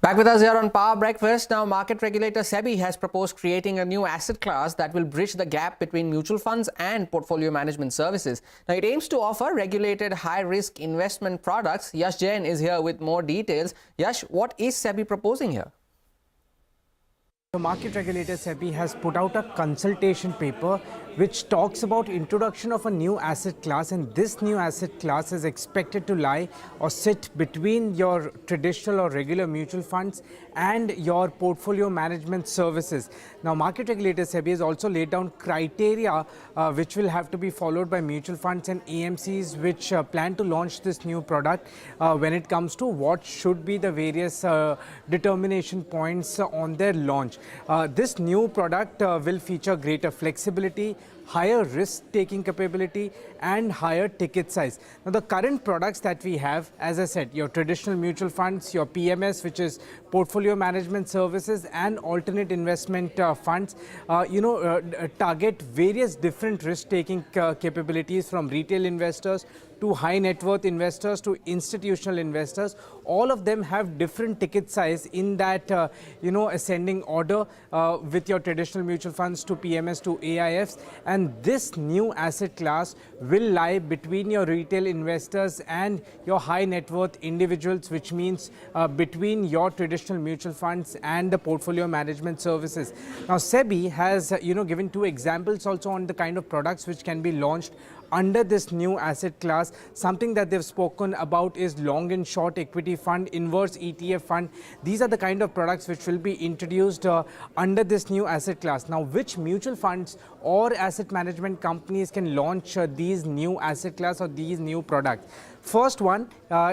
Back with us here on Power Breakfast. Now, market regulator SEBI has proposed creating a new asset class that will bridge the gap between mutual funds and portfolio management services. Now, it aims to offer regulated high-risk investment products. Yash Jain is here with more details. Yash, what is SEBI proposing here? The market regulator SEBI has put out a consultation paper which talks about introduction of a new asset class, and this new asset class is expected to lie or sit between your traditional or regular mutual funds and your portfolio management services. Now, market regulator SEBI has also laid down criteria which will have to be followed by mutual funds and AMCs which plan to launch this new product when it comes to what should be the various determination points on their launch. This new product will feature greater flexibility, higher risk-taking capability and higher ticket size. Now, the current products that we have, as I said, your traditional mutual funds, your PMS, which is portfolio management services, and alternate investment funds, target various different risk-taking capabilities, from retail investors to high net worth investors to institutional investors. All of them have different ticket size in that ascending order, with your traditional mutual funds to PMS to AIFs. And this new asset class will lie between your retail investors and your high net worth individuals, which means between your traditional mutual funds and the portfolio management services. Now, SEBI has given two examples also on the kind of products which can be launched under this new asset class. Something that they've spoken about is long and short equity fund, inverse ETF fund. These are the kind of products which will be introduced under this new asset class. Now, which mutual funds or asset management companies can launch these new asset class or these new products? First one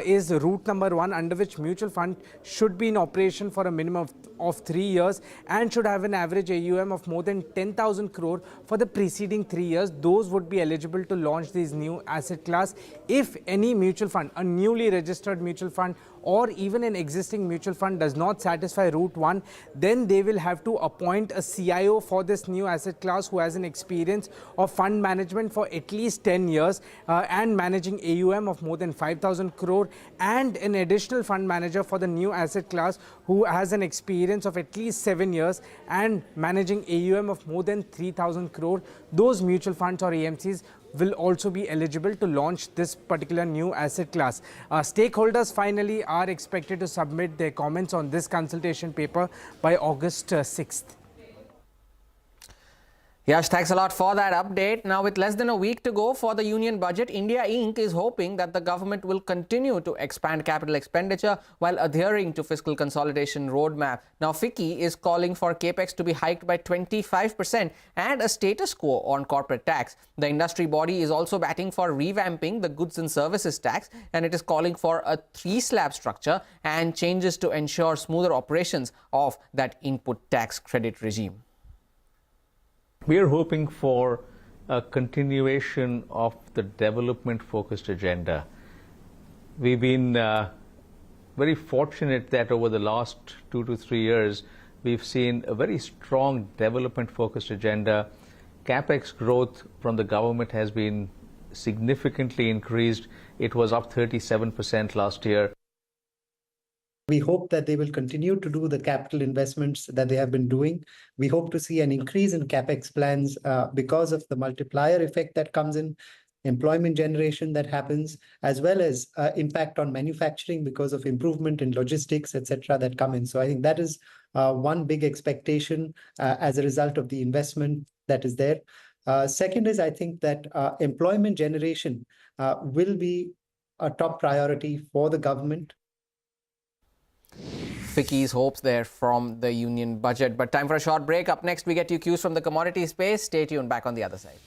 is route number 1, under which mutual fund should be in operation for a minimum of 3 years and should have an average AUM of more than 10,000 crore for the preceding 3 years. Those would be eligible to launch these new asset class. If any mutual fund, a newly registered mutual fund or even an existing mutual fund, does not satisfy route 1, then they will have to appoint a CIO for this new asset class who has an experience of fund management for at least 10 years and managing AUM of more than 5,000 crore, and an additional fund manager for the new asset class who has an experience of at least 7 years and managing AUM of more than 3,000 crore. Those mutual funds or AMCs will also be eligible to launch this particular new asset class. Stakeholders finally are expected to submit their comments on this consultation paper by August 6th. Yash, thanks a lot for that update. Now, with less than a week to go for the Union Budget, India Inc. is hoping that the government will continue to expand capital expenditure while adhering to fiscal consolidation roadmap. Now, FICCI is calling for capex to be hiked by 25% and a status quo on corporate tax. The industry body is also batting for revamping the goods and services tax, and it is calling for a 3-slab structure and changes to ensure smoother operations of that input tax credit regime. We are hoping for a continuation of the development-focused agenda. We've been very fortunate that over the last 2 to 3 years, we've seen a very strong development-focused agenda. CapEx growth from the government has been significantly increased. It was up 37% last year. We hope that they will continue to do the capital investments that they have been doing. We hope to see an increase in capex plans because of the multiplier effect that comes in, employment generation that happens, as well as impact on manufacturing because of improvement in logistics, etc., that come in. So I think that is one big expectation as a result of the investment that is there. Second is, I think that employment generation will be a top priority for the government. FICCI's hopes there from the Union Budget. But time for a short break. Up next, we get you cues from the commodity space. Stay tuned. Back on the other side.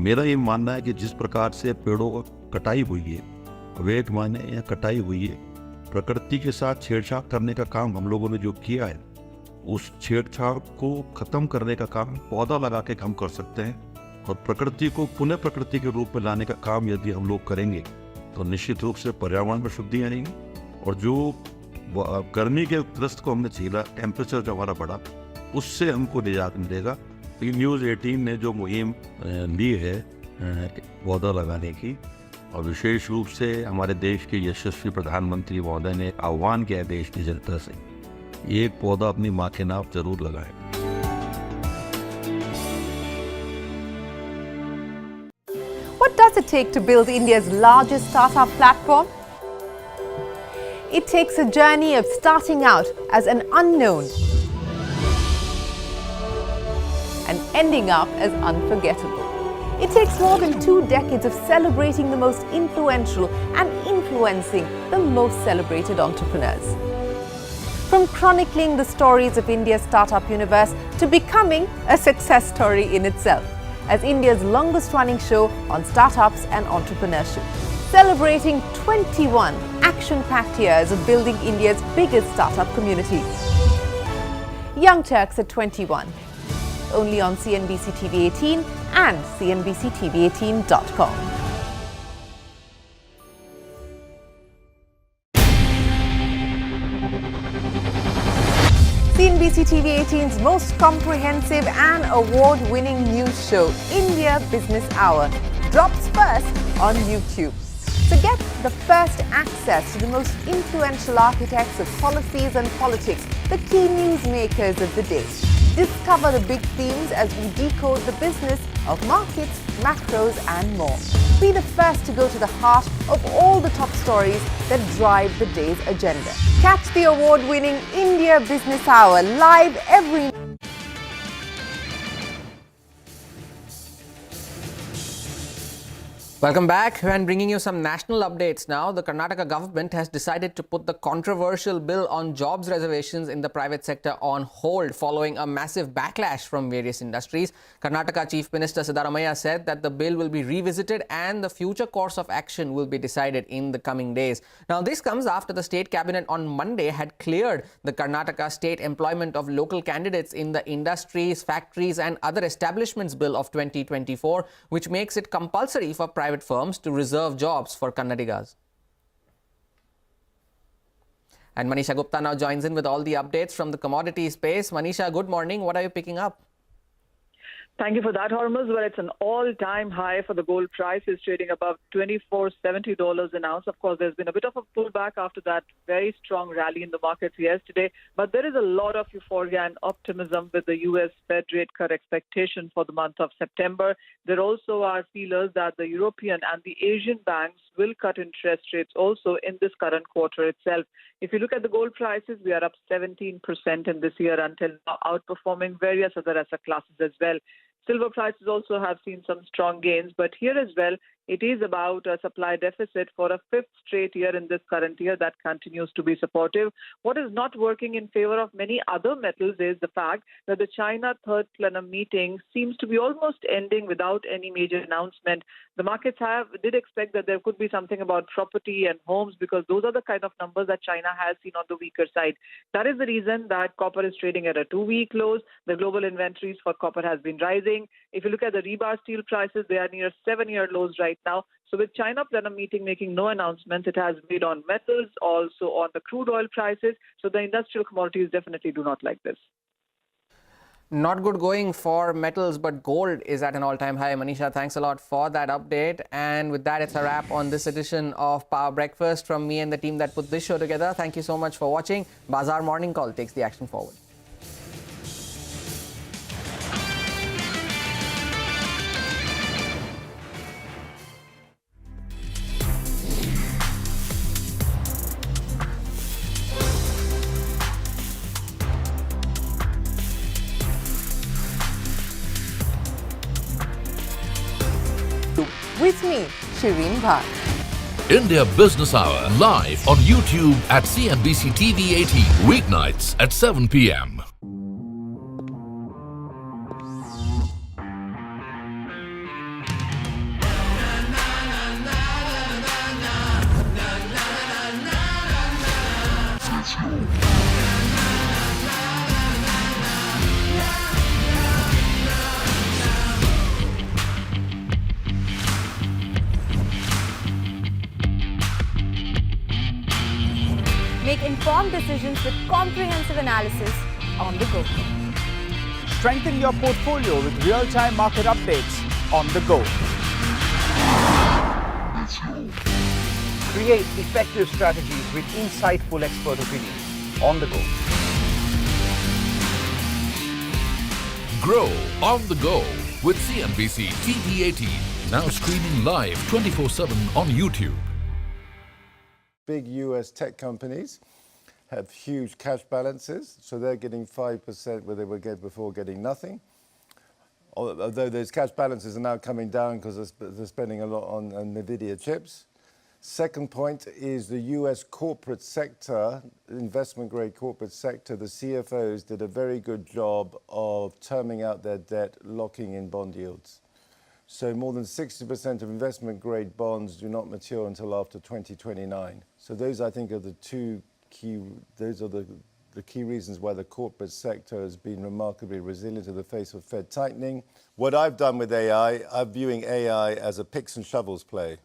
मेरा ये मानना है कि जिस प्रकार से पेड़ों को कटाई हुई है, अवैध माने या कटाई हुई है, प्रकृति के साथ छेड़छाड़ करने का काम हम लोगों ने जो किया है, उस छेड़छाड़ को खत्म करने का काम पौधा लगा के हम कर सकते हैं। और प्रकृति को पुनः प्रकृति के रूप में लाने का काम यदि हम लोग करेंगे तो निश्चित रूप से पर्यावरण में शुद्धि आएगी और जो गर्मी के त्रस्त को हमने झेला, टेम्परेचर जो हमारा बढ़ा, उससे हमको निजात मिलेगा। तो न्यूज़ 18 ने जो मुहिम ली है पौधा लगाने की, और विशेष रूप से हमारे देश के यशस्वी प्रधानमंत्री महोदय ने आह्वान किया है देश की जनता से, एक पौधा अपनी माँ के नाम जरूर लगाए। What does it take to build India's largest startup platform? It takes a journey of starting out as an unknown and ending up as unforgettable. It takes more than 2 decades of celebrating the most influential and influencing the most celebrated entrepreneurs. From chronicling the stories of India's startup universe to becoming a success story in itself, as India's longest running show on startups and entrepreneurship, celebrating 21 action-packed years of building India's biggest startup community. Young Turks at 21, only on CNBC-TV18 and CNBCTV18.com. CNBC-TV18's most comprehensive and award-winning news show, India Business Hour, drops first on YouTube. So get the first access to the most influential architects of policies and politics, the key newsmakers of the day. Discover the big themes as we decode the business of markets, macros and more. Be the first to go to the heart of all the top stories that drive the day's agenda. Catch the award-winning India Business Hour live every Welcome back, and bringing you some national updates now. The Karnataka government has decided to put the controversial bill on jobs reservations in the private sector on hold following a massive backlash from various industries. Karnataka Chief Minister Siddaramaiah said that the bill will be revisited and the future course of action will be decided in the coming days. Now, this comes after the state cabinet on Monday had cleared the Karnataka State Employment of Local Candidates in the Industries, Factories and Other Establishments Bill of 2024, which makes it compulsory for private firms to reserve jobs for Kannadigas. And Manisha Gupta now joins in with all the updates from the commodity space. Manisha, good morning. What are you picking up? Thank you for that, Hormuz. Well, it's an all-time high for the gold price. It's trading above $24.70 an ounce. Of course, there's been a bit of a pullback after that very strong rally in the markets yesterday. But there is a lot of euphoria and optimism with the U.S. Fed rate cut expectation for the month of September. There also are feelers that the European and the Asian banks will cut interest rates also in this current quarter itself. If you look at the gold prices, we are up 17% in this year until now, outperforming various other asset classes as well. Silver prices also have seen some strong gains, but here as well, it is about a supply deficit for a 5th straight year in this current year that continues to be supportive. What is not working in favor of many other metals is the fact that the China third plenum meeting seems to be almost ending without any major announcement. The markets did expect that there could be something about property and homes because those are the kind of numbers that China has seen on the weaker side. That is the reason that copper is trading at a 2-week lows. The global inventories for copper has been rising. If you look at the rebar steel prices, they are near 7-year lows right now. So with China plenum meeting making no announcements, it has weighed on metals, also on the crude oil prices. So the industrial commodities definitely do not like this. Not good going for metals, but gold is at an all-time high. Manisha, thanks a lot for that update. And with that, it's a wrap on this edition of Power Breakfast from me and the team that put this show together. Thank you so much for watching. Bazaar Morning Call takes the action forward. with me, Shireen Bhatt. India Business Hour live on YouTube at CNBC-TV18 weeknights at 7 p.m. informed decisions with comprehensive analysis on the go. Strengthen your portfolio with real-time market updates on the go. Create effective strategies with insightful expert opinions on the go. Grow on the go with CNBC TV18. Now streaming live 24/7 on YouTube. Big US tech companies have huge cash balances, so they're getting 5% where they were before getting nothing. Although those cash balances are now coming down because they're spending a lot on Nvidia chips. Second point is the US corporate sector, investment-grade corporate sector. The CFOs did a very good job of terming out their debt, locking in bond yields. So more than 60% of investment-grade bonds do not mature until after 2029. So those, I think, are the key reasons why the corporate sector has been remarkably resilient in the face of Fed tightening. What I've done with AI, I'm viewing AI as a picks and shovels play,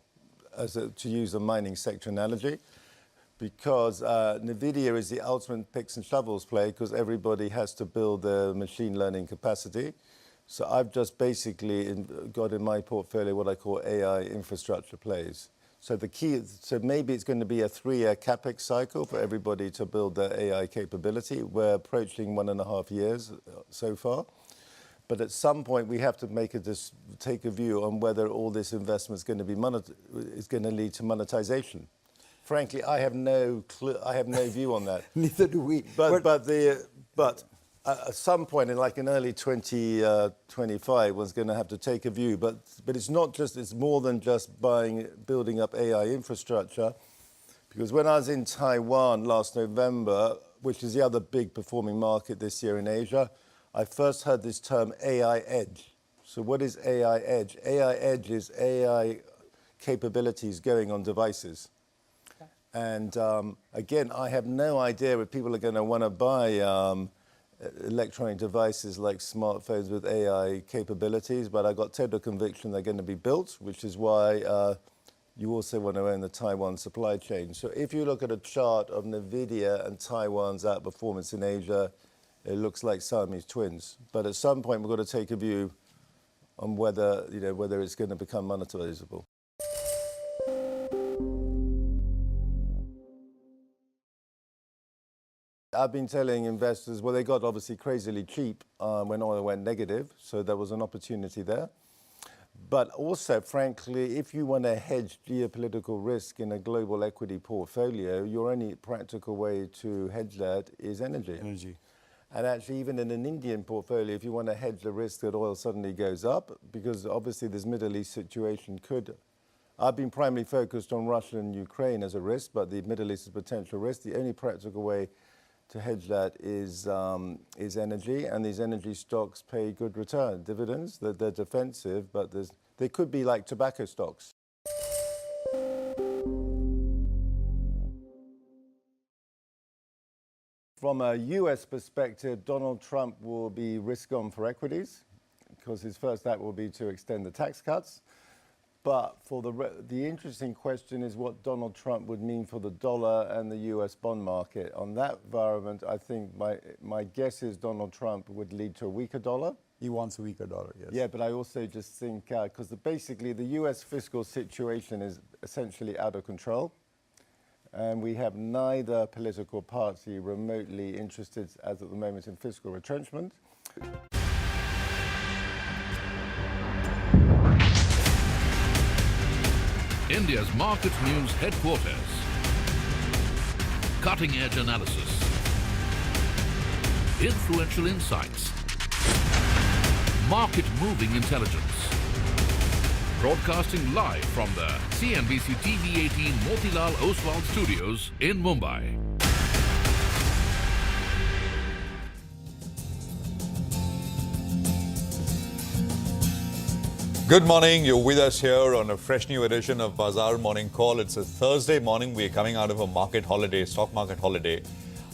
to use a mining sector analogy, because Nvidia is the ultimate picks and shovels play because everybody has to build their machine learning capacity. So I've just basically got in my portfolio what I call AI infrastructure plays. So maybe it's going to be a 3-year capex cycle for everybody to build their AI capability. We're approaching 1.5 years so far. But at some point, we have to take a view on whether all this investment is going to lead to monetization. Frankly, I have no view on that. Neither do we. But at some point, in early 2025, one's going to have to take a view. But it's not just. It's more than just building up AI infrastructure. Because when I was in Taiwan last November, which is the other big performing market this year in Asia, I first heard this term AI edge. So what is AI edge? AI edge is AI capabilities going on devices. Okay. And again, I have no idea if people are going to want to buy electronic devices like smartphones with AI capabilities, but I got total conviction they're going to be built, which is why you also want to own the Taiwan supply chain. So if you look at a chart of Nvidia and Taiwan's outperformance in Asia, it looks like Siamese twins. But at some point, we've got to take a view on whether it's going to become monetizable. I've been telling investors, well, they got obviously crazily cheap when oil went negative, so there was an opportunity there. But also, frankly, if you want to hedge geopolitical risk in a global equity portfolio, your only practical way to hedge that is energy. And actually, even in an Indian portfolio, if you want to hedge the risk that oil suddenly goes up, because obviously this Middle East situation could. I've been primarily focused on Russia and Ukraine as a risk, but the Middle East is a potential risk. The only practical way to hedge that is energy, and these energy stocks pay good return dividends. They're defensive, but they could be like tobacco stocks. From a US perspective, Donald Trump will be risk-on for equities because his first act will be to extend the tax cuts. But for the interesting question is what Donald Trump would mean for the dollar and the US bond market. On that environment, I think my guess is Donald Trump would lead to a weaker dollar. He wants a weaker dollar, yes. Yeah, but I also just think, because basically the US fiscal situation is essentially out of control. And we have neither political party remotely interested, as at the moment, in fiscal retrenchment. India's market news headquarters. Cutting-edge analysis. Influential insights. Market-moving intelligence. Broadcasting live from the CNBC-TV18 Motilal Oswal studios in Mumbai. Good morning. You're with us here on a fresh new edition of Bazaar Morning Call. It's a Thursday morning. We're coming out of a market holiday, stock market holiday.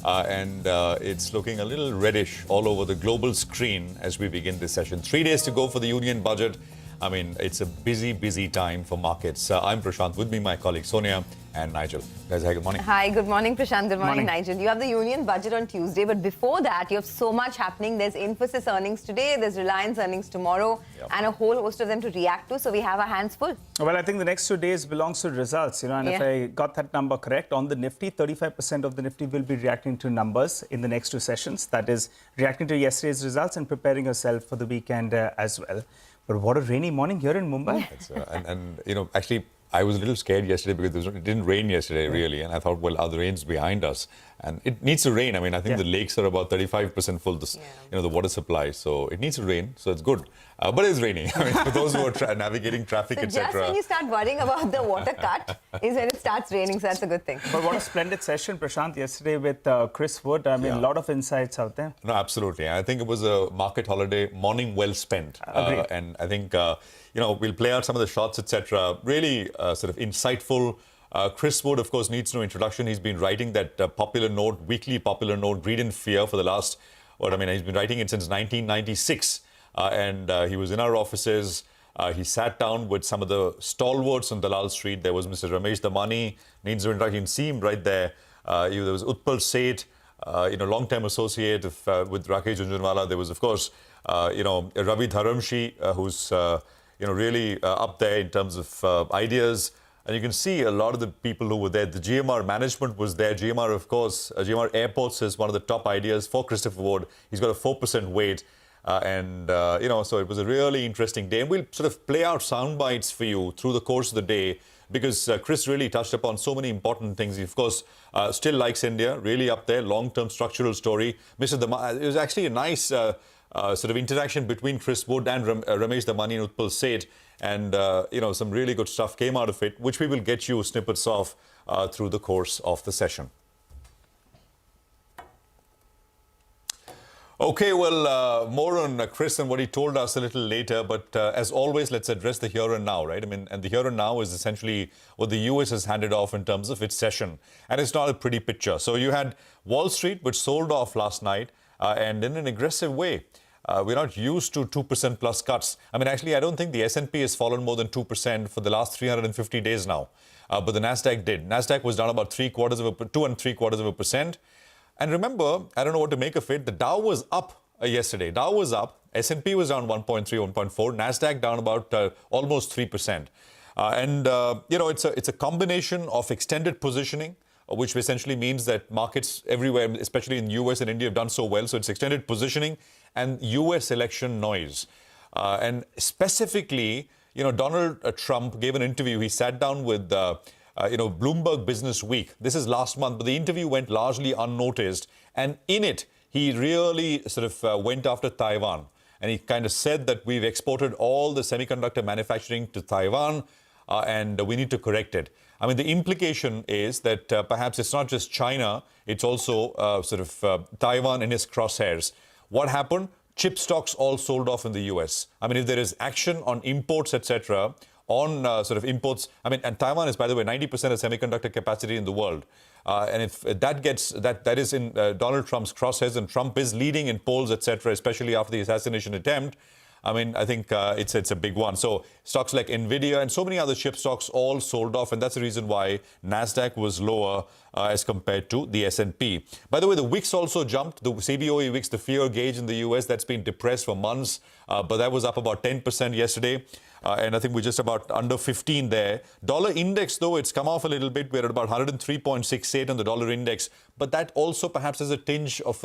And it's looking a little reddish all over the global screen as we begin this session. 3 days to go for the union budget. I mean, it's a busy, busy time for markets. I'm Prashant, with me my colleague Sonia and Nigel. Guys, hi, good morning. Hi, good morning, Prashant. Good morning, Nigel. You have the union budget on Tuesday, but before that, you have so much happening. There's Infosys earnings today, there's Reliance earnings tomorrow, and a whole host of them to react to, so we have our hands full. Well, I think the next 2 days belongs to results, and if I got that number correct, on the Nifty, 35% of the Nifty will be reacting to numbers in the next 2 sessions. That is, reacting to yesterday's results and preparing yourself for the weekend as well. But what a rainy morning here in Mumbai. Actually, I was a little scared yesterday because it didn't rain yesterday, really. And I thought, well, are the rains behind us? And it needs to rain. I mean, I think the lakes are about 35% full, the water supply. So it needs to rain. So it's good. But it's raining. I mean, for those who are navigating traffic, so etc. Just when you start worrying about the water cut is when it starts raining. So that's a good thing. But what a splendid session, Prashant, yesterday with Chris Wood. I mean, a lot of insights out there. No, absolutely. I think it was a market holiday, morning well spent. And I think, we'll play out some of the shots, etc. Really sort of insightful. Chris Wood, of course, needs no introduction. He's been writing that popular note, weekly popular note, Greed and Fear, for the last, he's been writing it since 1996. And he was in our offices. He sat down with some of the stalwarts on Dalal Street. There was Mr. Ramesh Damani, needs no introduction. You can see him right there. There was Utpal Seth, long-time associate with Rakesh Jhunjhunwala. There was, of course, Ravi Dharamshi, who's, really up there in terms of ideas. And you can see a lot of the people who were there. The GMR management was there. GMR, of course, GMR Airports is one of the top ideas for Christopher Wood. He's got a 4% weight. So it was a really interesting day. And we'll sort of play out sound bites for you through the course of the day because Chris really touched upon so many important things. He, of course, still likes India, really up there, long-term structural story. It was actually a nice sort of interaction between Chris Wood and Ramesh Damani and Utpal Seth. And, some really good stuff came out of it, which we will get you snippets of through the course of the session. Okay, well, more on Chris and what he told us a little later. But as always, let's address the here and now, right? I mean, and the here and now is essentially what the US has handed off in terms of its session. And it's not a pretty picture. So you had Wall Street, which sold off last night and in an aggressive way. We're not used to 2% plus cuts. I mean, actually, I don't think the S&P has fallen more than 2% for the last 350 days now. But the NASDAQ did. NASDAQ was down about 2 3/4%. And remember, I don't know what to make of it. The Dow was up yesterday. Dow was up. S&P was down 1.3, 1.4. NASDAQ down about almost 3%. It's a combination of extended positioning, which essentially means that markets everywhere, especially in the US and India, have done so well. So it's extended positioning and US election noise. And specifically, Donald Trump gave an interview. He sat down with Bloomberg Business Week. This is last month, but the interview went largely unnoticed. And in it, he really sort of went after Taiwan. And he kind of said that we've exported all the semiconductor manufacturing to Taiwan and we need to correct it. I mean, the implication is that perhaps it's not just China, it's also Taiwan in his crosshairs. What happened? Chip stocks all sold off in the US. I mean, if there is action on imports, etc., on imports. I mean, and Taiwan is, by the way, 90% of semiconductor capacity in the world. And if that is in Donald Trump's crosshairs, and Trump is leading in polls, etc., especially after the assassination attempt, I mean, I think it's a big one. So stocks like NVIDIA and so many other chip stocks all sold off. And that's the reason why NASDAQ was lower as compared to the S&P. By the way, the VIX also jumped. The CBOE VIX, the fear gauge in the US, that's been depressed for months. But that was up about 10% yesterday. And I think we're just about under 15 there. Dollar index, though, it's come off a little bit. We're at about 103.68 on the dollar index. But that also perhaps has a tinge of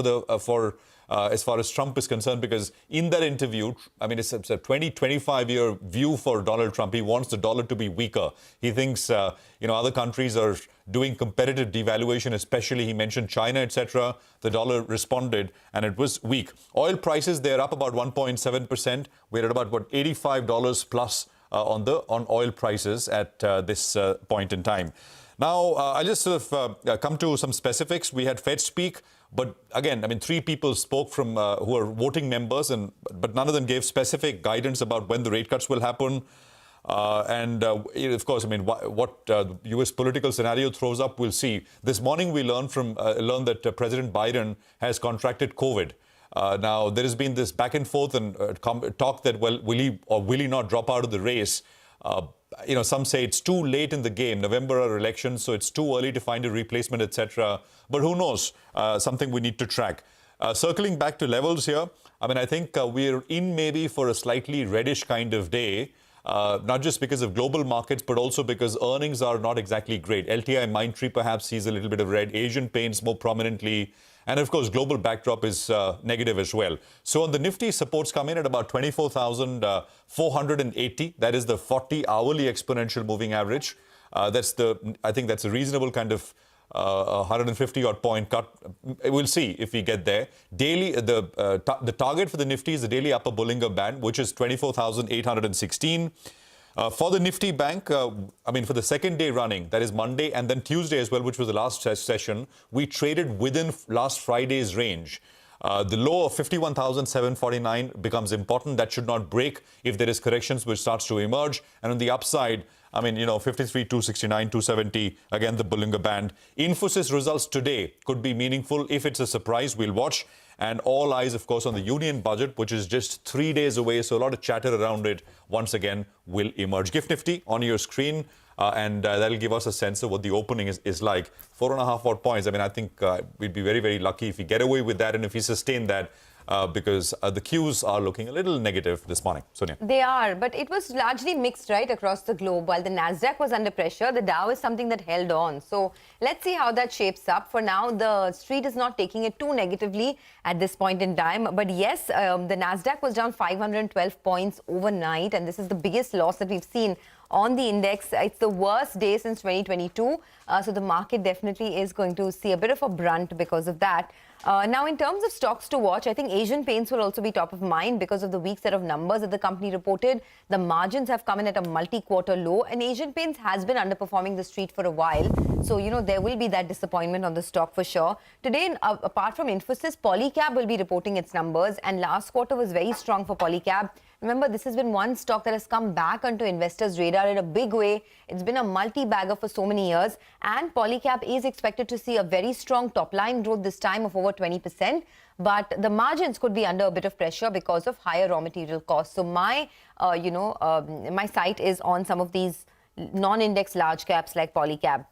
as far as Trump is concerned, because in that interview, I mean, it's a 20-25-year view for Donald Trump. He wants the dollar to be weaker. He thinks, other countries are doing competitive devaluation, especially he mentioned China, etc. The dollar responded and it was weak. Oil prices, they're up about 1.7%. We're at about $85 plus on oil prices at this point in time. Now, I'll just sort of come to some specifics. We had Fed speak, but again, I mean, 3 people spoke from who are voting members, but none of them gave specific guidance about when the rate cuts will happen. Of course, I mean, what the U.S. political scenario throws up, we'll see. This morning, we learned that President Biden has contracted COVID. Now, there has been this back and forth and talk that, well, will he or will he not drop out of the race? some say it's too late in the game. November are elections, so it's too early to find a replacement, etc. But who knows? Something we need to track. Circling back to levels here, I think we're in maybe for a slightly reddish kind of day. Not just because of global markets, but also because earnings are not exactly great. LTI Mindtree perhaps sees a little bit of red. Asian Paints more prominently. And of course, global backdrop is negative as well. So on the Nifty, supports come in at about 24,480. That is the 40 hourly exponential moving average. I think that's a reasonable kind of 150 odd point cut. We'll see if we get there. Daily, the target for the Nifty is the daily upper Bollinger Band, which is 24,816. For the Nifty Bank, for the second day running, that is Monday and then Tuesday as well, which was the last session, we traded within last Friday's range. The low of 51,749 becomes important. That should not break if there is corrections which starts to emerge. And on the upside, 53, 269, 270, again, the Bollinger Band. Infosys results today could be meaningful. If it's a surprise, we'll watch. And all eyes, of course, on the union budget, which is just 3 days away. So a lot of chatter around it, once again, will emerge. GIFT Nifty on your screen. And that'll give us a sense of what the opening is like. 4.5 odd points. I think we'd be very, very lucky if we get away with that and if we sustain that. Because the cues are looking a little negative this morning. Sonia. They are, but it was largely mixed, right, across the globe. While the Nasdaq was under pressure, the Dow is something that held on. So let's see how that shapes up. For now, the street is not taking it too negatively at this point in time. But yes, the Nasdaq was down 512 points overnight, and this is the biggest loss that we've seen on the index. It's the worst day since 2022. So the market definitely is going to see a bit of a brunt because of that. Now, in terms of stocks to watch, I think Asian Paints will also be top of mind because of the weak set of numbers that the company reported. The margins have come in at a multi-quarter low, and Asian Paints has been underperforming the street for a while. So, there will be that disappointment on the stock for sure. Today, apart from Infosys, Polycab will be reporting its numbers, and last quarter was very strong for Polycab. Remember, this has been one stock that has come back onto investors' radar in a big way. It's been a multi-bagger for so many years, and Polycab is expected to see a very strong top-line growth this time of over 20%, but the margins could be under a bit of pressure because of higher raw material costs. So my sight is on some of these non-index large caps like Polycab.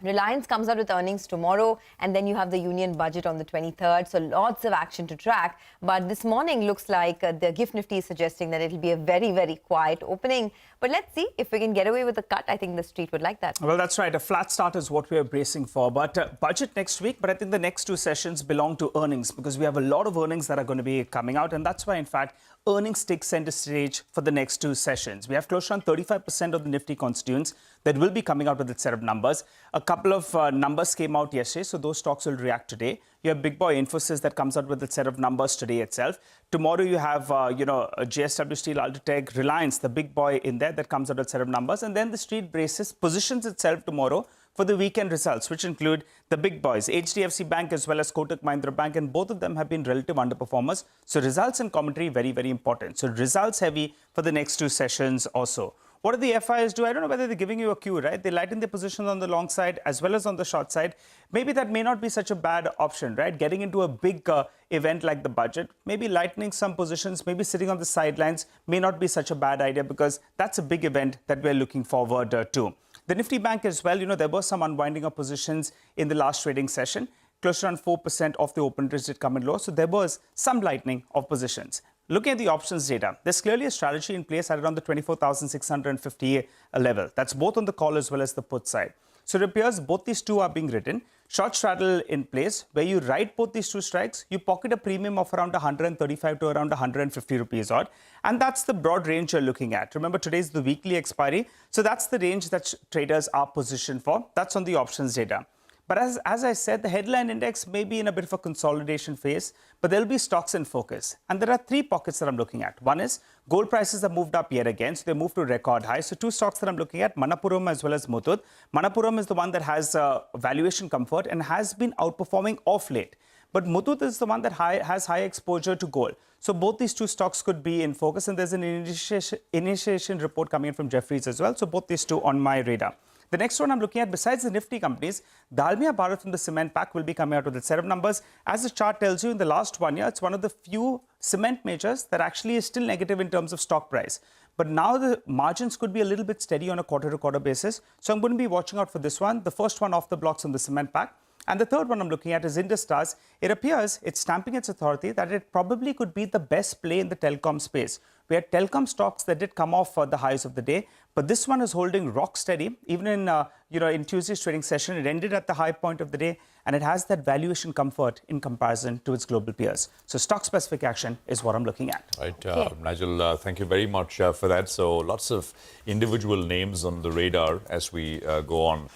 Reliance comes out with earnings tomorrow, and then you have the union budget on the 23rd. So lots of action to track. But this morning looks like the GIFT Nifty is suggesting that it'll be a very, very quiet opening. But let's see if we can get away with a cut. I think the street would like that. Well, that's right. A flat start is what we're bracing for. But budget next week. But I think the next two sessions belong to earnings because we have a lot of earnings that are going to be coming out. And that's why, in fact, earnings take center stage for the next two sessions. We have close to around 35% of the Nifty constituents that will be coming out with its set of numbers. A couple of numbers came out yesterday, so those stocks will react today. You have big boy Infosys that comes out with its set of numbers today itself. Tomorrow you have, JSW Steel, Ultratech, Reliance, the big boy in there that comes out with a set of numbers. And then the street positions itself tomorrow for the weekend results, which include the big boys, HDFC Bank as well as Kotak Mahindra Bank, and both of them have been relative underperformers. So results and commentary, very, very important. So results heavy for the next two sessions also. What do the FIs do? I don't know whether they're giving you a cue, right? They lighten their positions on the long side as well as on the short side. Maybe that may not be such a bad option, right? Getting into a big event like the budget, maybe lightening some positions, maybe sitting on the sidelines may not be such a bad idea because that's a big event that we're looking forward to. The Nifty Bank as well, there was some unwinding of positions in the last trading session. Close to around 4% of the open interest did come in low. So there was some lightening of positions. Looking at the options data, there's clearly a strategy in place at around the 24,650 level. That's both on the call as well as the put side. So it appears both these two are being written. Short straddle in place, where you write both these two strikes, you pocket a premium of around 135 to around 150 rupees odd. And that's the broad range you're looking at. Remember, today's the weekly expiry. So that's the range that traders are positioned for. That's on the options data. But as I said, the headline index may be in a bit of a consolidation phase, but there'll be stocks in focus. And there are three pockets that I'm looking at. One is gold prices have moved up yet again, so they moved to record highs. So two stocks that I'm looking at, Manappuram as well as Muthoot. Manappuram is the one that has valuation comfort and has been outperforming off late. But Muthoot is the one that has high exposure to gold. So both these two stocks could be in focus, and there's an initiation report coming in from Jefferies as well. So both these two on my radar. The next one I'm looking at, besides the Nifty companies, Dalmia Bharat from the cement pack will be coming out with a set of numbers. As the chart tells you, in the last 1 year, it's one of the few cement majors that actually is still negative in terms of stock price. But now the margins could be a little bit steady on a quarter-to-quarter basis. So I'm going to be watching out for this one. The first one off the blocks on the cement pack. And the third one I'm looking at is Indus Towers. It appears it's stamping its authority that it probably could be the best play in the telecom space. We had telecom stocks that did come off the highs of the day, but this one is holding rock steady. Even in in Tuesday's trading session, it ended at the high point of the day, and it has that valuation comfort in comparison to its global peers. So stock-specific action is what I'm looking at. Right, Nigel, thank you very much for that. So lots of individual names on the radar as we go on.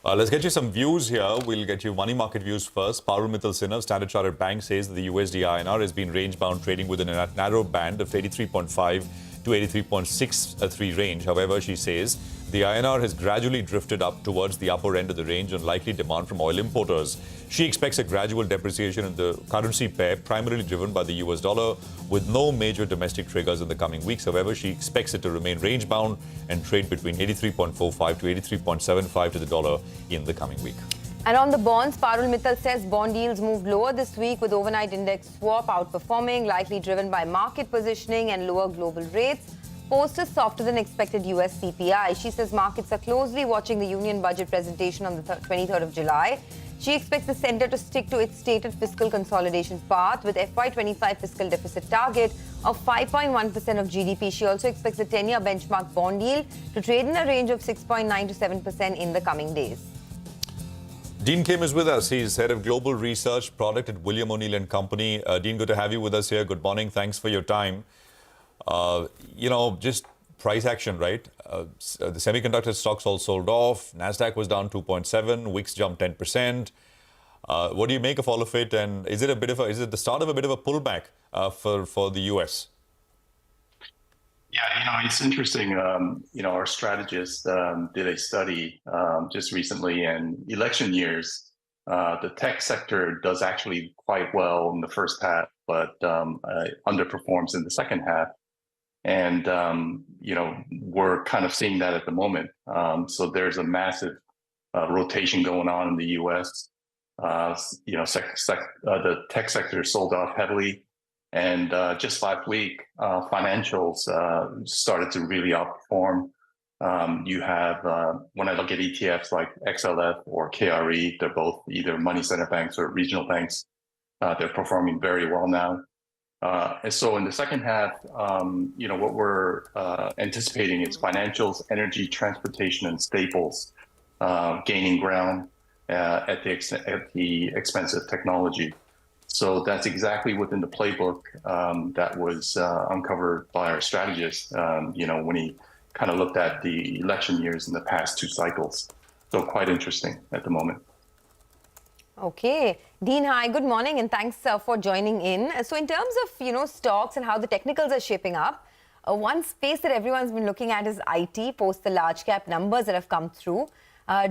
Let's get you some views here. We'll get you money market views first. Parul Mittal Sinha, Standard Chartered Bank, says that the USD INR has been range-bound trading within a narrow band of 83.5 to 83.63 range. However, she says the INR has gradually drifted up towards the upper end of the range on likely demand from oil importers. She expects a gradual depreciation in the currency pair, primarily driven by the US dollar, with no major domestic triggers in the coming weeks. However, she expects it to remain range-bound and trade between 83.45 to 83.75 to the dollar in the coming week. And on the bonds, Parul Mittal says bond yields moved lower this week with overnight index swap outperforming, likely driven by market positioning and lower global rates. Post is softer than expected US CPI. She says markets are closely watching the union budget presentation on the 23rd of July. She expects the centre to stick to its stated fiscal consolidation path with FY25 fiscal deficit target of 5.1% of GDP. She also expects the 10-year benchmark bond yield to trade in a range of 6.9 to 7% in the coming days. Dean Kim is with us. He's head of global research product at William O'Neill & Company. Dean, good to have you with us here. Good morning. Thanks for your time. Just price action, right? The semiconductor stocks all sold off. Nasdaq was down 2.7. Wix jumped 10%. What do you make of all of it? And is it the start of a bit of a pullback for the US? Yeah, it's interesting. Our strategists did a study just recently, and election years, the tech sector does actually quite well in the first half, but underperforms in the second half. And, we're kind of seeing that at the moment. So there's a massive rotation going on in the US. The tech sector sold off heavily. And just last week, financials started to really outperform. You have, when I look at ETFs like XLF or KRE, they're both either money center banks or regional banks. They're performing very well now. And so in the second half, what we're anticipating is financials, energy, transportation, and staples gaining ground at the expense of technology. So that's exactly within the playbook that was uncovered by our strategist, when he kind of looked at the election years in the past two cycles. So quite interesting at the moment. Okay. Dean, hi, good morning, and thanks for joining in. So in terms of, stocks and how the technicals are shaping up, one space that everyone's been looking at is IT, post the large cap numbers that have come through.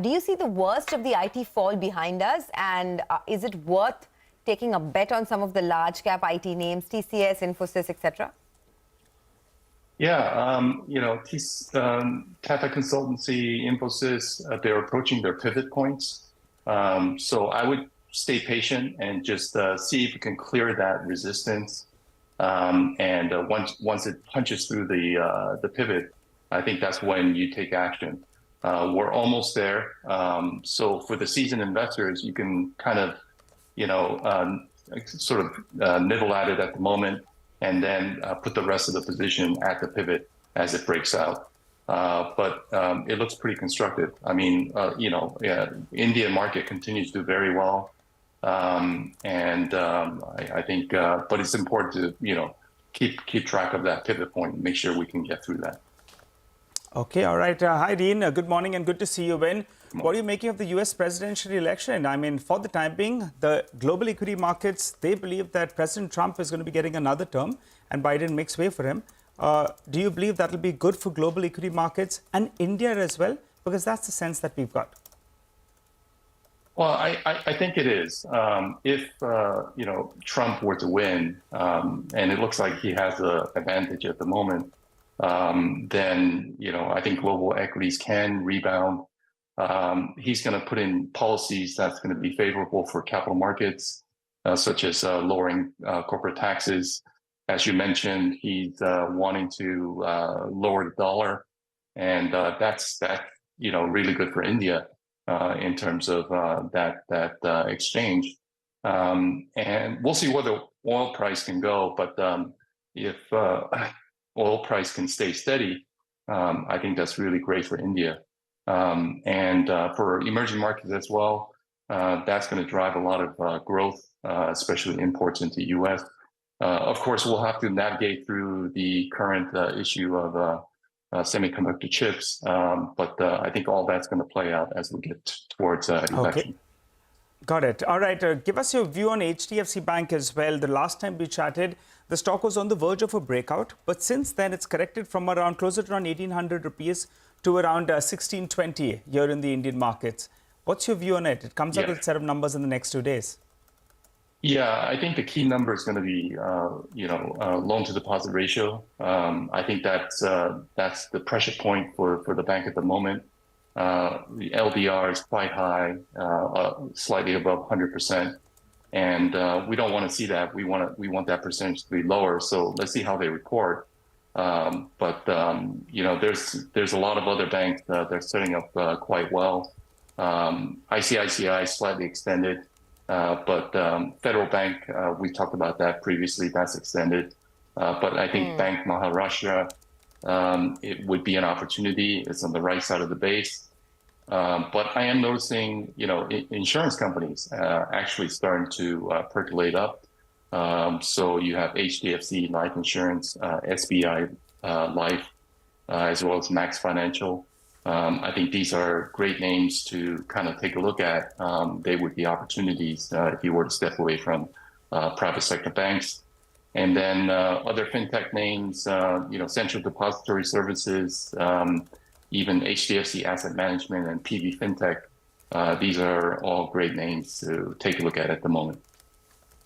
Do you see the worst of the IT fall behind us? And is it worth taking a bet on some of the large cap IT names, TCS, Infosys, etc.? Yeah, Tata Consultancy, Infosys, they're approaching their pivot points. So I would stay patient and just see if we can clear that resistance. And once it punches through the pivot, I think that's when you take action. We're almost there. So for the seasoned investors, you can kind of, nibble at it at the moment, and then put the rest of the position at the pivot as it breaks out. But it looks pretty constructive. I mean, India market continues to do very well. I think, but it's important to, keep track of that pivot point and make sure we can get through that. Okay, all right. Hi, Dean. Good morning and good to see you, Ben. What are you making of the US presidential election? I mean, for the time being, the global equity markets, they believe that President Trump is going to be getting another term and Biden makes way for him. Do you believe that will be good for global equity markets and India as well? Because that's the sense that we've got. Well, I think it is. If, Trump were to win, and it looks like he has an advantage at the moment, then, I think global equities can rebound. He's going to put in policies that's going to be favorable for capital markets, such as lowering corporate taxes. As you mentioned, he's wanting to lower the dollar, and that's really good for India in terms of that exchange. And we'll see where the oil price can go, but if oil price can stay steady, I think that's really great for India. And for emerging markets as well, that's going to drive a lot of growth, especially imports into the U.S. Of course, we'll have to navigate through the current issue of semiconductor chips, but I think all that's going to play out as we get towards election. Okay. Got it. All right. Give us your view on HDFC Bank as well. The last time we chatted, the stock was on the verge of a breakout, but since then it's corrected from around closer to around 1,800 rupees to around 1,620 here in the Indian markets. What's your view on it? It comes up with a set of numbers in the next 2 days. Yeah, I think the key number is going to be, loan to deposit ratio. I think that's the pressure point for the bank at the moment. The LDR is quite high, slightly above 100%, and we don't want to see that. We want that percentage to be lower. So let's see how they report. But there's a lot of other banks that they're setting up quite well. ICICI slightly extended, but Federal Bank, we talked about that previously. That's extended. But I think Bank Maharashtra, it would be an opportunity. It's on the right side of the base. But I am noticing, insurance companies actually starting to percolate up. So you have HDFC Life Insurance, SBI Life, as well as Max Financial. I think these are great names to kind of take a look at. They would be opportunities if you were to step away from private sector banks. And then other fintech names, Central Depository Services, even HDFC Asset Management and PB Fintech. These are all great names to take a look at the moment.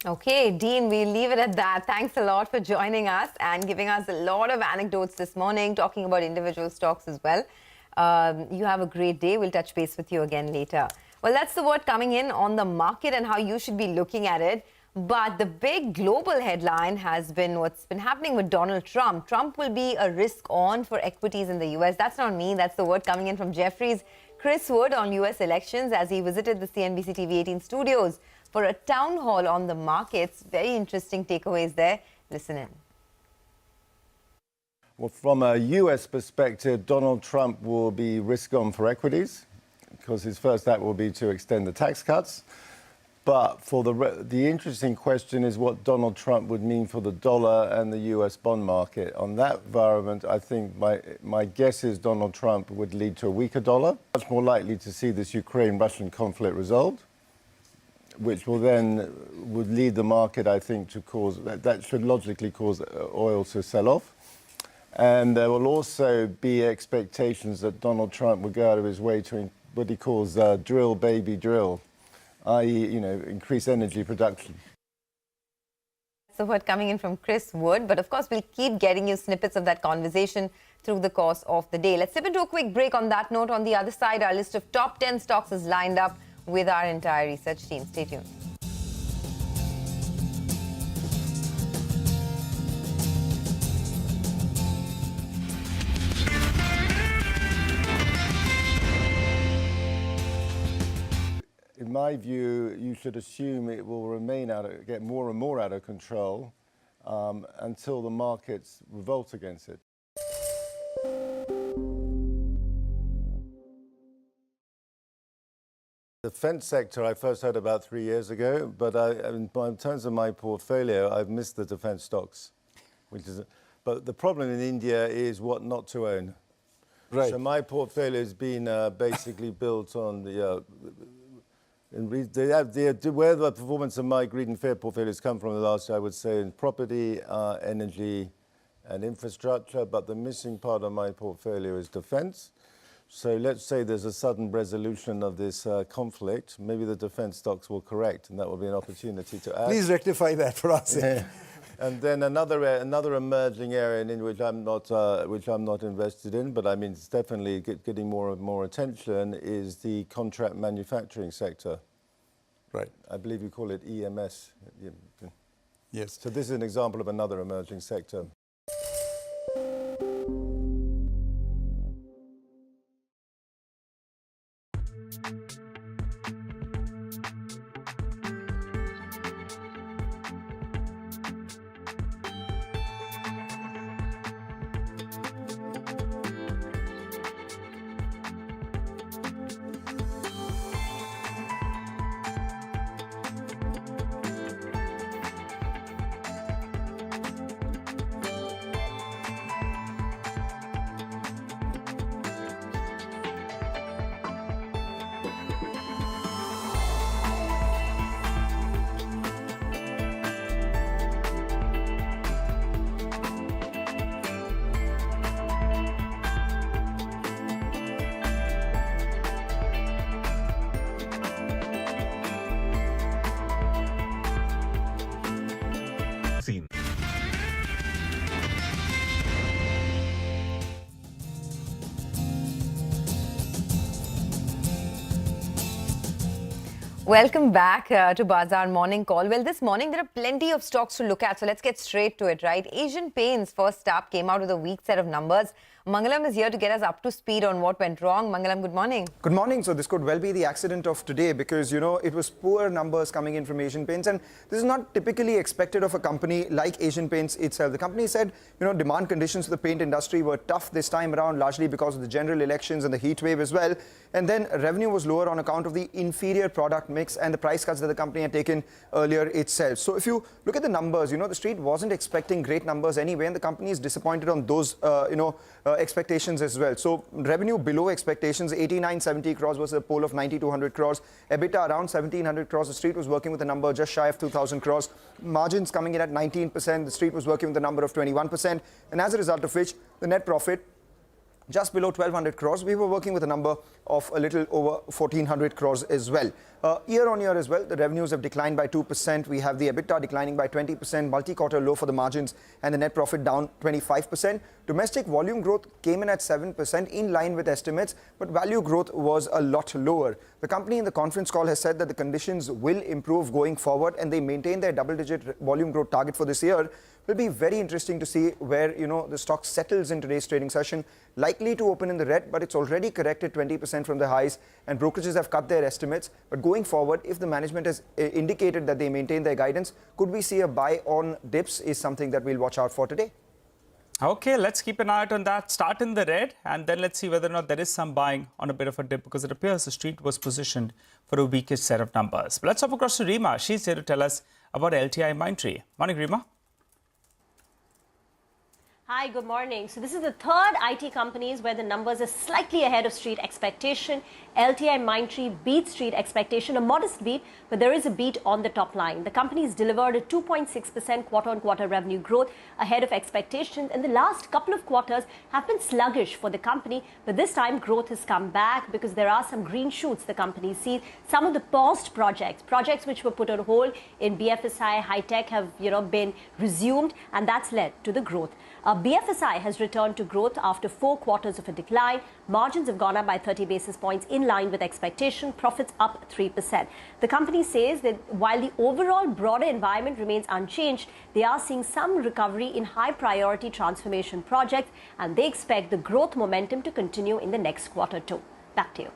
Okay, Dean, we'll leave it at that. Thanks a lot for joining us and giving us a lot of anecdotes this morning, talking about individual stocks as well. You have a great day. We'll touch base with you again later. Well, that's the word coming in on the market and how you should be looking at it. But the big global headline has been what's been happening with Donald Trump. Trump will be a risk on for equities in the U.S. That's not me. That's the word coming in from Jefferies. Chris Wood on U.S. elections as he visited the CNBC-TV18 studios for a town hall on the markets. Very interesting takeaways there. Listen in. Well, from a U.S. perspective, Donald Trump will be risk on for equities because his first act will be to extend the tax cuts. But for the interesting question is what Donald Trump would mean for the dollar and the U.S. bond market. On that environment, I think my guess is Donald Trump would lead to a weaker dollar, much more likely to see this Ukraine-Russian conflict resolved, which will then would lead the market, I think, to cause, that should logically cause oil to sell off. And there will also be expectations that Donald Trump will go out of his way to what he calls drill, baby, drill, i.e., increase energy production. So word coming in from Chris Wood, but of course we'll keep getting you snippets of that conversation through the course of the day. Let's step into a quick break. On that note, on the other side, our list of top 10 stocks is lined up with our entire research team. Stay tuned. In my view, you should assume it will remain get more and more out of control until the markets revolt against it. The defense sector I first heard about 3 years ago, but in terms of my portfolio, I've missed the defense stocks. But the problem in India is what not to own. Right. So my portfolio has been basically built on the where the performance of my greed and fear portfolios come from the last year, I would say in property, energy, and infrastructure. But the missing part of my portfolio is defense. So let's say there's a sudden resolution of this conflict. Maybe the defense stocks will correct, and that will be an opportunity to add. Please rectify that for us. Yeah. And then another emerging area in which I'm not invested in, but I mean it's definitely getting more and more attention, is the contract manufacturing sector. Right. I believe you call it EMS. Yes. So this is an example of another emerging sector. Welcome back to Bazaar Morning Call. Well, this morning there are plenty of stocks to look at, so let's get straight to it, right? Asian Paints, first up, came out with a weak set of numbers. Mangalam is here to get us up to speed on what went wrong. Mangalam, good morning. Good morning. So this could well be the accident of today because, you know, it was poor numbers coming in from Asian Paints, and this is not typically expected of a company like Asian Paints itself. The company said, you know, demand conditions for the paint industry were tough this time around, largely because of the general elections and the heat wave as well. And then revenue was lower on account of the inferior product mix and the price cuts that the company had taken earlier itself. So if you look at the numbers, you know, the street wasn't expecting great numbers anyway, and the company is disappointed on those, expectations as well. So revenue below expectations, 8970 crores versus a poll of 9200 crores. EBITDA around 1700 crores. The street was working with a number just shy of 2000 crores. Margins coming in at 19%. The street was working with a number of 21%. And as a result of which, the net profit just below 1200 crores. We were working with a number of a little over 1400 crores as well. Year on year as well, the revenues have declined by 2%. We have the EBITDA declining by 20%, multi-quarter low for the margins, and the net profit down 25%. Domestic volume growth came in at 7%, in line with estimates, but value growth was a lot lower. The company in the conference call has said that the conditions will improve going forward, and they maintain their double-digit volume growth target for this year. It will be very interesting to see where, you know, the stock settles in today's trading session. Likely to open in the red, but it's already corrected 20% from the highs, and brokerages have cut their estimates. But going forward, if the management has indicated that they maintain their guidance, could we see a buy on dips is something that we'll watch out for today. Okay, let's keep an eye out on that. Start in the red, and then let's see whether or not there is some buying on a bit of a dip, because it appears the street was positioned for a weakish set of numbers. But let's hop across to Rima. She's here to tell us about LTI Mindtree. Morning, Rima. Hi, good morning. So this is the third IT companies where the numbers are slightly ahead of street expectation. LTI Mindtree beats street expectation, a modest beat, but there is a beat on the top line. The company's delivered a 2.6% quarter-on-quarter revenue growth ahead of expectations, and the last couple of quarters have been sluggish for the company, but this time growth has come back because there are some green shoots the company sees. Some of the paused projects which were put on hold in BFSI, high-tech have been resumed, and that's led to the growth. BFSI has returned to growth after 4 quarters of a decline. Margins have gone up by 30 basis points in line with expectation. Profits up 3%. The company says that while the overall broader environment remains unchanged, they are seeing some recovery in high priority transformation projects, and they expect the growth momentum to continue in the next quarter too. Back to you.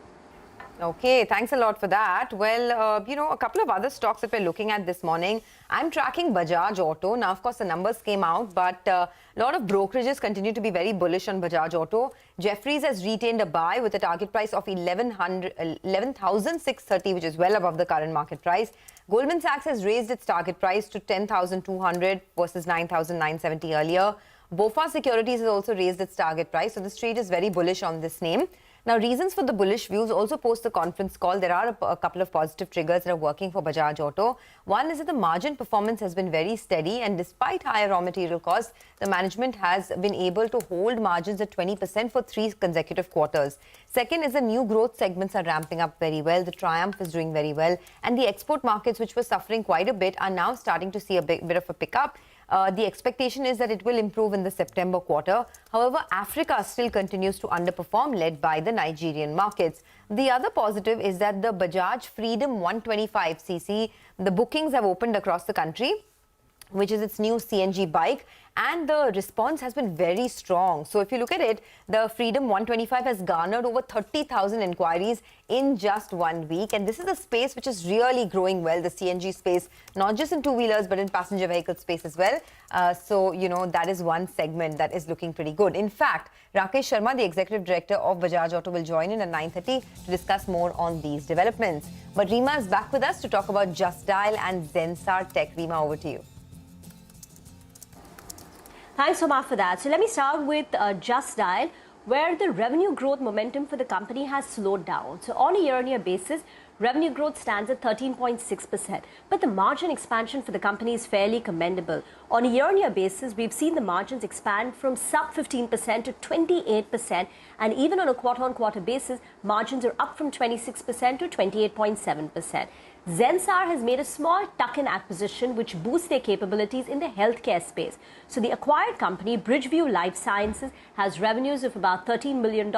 Okay, thanks a lot for that. Well, a couple of other stocks that we're looking at this morning. I'm tracking Bajaj Auto. Now, of course, the numbers came out, but a lot of brokerages continue to be very bullish on Bajaj Auto. Jefferies has retained a buy with a target price of 11,630, which is well above the current market price. Goldman Sachs has raised its target price to 10,200 versus 9,970 earlier. BofA Securities has also raised its target price, so the street is very bullish on this name. Now, reasons for the bullish views also post the conference call. There are a couple of positive triggers that are working for Bajaj Auto. One is that the margin performance has been very steady, and despite higher raw material costs, the management has been able to hold margins at 20% for 3 consecutive quarters. Second is the new growth segments are ramping up very well. The Triumph is doing very well, and the export markets, which were suffering quite a bit, are now starting to see a bit of a pickup. The expectation is that it will improve in the September quarter. However, Africa still continues to underperform, led by the Nigerian markets. The other positive is that the Bajaj Freedom 125cc, the bookings have opened across the country. which is its new CNG bike, and the response has been very strong. So if you look at it, the Freedom 125 has garnered over 30,000 inquiries in just 1 week, and this is a space which is really growing well, the CNG space, not just in two-wheelers but in passenger vehicle space as well. So, you know, that is one segment that is looking pretty good. In fact, Rakesh Sharma, the Executive Director of Bajaj Auto, will join in at 9:30 to discuss more on these developments. But Rima is back with us to talk about Just Dial and Zensar Tech. Rima, over to you. Thanks, Omar, for that. So let me start with Just Dial, where the revenue growth momentum for the company has slowed down. So on a year-on-year basis, revenue growth stands at 13.6%. But the margin expansion for the company is fairly commendable. On a year-on-year basis, we've seen the margins expand from sub 15% to 28%. And even on a quarter-on-quarter basis, margins are up from 26% to 28.7%. Zensar has made a small tuck-in acquisition which boosts their capabilities in the healthcare space. So the acquired company, Bridgeview Life Sciences, has revenues of about $13 million,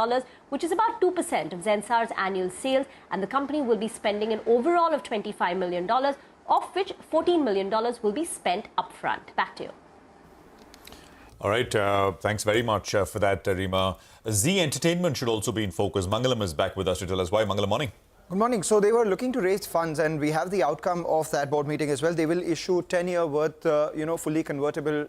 which is about 2% of Zensar's annual sales, and the company will be spending an overall of $25 million, of which $14 million will be spent upfront. Back to you. All right, thanks very much for that, Rima. Z Entertainment should also be in focus. Mangalam is back with us to tell us why. Mangalam, morning. Good morning. So they were looking to raise funds, and we have the outcome of that board meeting as well. They will issue 10-year worth, fully convertible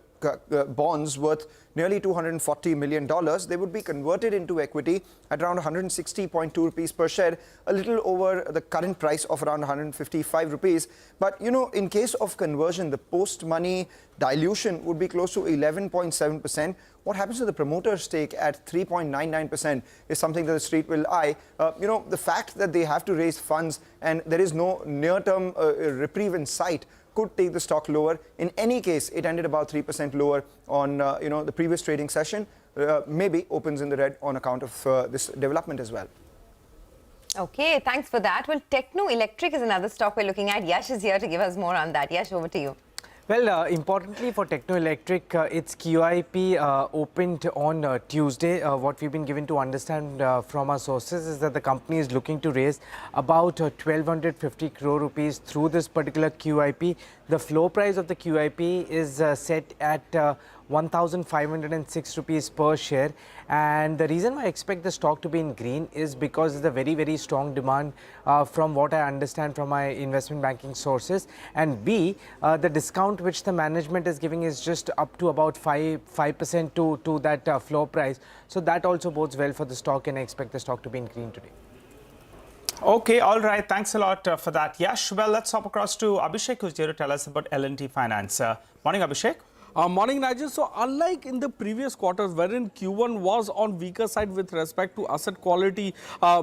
bonds worth nearly $240 million. They would be converted into equity at around 160.2 rupees per share, a little over the current price of around 155 rupees. But, you know, in case of conversion, the post-money dilution would be close to 11.7%. What happens to the promoter stake at 3.99% is something that the street will eye. The fact that they have to raise funds and there is no near-term reprieve in sight could take the stock lower. In any case, it ended about 3% lower on the previous trading session. Maybe opens in the red on account of this development as well. Okay, thanks for that. Well, Techno Electric is another stock we're looking at. Yash is here to give us more on that. Yash, over to you. Well, importantly for Techno Electric, its QIP opened on Tuesday. What we've been given to understand from our sources is that the company is looking to raise about 1,250 crore rupees through this particular QIP. The floor price of the QIP is set at 1,506 rupees per share, and the reason why I expect the stock to be in green is because of the very, very strong demand from what I understand from my investment banking sources, and B, the discount which the management is giving is just up to about 5% to that floor price. So that also bodes well for the stock, and I expect the stock to be in green today. Okay, all right. Thanks a lot for that, Yash. Well, let's hop across to Abhishek, who's here to tell us about L&T Finance. Morning, Abhishek. Morning, Nigel. So unlike in the previous quarters wherein Q1 was on weaker side with respect to asset quality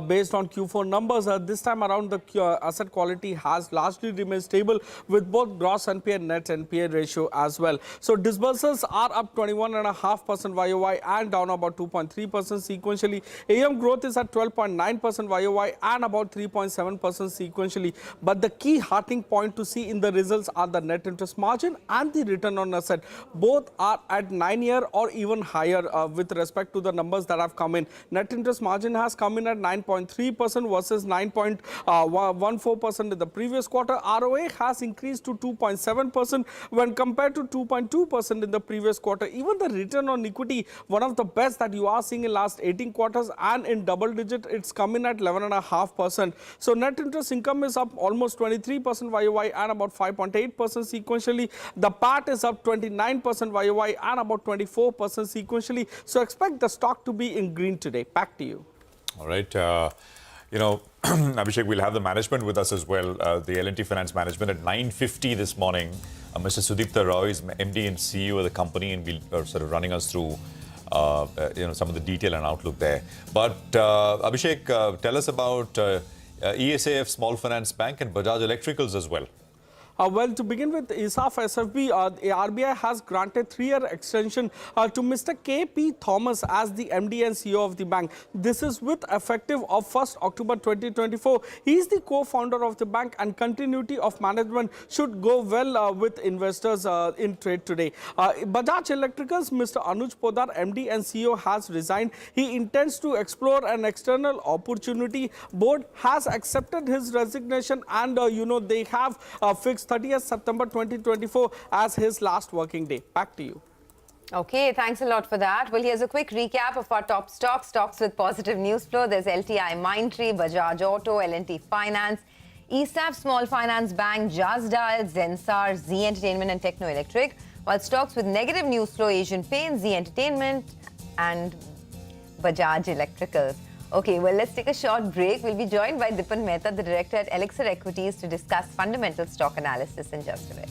based on Q4 numbers, this time around the asset quality has largely remained stable with both gross NPA and net NPA ratio as well. So disbursements are up 21.5% YOY and down about 2.3% sequentially. AM growth is at 12.9% YOY and about 3.7% sequentially. But the key heartening point to see in the results are the net interest margin and the return on asset. Both are at 9-year or even higher with respect to the numbers that have come in. Net interest margin has come in at 9.3% versus 9.14% in the previous quarter. ROA has increased to 2.7% when compared to 2.2% in the previous quarter. Even the return on equity, one of the best that you are seeing in last 18 quarters, and in double digit, it's come in at 11.5%. So net interest income is up almost 23% YOY and about 5.8% sequentially. The PAT is up 29% YOY and about 24% sequentially. So expect the stock to be in green today. Back to you. All right. Abhishek, we'll have the management with us as well. The L&T Finance management at 9:50 this morning. Mr. Sudipta Roy is MD and CEO of the company, and we'll sort of running us through some of the detail and outlook there. But Abhishek, tell us about ESAF Small Finance Bank and Bajaj Electricals as well. Well, to begin with, ISAF SFB, RBI has granted 3-year extension to Mr. K.P. Thomas as the MD and CEO of the bank. This is with effective of 1st October 2024. He is the co-founder of the bank, and continuity of management should go well with investors in trade today. Bajaj Electricals, Mr. Anuj Podar, MD and CEO, has resigned. He intends to explore an external opportunity. Board has accepted his resignation, and they have fixed books 30th September 2024 as his last working day. Back to you. Okay, thanks a lot for that. Well, here's a quick recap of our top stocks with positive news flow. There's LTI Mindtree, Bajaj Auto, L&T Finance, ESAF Small Finance Bank, Just Dial, Zensar, Z Entertainment and Techno Electric. While stocks with negative news flow, Asian Paints, Z Entertainment and Bajaj Electricals. Okay, well, let's take a short break. We'll be joined by Dipan Mehta, the director at Elixir Equities, to discuss fundamental stock analysis in just a bit.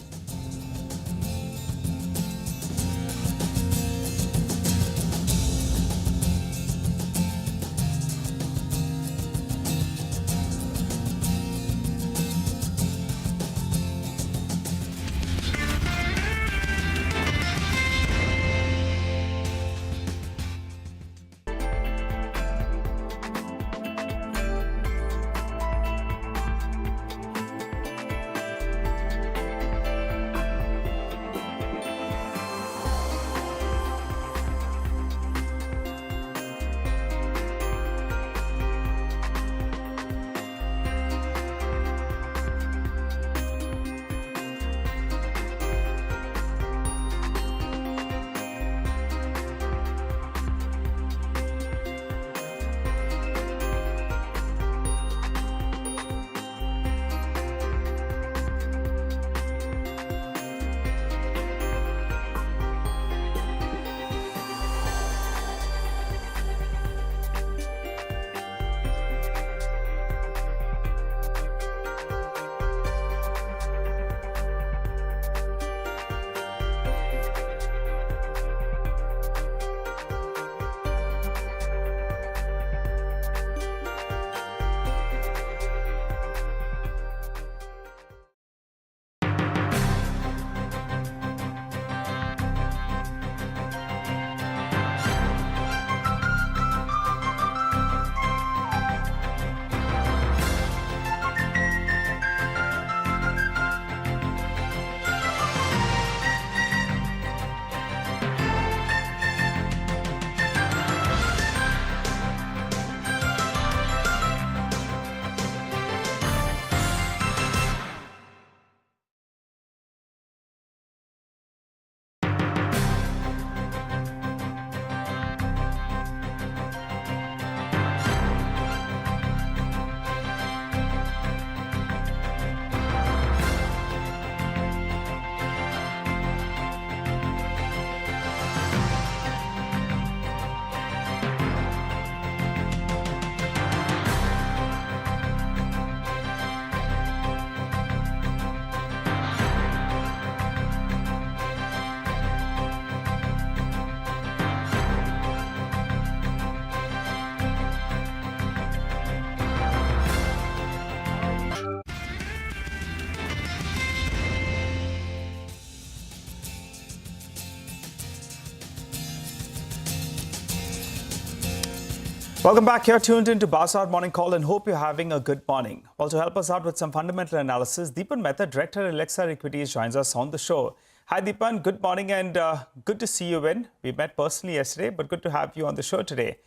Welcome back. You're tuned into Bazaar Morning Call and hope you're having a good morning. Well, to help us out with some fundamental analysis, Dipan Mehta, Director at Elixir Equities, joins us on the show. Hi, Dipan. Good morning and good to see you in. We met personally yesterday, but good to have you on the show today.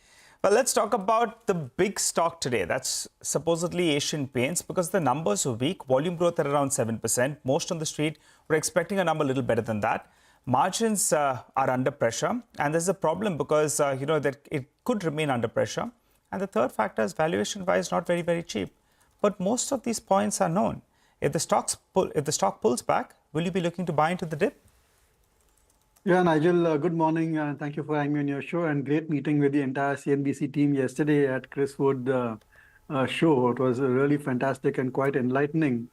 Well, let's talk about the big stock today. That's supposedly Asian Paints, because the numbers were weak. Volume growth at around 7%. Most on the street were expecting a number a little better than that. Margins are under pressure, and there's a problem because that it could remain under pressure. And the third factor is valuation-wise not very, very cheap. But most of these points are known. If the stock pulls back, will you be looking to buy into the dip? Yeah, Nigel, good morning and thank you for having me on your show, and great meeting with the entire CNBC team yesterday at Chris Wood show. It was really fantastic and quite enlightening.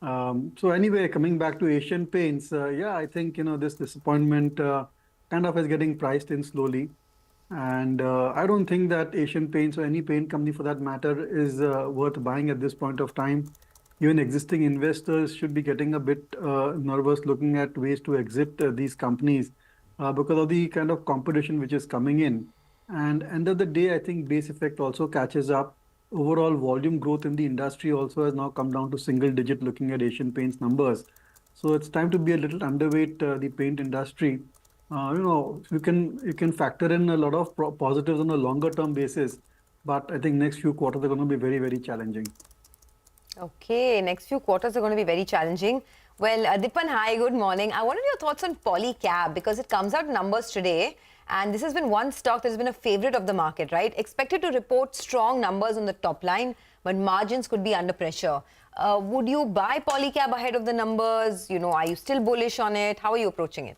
So anyway, coming back to Asian Paints, I think this disappointment kind of is getting priced in slowly, and I don't think that Asian Paints or any paint company for that matter is worth buying at this point of time. Even existing investors should be getting a bit nervous looking at ways to exit these companies because of the kind of competition which is coming in. And end of the day, I think base effect also catches up. Overall volume growth in the industry also has now come down to single digit looking at Asian Paints numbers. So it's time to be a little underweight the paint industry. You can factor in a lot of positives on a longer term basis, but I think next few quarters are going to be very, very challenging. Okay, next few quarters are going to be very challenging. Well, Dipan, hi, good morning. I wanted your thoughts on Polycab because it comes out numbers today. And this has been one stock that has been a favorite of the market, right? Expected to report strong numbers on the top line, but margins could be under pressure. Would you buy Polycab ahead of the numbers? You know, are you still bullish on it? How are you approaching it?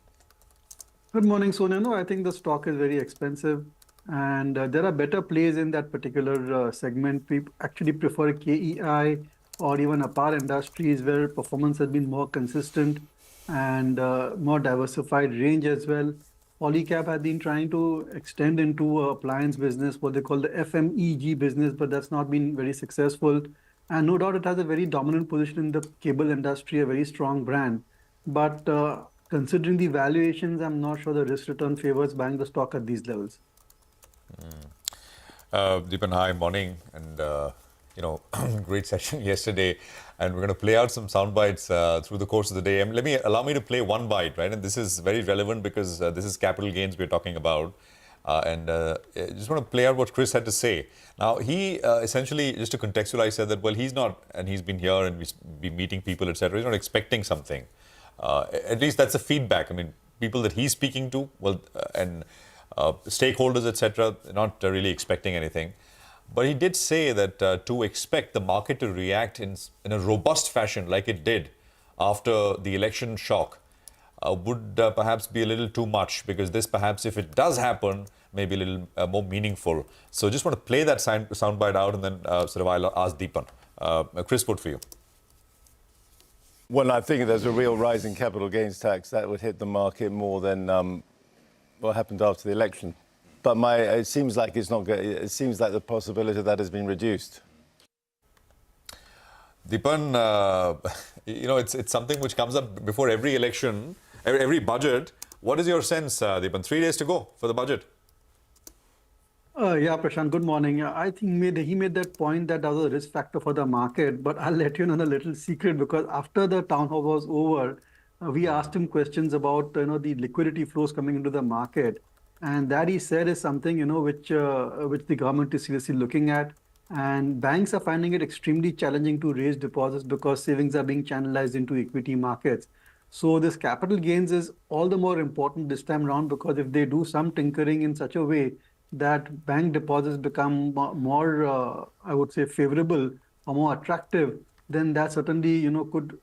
Good morning, Sonia. No, I think the stock is very expensive and there are better plays in that particular segment. We actually prefer KEI or even Apar Industries where performance has been more consistent and more diversified range as well. Polycab has been trying to extend into appliance business, what they call the FMEG business, but that's not been very successful. And no doubt it has a very dominant position in the cable industry, a very strong brand. But considering the valuations, I'm not sure the risk return favors buying the stock at these levels. Deepan, hi, morning. And, great session yesterday. And we're going to play out some sound bites through the course of the day. And allow me to play one bite, right? And this is very relevant because this is capital gains we're talking about. I just want to play out what Chris had to say. Now, he essentially, just to contextualize, said that, well, he's not, and he's been here and we've been meeting people, etc. He's not expecting something. At least that's the feedback. I mean, people that he's speaking to, well, and stakeholders, etc., not really expecting anything. But he did say that to expect the market to react in a robust fashion like it did after the election shock would perhaps be a little too much, because this perhaps, if it does happen, may be a little more meaningful. So just want to play that soundbite out and then I'll ask Deepan. Chris, what for you? Well, I think there's a real rise in capital gains tax that would hit the market more than what happened after the election. But it seems like it's not good. It seems like the possibility of that has been reduced. Deepan, it's something which comes up before every election, every budget. What is your sense, Deepan? 3 days to go for the budget. Yeah, Prashant, good morning. I think he made that point that was a risk factor for the market, but I'll let you know a little secret, because after the town hall was over, we asked him questions about the liquidity flows coming into the market. And that, he said, is something which the government is seriously looking at. And banks are finding it extremely challenging to raise deposits because savings are being channelized into equity markets. So this capital gains is all the more important this time around, because if they do some tinkering in such a way that bank deposits become more, I would say, favorable or more attractive, then that certainly could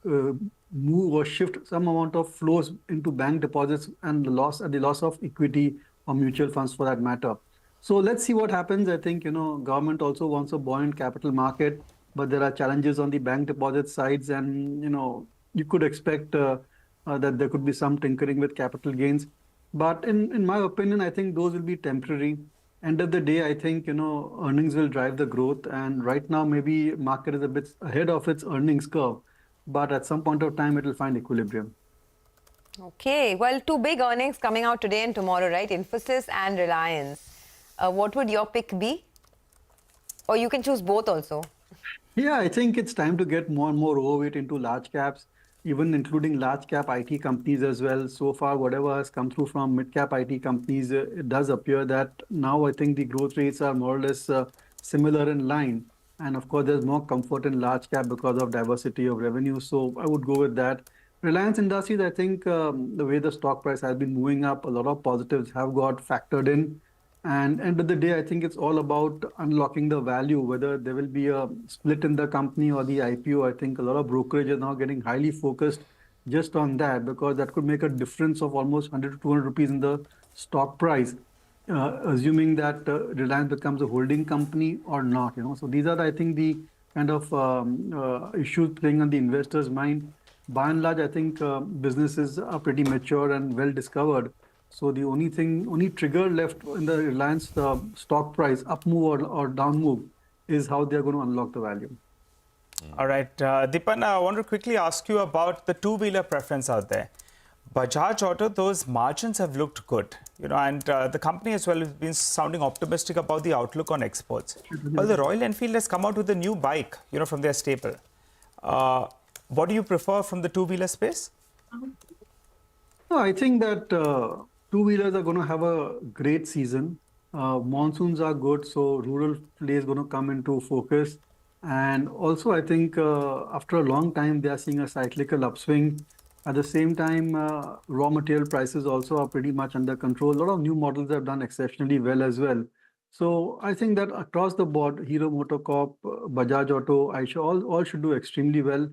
move or shift some amount of flows into bank deposits and the loss of equity or mutual funds for that matter. So let's see what happens. I think government also wants a buoyant capital market, but there are challenges on the bank deposit sides, and you could expect that there could be some tinkering with capital gains. But in my opinion, I think those will be temporary. End of the day, I think earnings will drive the growth, and right now maybe market is a bit ahead of its earnings curve, but at some point of time it will find equilibrium. Okay, well, two big earnings coming out today and tomorrow, right? Infosys and Reliance. What would your pick be? Or you can choose both also. Yeah, I think it's time to get more and more overweight into large caps, even including large cap IT companies as well. So far, whatever has come through from mid cap IT companies, it does appear that now I think the growth rates are more or less similar in line. And of course, there's more comfort in large cap because of diversity of revenue. So I would go with that. Reliance Industries, I think the way the stock price has been moving up, a lot of positives have got factored in. And end of the day, I think it's all about unlocking the value, whether there will be a split in the company or the IPO. I think a lot of brokerage is now getting highly focused just on that, because that could make a difference of almost 100 to 200 rupees in the stock price, assuming that Reliance becomes a holding company or not. So these are, I think, the kind of issues playing on the investor's mind. By and large, I think businesses are pretty mature and well discovered. So the only trigger left in the Reliance stock price, up move or down move, is how they're going to unlock the value. All right, Deepan, I want to quickly ask you about the two-wheeler preference out there. Bajaj Auto, those margins have looked good, and the company as well has been sounding optimistic about the outlook on exports. Well, the Royal Enfield has come out with a new bike, from their staple. What do you prefer from the two-wheeler space? No, I think that two-wheelers are going to have a great season. Monsoons are good, so rural play is going to come into focus. And also, I think after a long time, they are seeing a cyclical upswing. At the same time, raw material prices also are pretty much under control. A lot of new models have done exceptionally well as well. So I think that across the board, Hero MotoCorp, Bajaj Auto, Eicher, all should do extremely well.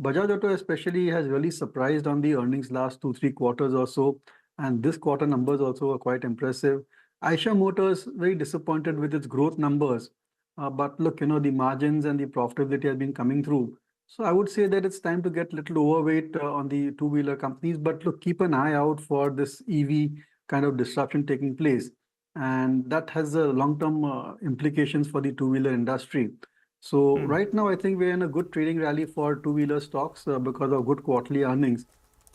Bajaj Auto especially has really surprised on the earnings last 2-3 quarters or so. And this quarter numbers also are quite impressive. Eicher Motors, very disappointed with its growth numbers. But look, the margins and the profitability have been coming through. So I would say that it's time to get a little overweight on the two-wheeler companies. But look, keep an eye out for this EV kind of disruption taking place. And that has long-term implications for the two-wheeler industry. So right now, I think we're in a good trading rally for two-wheeler stocks because of good quarterly earnings.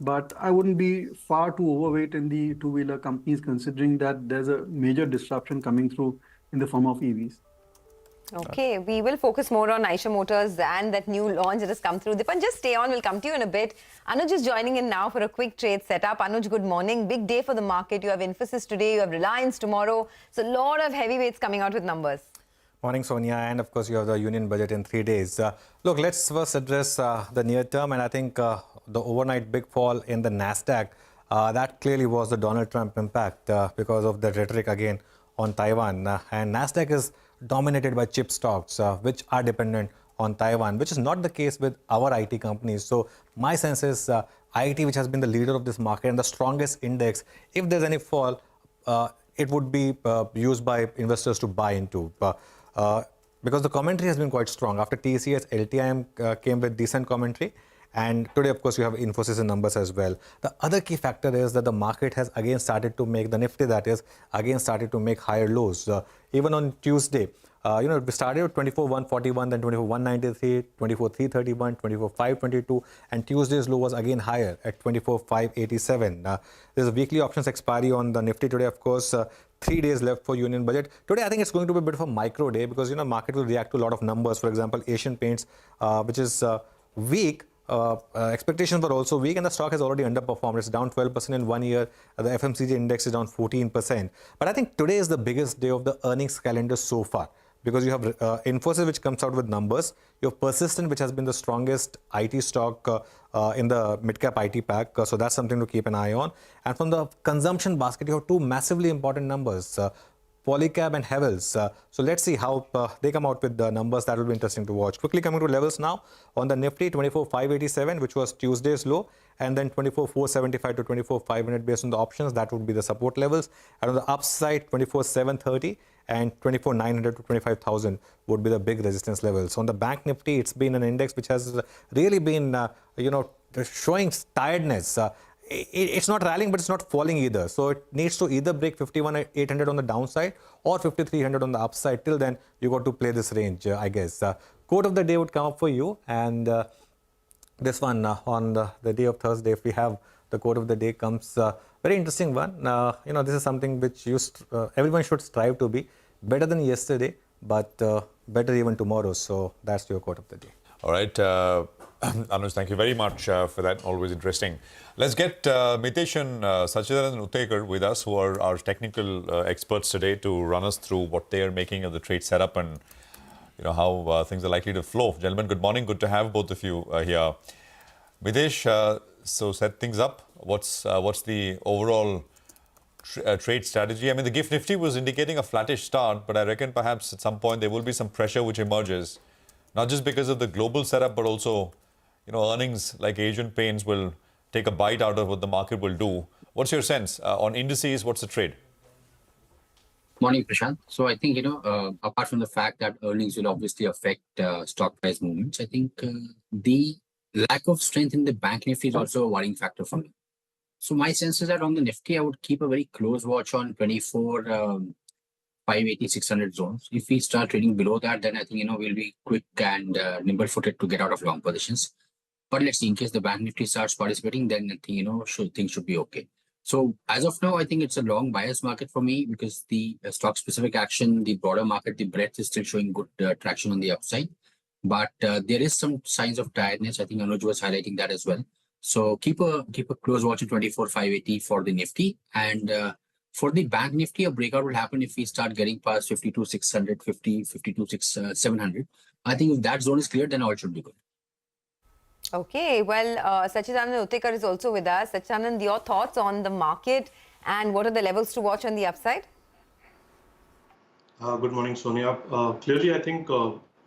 But I wouldn't be far too overweight in the two-wheeler companies, considering that there's a major disruption coming through in the form of EVs. Okay, we will focus more on Eicher Motors and that new launch that has come through. Dipan, just stay on. We'll come to you in a bit. Anuj is joining in now for a quick trade setup. Anuj, good morning. Big day for the market. You have Infosys today. You have Reliance tomorrow. So a lot of heavyweights coming out with numbers. Morning, Sonia. And of course, you have the union budget in 3 days. Look, let's first address the near term. And I think the overnight big fall in the NASDAQ, that clearly was the Donald Trump impact because of the rhetoric again on Taiwan. And NASDAQ is dominated by chip stocks, which are dependent on Taiwan, which is not the case with our IT companies. So my sense is IT, which has been the leader of this market and the strongest index, if there's any fall, it would be used by investors to buy into. Because the commentary has been quite strong. After TCS, LTIM came with decent commentary. And today, of course, you have Infosys in numbers as well. The other key factor is that the market has again started to make, the Nifty that is, again started to make higher lows. Even on Tuesday, we started at 24,141, then 24,193, 24,331, 24,522, and Tuesday's low was again higher at 24,587. There's a weekly options expiry on the Nifty today, of course. 3 days left for union budget. Today, I think it's going to be a bit of a micro day because, market will react to a lot of numbers. For example, Asian Paints, which is weak. Expectations were also weak and the stock has already underperformed. It's down 12% in 1 year. The FMCG index is down 14%. But I think today is the biggest day of the earnings calendar so far because you have Infosys, which comes out with numbers. You have Persistent, which has been the strongest IT stock in the mid-cap IT pack. So that's something to keep an eye on. And from the consumption basket, you have two massively important numbers. Polycab and Havells. So let's see how they come out with the numbers. That will be interesting to watch. Quickly coming to levels now. On the Nifty, 24,587, which was Tuesday's low, and then 24,475 to 24,500 based on the options. That would be the support levels. And on the upside, 24,730 and 24,900 to 25,000 would be the big resistance levels. On the Bank Nifty, it's been an index which has really been, showing tiredness. It's not rallying, but it's not falling either. So it needs to either break 51,800 on the downside or 5300 on the upside. Till then, you got to play this range, I guess. Quote of the day would come up for you. And this one on the day of Thursday, if we have the quote of the day comes, very interesting one. This is something which everyone should strive to be better than yesterday, but better even tomorrow. So that's your quote of the day. All right. Anuj, thank you very much for that. Always interesting. Let's get Mitesh and Sachidanand and Utekar with us, who are our technical experts today, to run us through what they are making of the trade setup and how things are likely to flow. Gentlemen, good morning. Good to have both of you here. Mitesh, so set things up. What's the overall trade strategy? I mean, the GIFT Nifty was indicating a flattish start, but I reckon perhaps at some point there will be some pressure which emerges, not just because of the global setup, but also earnings like Asian Paints will take a bite out of what the market will do. What's your sense on indices? What's the trade? Morning, Prashant. So I think, apart from the fact that earnings will obviously affect stock price movements, I think the lack of strength in the Bank Nifty is also a worrying factor for me. So my sense is that on the Nifty, I would keep a very close watch on 24,580, 600 zones. If we start trading below that, then I think, we'll be quick and nimble-footed to get out of long positions. But let's see, in case the Bank Nifty starts participating, then I think, things should be okay. So as of now, I think it's a long bias market for me because the stock-specific action, the broader market, the breadth is still showing good traction on the upside. But there is some signs of tiredness. I think Anuj was highlighting that as well. So keep a close watch on 24,580 for the Nifty and For the bank Nifty, a breakout will happen if we start getting past 52,600, 52,700. I think if that zone is cleared, then all should be good. Okay, well, Sachidanand Uttekar is also with us. Sachidanand, your thoughts on the market and what are the levels to watch on the upside? Good morning, Sonia. Clearly, I think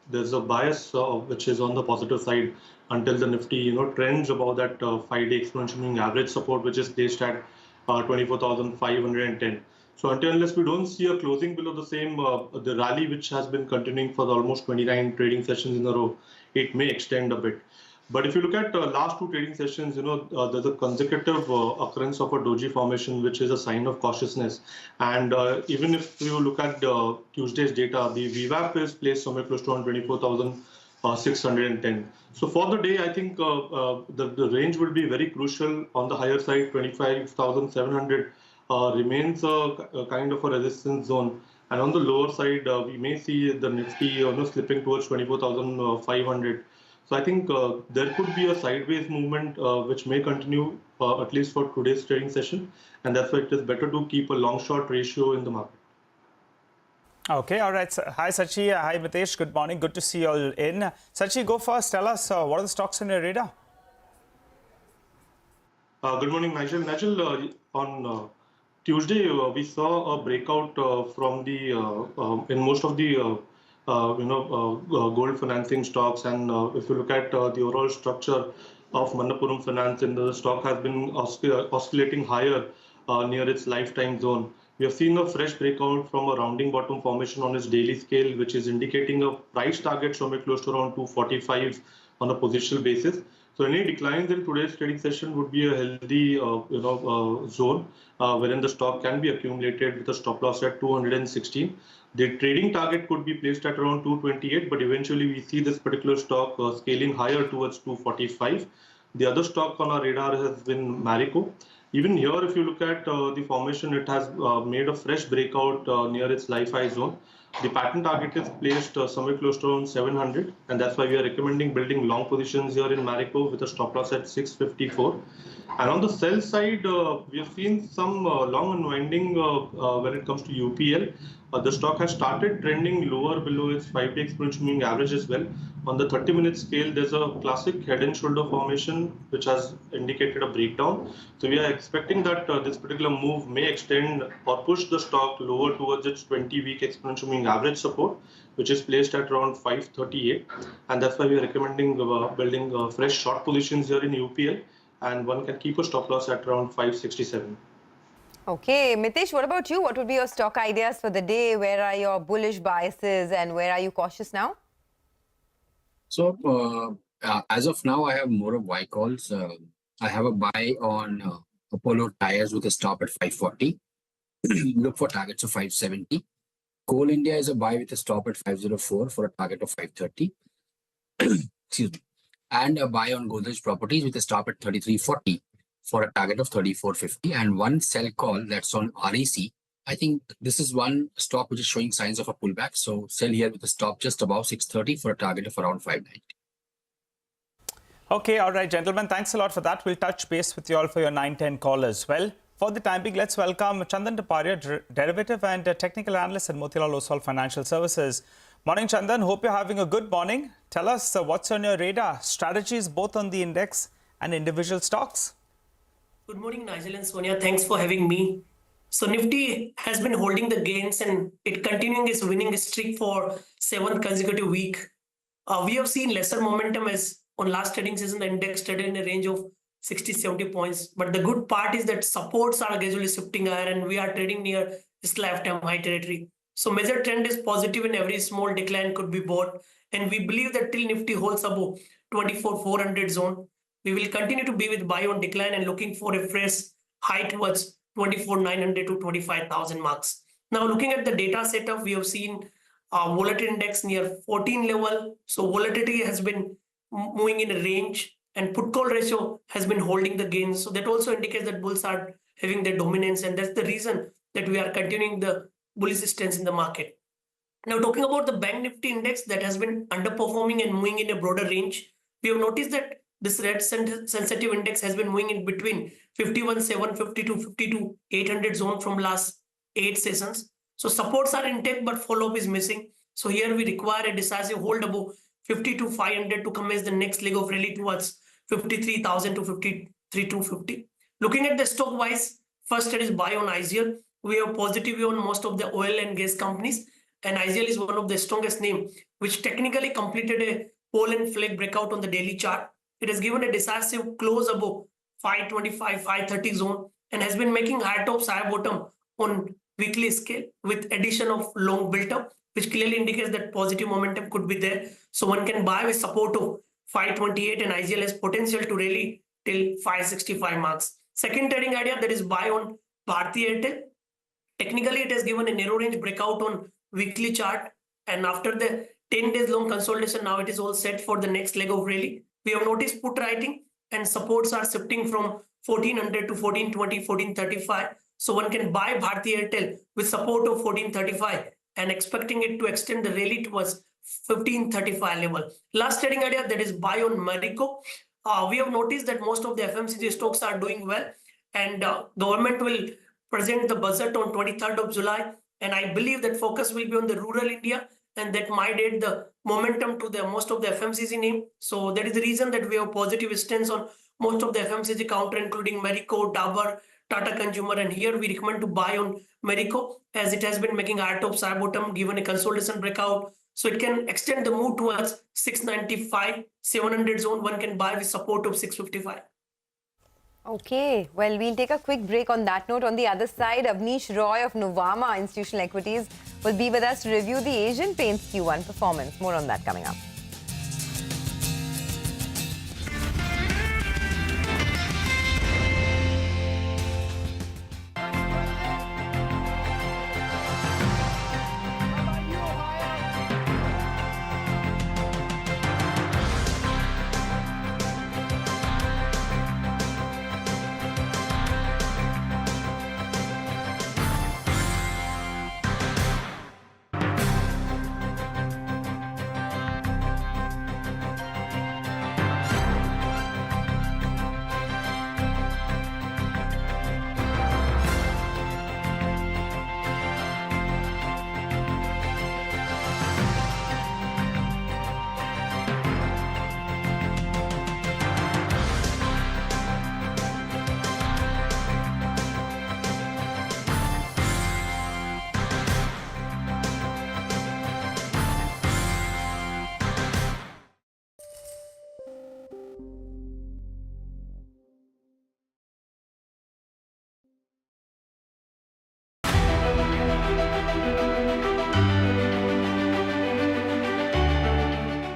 there's a bias which is on the positive side until the Nifty, trends above that 5-day exponential moving average support, which is placed at 24,510. So unless we don't see a closing below the same, the rally which has been continuing for almost 29 trading sessions in a row, it may extend a bit. But if you look at last 2 trading sessions, there's a consecutive occurrence of a doji formation, which is a sign of cautiousness. And even if you look at Tuesday's data, the VWAP is placed somewhere close to 24,610. So for the day, I think the range will be very crucial. On the higher side, 25,700 remains a kind of a resistance zone. And on the lower side, we may see the Nifty slipping towards 24,500. So I think there could be a sideways movement which may continue at least for today's trading session, and that's why it is better to keep a long-short ratio in the market. Okay, all right. Hi, Sachi. Hi, Mitesh. Good morning. Good to see you all in. Sachi, go first. Tell us what are the stocks on your radar? Good morning, Nigel. Nigel, on Tuesday we saw a breakout from the in most of the gold financing stocks, and if you look at the overall structure of Manappuram Finance, and the stock has been oscillating higher near its lifetime zone. We have seen a fresh breakout from a rounding bottom formation on its daily scale, which is indicating a price target somewhere close to around 245 on a positional basis. So any declines in today's trading session would be a healthy zone wherein the stock can be accumulated with a stop loss at 216. The trading target could be placed at around 228, but eventually we see this particular stock scaling higher towards 245. The other stock on our radar has been Marico. Even here, if you look at the formation, it has made a fresh breakout near its life high zone. The pattern target is placed somewhere close to around 700, and that's why we are recommending building long positions here in Marico with a stop loss at 654. And on the sell side, we have seen some long unwinding when it comes to UPL. The stock has started trending lower below its 5-day exponential moving average as well. On the 30-minute scale, there's a classic head and shoulder formation which has indicated a breakdown. So we are expecting that this particular move may extend or push the stock lower towards its 20-week exponential moving average support, which is placed at around 538. And that's why we are recommending building fresh short positions here in UPL, and one can keep a stop loss at around 567. Okay, Mitesh, what about you? What would be your stock ideas for the day? Where are your bullish biases and where are you cautious now? So as of now, I have more of buy calls. I have a buy on Apollo Tires with a stop at 540. Look for targets of 570. Coal India is a buy with a stop at 504 for a target of 530. Excuse me. And a buy on Godrej Properties with a stop at 3340 for a target of 3450. And one sell call that's on REC. I think this is one stock which is showing signs of a pullback. So sell here with a stop just above 630 for a target of around 590. Okay, all right, gentlemen. Thanks a lot for that. We'll touch base with you all for your 9-10 call as well. For the time being, let's welcome Chandan Taparia, derivative and technical analyst at Motilal Oswal Financial Services. Morning, Chandan. Hope you're having a good morning. Tell us what's on your radar, strategies both on the index and individual stocks. Good morning, Nigel and Sonia. Thanks for having me. So Nifty has been holding the gains and it continuing its winning streak for 7th consecutive week. We have seen lesser momentum as on last trading season, the index traded in a range of 60-70 points. But the good part is that supports are gradually shifting higher and we are trading near this lifetime high territory. So major trend is positive and every small decline could be bought. And we believe that till Nifty holds above 24,400 zone, we will continue to be with buy on decline and looking for a fresh high towards 24,900 to 25,000 marks. Now looking at the data setup, we have seen volatility index near 14 level. So volatility has been moving in a range and put call ratio has been holding the gains. So that also indicates that bulls are having their dominance, and that's the reason that we are continuing the bullish stance in the market. Now talking about the Bank Nifty index that has been underperforming and moving in a broader range, we have noticed that this red sensitive index has been moving in between 51,750 to 52,800 zone from last 8 sessions. So supports are intact, but follow-up is missing. So here we require a decisive hold above 52,500 to commence the next leg of rally towards 53,000 to 53,250. Looking at the stock wise, first it is buy on IGL. We have positive view on most of the oil and gas companies, and IGL is one of the strongest name, which technically completed a pole and flag breakout on the daily chart. It has given a decisive close above 525, 530 zone and has been making high top, high bottom on weekly scale with addition of long built up, which clearly indicates that positive momentum could be there. So one can buy with support of 528 and IGL has potential to rally till 565 marks. Second trading idea, that is buy on Bharti Airtel. Technically, it has given a narrow range breakout on weekly chart, and after the 10 days long consolidation, now it is all set for the next leg of rally. We have noticed put writing and supports are shifting from 1400 to 1420, 1435. So one can buy Bharti Airtel with support of 1435 and expecting it to extend the rally towards 1535 level. Last trading idea, that is buy on Marico. We have noticed that most of the FMCG stocks are doing well, and government will present the budget on 23rd of July. And I believe that focus will be on the rural India, and that might add the momentum to the most of the FMCG name. So that is the reason that we have positive stance on most of the FMCG counter, including Marico, Dabur, Tata Consumer, and here we recommend to buy on Marico as it has been making high top, high bottom, given a consolidation breakout. So it can extend the move towards 695, 700 zone. One can buy with support of 655. Okay, well, we'll take a quick break on that note. On the other side, Avnish Roy of Nuvama Institutional Equities will be with us to review the Asian Paints Q1 performance. More on that coming up.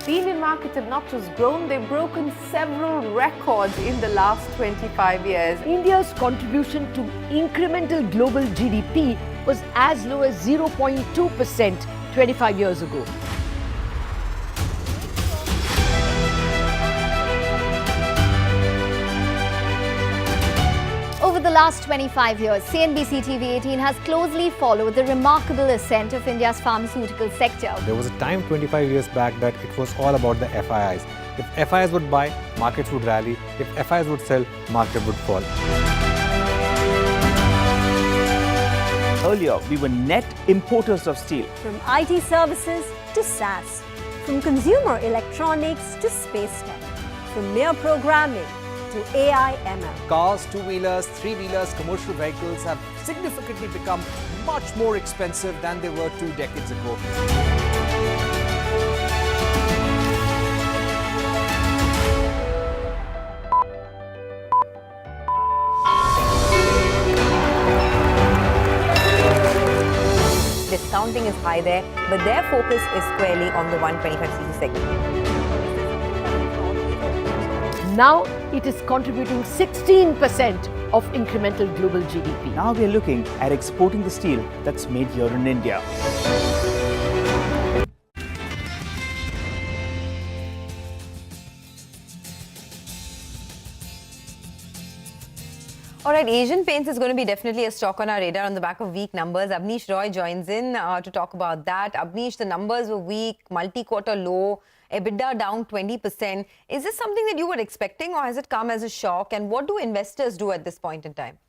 The Indian markets have not just grown, they've broken several records in the last 25 years. India's contribution to incremental global GDP was as low as 0.2% 25 years ago. Over the last 25 years, CNBC-TV18 has closely followed the remarkable ascent of India's pharmaceutical sector. There was a time 25 years back that it was all about the FIIs. If FIIs would buy, markets would rally. If FIIs would sell, market would fall. Earlier, we were net importers of steel. From IT services to SaaS, from consumer electronics to space tech, from mere programming to AI ML. Cars, two-wheelers, three-wheelers, commercial vehicles have significantly become much more expensive than they were 2 decades ago. Discounting is high there, but their focus is squarely on the 125cc segment. Now it is contributing 16% of incremental global GDP. Now we are looking at exporting the steel that's made here in India. All right, Asian Paints is going to be definitely a stock on our radar on the back of weak numbers. Avnish Roy joins in to talk about that. Avnish, the numbers were weak, multi-quarter low, EBITDA down 20%. Is this something that you were expecting or has it come as a shock? And what do investors do at this point in time?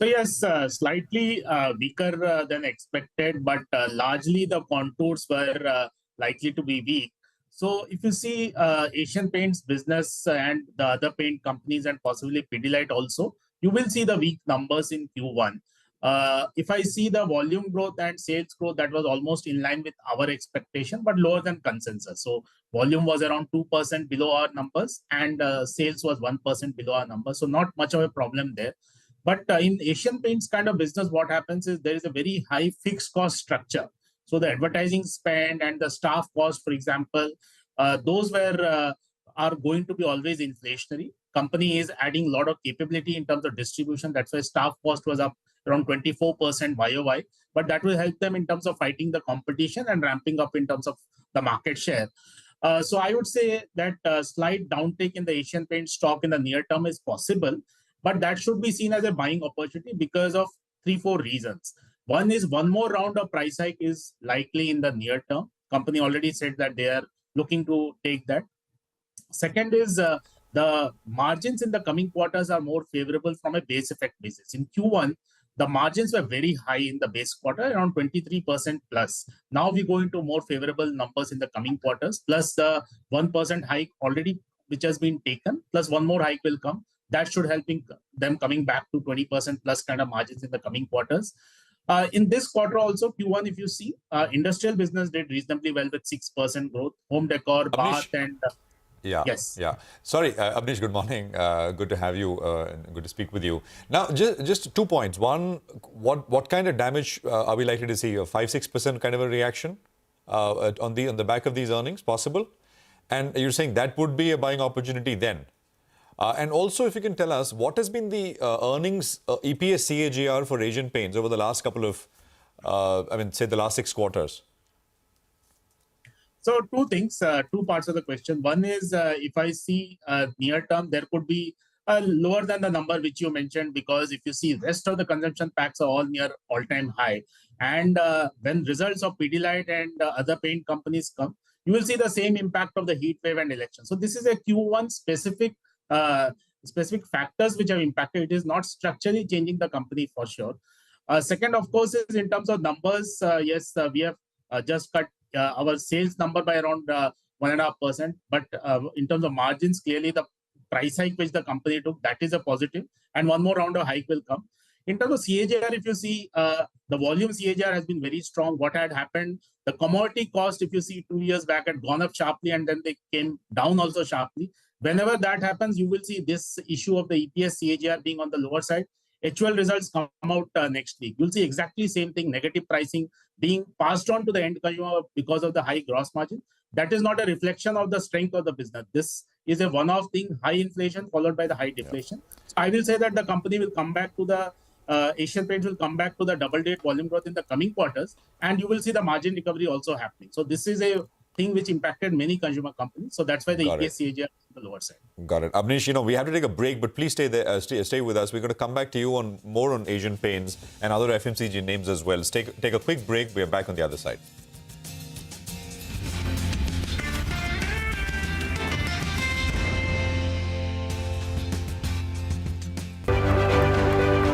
So yes, slightly weaker than expected, but largely the contours were likely to be weak. So if you see Asian Paints business and the other paint companies and possibly Pidilite also, you will see the weak numbers in Q1. If I see the volume growth and sales growth, that was almost in line with our expectation, but lower than consensus. So volume was around 2% below our numbers and sales was 1% below our numbers. So not much of a problem there. But in Asian Paints kind of business, what happens is there is a very high fixed cost structure. So the advertising spend and the staff cost, for example, those are going to be always inflationary. Company is adding a lot of capability in terms of distribution. That's why staff cost was up around 24% YOY. But that will help them in terms of fighting the competition and ramping up in terms of the market share. So I would say that a slight downtick in the Asian Paints stock in the near term is possible. But that should be seen as a buying opportunity because of 3-4 reasons. One is one more round of price hike is likely in the near term. Company already said that they are looking to take that. Second is the margins in the coming quarters are more favorable from a base effect basis. In Q1, the margins were very high in the base quarter, around 23% plus. Now we go into more favorable numbers in the coming quarters, plus the 1% hike already which has been taken, plus one more hike will come. That should help them coming back to 20% plus kind of margins in the coming quarters. In this quarter also, Q1, if you see, industrial business did reasonably well with 6% growth. Home decor, bath and... yes. Sorry, Abnish, good morning. Good to have you and good to speak with you. Now, just 2 points. One, what kind of damage are we likely to see? A 5-6% kind of a reaction on the back of these earnings possible? And you're saying that would be a buying opportunity then? And also, if you can tell us, what has been the earnings EPS CAGR for Asian Paints over the last couple of, say the last 6 quarters? So two things, 2 parts of the question. One is if I see near term, there could be lower than the number which you mentioned, because if you see rest of the consumption packs are all near all-time high. And when results of Pidilite and other paint companies come, you will see the same impact of the heat wave and election. So this is a Q1 specific factors which have impacted. It is not structurally changing the company for sure. Second, of course, is in terms of numbers. Yes, we have just cut our sales number by around 1.5%. But in terms of margins, clearly the price hike which the company took, that is a positive. And one more round of hike will come. In terms of CAGR, if you see, the volume CAGR has been very strong. What had happened, the commodity cost, if you see 2 years back, had gone up sharply and then they came down also sharply. Whenever that happens, you will see this issue of the EPS CAGR being on the lower side. HUL results come out next week. You'll see exactly same thing, negative pricing being passed on to the end consumer because of the high gross margin. That is not a reflection of the strength of the business. This is a one-off thing, high inflation followed by the high deflation. So I will say that the company will come back to the, Asian Paints will come back to the double-digit volume growth in the coming quarters, and you will see the margin recovery also happening. So this is a thing which impacted many consumer companies. So that's why the EPS CAGR is on the lower side. Got it. Abnish, we have to take a break, but please stay there, stay with us. We're going to come back to you on more on Asian Paints and other FMCG names as well. Let's take a quick break. We are back on the other side.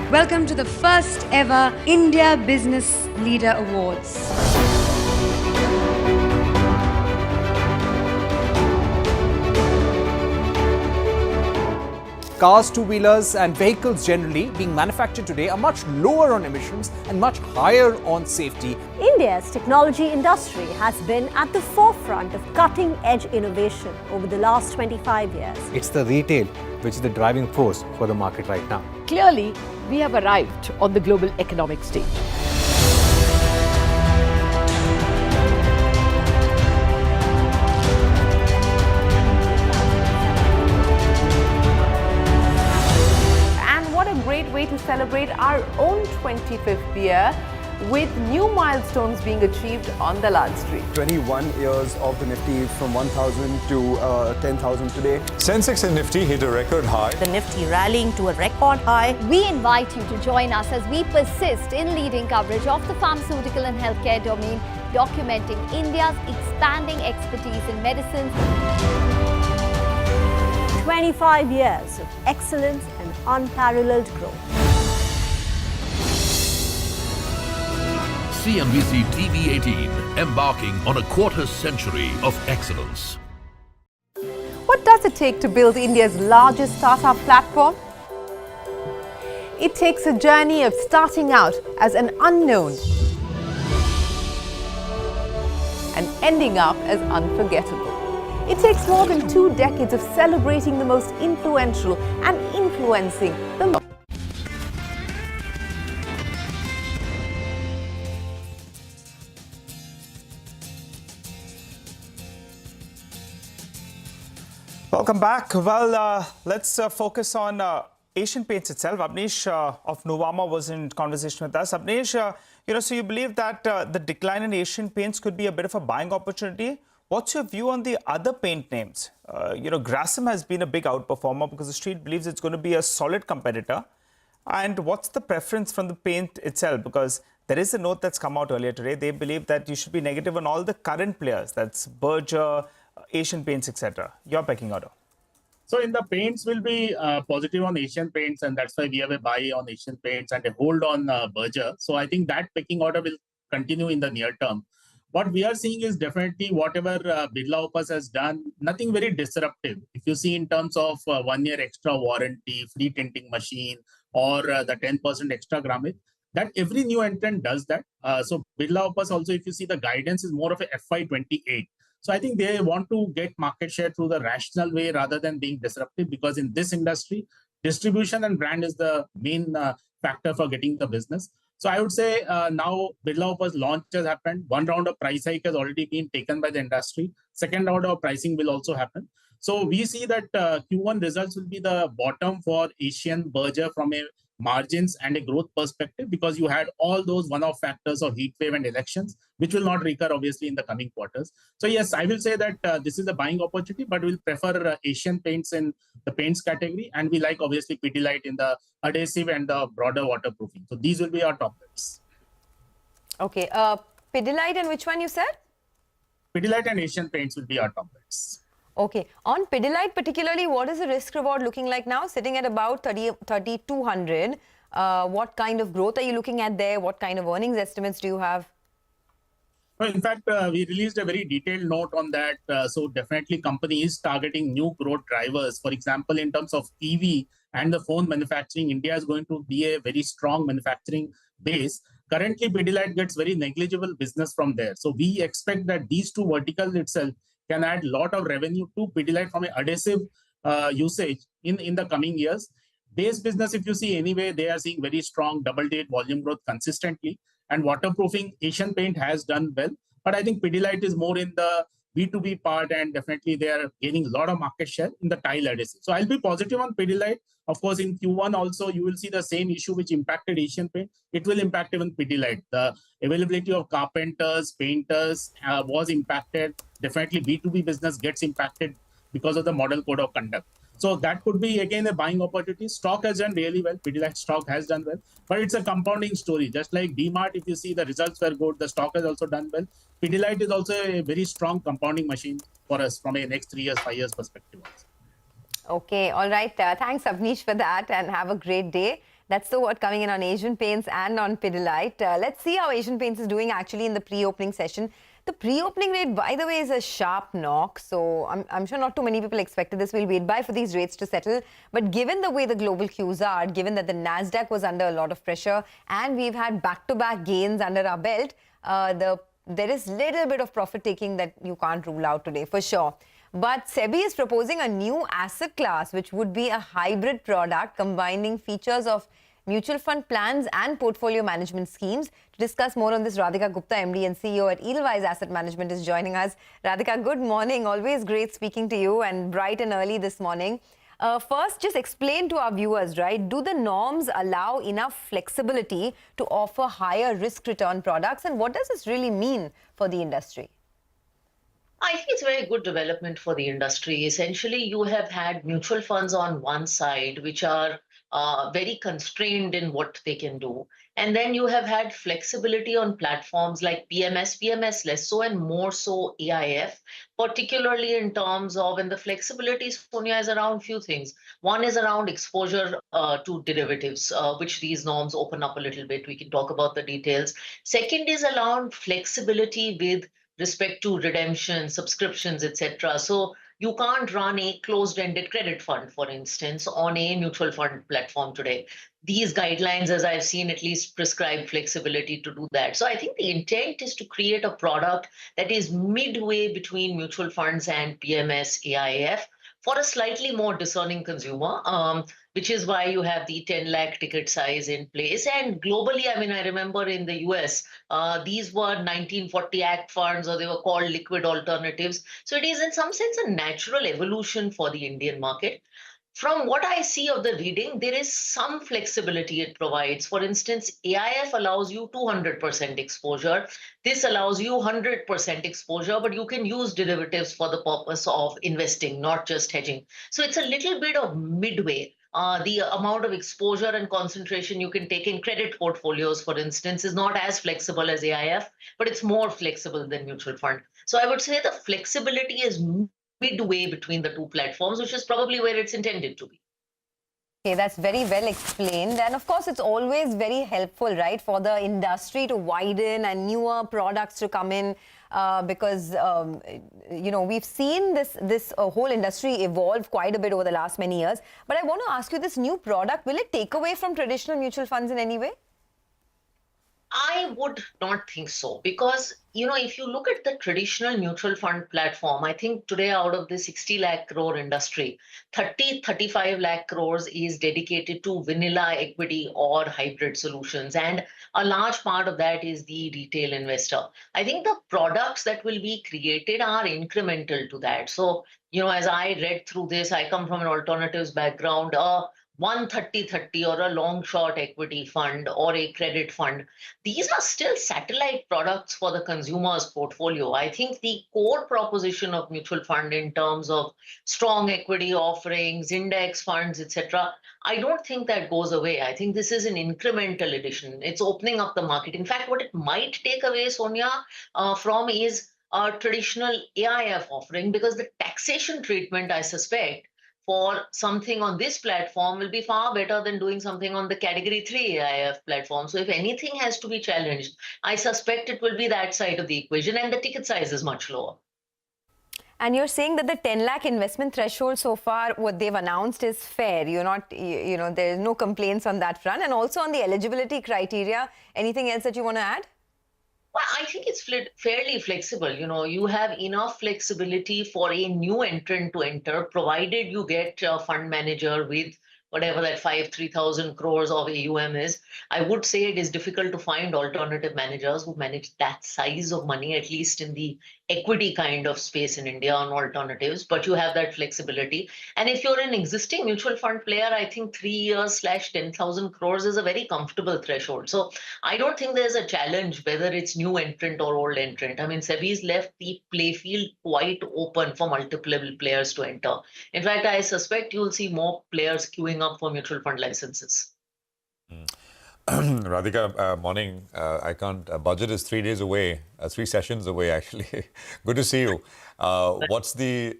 Welcome to the first ever India Business Leader Awards. Cars, two-wheelers and vehicles generally being manufactured today are much lower on emissions and much higher on safety. India's technology industry has been at the forefront of cutting-edge innovation over the last 25 years. It's the retail which is the driving force for the market right now. Clearly, we have arrived on the global economic stage. Great way to celebrate our own 25th year with new milestones being achieved on the Lal Street. 21 years of the Nifty from 1,000 to 10,000 today. Sensex and Nifty hit a record high. The Nifty rallying to a record high. We invite you to join us as we persist in leading coverage of the pharmaceutical and healthcare domain, documenting India's expanding expertise in medicines. 25 years of excellence and unparalleled growth. CNBC-TV18, embarking on a quarter-century of excellence. What does it take to build India's largest startup platform? It takes a journey of starting out as an unknown and ending up as unforgettable. It takes more than 2 decades of celebrating the most influential and influencing the most. Welcome back. Well, let's focus on Asian Paints itself. Abneesh of Nuvama was in conversation with us. Abneesh, so you believe that the decline in Asian Paints could be a bit of a buying opportunity. What's your view on the other paint names? Grasim has been a big outperformer because the street believes it's going to be a solid competitor. And what's the preference from the paint itself? Because there is a note that's come out earlier today. They believe that you should be negative on all the current players. That's Berger, Asian Paints, etc. Your pecking order. So in the paints, will be positive on Asian Paints, and that's why we have a buy on Asian Paints and a hold on Berger. So I think that pecking order will continue in the near term. What we are seeing is definitely whatever Birla Opus has done, nothing very disruptive. If you see in terms of 1 year extra warranty, free tinting machine, or the 10% extra grammage, that every new entrant does that. So Birla Opus also, if you see the guidance, is more of a FY28. So I think they want to get market share through the rational way rather than being disruptive, because in this industry, distribution and brand is the main factor for getting the business. So I would say now Birla Opus launch has happened. 1 round of price hike has already been taken by the industry. 2nd round of pricing will also happen. So we see that Q1 results will be the bottom for Asian Berger from a margins and a growth perspective, because you had all those one-off factors of heat wave and elections, which will not recur obviously in the coming quarters. So yes, I will say that this is a buying opportunity, but we'll prefer Asian Paints in the paints category, and we like obviously Pidilite in the adhesive and the broader waterproofing. So these will be our top bets. Okay, Pidilite and which one you said? Pidilite and Asian Paints will be our top bets. Okay. On Pidilite particularly, what is the risk reward looking like now? Sitting at about 3,200. What kind of growth are you looking at there? What kind of earnings estimates do you have? Well, in fact, we released a very detailed note on that. So definitely company is targeting new growth drivers. For example, in terms of EV and the phone manufacturing, India is going to be a very strong manufacturing base. Currently, Pidilite gets very negligible business from there. So we expect that these two verticals itself can add a lot of revenue to Pidilite from an adhesive usage in the coming years. Base business, if you see anyway, they are seeing very strong double-digit volume growth consistently. And waterproofing, Asian Paint has done well. But I think Pidilite is more in the B2B part, and definitely they are gaining a lot of market share in the tile adhesive. So I'll be positive on Pidilite. Of course, in Q1 also, you will see the same issue which impacted Asian Paint. It will impact even Pidilite. The availability of carpenters, painters was impacted. Definitely B2B business gets impacted because of the model code of conduct. So that could be, again, a buying opportunity. Stock has done really well. Pidilite stock has done well. But it's a compounding story. Just like DMart, if you see the results were good, the stock has also done well. Pidilite is also a very strong compounding machine for us from a next 3 years, 5 years perspective. Okay, all right. Thanks, Abneesh, for that, and have a great day. That's the word coming in on Asian Paints and on Pidilite. Let's see how Asian Paints is doing actually in the pre-opening session. The pre-opening rate, by the way, is a sharp knock. So I'm sure not too many people expected this. We'll wait by for these rates to settle. But given the way the global cues are, given that the Nasdaq was under a lot of pressure and we've had back-to-back gains under our belt, there is little bit of profit taking that you can't rule out today for sure. But SEBI is proposing a new asset class, which would be a hybrid product combining features of mutual fund plans and portfolio management schemes. To discuss more on this, Radhika Gupta, MD and CEO at Edelweiss Asset Management, is joining us. Radhika, good morning. Always great speaking to you, and bright and early this morning. First, just explain to our viewers, right? Do the norms allow enough flexibility to offer higher risk-return products? And what does this really mean for the industry? I think it's a very good development for the industry. Essentially, you have had mutual funds on one side, which are very constrained in what they can do. And then you have had flexibility on platforms like PMS less so and more so AIF, particularly in terms of, and the flexibility, Sonia, is around few things. One is around exposure to derivatives, which these norms open up a little bit. We can talk about the details. Second is around flexibility with respect to redemption, subscriptions, etc. So you can't run a closed-ended credit fund, for instance, on a mutual fund platform today. These guidelines, as I've seen, at least prescribe flexibility to do that. So I think the intent is to create a product that is midway between mutual funds and PMS AIF for a slightly more discerning consumer, which is why you have the 10 lakh ticket size in place. And globally, I mean, I remember in the US, these were 1940 Act funds, or they were called liquid alternatives. So it is in some sense a natural evolution for the Indian market. From what I see of the reading, there is some flexibility it provides. For instance, AIF allows you 200% exposure. This allows you 100% exposure, but you can use derivatives for the purpose of investing, not just hedging. So it's a little bit of midway. The amount of exposure and concentration you can take in credit portfolios, for instance, is not as flexible as AIF, but it's more flexible than mutual fund. So I would say the flexibility is midway between the two platforms, which is probably where it's intended to be. Okay, that's very well explained. And of course, it's always very helpful, right, for the industry to widen and newer products to come in because, you know, we've seen this whole industry evolve quite a bit over the last many years. But I want to ask you, this new product, will it take away from traditional mutual funds in any way? I would not think so, because, you know, if you look at the traditional mutual fund platform, I think today out of the 60 lakh crore industry, 35 lakh crores is dedicated to vanilla equity or hybrid solutions. And a large part of that is the retail investor. I think the products that will be created are incremental to that. So, you know, as I read through this, I come from an alternatives background. 130-30 or a long short equity fund or a credit fund. These are still satellite products for the consumer's portfolio. I think the core proposition of mutual fund in terms of strong equity offerings, index funds, etc., I don't think that goes away. I think this is an incremental addition. It's opening up the market. In fact, what it might take away, Sonia, from is a traditional AIF offering, because the taxation treatment, I suspect, for something on this platform will be far better than doing something on the category 3 AIF platform. So if anything has to be challenged, I suspect it will be that side of the equation, and the ticket size is much lower. And you're saying that the 10 lakh investment threshold so far, what they've announced is fair. You're not, you know, there's no complaints on that front. And also on the eligibility criteria, anything else that you want to add? Well, I think it's fairly flexible. You know, you have enough flexibility for a new entrant to enter, provided you get a fund manager with whatever that 3,000 crores of AUM is. I would say it is difficult to find alternative managers who manage that size of money, at least in the equity kind of space in India on alternatives, but you have that flexibility. And if you're an existing mutual fund player, I think 3 years / 10,000 crores is a very comfortable threshold. So I don't think there's a challenge whether it's new entrant or old entrant. I mean, SEBI's left the playfield quite open for multiple players to enter. In fact, I suspect you'll see more players queuing up for mutual fund licenses. Radhika, morning. I can't. Budget is 3 days away, 3 sessions away, actually. Good to see you. What's the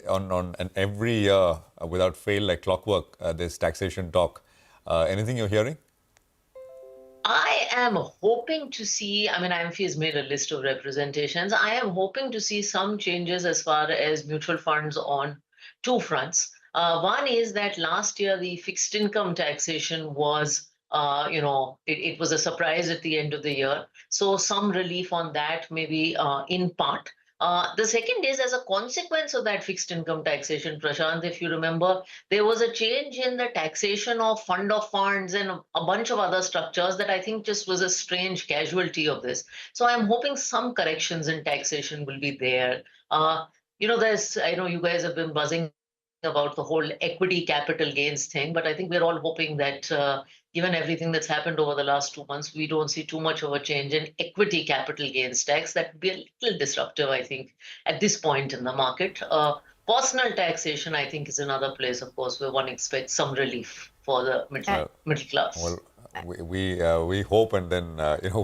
on every year without fail, like clockwork, this taxation talk? Anything you're hearing? I am hoping to see, I mean, IMF has made a list of representations. I am hoping to see some changes as far as mutual funds on 2 fronts. One is that last year, the fixed income taxation was, you know, it was a surprise at the end of the year. So some relief on that, maybe in part. The second is, as a consequence of that fixed income taxation, Prashant, if you remember, there was a change in the taxation of funds and a bunch of other structures that I think just was a strange casualty of this. So I'm hoping some corrections in taxation will be there. You know, I know you guys have been buzzing about the whole equity capital gains thing, but I think we're all hoping that given everything that's happened over the last 2 months, we don't see too much of a change in equity capital gains tax. That would be a little disruptive, I think, at this point in the market. Personal taxation, I think, is another place, of course, where one expects some relief for the middle class. Well, we hope, and then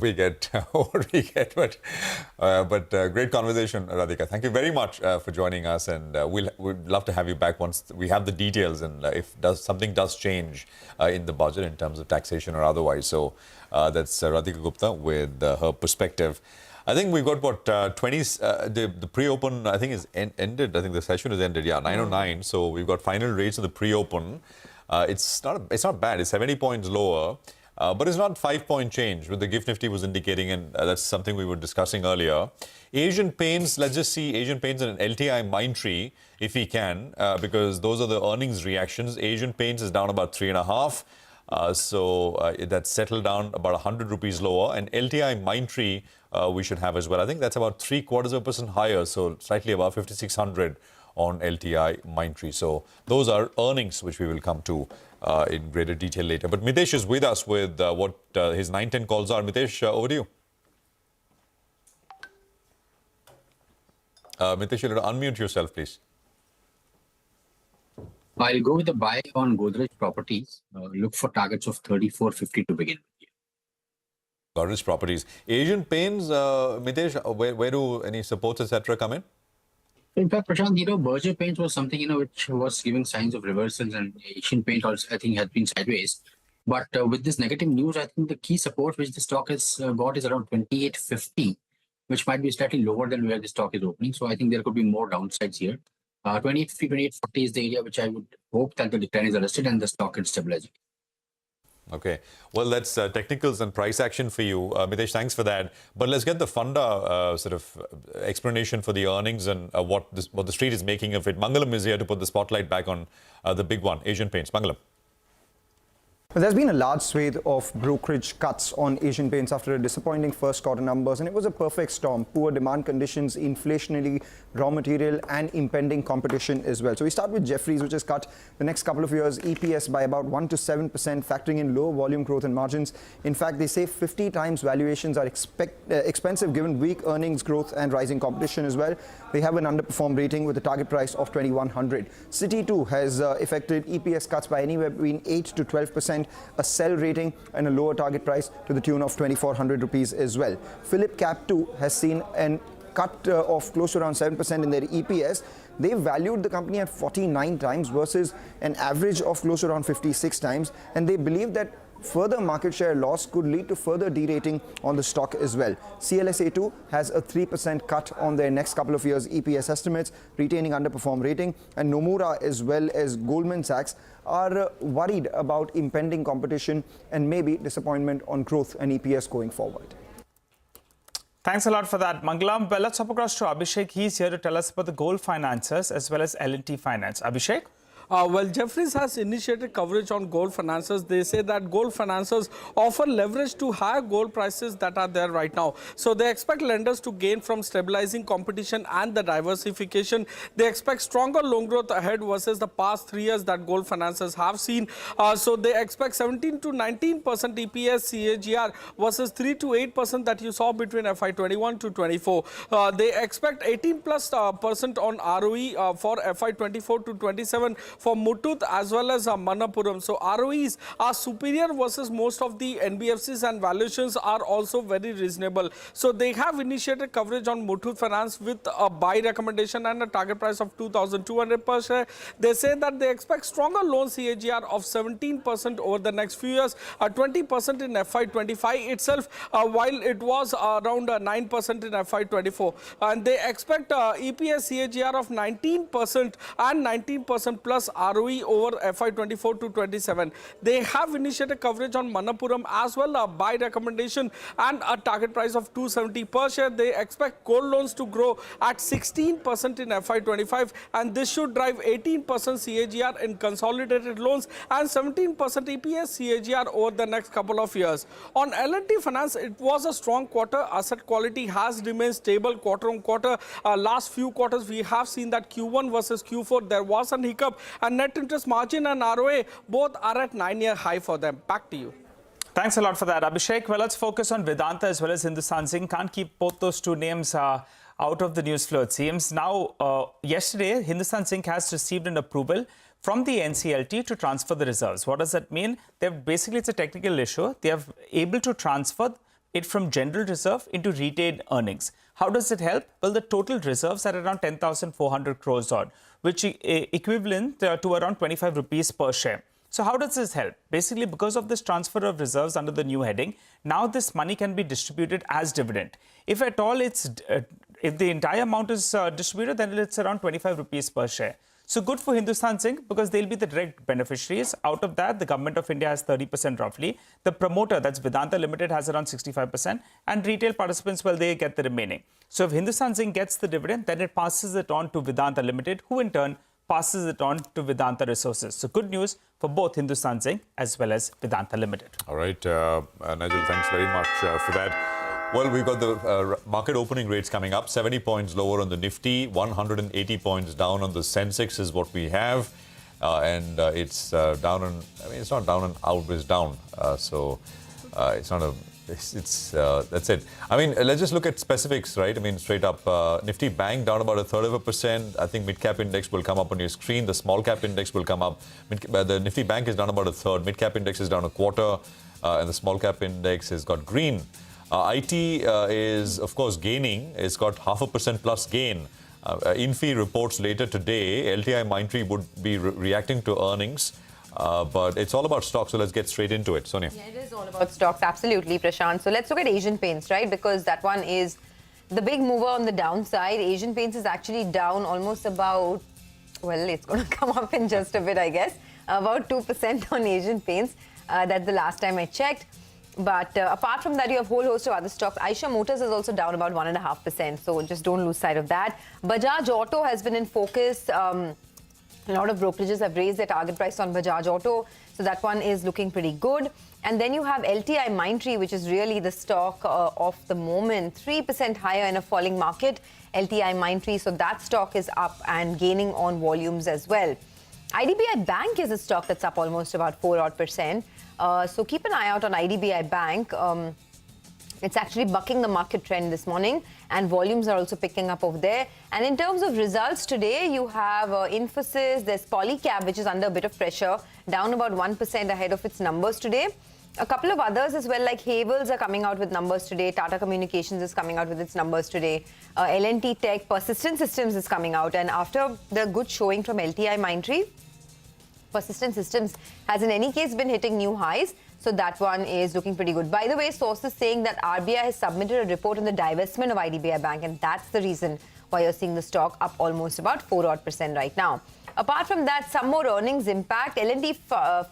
we get what we get. But great conversation, Radhika. Thank you very much for joining us, and we'd love to have you back once we have the details and if something does change in the budget in terms of taxation or otherwise. So that's Radhika Gupta with her perspective. I think we've got what 20s. The pre-open I think is ended. I think the session is ended. Yeah, 9:09. So we've got final rates of the pre-open. It's not bad. It's 70 points lower. But it's not 5-point change, what the GIFT Nifty was indicating, and that's something we were discussing earlier. Asian Paints, let's just see Asian Paints and LTI Mindtree, if we can, because those are the earnings reactions. Asian Paints is down about 3.5, so that's settled down about 100 rupees lower. And LTI Mindtree we should have as well. I think that's about 0.75% higher, so slightly above 5,600 on LTI Mindtree. So those are earnings which we will come to in greater detail later. But Mitesh is with us with what his 9-10 calls are. Mitesh, over to you. Mitesh, you'll have to unmute yourself, please. I'll go with the buy on Godrej Properties. Look for targets of 34.50 to begin. Godrej Properties. Asian Paints, Mitesh, where do any supports, etc. come in? In fact, Prashant, Berger Paints was something, which was giving signs of reversals, and Asian Paint also, I think, has been sideways. But with this negative news, I think the key support which the stock has got is around 28.50, which might be slightly lower than where the stock is opening. So I think there could be more downsides here. 28.50, 28.40 is the area which I would hope that the decline is arrested and the stock is stabilizing. Okay, well, that's technicals and price action for you. Mitesh, thanks for that. But let's get the funda sort of explanation for the earnings and what the street is making of it. Mangalam is here to put the spotlight back on the big one, Asian Paints. Mangalam. There's been a large swathe of brokerage cuts on Asian Paints after a disappointing first quarter numbers, and it was a perfect storm. Poor demand conditions, inflationary raw material and impending competition as well. So we start with Jefferies, which has cut the next couple of years EPS by about 1 to 7%, factoring in low volume growth and margins. In fact, they say 50 times valuations are expensive given weak earnings growth and rising competition as well. They have an underperformed rating with a target price of 2100. Citi too has effected EPS cuts by anywhere between 8 to 12%. A sell rating and a lower target price to the tune of 2,400 rupees as well. Philip Cap 2 has seen an cut of close to around 7% in their EPS. They valued the company at 49 times versus an average of close to around 56 times, and they believe that further market share loss could lead to further derating on the stock as well. CLSA2 has a 3% cut on their next couple of years EPS estimates, retaining underperform rating, and Nomura as well as Goldman Sachs are worried about impending competition and maybe disappointment on growth and EPS going forward. Thanks a lot for that, Mangalam. Well, let's hop across to Abhishek. He's here to tell us about the gold financiers as well as L&T Finance. Abhishek? Well, Jefferies has initiated coverage on gold financiers. They say that gold financiers offer leverage to higher gold prices that are there right now. So they expect lenders to gain from stabilizing competition and the diversification. They expect stronger loan growth ahead versus the past 3 years that gold financiers have seen. So they expect 17 to 19% EPS CAGR versus 3 to 8% that you saw between FY21 to 24. They expect 18+% on ROE for FY24 to 27 for Muthoot as well as Manappuram. So ROEs are superior versus most of the NBFCs and valuations are also very reasonable. So they have initiated coverage on Muthoot Finance with a buy recommendation and a target price of 2,200 per share. They say that they expect stronger loan CAGR of 17% over the next few years, 20% in FY25 itself, while it was around 9% in FY24. And they expect EPS CAGR of 19% and 19% plus ROE over FY24 to 27. They have initiated coverage on Manappuram as well, a buy recommendation and a target price of 270 per share. They expect gold loans to grow at 16% in FY25, and this should drive 18% CAGR in consolidated loans and 17% EPS CAGR over the next couple of years. On L&T Finance, it was a strong quarter. Asset quality has remained stable quarter on quarter. Last few quarters, we have seen that Q1 versus Q4, there was an hiccup, and net interest margin and ROA both are at 9-year high for them. Back to you. Thanks a lot for that, Abhishek. Well, let's focus on Vedanta as well as Hindustan Zinc. Can't keep both those two names out of the news flow, it seems. Now, yesterday, Hindustan Zinc has received an approval from the NCLT to transfer the reserves. What does that mean? Basically, it's a technical issue. They are able to transfer it from general reserve into retained earnings. How does it help? Well, the total reserves are around 10,400 crores odd, which is equivalent to around 25 rupees per share. So how does this help? Basically, because of this transfer of reserves under the new heading, now this money can be distributed as dividend. If at all if the entire amount is distributed, then it's around 25 rupees per share. So good for Hindustan Zinc because they'll be the direct beneficiaries. Out of that, the government of India has 30% roughly. The promoter, that's Vedanta Limited, has around 65%. And retail participants, well, they get the remaining. So if Hindustan Zinc gets the dividend, then it passes it on to Vedanta Limited, who in turn passes it on to Vedanta Resources. So good news for both Hindustan Zinc as well as Vedanta Limited. All right, Nigel, thanks very much for that. Well, we've got the market opening rates coming up. 70 points lower on the Nifty, 180 points down on the Sensex is what we have. And it's down and, I mean, it's not down and out, it's down. So it's not a, that's it. I mean, let's just look at specifics, right? I mean, straight up, Nifty Bank down about 1/3%. I think mid-cap index will come up on your screen. The small-cap index will come up. The Nifty Bank is down about 1/3. Mid-cap index is down 1/4. And the small-cap index has got green. IT is, of course, gaining. It's got 0.5% plus gain. Infi reports later today. LTIMindtree would be reacting to earnings. But it's all about stocks, so let's get straight into it. Sonia. Yeah, it is all about stocks, absolutely, Prashant. So let's look at Asian Paints, right? Because that one is the big mover on the downside. Asian Paints is actually down almost about, well, it's going to come up in just a bit, I guess. About 2% on Asian Paints. That's the last time I checked. But apart from that, you have a whole host of other stocks. Eicher Motors is also down about 1.5%. So just don't lose sight of that. Bajaj Auto has been in focus. A lot of brokerages have raised their target price on Bajaj Auto. So that one is looking pretty good. And then you have LTIMindtree, which is really the stock of the moment. 3% higher in a falling market. LTIMindtree. So that stock is up and gaining on volumes as well. IDBI Bank is a stock that's up almost about 4% odd. So keep an eye out on IDBI Bank. It's actually bucking the market trend this morning, and volumes are also picking up over there. And in terms of results today, you have Infosys, there's Polycab, which is under a bit of pressure, down about 1% ahead of its numbers today. A couple of others as well, like Havels are coming out with numbers today. Tata Communications is coming out with its numbers today. L&T Tech, Persistent Systems is coming out. And after the good showing from LTIMindtree, Persistent Systems has in any case been hitting new highs. So that one is looking pretty good. By the way, sources saying that RBI has submitted a report on the divestment of IDBI Bank, and that's the reason why you're seeing the stock up almost about 4% right now. Apart from that, some more earnings impact. L&T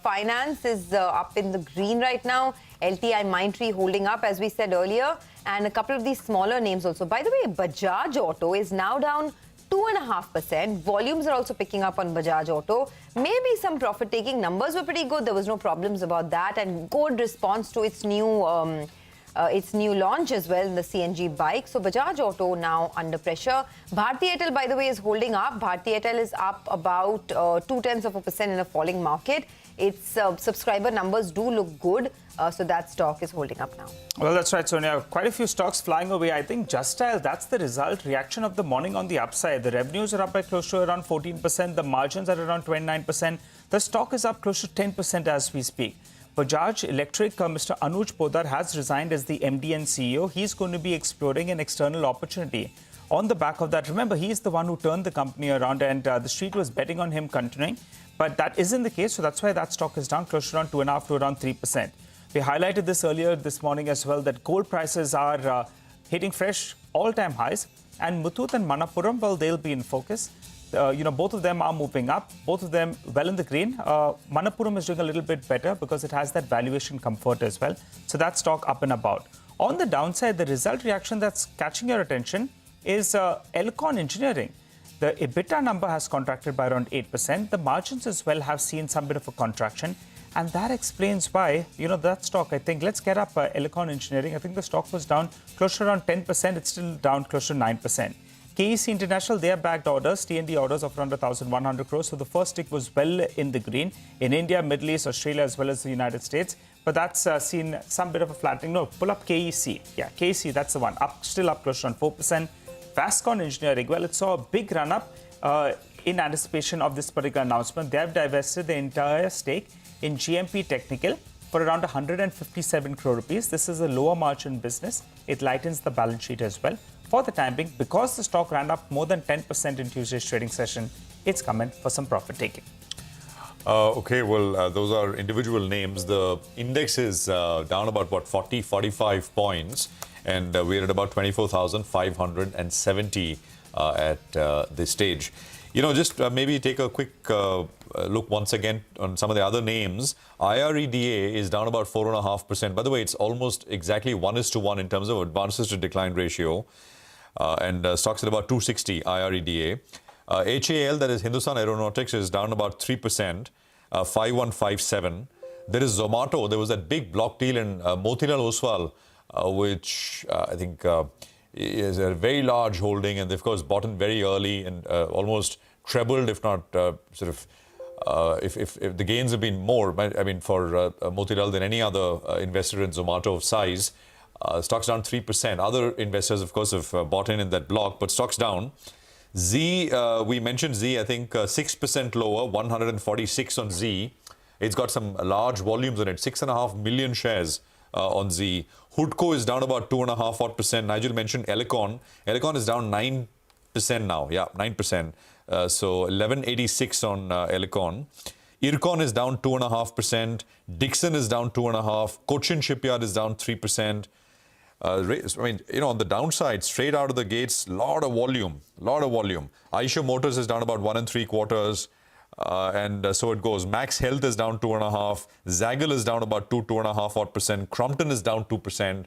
Finance is up in the green right now. LTIMindtree holding up, as we said earlier. And a couple of these smaller names also. By the way, Bajaj Auto is now down 2.5%. Volumes are also picking up on Bajaj Auto. Maybe some profit-taking. Numbers were pretty good. There was no problems about that. And good response to its new launch as well in the CNG bike. So Bajaj Auto now under pressure. Bharti Airtel, by the way, is holding up. Bharti Airtel is up about 0.2% in a falling market. Its subscriber numbers do look good. So that stock is holding up now. Well, that's right, Sonia. Quite a few stocks flying away. I think Just Dial, that's the result. Reaction of the morning on the upside. The revenues are up by close to around 14%. The margins are around 29%. The stock is up close to 10% as we speak. Bajaj Electric, Mr. Anuj Podar has resigned as the MD and CEO. He's going to be exploring an external opportunity. On the back of that, remember, he's the one who turned the company around, and the street was betting on him continuing. But that isn't the case, so that's why that stock is down close to around 2.5% to around 3%. We highlighted this earlier this morning as well, that gold prices are hitting fresh all-time highs. And Muthoot and Manappuram, well, they'll be in focus. Both of them are moving up, both of them well in the green. Manappuram is doing a little bit better because it has that valuation comfort as well. So that stock up and about. On the downside, the result reaction that's catching your attention is Elcon Engineering. The EBITDA number has contracted by around 8%. The margins as well have seen some bit of a contraction. And that explains why, that stock, I think, let's get up Elcon Engineering. I think the stock was down close to around 10%. It's still down close to 9%. KEC International, they have bagged orders, T&D orders of around 1,100 crores. So the first tick was well in the green in India, Middle East, Australia, as well as the United States. But that's seen some bit of a flattening. No, pull up KEC. Yeah, KEC, that's the one. Still up close to around 4%. Vascon Engineering, well, it saw a big run-up. in anticipation of this particular announcement, they have divested the entire stake in GMP Technical for around 157 crore rupees. This is a lower margin business. It lightens the balance sheet as well. For the time being, because the stock ran up more than 10% in Tuesday's trading session, it's come in for some profit taking. Okay, well, those are individual names. The index is down about, 45 points, and we're at about 24,570 at this stage. Just maybe take a quick look once again on some of the other names. IREDA is down about 4.5%. By the way, it's almost exactly 1:1 in terms of advances to decline ratio, and stocks at about 260 IREDA. HAL, that is Hindustan Aeronautics, is down about 3%, 5157. There is Zomato. There was that big block deal in Motilal Oswal, which I think is a very large holding, and they've, of course, bought in very early and almost trebled, if not if the gains have been more, I mean, for Motilal than any other investor in Zomato of size. Stocks down 3%. Other investors, of course, have bought in that block, but stocks down. Z, we mentioned Z, I think 6% lower, 146 on Z. It's got some large volumes on it, 6.5 million shares on Z. Hoodco is down about 2.5%. Nigel mentioned Elecon. Elecon is down 9% now. Yeah, 9%. So 1186 on Elecon. Ircon is down 2.5%. Dixon is down 2.5%. Cochin Shipyard is down 3%. I mean, on the downside, straight out of the gates, lot of volume. Eicher Motors is down about 1 3/4, and so it goes. Max Health is down 2.5%. Zaggle is down about 2.5%. Crompton is down 2%,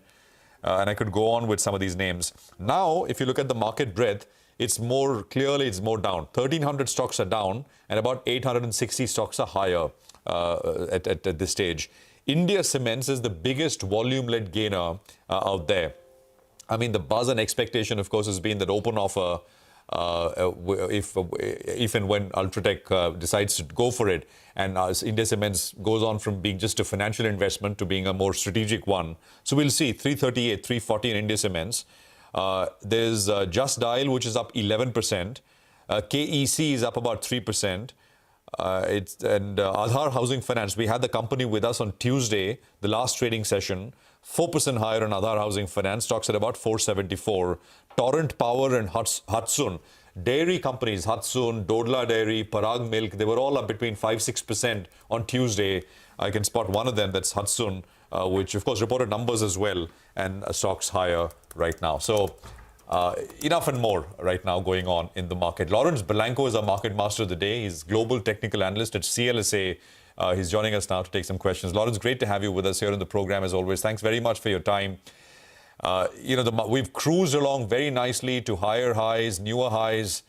and I could go on with some of these names. Now, if you look at the market breadth, it's more down. 1,300 stocks are down, and about 860 stocks are higher at this stage. India Cements is the biggest volume-led gainer out there. I mean, the buzz and expectation, of course, has been that open offer, if and when Ultratech decides to go for it, and India Cements goes on from being just a financial investment to being a more strategic one. So we'll see 338, 340 in India Cements. There's Just Dial, which is up 11%. KEC is up about 3%. Aadhar Housing Finance, we had the company with us on Tuesday, the last trading session, 4% higher on Aadhar Housing Finance, stocks at about 474. Torrent Power and Hudson, dairy companies, Hudson, Dodla Dairy, Parag Milk, they were all up between 5-6% on Tuesday. I can spot one of them, that's Hudson, which of course reported numbers as well, and stocks higher right now. So enough and more right now going on in the market. Lawrence Belanco is our market master of the day. He's global technical analyst at CLSA. He's joining us now to take some questions. Lawrence, great to have you with us here in the program as always. Thanks very much for your time. We've cruised along very nicely to higher highs, newer highs.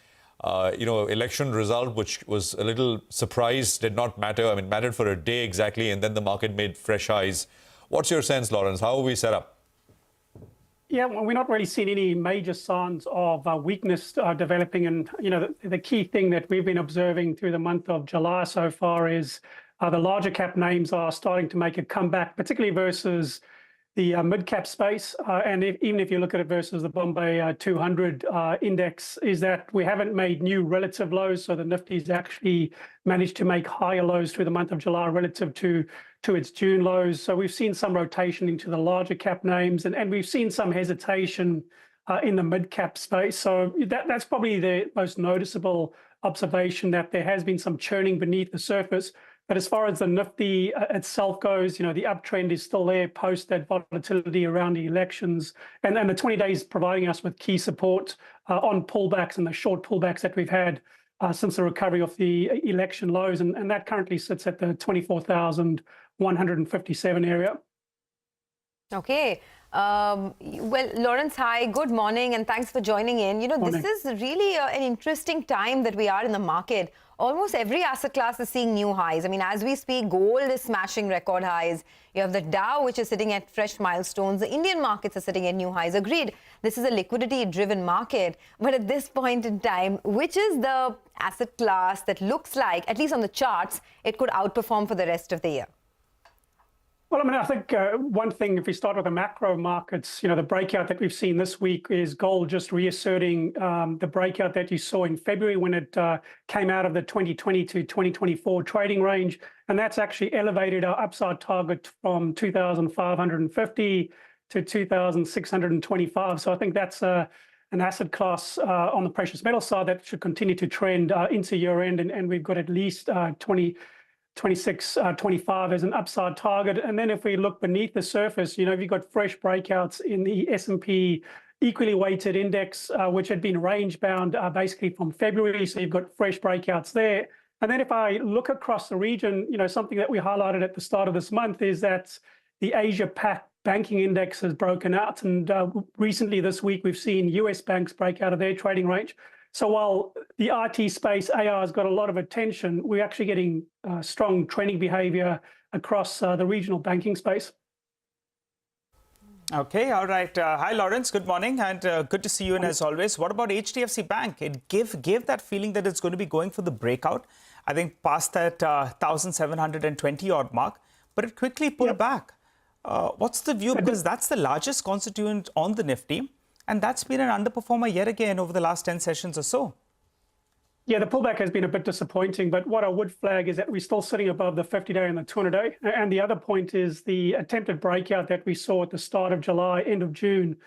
Election result, which was a little surprise, did not matter. I mean, mattered for a day exactly, and then the market made fresh highs. What's your sense, Lawrence? How are we set up? Yeah, well, we're not really seeing any major signs of weakness developing. And, the key thing that we've been observing through the month of July so far is the larger cap names are starting to make a comeback, particularly versus the mid-cap space. And even if you look at it versus the Bombay 200 index, is that we haven't made new relative lows. So the Nifty's actually managed to make higher lows through the month of July relative to its June lows. So we've seen some rotation into the larger cap names, and we've seen some hesitation in the mid-cap space. So that's probably the most noticeable observation, that there has been some churning beneath the surface. But as far as the Nifty itself goes, the uptrend is still there post that volatility around the elections. And then the 20 days providing us with key support on pullbacks and the short pullbacks that we've had since the recovery of the election lows. And that currently sits at the 24,157 area. Okay. Well, Lawrence, hi, good morning, and thanks for joining in. This is really an interesting time that we are in the market. Almost every asset class is seeing new highs. I mean, as we speak, gold is smashing record highs. You have the Dow, which is sitting at fresh milestones. The Indian markets are sitting at new highs. Agreed, this is a liquidity-driven market. But at this point in time, which is the asset class that looks like, at least on the charts, it could outperform for the rest of the year? Well, I mean, I think one thing, if we start with the macro markets, the breakout that we've seen this week is gold just reasserting the breakout that you saw in February when it came out of the 2020 to 2024 trading range. And that's actually elevated our upside target from 2,550 to 2,625. So I think that's an asset class on the precious metal side that should continue to trend into year end. And we've got at least 26.25 as an upside target. And then if we look beneath the surface, you've got fresh breakouts in the S&P equally weighted index, which had been range bound basically from February. So you've got fresh breakouts there. And then if I look across the region, something that we highlighted at the start of this month is that the Asia Pac banking index has broken out. And recently this week, we've seen US banks break out of their trading range. So while the IT space, AI, has got a lot of attention, we're actually getting strong trending behavior across the regional banking space. Okay, all right. Hi, Lawrence. Good morning, and good to see you. And as always, what about HDFC Bank? It gave that feeling that it's going to be going for the breakout. I think past that 1,720 odd mark, but it quickly pulled back. What's the view? Because that's the largest constituent on the Nifty. And that's been an underperformer yet again over the last 10 sessions or so. Yeah, the pullback has been a bit disappointing, but what I would flag is that we're still sitting above the 50-day and the 200-day. And the other point is the attempted breakout that we saw at the start of July, end of June.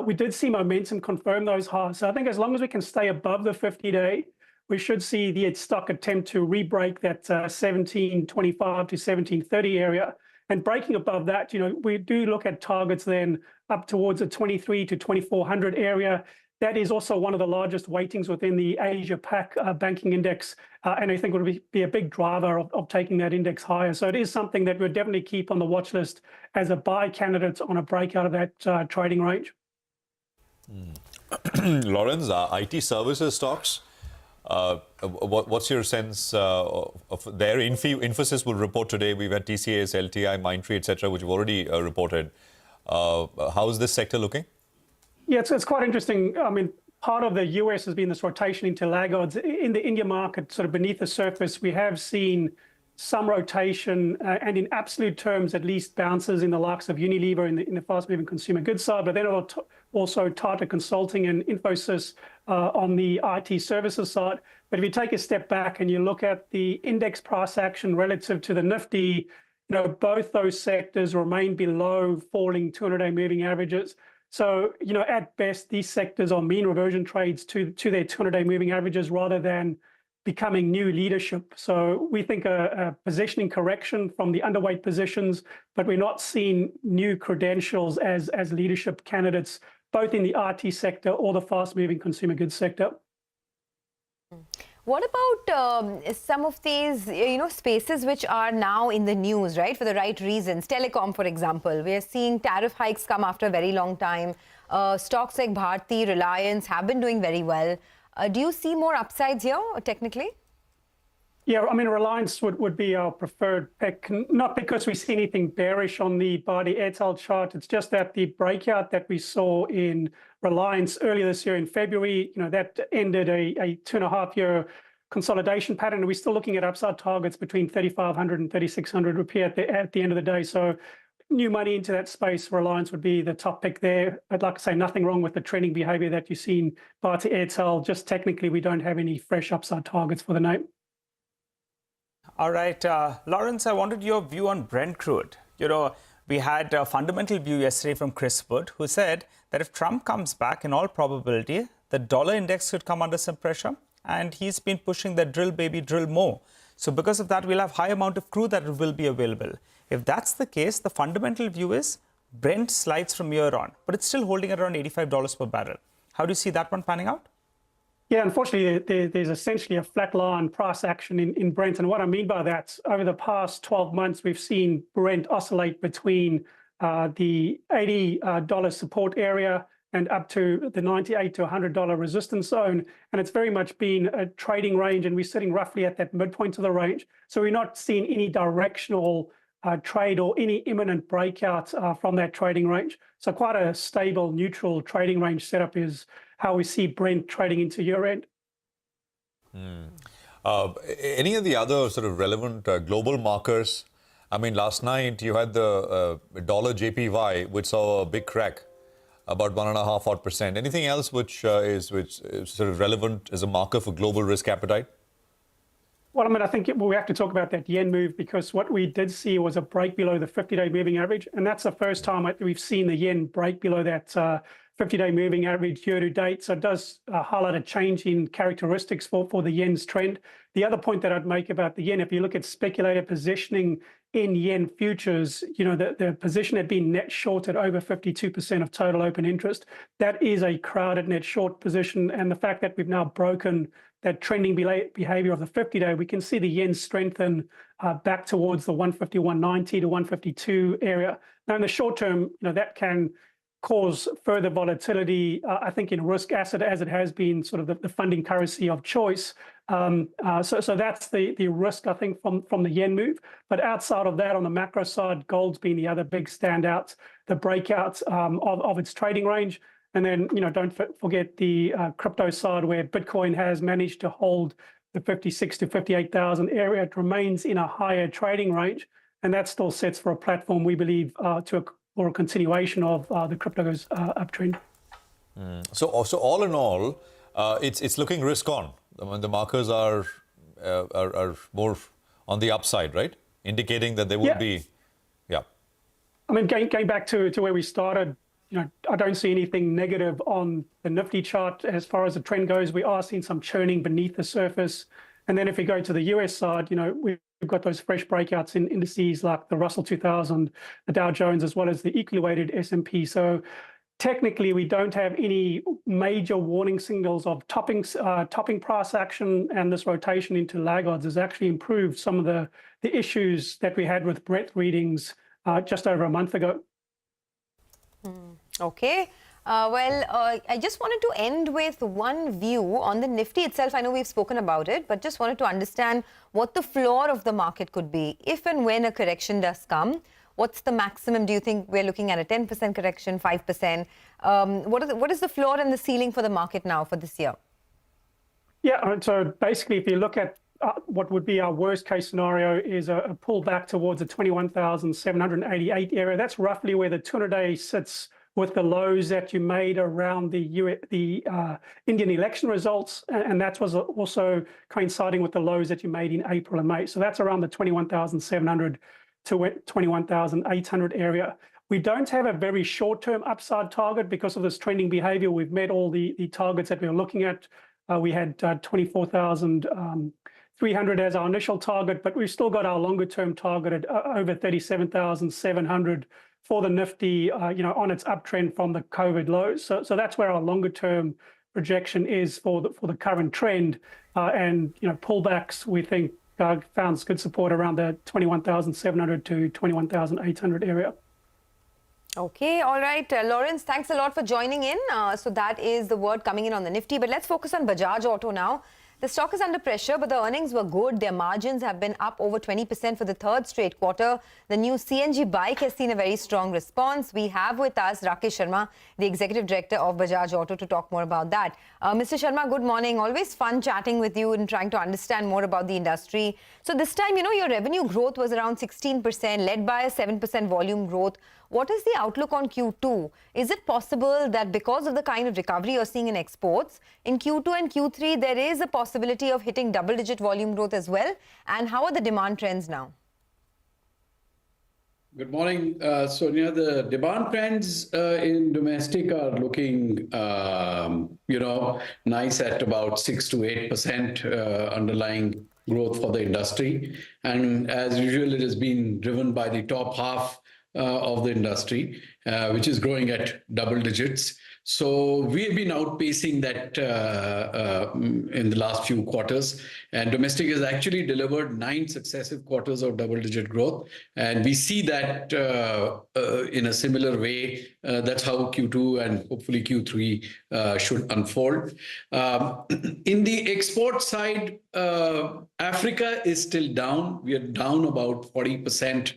We did see momentum confirm those highs. So I think as long as we can stay above the 50-day, we should see the stock attempt to re-break that 1725 to 1730 area. And breaking above that, we do look at targets then up towards the 23 to 2400 area. That is also one of the largest weightings within the Asia Pac banking index. And I think it would be a big driver of taking that index higher. So it is something that we'll definitely keep on the watch list as a buy candidate on a breakout of that trading range. Lawrence, IT services stocks, what's your sense of their Infosys will report today? We've had TCS, LTI, Mindtree, etc., which have already reported. How is this sector looking? Yeah, it's quite interesting. I mean, part of the US has been this rotation into laggards. In the India market, sort of beneath the surface, we have seen some rotation and in absolute terms, at least bounces in the likes of Unilever in the fast-moving consumer goods side, but then also Tata Consulting and Infosys on the IT services side. But if you take a step back and you look at the index price action relative to the Nifty, both those sectors remain below falling 200-day moving averages. So, at best, these sectors are mean reversion trades to their 200-day moving averages rather than becoming new leadership. So we think a positioning correction from the underweight positions, but we're not seeing new credentials as leadership candidates, both in the IT sector or the fast-moving consumer goods sector. What about some of these, spaces which are now in the news, right, for the right reasons? Telecom, for example. We are seeing tariff hikes come after a very long time. Stocks like Bharti, Reliance have been doing very well. Do you see more upsides here, technically? Yeah, I mean, Reliance would be our preferred pick, not because we see anything bearish on the Bharti Airtel chart. It's just that the breakout that we saw in Reliance earlier this year in February, that ended a 2.5-year consolidation pattern. We're still looking at upside targets between 3,500 and 3,600 rupee at the end of the day. So new money into that space, Reliance would be the top pick there. I'd like to say nothing wrong with the trending behavior that you've seen Bharti Airtel. Just technically, we don't have any fresh upside targets for the name. All right, Lawrence, I wanted your view on Brent crude. We had a fundamental view yesterday from Chris Wood, who said that if Trump comes back, in all probability, the dollar index could come under some pressure. And he's been pushing the drill, baby, drill more. So because of that, we'll have high amount of crude that will be available. If that's the case, the fundamental view is Brent slides from here on, but it's still holding at around $85 per barrel. How do you see that one panning out? Yeah, unfortunately, there's essentially a flat line price action in Brent. And what I mean by that, over the past 12 months, we've seen Brent oscillate between the $80 support area and up to the $98 to $100 resistance zone. And it's very much been a trading range, and we're sitting roughly at that midpoint of the range. So we're not seeing any directional trade or any imminent breakout from that trading range. So quite a stable, neutral trading range setup is how we see Brent trading into year-end. Any of the other sort of relevant global markers I mean, last night you had the dollar JPY, which saw a big crack, about 1.5%. Anything else which is sort of relevant as a marker for global risk appetite? Well, I mean, I think we have to talk about that yen move, because what we did see was a break below the 50-day moving average. And that's the first time we've seen the yen break below that 50-day moving average year to date. So it does highlight a change in characteristics for the yen's trend. The other point that I'd make about the yen, if you look at speculator positioning in yen futures, you know, the position had been net short at over 52% of total open interest. That is a crowded net short position. And the fact that we've now broken that trending behavior of the 50-day, we can see the yen strengthen back towards the 150, 190 to 152 area. Now, in the short term, you know, that can cause further volatility, I think, in risk asset, as it has been sort of the funding currency of choice. So that's the risk, I think, from the yen move. But outside of that, on the macro side, gold's been the other big standout, the breakout of its trading range. And then, you know, don't forget the crypto side, where Bitcoin has managed to hold the 56 to 58,000 area. It remains in a higher trading range, and that still sets for a platform, we believe, for a continuation of the crypto's uptrend. So all in all, it's looking risk on. I mean, the markers are more on the upside, right? Indicating that there will be, I mean, going back to where we started, you know, I don't see anything negative on the Nifty chart as far as the trend goes. We are seeing some churning beneath the surface. And then if we go to the US side, you know, we've got those fresh breakouts in indices like the Russell 2000, the Dow Jones, as well as the equally weighted S&P. So technically, we don't have any major warning signals of topping price action, and this rotation into laggards has actually improved some of the issues that we had with breadth readings just over a month ago. Okay. I just wanted to end with one view on the Nifty itself. I know we've spoken about it, but just wanted to understand what the floor of the market could be if and when a correction does come. What's the maximum? Do you think we're looking at a 10% correction, 5%? What is the floor and the ceiling for the market now for this year? Yeah, so basically, if you look at what would be our worst case scenario is a pullback towards the 21,788 area. That's roughly where the 200-day sits with the lows that you made around the Indian election results. And that was also coinciding with the lows that you made in April and May. So that's around the 21,700 to 21,800 area. We don't have a very short-term upside target because of this trending behavior. We've met all the targets that we were looking at. We had 24,300 as our initial target, but we've still got our longer-term target at over 37,700 for the Nifty, you know, on its uptrend from the COVID lows. So that's where our longer-term projection is for the current trend. And, you know, pullbacks, we think, found good support around the 21,700 to 21,800 area. Okay, all right. Lawrence, thanks a lot for joining in. So that is the word coming in on the Nifty. But let's focus on Bajaj Auto now. The stock is under pressure, but the earnings were good. Their margins have been up over 20% for the third straight quarter. The new CNG bike has seen a very strong response. We have with us Rakesh Sharma, the Executive Director of Bajaj Auto, to talk more about that. Mr. Sharma, good morning. Always fun chatting with you and trying to understand more about the industry. So this time, you know, your revenue growth was around 16%, led by a 7% volume growth. What is the outlook on Q2? Is it possible that because of the kind of recovery you're seeing in exports, in Q2 and Q3, there is a possibility of hitting double-digit volume growth as well? And how are the demand trends now? Good morning, Sonia. The demand trends in domestic are looking, you know, nice at about 6 to 8% underlying growth for the industry. And as usual, it has been driven by the top half of the industry, which is growing at double digits. So we have been outpacing that in the last few quarters. And domestic has actually delivered 9 successive quarters of double-digit growth. And we see that in a similar way. That's how Q2 and hopefully Q3 should unfold. In the export side, Africa is still down. We are down about 40%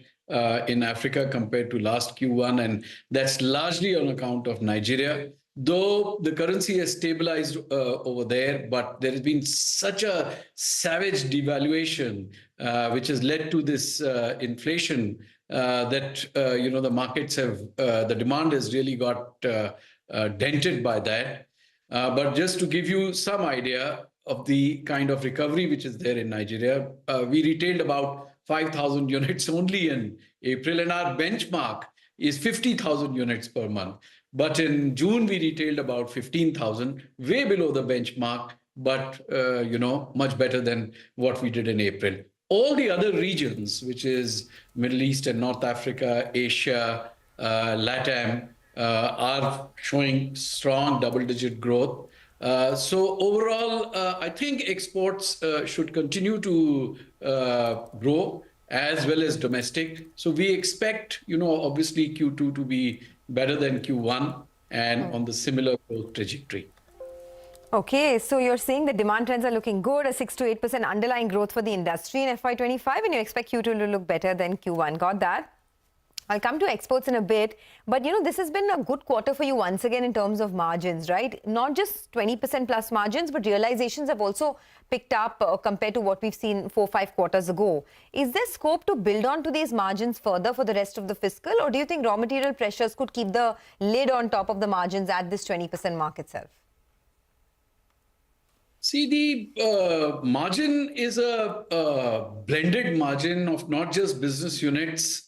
in Africa compared to last Q1, and that's largely on account of Nigeria. though the currency has stabilized over there, but there has been such a savage devaluation, which has led to this inflation that, the markets have, the demand has really got dented by that. But just to give you some idea of the kind of recovery which is there in Nigeria, we retailed about 5,000 units only in April, and our benchmark is 50,000 units per month. But in June, we retailed about 15,000, way below the benchmark, but, much better than what we did in April. All the other regions, which is Middle East and North Africa, Asia, LATAM, are showing strong double-digit growth. So overall, I think exports should continue to grow as well as domestic. So we expect, obviously Q2 to be better than Q1 and on the similar growth trajectory. Okay, so you're saying the demand trends are looking good, a 6 to 8% underlying growth for the industry in FY25, and you expect Q2 to look better than Q1. Got that? I'll come to exports in a bit, but this has been a good quarter for you once again in terms of margins, right? Not just 20% plus margins, but realizations have also picked up compared to what we've seen 4-5 quarters ago. Is there scope to build on to these margins further for the rest of the fiscal, or do you think raw material pressures could keep the lid on top of the margins at this 20% mark itself? See, the margin is a blended margin of not just business units,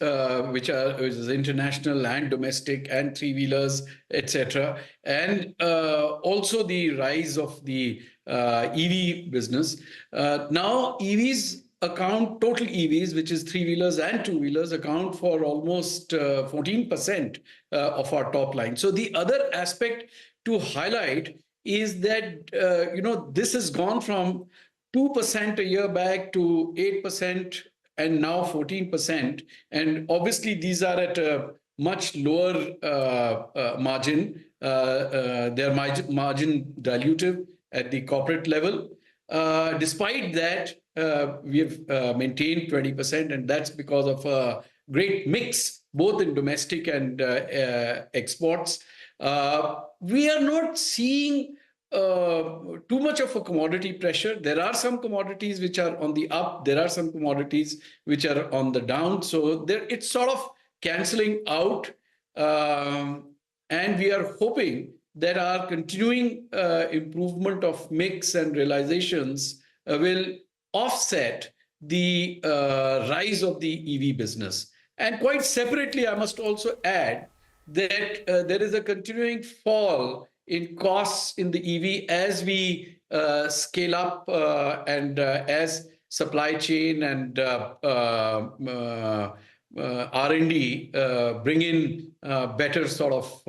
which is international and domestic and three-wheelers, etc., and also the rise of the EV business. Now, total EVs, which is three-wheelers and two-wheelers, account for almost 14% of our top line. So the other aspect to highlight is that, this has gone from 2% a year back to 8% and now 14%. And obviously, these are at a much lower margin. They're margin dilutive at the corporate level. Despite that, we have maintained 20%, and that's because of a great mix, both in domestic and exports. We are not seeing too much of a commodity pressure. There are some commodities which are on the up. There are some commodities which are on the down. So it's sort of cancelling out. And we are hoping that our continuing improvement of mix and realizations will offset the rise of the EV business. And quite separately, I must also add that there is a continuing fall in costs in the EV as we scale up and as supply chain and R&D bring in better sort of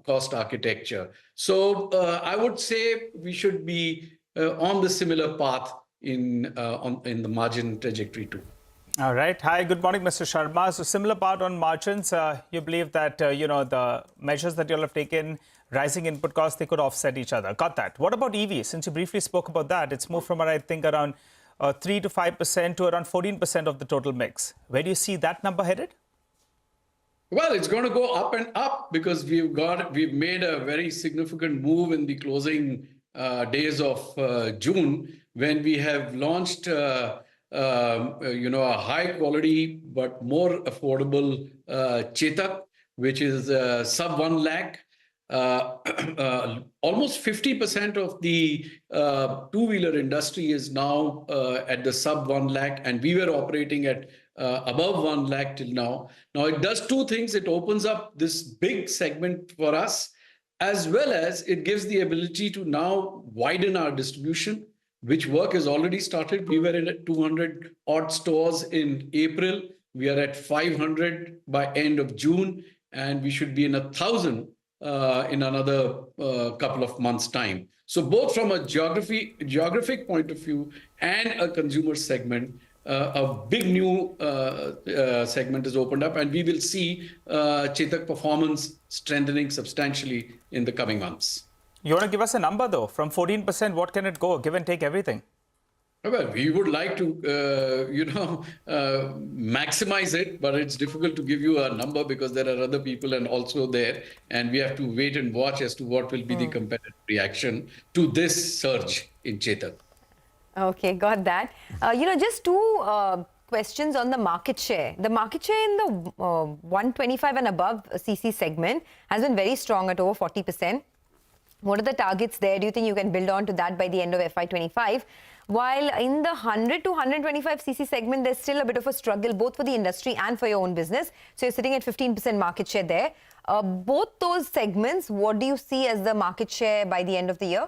cost architecture. So I would say we should be on the similar path in the margin trajectory too. All right. Hi, good morning, Mr. Sharma. So similar part on margins, you believe that, the measures that you all have taken, rising input costs, they could offset each other. Got that. What about EV? Since you briefly spoke about that, it's moved from, I think, around 3 to 5% to around 14% of the total mix. Where do you see that number headed? Well, it's going to go up and up because we've made a very significant move in the closing days of June when we have launched a high quality but more affordable Chetak, which is sub 1 lakh. Almost 50% of the two-wheeler industry is now at the sub 1 lakh, and we were operating at above 1 lakh till now. Now, it does two things. It opens up this big segment for us, as well as it gives the ability to now widen our distribution, which work has already started. We were in 200 odd stores in April. We are at 500 by end of June, and we should be in 1,000 in another couple of months' time. So both from a geographic point of view and a consumer segment, a big new segment is opened up, and we will see Chetak performance strengthening substantially in the coming months. You want to give us a number though? From 14%, what can it go? Give and take everything. Well, we would like to, maximize it, but it's difficult to give you a number because there are other people and also there, and we have to wait and watch as to what will be the competitive reaction to this surge in Chetak. Okay, got that. Just two questions on the market share. The market share in the 125 and above CC segment has been very strong at over 40%. What are the targets there? Do you think you can build on to that by the end of FY25? While in the 100 to 125 CC segment, there's still a bit of a struggle, both for the industry and for your own business. So you're sitting at 15% market share there. Both those segments, what do you see as the market share by the end of the year?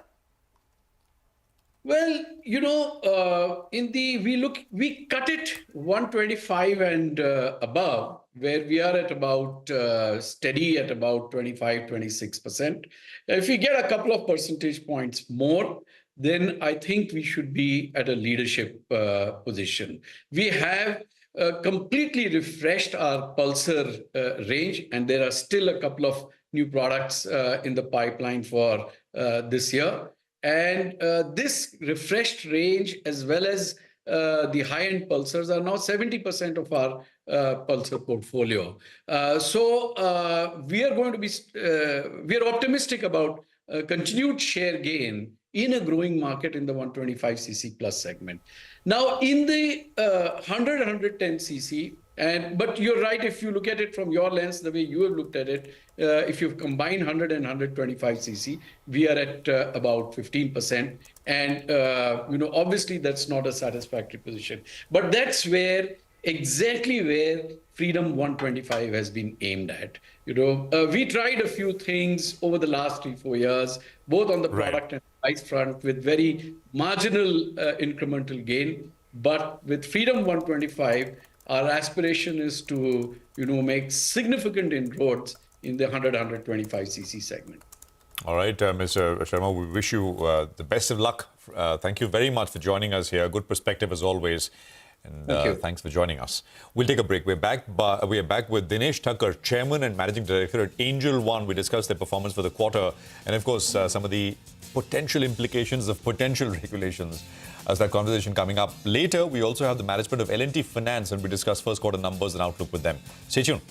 Well, we cut it 125 and above, where we are at about steady at about 25, 26%. If we get a couple of percentage points more, then I think we should be at a leadership position. We have completely refreshed our Pulsar range, and there are still a couple of new products in the pipeline for this year. And this refreshed range, as well as the high-end Pulsars, are now 70% of our Pulsar portfolio. So we are going to be, we are optimistic about continued share gain in a growing market in the 125cc plus segment. Now, in the 100-110cc, but you're right, if you look at it from your lens, the way you have looked at it, if you combine 100 and 125cc, we are at about 15%. And, obviously that's not a satisfactory position. But that's exactly where Freedom 125 has been aimed at. We tried a few things over the last 3-4 years, both on the product and price front, with very marginal incremental gain. But with Freedom 125, our aspiration is to, make significant inroads in the 100-125cc segment. All right, Mr. Sharma, we wish you the best of luck. Thank you very much for joining us here. Good perspective as always. And thanks for joining us. We'll take a break. We are back with Dinesh Thakkar, Chairman and Managing Director at Angel One. We discussed their performance for the quarter and, of course, some of the potential implications of potential regulations. As that conversation coming up later, we also have the management of L&T Finance, and we discuss first quarter numbers and outlook with them. Stay tuned.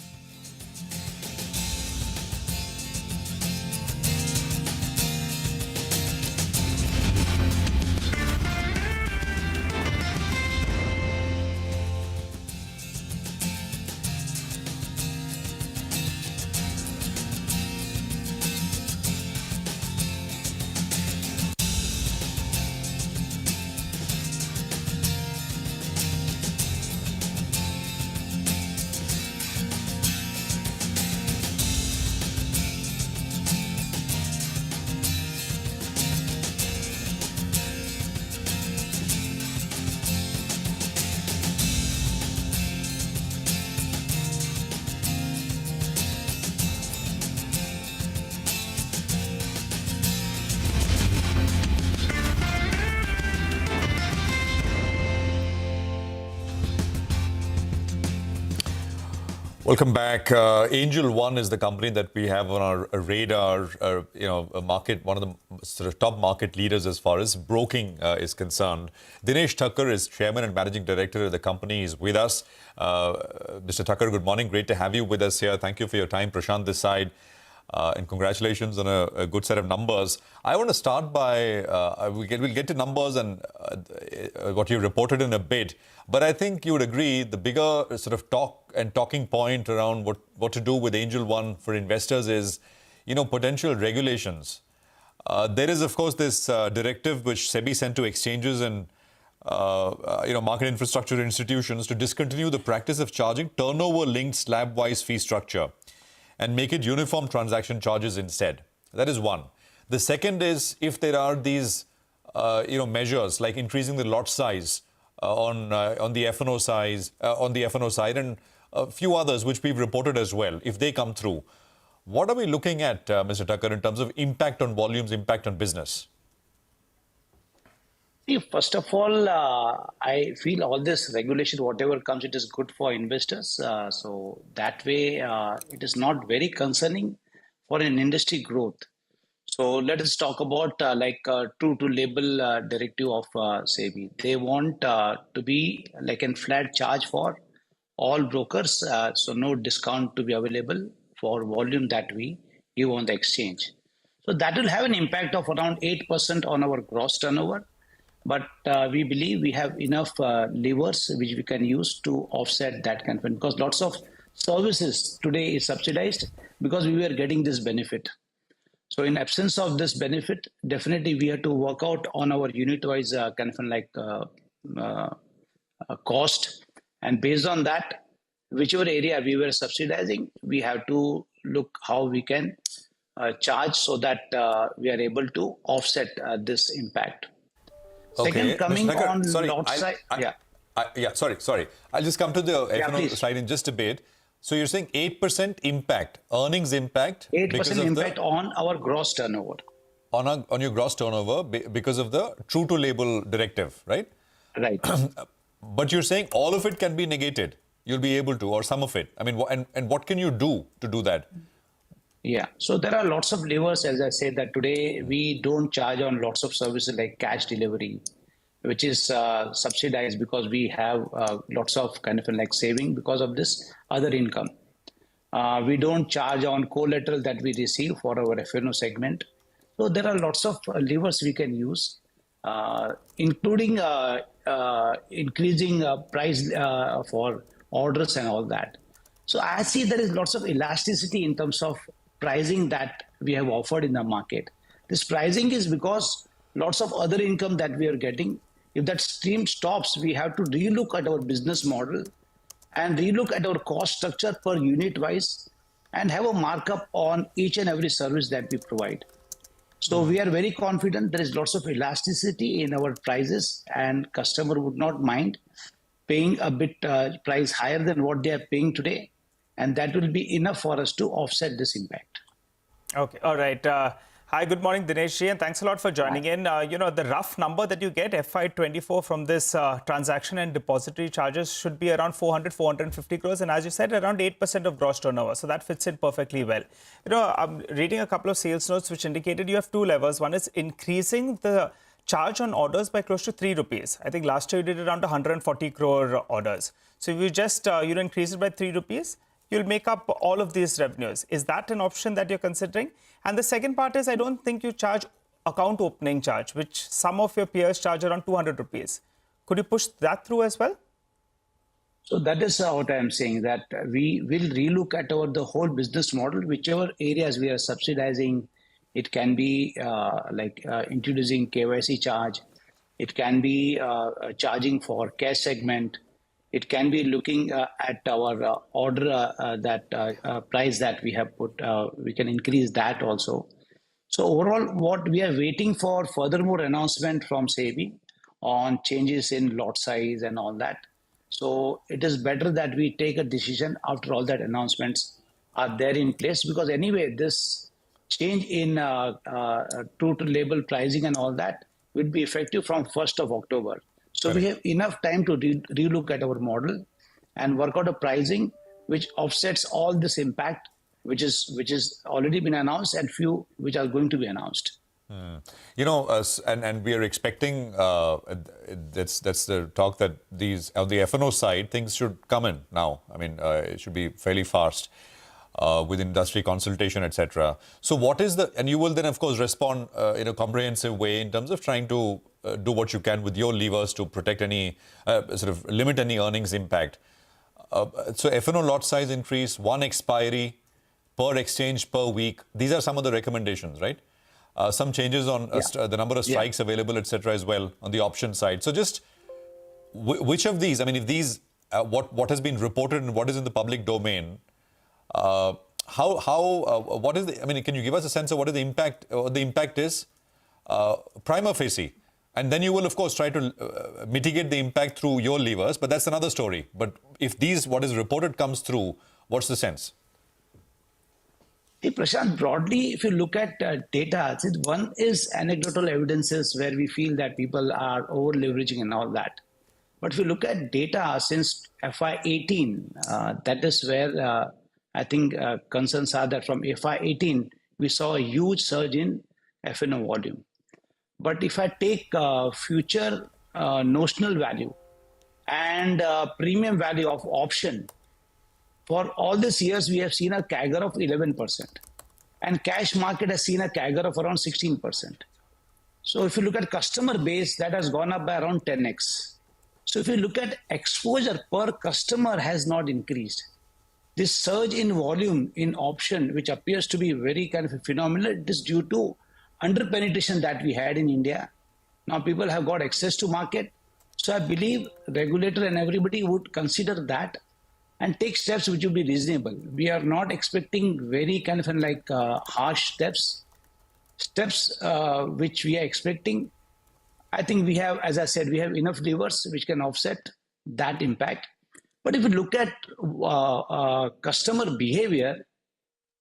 Welcome back. Angel One is the company that we have on our radar, a market, one of the sort of top market leaders as far as broking is concerned. Dinesh Thakkar is Chairman and Managing Director of the company. He's with us. Mr. Thakkar, good morning. Great to have you with us here. Thank you for your time. Prashant this side. And congratulations on a good set of numbers. I want to start by, we'll get to numbers and what you reported in a bit. But I think you would agree the bigger sort of talking point around what to do with Angel One for investors is, potential regulations. There is, of course, this directive which SEBI sent to exchanges and market infrastructure institutions to discontinue the practice of charging turnover-linked slab-wise fee structure and make it uniform transaction charges instead. That is one. The second is if there are these, measures like increasing the lot size on the F&O side, and a few others which we've reported as well, if they come through. What are we looking at, Mr. Thakkar, in terms of impact on volumes, impact on business? See, first of all, I feel all this regulation, whatever comes, it is good for investors. So that way, it is not very concerning for an industry growth. So let us talk about true to label directive of SEBI. They want to be like a flat charge for all brokers, so no discount to be available for volume that we give on the exchange. So that will have an impact of around 8% on our gross turnover. But we believe we have enough levers which we can use to offset that kind of, because lots of services today is subsidized because we were getting this benefit. So in absence of this benefit, definitely we have to work out on our unit-wise cost. And based on that, whichever area we were subsidizing, we have to look how we can charge so that we are able to offset this impact. Okay. Second, coming Mr. Thakkar, on sorry, lot side, sorry. I'll just come to the F&O please. side in just a bit. So you're saying 8% impact, earnings impact, 8% impact on our gross turnover. On your gross turnover because of the true to label directive, right? Right. But you're saying all of it can be negated. You'll be able to, or some of it. I mean, and what can you do to do that? Yeah, so there are lots of levers. As I said, that today we don't charge on lots of services like cash delivery, which is subsidized because we have lots of kind of like saving because of this other income. We don't charge on collateral that we receive for our F&O segment. So there are lots of levers we can use, including increasing price for orders and all that. So I see there is lots of elasticity in terms of pricing that we have offered in the market. This pricing is because lots of other income that we are getting. If that stream stops, we have to relook at our business model and relook at our cost structure per unit wise and have a markup on each and every service that we provide. So we are very confident there is lots of elasticity in our prices and customer would not mind paying a bit price higher than what they are paying today. And that will be enough for us to offset this impact. Okay, all right. Hi, good morning, Dinesh ji, and thanks a lot for joining in. The rough number that you get, FY24, from this transaction and depository charges should be around 450 crores. And as you said, around 8% of gross turnover. So that fits in perfectly well. I'm reading a couple of sales notes which indicated you have two levers. One is increasing the charge on orders by close to 3 rupees. I think last year you did around 140 crore orders. So if you just increase it by 3 rupees, you'll make up all of these revenues. Is that an option that you're considering? And the second part is, I don't think you charge account opening charge, which some of your peers charge around 200 rupees. Could you push that through as well? So that is what I'm saying, that we will relook at the whole business model, whichever areas we are subsidizing. It can be introducing KYC charge. It can be charging for cash segment. It can be looking at our order price that we have put. We can increase that also. So overall, what we are waiting for furthermore announcement from SEBI on changes in lot size and all that. So it is better that we take a decision after all that announcements are there in place, because anyway, this change in true to label pricing and all that will be effective from 1st of October. So we have enough time to relook at our model and work out a pricing which offsets all this impact, which is already been announced and few which are going to be announced. And we are expecting, that's the talk that these on the F&O side, things should come in now. I mean, it should be fairly fast with industry consultation, etc. So what is and you will then, of course, respond in a comprehensive way in terms of trying to do what you can with your levers to protect any, limit any earnings impact. So F&O lot size increase, one expiry per exchange per week. These are some of the recommendations, right? Some changes on the number of strikes available, etc. as well on the option side. So just which of these, I mean, if these, what has been reported and what is in the public domain, what is the, I mean, can you give us a sense of what is the impact, the impact is prima facie? And then you will, of course, try to mitigate the impact through your levers, but that's another story. But if what is reported comes through, what's the sense? Hey, Prashant, broadly, if you look at data, one is anecdotal evidences where we feel that people are over-leveraging and all that. But if you look at data since FY18, that is where I think concerns are that from FY18, we saw a huge surge in F&O volume. But if I take future notional value and premium value of option, for all these years, we have seen a CAGR of 11%. And cash market has seen a CAGR of around 16%. So if you look at customer base, that has gone up by around 10x. So if you look at exposure per customer has not increased. This surge in volume in option, which appears to be very kind of phenomenal, it is due to under-penetration that we had in India. Now people have got access to market. So I believe regulator and everybody would consider that and take steps which will be reasonable. We are not expecting very kind of like harsh steps which we are expecting. I think we have, as I said, we have enough levers which can offset that impact. But if you look at customer behavior,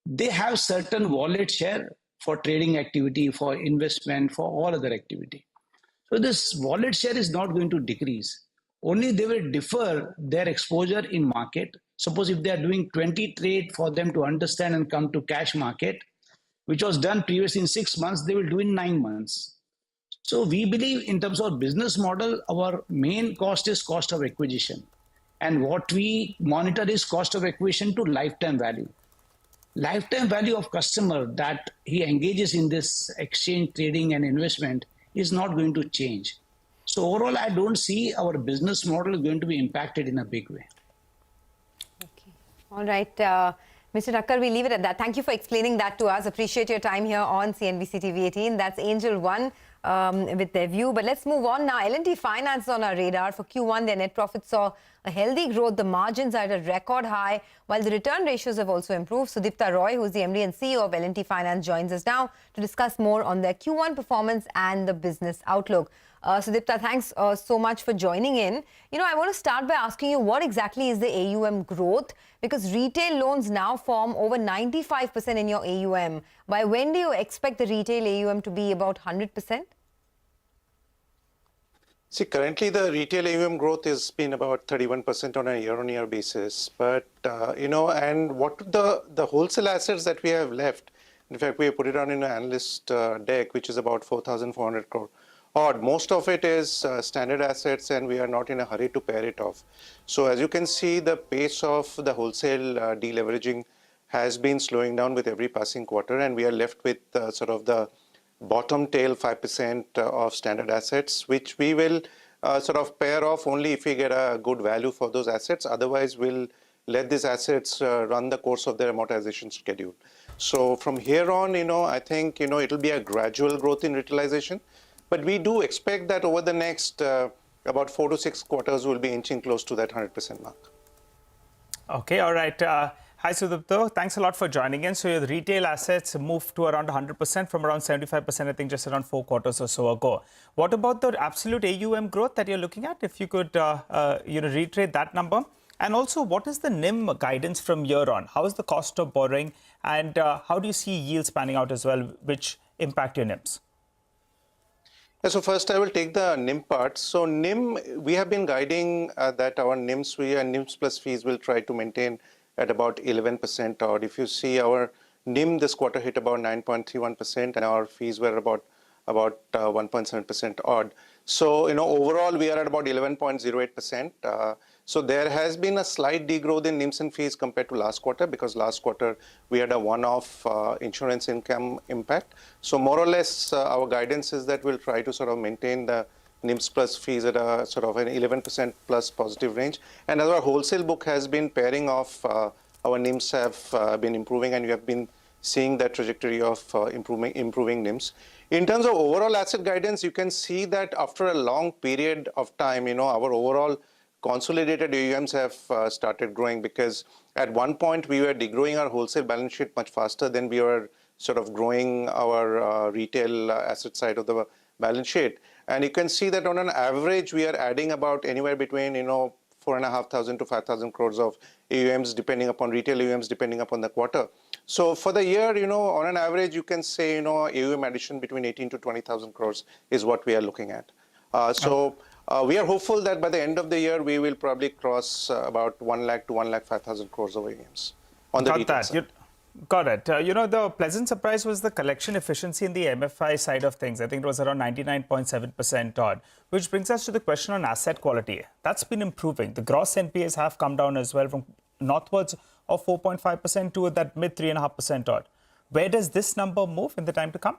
they have certain wallet share for trading activity, for investment, for all other activity. So this wallet share is not going to decrease. Only they will defer their exposure in market. Suppose if they are doing 20 trade for them to understand and come to cash market, which was done previously in 6 months, they will do in 9 months. So we believe in terms of business model, our main cost is cost of acquisition. And what we monitor is cost of acquisition to lifetime value. Lifetime value of customer that he engages in this exchange, trading and investment is not going to change. So overall, I don't see our business model going to be impacted in a big way. Okay. All right. Mr. Thakkar, we leave it at that. Thank you for explaining that to us. Appreciate your time here on CNBC TV18. That's Angel One with their view. But let's move on now. L&T Finance on our radar. For Q1, their net profit saw a healthy growth. The margins are at a record high, while the return ratios have also improved. Sudipta Roy, who's the MD and CEO of L&T Finance, joins us now to discuss more on their Q1 performance and the business outlook. Sudipta, thanks so much for joining in. I want to start by asking you, what exactly is the AUM growth? Because retail loans now form over 95% in your AUM. By when do you expect the retail AUM to be about 100%? See, currently the retail AUM growth has been about 31% on a year-on-year basis. But, and what the wholesale assets that we have left, in fact, we have put it on in an analyst deck, which is about 4,400 crore. Most of it is standard assets, and we are not in a hurry to pare it off. So as you can see, the pace of the wholesale deleveraging has been slowing down with every passing quarter, and we are left with sort of the bottom tail 5% of standard assets, which we will sort of pare off only if we get a good value for those assets. Otherwise, we'll let these assets run the course of their amortization schedule. So from here on, I think, it'll be a gradual growth in retailization. But we do expect that over the next about 4 to 6 quarters, we'll be inching close to that 100% mark. Okay, all right. Hi, Sudipta. Thanks a lot for joining in. So your retail assets moved to around 100% from around 75%, I think, just around 4 quarters or so ago. What about the absolute AUM growth that you're looking at? If you could, reiterate that number. And also, what is the NIM guidance from here on? How is the cost of borrowing? And how do you see yields panning out as well, which impact your NIMs? Yeah, so first, I will take the NIM part. So NIM, we have been guiding that our NIMs, NIMs plus fees will try to maintain at about 11% odd. If you see our NIM this quarter hit about 9.31%, and our fees were about 1.7% odd. So, overall, we are at about 11.08%. So there has been a slight degrowth in NIMs and fees compared to last quarter, because last quarter we had a one-off insurance income impact. So more or less, our guidance is that we'll try to sort of maintain the NIMs plus fees at a sort of an 11% plus positive range. And as our wholesale book has been pairing off, our NIMs have been improving, and we have been seeing that trajectory of improving NIMs. In terms of overall asset guidance, you can see that after a long period of time, our overall consolidated AUMs have started growing, because at one point we were degrowing our wholesale balance sheet much faster than we were sort of growing our retail asset side of the balance sheet. And you can see that on an average, we are adding about anywhere between, 4,500 to 5,000 crores of AUMs, depending upon retail AUMs, depending upon the quarter. So for the year, on an average, you can say, AUM addition between 18 to 20,000 crores is what we are looking at. We are hopeful that by the end of the year, we will probably cross about 1 lakh to 1,05,000 crores of AUMs on the retail side. Got it. The pleasant surprise was the collection efficiency in the MFI side of things. I think it was around 99.7% odd, which brings us to the question on asset quality. That's been improving. The gross NPAs have come down as well from northwards of 4.5% to that mid 3.5% odd. Where does this number move in the time to come?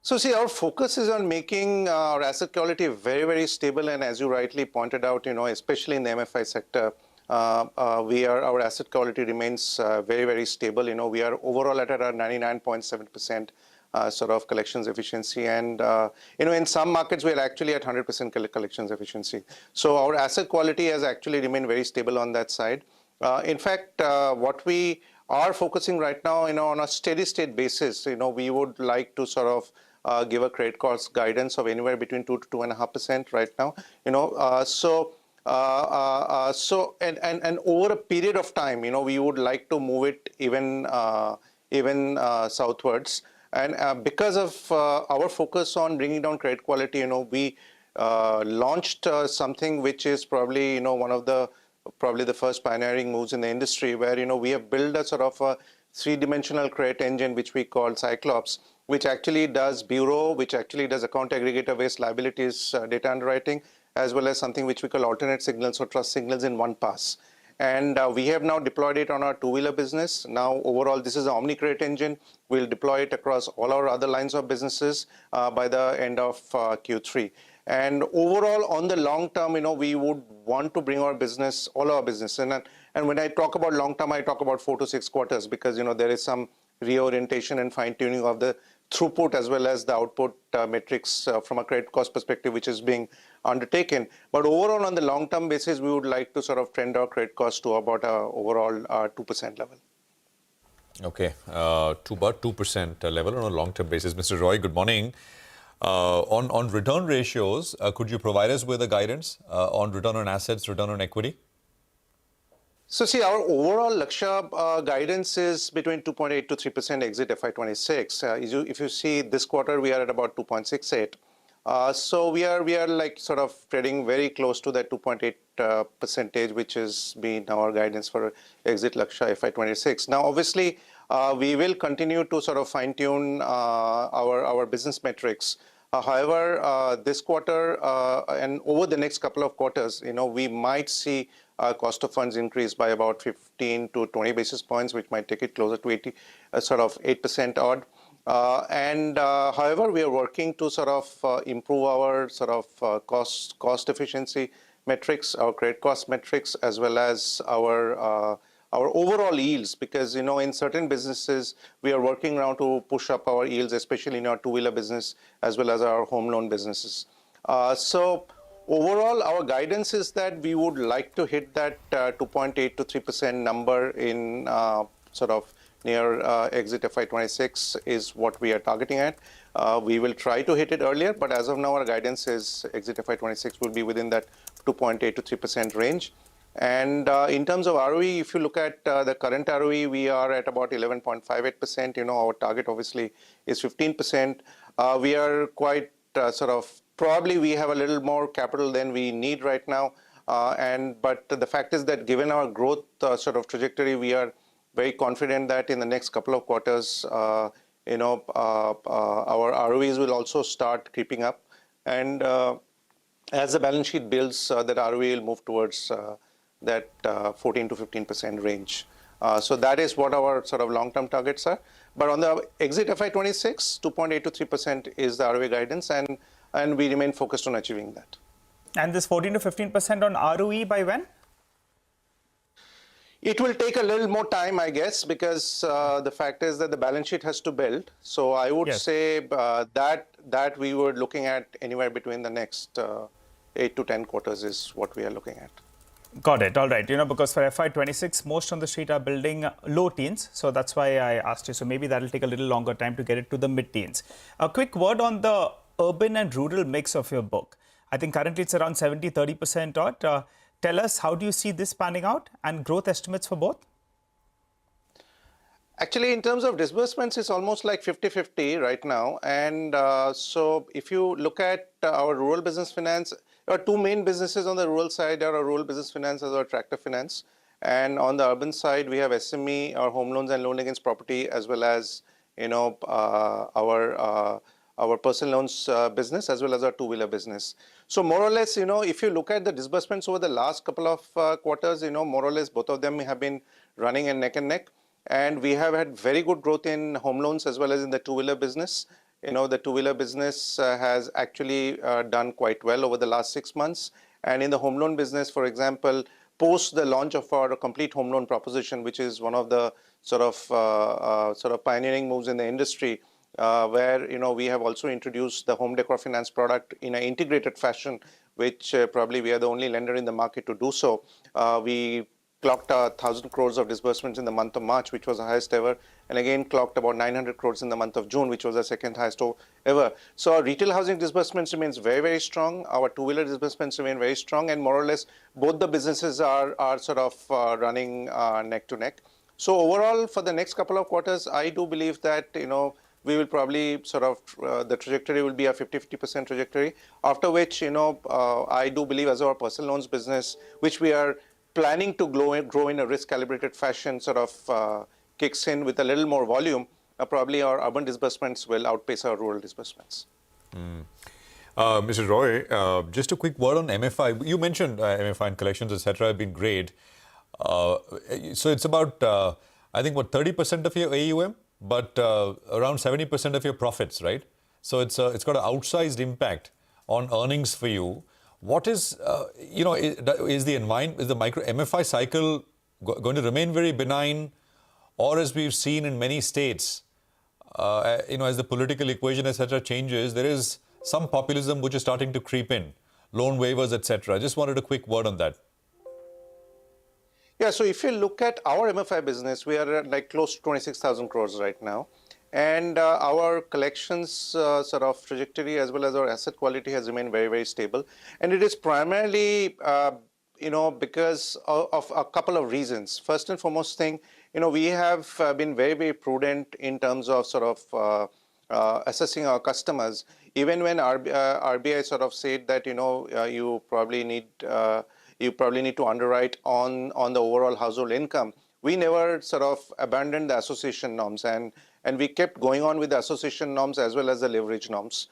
So see, our focus is on making our asset quality very, very stable. And as you rightly pointed out, especially in the MFI sector, our asset quality remains very, very stable. We are overall at around 99.7% sort of collections efficiency. And, in some markets, we are actually at 100% collections efficiency. So our asset quality has actually remained very stable on that side. In fact, what we are focusing right now, on a steady state basis, we would like to sort of give a credit cost guidance of anywhere between 2 to 2.5% right now. And over a period of time, we would like to move it even southwards. And because of our focus on bringing down credit quality, we launched something which is probably one of the first pioneering moves in the industry, where we have built a sort of a three-dimensional credit engine which we call Cyclops, which actually does bureau, which actually does account aggregator-based liabilities data underwriting, as well as something which we call alternate signals or trust signals in one pass. And we have now deployed it on our two-wheeler business. Now, overall, this is an omni-credit engine. We'll deploy it across all our other lines of businesses by the end of Q3. And overall, on the long term, we would want to bring our business, all our business. And when I talk about long term, I talk about 4 to 6 quarters, because, there is some reorientation and fine-tuning of the throughput as well as the output metrics from a credit cost perspective, which is being undertaken. But overall, on the long-term basis, we would like to sort of trend our credit cost to about overall 2% level. Okay, to about 2% level on a long-term basis. Mr. Roy, good morning. On return ratios, could you provide us with a guidance on return on assets, return on equity? So see, our overall Lakshya guidance is between 2.8 to 3% exit FY26. If you see this quarter, we are at about 2.68. So we are like sort of trading very close to that 2.8 percentage, which has been our guidance for exit Lakshya FY26. Now, obviously, we will continue to sort of fine-tune our business metrics. However, this quarter and over the next couple of quarters, we might see cost of funds increase by about 15 to 20 basis points, which might take it closer to 8% odd. However, we are working to sort of improve our sort of cost efficiency metrics, our credit cost metrics, as well as our overall yields, because in certain businesses we are working around to push up our yields, especially in our two-wheeler business as well as our home loan businesses. So overall, our guidance is that we would like to hit that 2.8 to 3% number in sort of near exit FY26 is what we are targeting at. We will try to hit it earlier, but as of now, our guidance is exit FY26 will be within that 2.8 to 3% range. And in terms of ROE, if you look at the current ROE, we are at about 11.58%. Our target obviously is 15%. We are quite sort of, probably we have a little more capital than we need right now. But the fact is that given our growth sort of trajectory, we are very confident that in the next couple of quarters, our ROEs will also start creeping up. And as the balance sheet builds, that ROE will move towards that 14 to 15% range. So that is what our sort of long-term targets are. But on the exit FY26, 2.8 to 3% is the ROE guidance, and we remain focused on achieving that. And this 14 to 15% on ROE by when? It will take a little more time, I guess, because the fact is that the balance sheet has to build. So I would say that we were looking at anywhere between the next 8 to 10 quarters is what we are looking at. Got it. All right. Because for FY26, most on the street are building low teens. So that's why I asked you. So maybe that'll take a little longer time to get it to the mid-teens. A quick word on the urban and rural mix of your book. I think currently it's around 70-30% odd. Tell us, how do you see this panning out and growth estimates for both? Actually, in terms of disbursements, it's almost like 50-50 right now. And so if you look at our rural business finance, there are two main businesses on the rural side. There are rural business finance as well as tractor finance. And on the urban side, we have SME, our home loans and loan against property, as well as our personal loans business, as well as our two-wheeler business. So more or less, if you look at the disbursements over the last couple of quarters, more or less both of them have been running in neck and neck. And we have had very good growth in home loans as well as in the two-wheeler business. The two-wheeler business has actually done quite well over the last 6 months. And in the home loan business, for example, post the launch of our complete home loan proposition, which is one of the sort of pioneering moves in the industry, where we have also introduced the home decor finance product in an integrated fashion, which probably we are the only lender in the market to do so. We clocked 1,000 crores of disbursements in the month of March, which was the highest ever, and again clocked about 900 crores in the month of June, which was the second highest ever. So our retail housing disbursements remains very, very strong. Our two-wheeler disbursements remain very strong, and more or less both the businesses are sort of running neck to neck. So overall, for the next couple of quarters, I do believe that we will probably the trajectory will be a 50% trajectory, after which I do believe as our personal loans business, which we are planning to grow in a risk-calibrated fashion, kicks in with a little more volume, probably our urban disbursements will outpace our rural disbursements. Mr. Roy, just a quick word on MFI. You mentioned MFI and collections, etc., have been great. So it's about, I think, what, 30% of your AUM, but around 70% of your profits, right? So it's got an outsized impact on earnings for you. What is, is the micro MFI cycle going to remain very benign, or as we've seen in many states, as the political equation, etc., changes, there is some populism which is starting to creep in, loan waivers, etc. Just wanted a quick word on that. Yeah, so if you look at our MFI business, we are at like close to 26,000 crores right now. And our collections trajectory as well as our asset quality has remained very, very stable. And it is primarily, because of a couple of reasons. First and foremost thing, we have been very, very prudent in terms of assessing our customers. Even when RBI said that, you probably need to underwrite on the overall household income, we never abandoned the association norms, and we kept going on with the association norms as well as the leverage norms.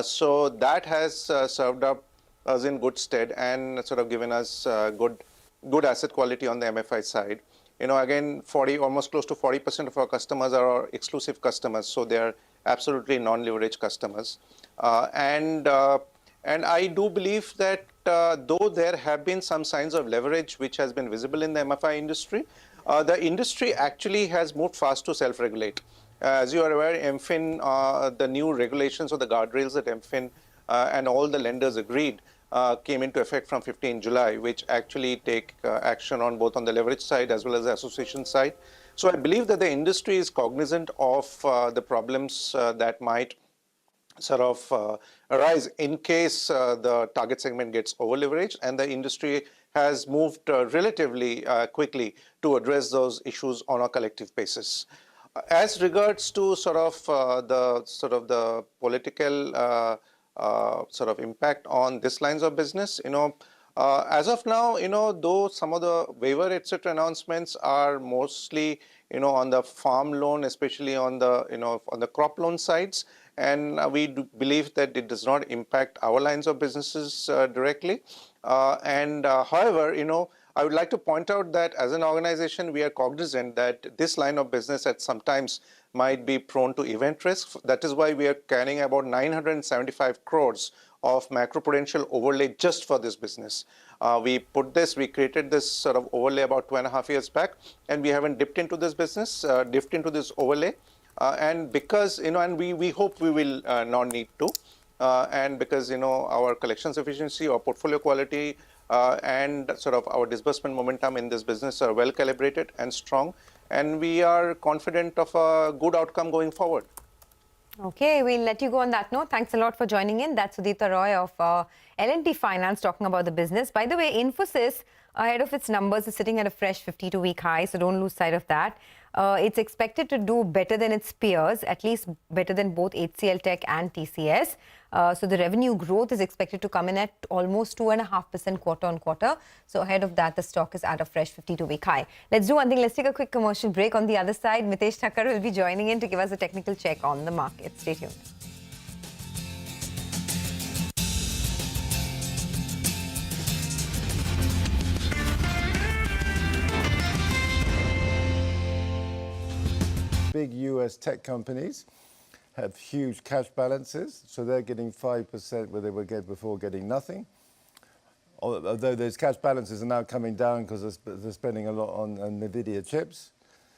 So that has served up us in good stead and given us good asset quality on the MFI side. Again, almost close to 40% of our customers are our exclusive customers, so they are absolutely non-leveraged customers. And I do believe that though there have been some signs of leverage which has been visible in the MFI industry, the industry actually has moved fast to self-regulate. As you are aware, MFIN, the new regulations or the guardrails that MFIN and all the lenders agreed came into effect from 15 July, which actually take action on both on the leverage side as well as the association side. So I believe that the industry is cognizant of the problems that might arise in case the target segment gets over-leveraged, and the industry has moved relatively quickly to address those issues on a collective basis. As regards to the political impact on this lines of business, as of now, though some of the waiver etc. announcements are mostly on the farm loan, especially on the crop loan sides, and we do believe that it does not impact our lines of businesses directly. However, I would like to point out that as an organization, we are cognizant that this line of business at some times might be prone to event risk. That is why we are carrying about 975 crores of macroprudential overlay just for this business. We created this overlay about 2.5 years back, and we haven't dipped into this business, into this overlay. And because, and we hope we will not need to. And because, our collections efficiency, our portfolio quality, and our disbursement momentum in this business are well calibrated and strong, and we are confident of a good outcome going forward. Okay, we'll let you go on that note. Thanks a lot for joining in. That's Sudipta Roy of L&T Finance talking about the business. By the way, Infosys, ahead of its numbers, is sitting at a fresh 52-week high, so don't lose sight of that. It's expected to do better than its peers, at least better than both HCL Tech and TCS. So the revenue growth is expected to come in at almost 2.5% quarter-on-quarter. So ahead of that, the stock is at a fresh 52-week high. Let's do one thing. Let's take a quick commercial break. On the other side, Mitesh Thakkar will be joining in to give us a technical check on the market. Stay tuned. Big US tech companies have huge cash balances, so they're getting 5% where they would get before getting nothing. Although those cash balances are now coming down because they're spending a lot on NVIDIA chips.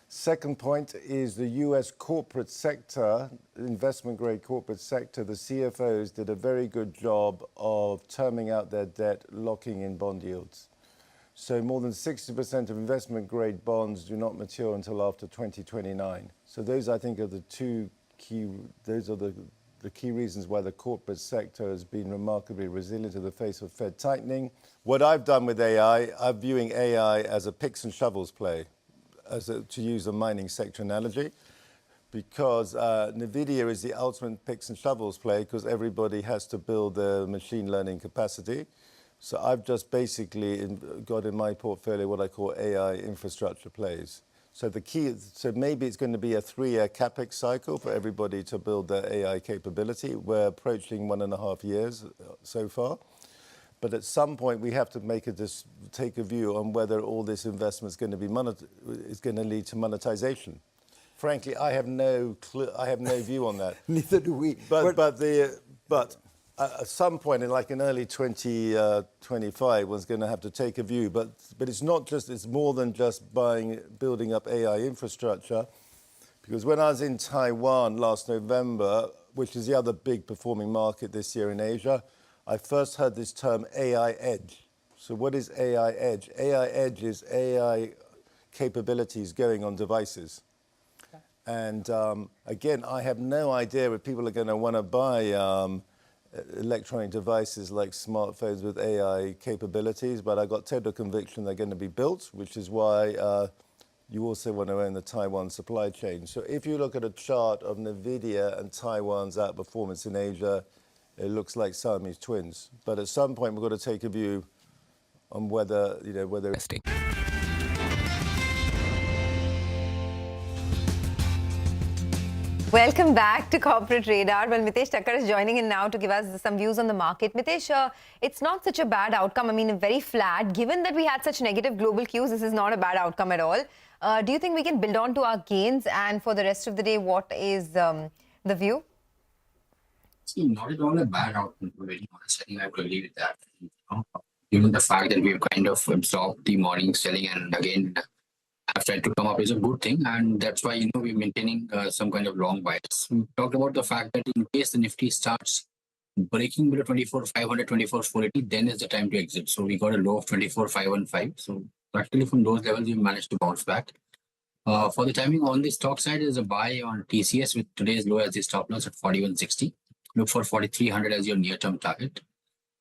Second point is the US corporate sector, investment-grade corporate sector. The CFOs did a very good job of terming out their debt, locking in bond yields. So more than 60% of investment-grade bonds do not mature until after 2029. So those, I think, are the the key reasons why the corporate sector has been remarkably resilient in the face of Fed tightening. What I've done with AI, I'm viewing AI as a picks and shovels play, to use a mining sector analogy, because NVIDIA is the ultimate picks and shovels play because everybody has to build their machine learning capacity. So I've just basically got in my portfolio what I call AI infrastructure plays. So maybe it's going to be a 3-year capex cycle for everybody to build their AI capability. We're approaching 1.5 years so far. But at some point, we have to take a view on whether all this investment is going to lead to monetization. Frankly, I have no view on that. Neither do we. But at some point in early 2025, one's going to have to take a view. But it's more than just building up AI infrastructure. Because when I was in Taiwan last November, which is the other big performing market this year in Asia, I first heard this term AI edge. So what is AI edge? AI edge is AI capabilities going on devices. Okay. And again, I have no idea if people are going to want to buy electronic devices like smartphones with AI capabilities, but I got total conviction they're going to be built, which is why you also want to own the Taiwan supply chain. So if you look at a chart of NVIDIA and Taiwan's outperformance in Asia, it looks like Siamese twins. But at some point, we've got to take a view on whether Welcome back to Corporate Radar. Well, Mitesh Thakkar is joining in now to give us some views on the market. Mitesh, it's not such a bad outcome. I mean, very flat. Given that we had such negative global cues, this is not a bad outcome at all. Do you think we can build on to our gains? And for the rest of the day, what is the view? See, not at all a bad outcome, to be very honest. I think I would agree with that. Given the fact that we've kind of absorbed the morning selling and again have tried to come up is a good thing, and that's why we're maintaining some kind of long bias. We talked about the fact that in case the Nifty starts breaking below 24,500, 24,480, then is the time to exit. So we got a low of 24,515. So practically from those levels, we managed to bounce back. For the timing on the stock side is a buy on TCS with today's low as the stop loss at 41.60. Look for 4,300 as your near-term target.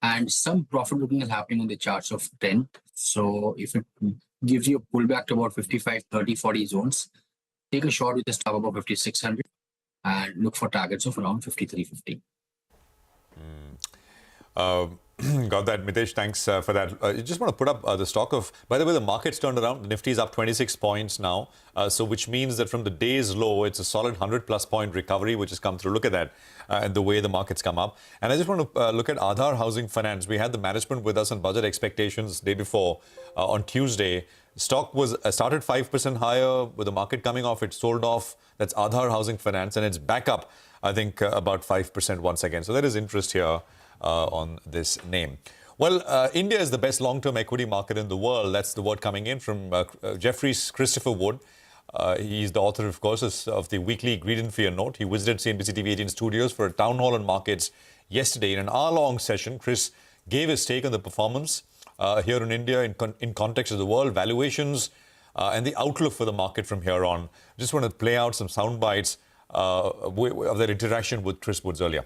And some profit booking is happening on the charts of trend. So if it gives you a pullback to about 55, 30, 40 zones, take a short with a stop above 5,600 and look for targets of around 53.50. Got that, Mitesh. Thanks for that. I just want to put up the stock of, by the way, the market's turned around. The Nifty is up 26 points now. So which means that from the day's low, it's a solid 100-plus point recovery, which has come through. Look at that, and the way the market's come up. And I just want to look at Aadhar Housing Finance. We had the management with us on budget expectations day before on Tuesday. Stock was started 5% higher with the market coming off. It sold off. That's Aadhar Housing Finance, and it's back up, I think, about 5% once again. So there is interest here on this name. Well, India is the best long-term equity market in the world. That's the word coming in from Jefferies Christopher Wood. He's the author, of course, of the weekly Greed and Fear Note. He visited CNBC-TV18 studios for a town hall on markets yesterday. In an hour-long session, Chris gave his take on the performance here in India in context of the world, valuations, and the outlook for the market from here on. Just want to play out some sound bites of their interaction with Chris Woods earlier.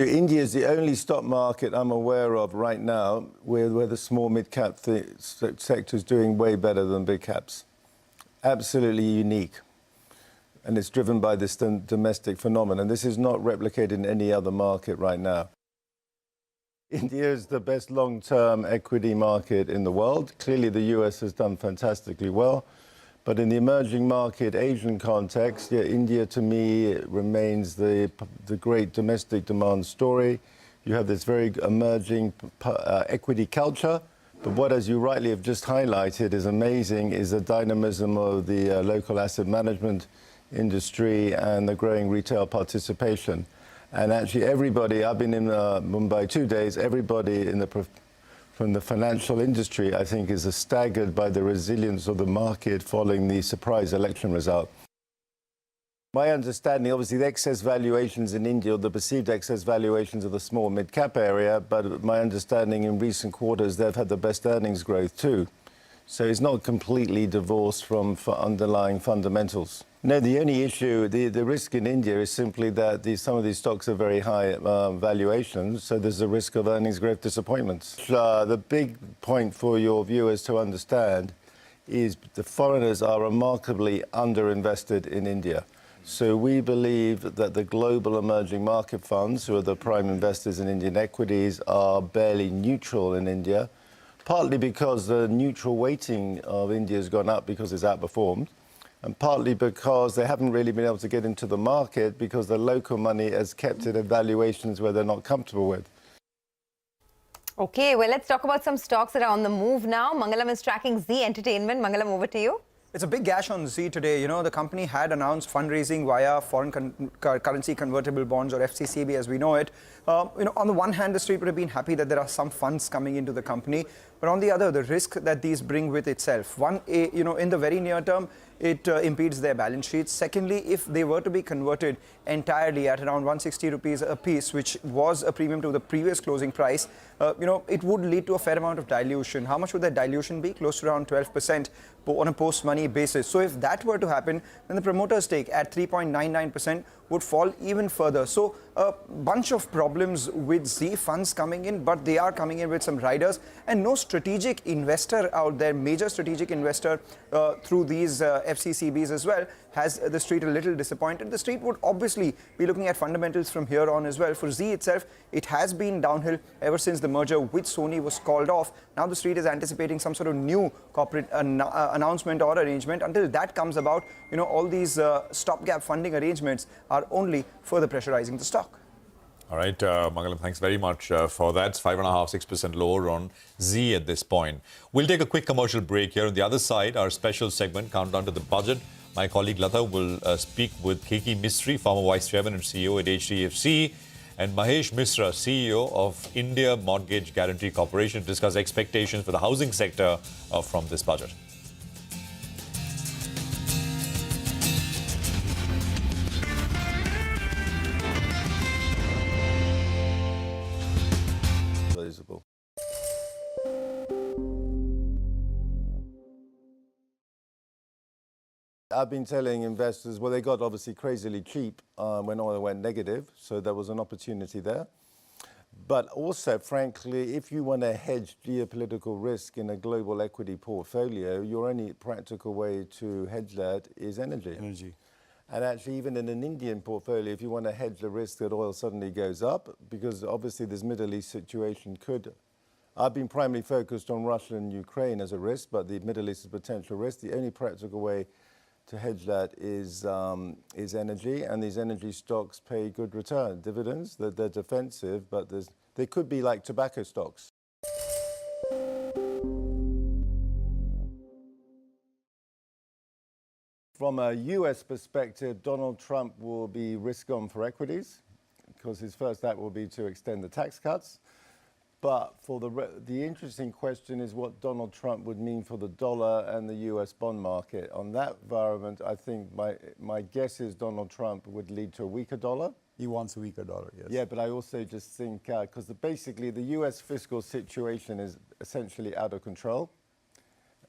India is the only stock market I'm aware of right now where the small mid-cap sector is doing way better than big caps. Absolutely unique. And it's driven by this domestic phenomenon. This is not replicated in any other market right now. India is the best long-term equity market in the world. Clearly, the US has done fantastically well. But in the emerging market Asian context, yeah, India to me remains the great domestic demand story. You have this very emerging equity culture. But what, as you rightly have just highlighted, is amazing is the dynamism of the local asset management industry and the growing retail participation. And actually everybody, I've been in Mumbai 2 days, everybody from the financial industry, I think, is staggered by the resilience of the market following the surprise election result. My understanding, obviously, the excess valuations in India, or the perceived excess valuations of the small mid-cap area, but my understanding in recent quarters, they've had the best earnings growth too. So it's not completely divorced from underlying fundamentals. No, the only issue, the risk in India is simply that some of these stocks are very high valuations, so there's a risk of earnings growth disappointments. The big point for your viewers to understand is the foreigners are remarkably underinvested in India. So we believe that the global emerging market funds, who are the prime investors in Indian equities, are barely neutral in India, partly because the neutral weighting of India has gone up because it's outperformed, and partly because they haven't really been able to get into the market because the local money has kept it at valuations where they're not comfortable with. Okay, well, let's talk about some stocks that are on the move now. Mangalam is tracking Z Entertainment. Mangalam, over to you. It's a big gash on Z today. You know, the company had announced fundraising via foreign currency convertible bonds, or FCCB as we know it. You know, on the one hand, the street would have been happy that there are some funds coming into the company. But on the other, the risk that these bring with itself. One, you know, in the very near term, it impedes their balance sheets. Secondly, if they were to be converted entirely at around 160 rupees a piece, which was a premium to the previous closing price, you know, it would lead to a fair amount of dilution. How much would that dilution be? Close to around 12% on a post-money basis. So if that were to happen, then the promoter stake at 3.99% would fall even further. So a bunch of problems with Z funds coming in, but they are coming in with some riders, and no strategic investor out there, major strategic investor through these FCCBs as well, has the street a little disappointed. The street would obviously be looking at fundamentals from here on as well. For Z itself, it has been downhill ever since the merger with Sony was called off. Now the street is anticipating some sort of new corporate announcement or arrangement. Until that comes about, you know, all these stopgap funding arrangements are only further pressurizing the stock. All right, Mangalam, thanks very much for that. It's 5.5%, 6% lower on Z at this point. We'll take a quick commercial break here. On the other side, our special segment, Countdown to the Budget. My colleague Lata will speak with Keki Mistry, former Vice Chairman and CEO at HDFC, and Mahesh Misra, CEO of India Mortgage Guarantee Corporation, to discuss expectations for the housing sector from this budget. I've been telling investors, well, they got obviously crazily cheap when oil went negative, so there was an opportunity there. But also, frankly, if you want to hedge geopolitical risk in a global equity portfolio, your only practical way to hedge that is energy. And actually, even in an Indian portfolio, if you want to hedge the risk that oil suddenly goes up, because obviously this Middle East situation could... I've been primarily focused on Russia and Ukraine as a risk, but the Middle East is a potential risk. The only practical way to hedge that is energy, and these energy stocks pay good return dividends. They're defensive, but they could be like tobacco stocks. From a US perspective, Donald Trump will be risk-on for equities because his first act will be to extend the tax cuts. But for the interesting question is what Donald Trump would mean for the dollar and the US bond market. On that environment, I think my guess is Donald Trump would lead to a weaker dollar. He wants a weaker dollar, yes. Yeah, but I also just think, because basically the US fiscal situation is essentially out of control.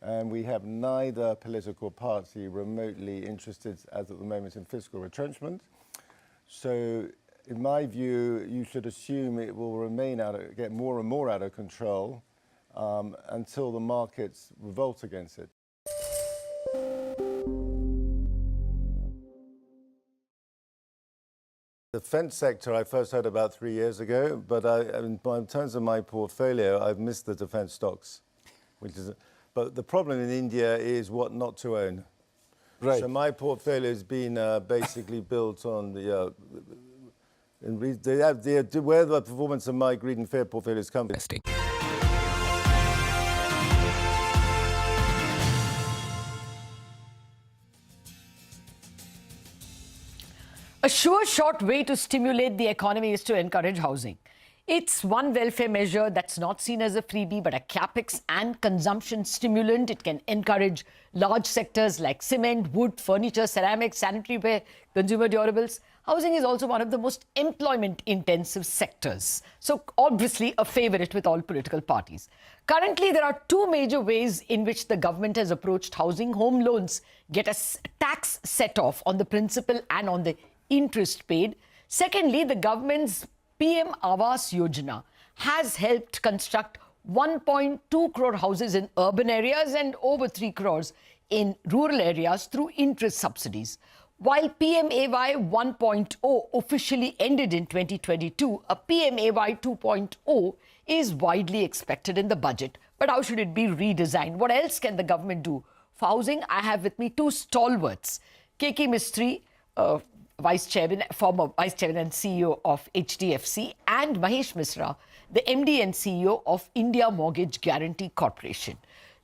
And we have neither political party remotely interested, as at the moment, in fiscal retrenchment. So in my view, you should assume it will remain get more and more out of control until the markets revolt against it. The defense sector I first heard about 3 years ago, but in terms of my portfolio, I've missed the defense stocks. But the problem in India is what not to own. Right. So my portfolio has been basically built on the where the performance of my greed and fear portfolios come from. A sure short way to stimulate the economy is to encourage housing. It's one welfare measure that's not seen as a freebie, but a capex and consumption stimulant. It can encourage large sectors like cement, wood, furniture, ceramics, sanitary ware, consumer durables. Housing is also one of the most employment-intensive sectors. So obviously a favorite with all political parties. Currently, there are two major ways in which the government has approached housing. Home loans get a tax set-off on the principal and on the interest paid. Secondly, the government's PM Awas Yojana has helped construct 1.2 crore houses in urban areas and over 3 crores in rural areas through interest subsidies. While PMAY 1.0 officially ended in 2022, a PMAY 2.0 is widely expected in the budget. But how should it be redesigned? What else can the government do for housing? I have with me two stalwarts, KK Mistry, former Vice Chairman and CEO of HDFC, and Mahesh Misra, the MD and CEO of India Mortgage Guarantee Corporation.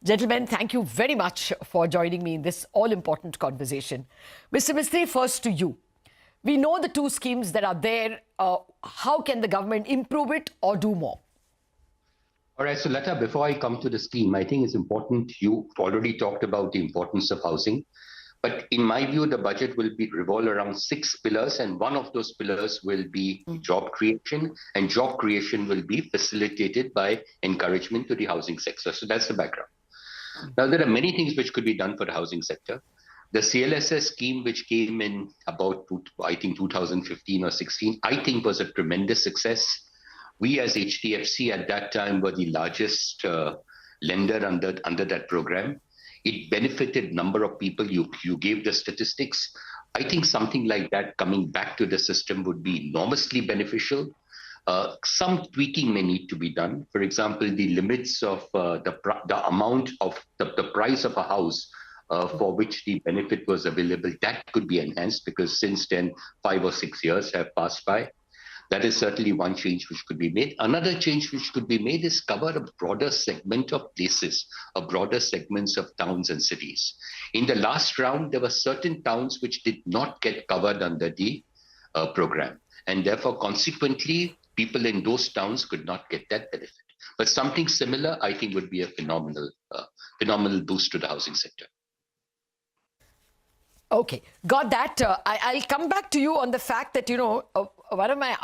Gentlemen, thank you very much for joining me in this all-important conversation. Mr. Mistry, first to you. We know the two schemes that are there. How can the government improve it or do more? All right, so Lata, before I come to the scheme, I think it's important, you've already talked about the importance of housing. But in my view, the budget will revolve around 6 pillars, and one of those pillars will be job creation, and job creation will be facilitated by encouragement to the housing sector. So that's the background. Now, there are many things which could be done for the housing sector. The CLSS scheme, which came in about, I think, 2015 or 16, I think was a tremendous success. We as HDFC at that time were the largest lender under that program. It benefited number of people. You gave the statistics. I think something like that coming back to the system would be enormously beneficial. Some tweaking may need to be done. For example, the limits of the amount of the price of a house for which the benefit was available, that could be enhanced, because since then 5 or 6 years have passed by. That is certainly one change which could be made. Another change which could be made is cover a broader segment of places, a broader segments of towns and cities. In the last round, there were certain towns which did not get covered under the program. And therefore, consequently, people in those towns could not get that benefit. But something similar, I think, would be a phenomenal boost to the housing sector. Okay, got that. I'll come back to you on the fact that, one of my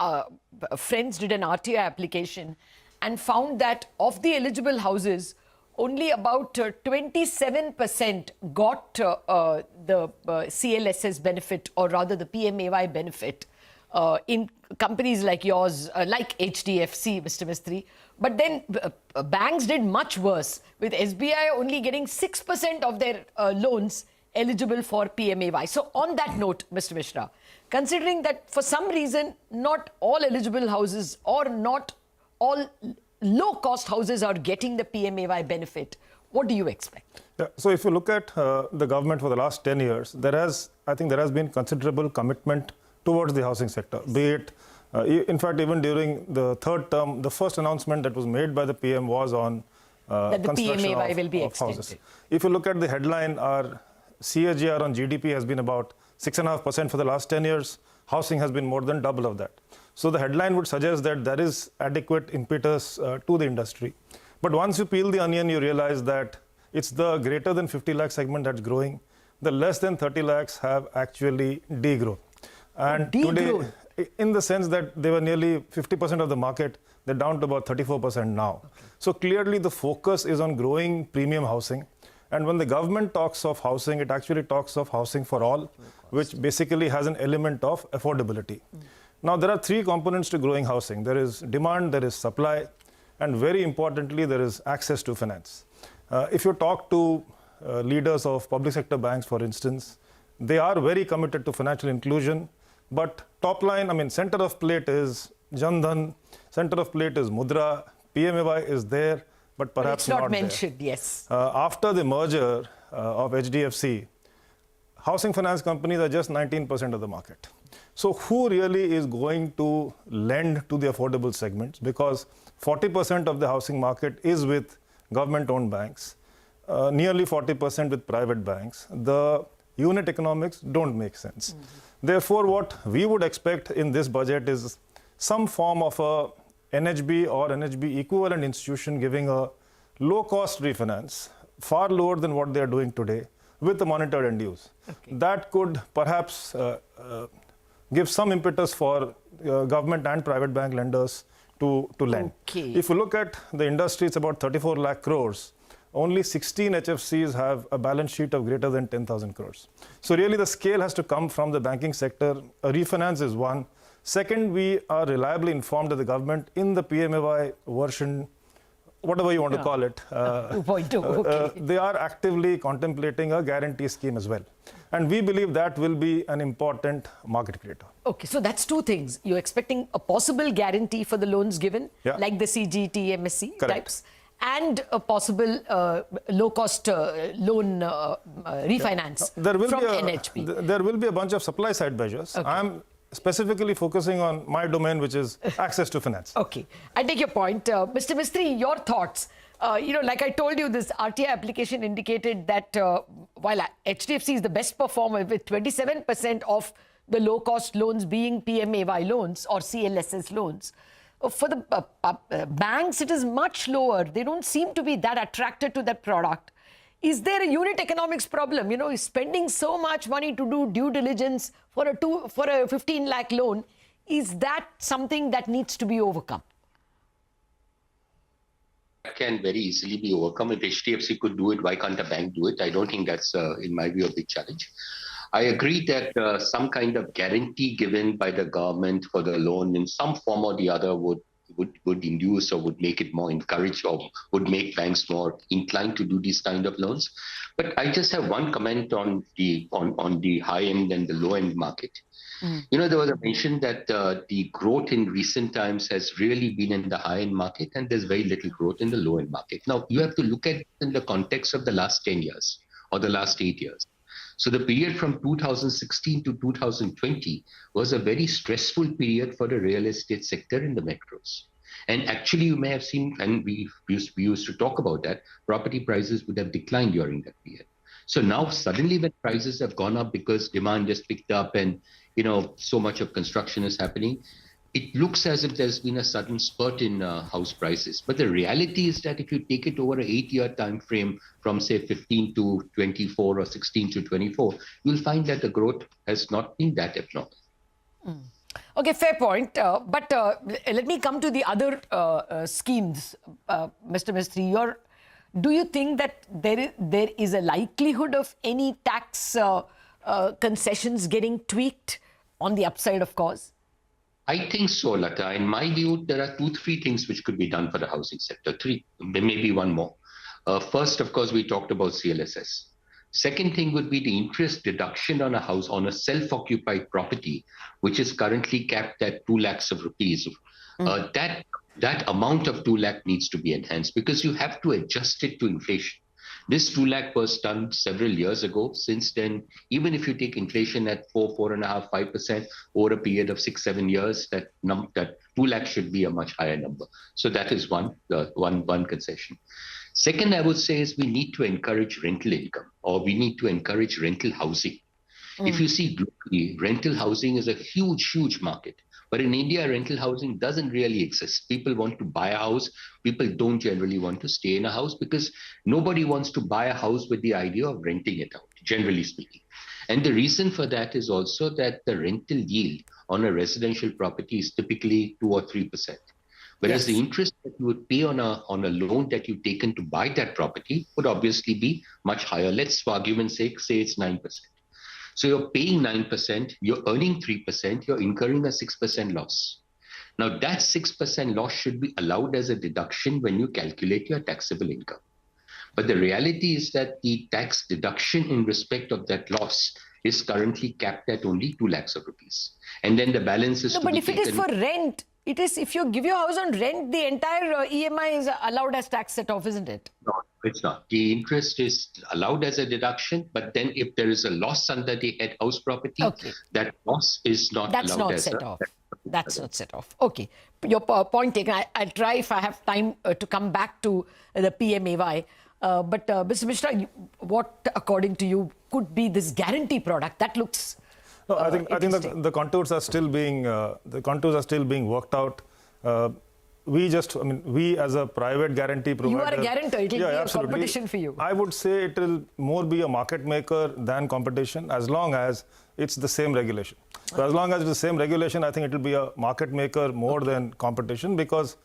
friends did an RTI application and found that of the eligible houses, only about 27% got the CLSS benefit, or rather the PMAY benefit, in companies like yours, like HDFC, Mr. Mistry. But then banks did much worse, with SBI only getting 6% of their loans eligible for PMAY. So on that note, Mr. Mishra, considering that for some reason not all eligible houses or not all low-cost houses are getting the PMAY benefit, what do you expect? Yeah, so if you look at the government for the last 10 years, I think there has been considerable commitment towards the housing sector, be it, in fact, even during the third term, the first announcement that was made by the PM was on that the construction PMAY will be of extended. houses. If you look at the headline, our CAGR on GDP has been about 6.5% for the last 10 years. Housing has been more than double of that. So the headline would suggest that there is adequate impetus to the industry. But once you peel the onion, you realize that it's the greater than 50 lakh segment that's growing. The less than 30 lakhs have actually degrown. And today, in the sense that they were nearly 50% of the market, they're down to about 34% now. Okay. So clearly the focus is on growing premium housing. And when the government talks of housing, it actually talks of housing for all, which basically has an element of affordability. Now, there are three components to growing housing. There is demand, there is supply, and very importantly, there is access to finance. If you talk to leaders of public sector banks, for instance, they are very committed to financial inclusion, but top line, I mean, center of plate is Jan Dhan, center of plate is Mudra, PMAY is there, but perhaps it's not there. mentioned, yes. After the merger of HDFC, housing finance companies are just 19% of the market. So who really is going to lend to the affordable segments? Because 40% of the housing market is with government-owned banks, nearly 40% with private banks. The unit economics don't make sense. Therefore, what we would expect in this budget is some form of a NHB or NHB equivalent institution giving a low-cost refinance, far lower than what they are doing today, with the monitored end use. That could perhaps give some impetus for government and private bank lenders to lend. If you look at the industry, it's about 34 lakh crores. Only 16 HFCs have a balance sheet of greater than 10,000 crores. So really the scale has to come from the banking sector. A refinance is one. Second, we are reliably informed that the government in the PMAY version, whatever you want to call it, 2.2, they are actively contemplating a guarantee scheme as well. And we believe that will be an important market creator. Okay, so that's two things. You're expecting a possible guarantee for the loans given, like the CGT, MSC types, and a possible low-cost loan refinance from NHB. There will be a bunch of supply-side measures. I'm specifically focusing on my domain, which is access to finance. Okay, I take your point. Mr. Mistry, your thoughts. Like I told you, this RTI application indicated that while HDFC is the best performer with 27% of the low-cost loans being PMAY loans or CLSS loans, for the banks, it is much lower. They don't seem to be that attracted to that product. Is there a unit economics problem? Spending so much money to do due diligence for a 15 lakh loan, is that something that needs to be overcome? That can very easily be overcome. If HDFC could do it, why can't a bank do it? I don't think that's, in my view, a big challenge. I agree that some kind of guarantee given by the government for the loan in some form or the other would induce or would make it more encouraged or would make banks more inclined to do these kind of loans. But I just have one comment on the high end and the low end market. There was a mention that the growth in recent times has really been in the high end market and there's very little growth in the low end market. Now, you have to look at it in the context of the last 10 years or the last 8 years. So the period from 2016 to 2020 was a very stressful period for the real estate sector in the metros. And actually, you may have seen, and we used to talk about that, property prices would have declined during that period. So now suddenly when prices have gone up because demand just picked up and, so much of construction is happening, it looks as if there's been a sudden spurt in house prices. But the reality is that if you take it over an 8-year time frame from, say, 15 to 24 or 16 to 24, you'll find that the growth has not been that abnormal. Okay, fair point. But let me come to the other schemes, Mr. Mistry. Do you think that there is a likelihood of any tax concessions getting tweaked on the upside, of course? I think so, Lata. In my view, there are 2-3 things which could be done for the housing sector. 3, maybe one more. First, of course, we talked about CLSS. Second thing would be the interest deduction on a house, on a self-occupied property, which is currently capped at 2 lakhs of rupees. That amount of 2 lakh needs to be enhanced because you have to adjust it to inflation. This 2 lakh was done several years ago. Since then, even if you take inflation at 4.5%, 5% over a period of 6-7 years, that 2 lakh should be a much higher number. So that is one concession. Second, I would say is we need to encourage rental income, or we need to encourage rental housing. If you see globally, rental housing is a huge, huge market. But in India, rental housing doesn't really exist. People want to buy a house. People don't generally want to stay in a house because nobody wants to buy a house with the idea of renting it out, generally speaking. And the reason for that is also that the rental yield on a residential property is typically 2 or 3%. Whereas the interest that you would pay on a loan that you've taken to buy that property would obviously be much higher. Let's, for argument's sake, say it's 9%. So you're paying 9%, you're earning 3%, you're incurring a 6% loss. Now that 6% loss should be allowed as a deduction when you calculate your taxable income. But the reality is that the tax deduction in respect of that loss is currently capped at only 2 lakhs of rupees. And then the balance is No, but if it is for rent, it is, if you give your house on rent, the entire EMI is allowed as tax set off, isn't it? No, it's not. The interest is allowed as a deduction, but then if there is a loss under the head house property, that loss is not That's allowed not as set off. That's not set off. Okay. Your point taken. I'll try, if I have time, to come back to the PMAY. But Mr. Mishra, what, according to you, could be this guarantee product? That looks no, I think the contours are still being worked out. We as a private guarantee provider. You are a guarantor. It will be a absolutely. competition for you. I would say it will more be a market maker than competition, as long as it's the same regulation. So as long as it's the same regulation, I think it will be a market maker more than competition, because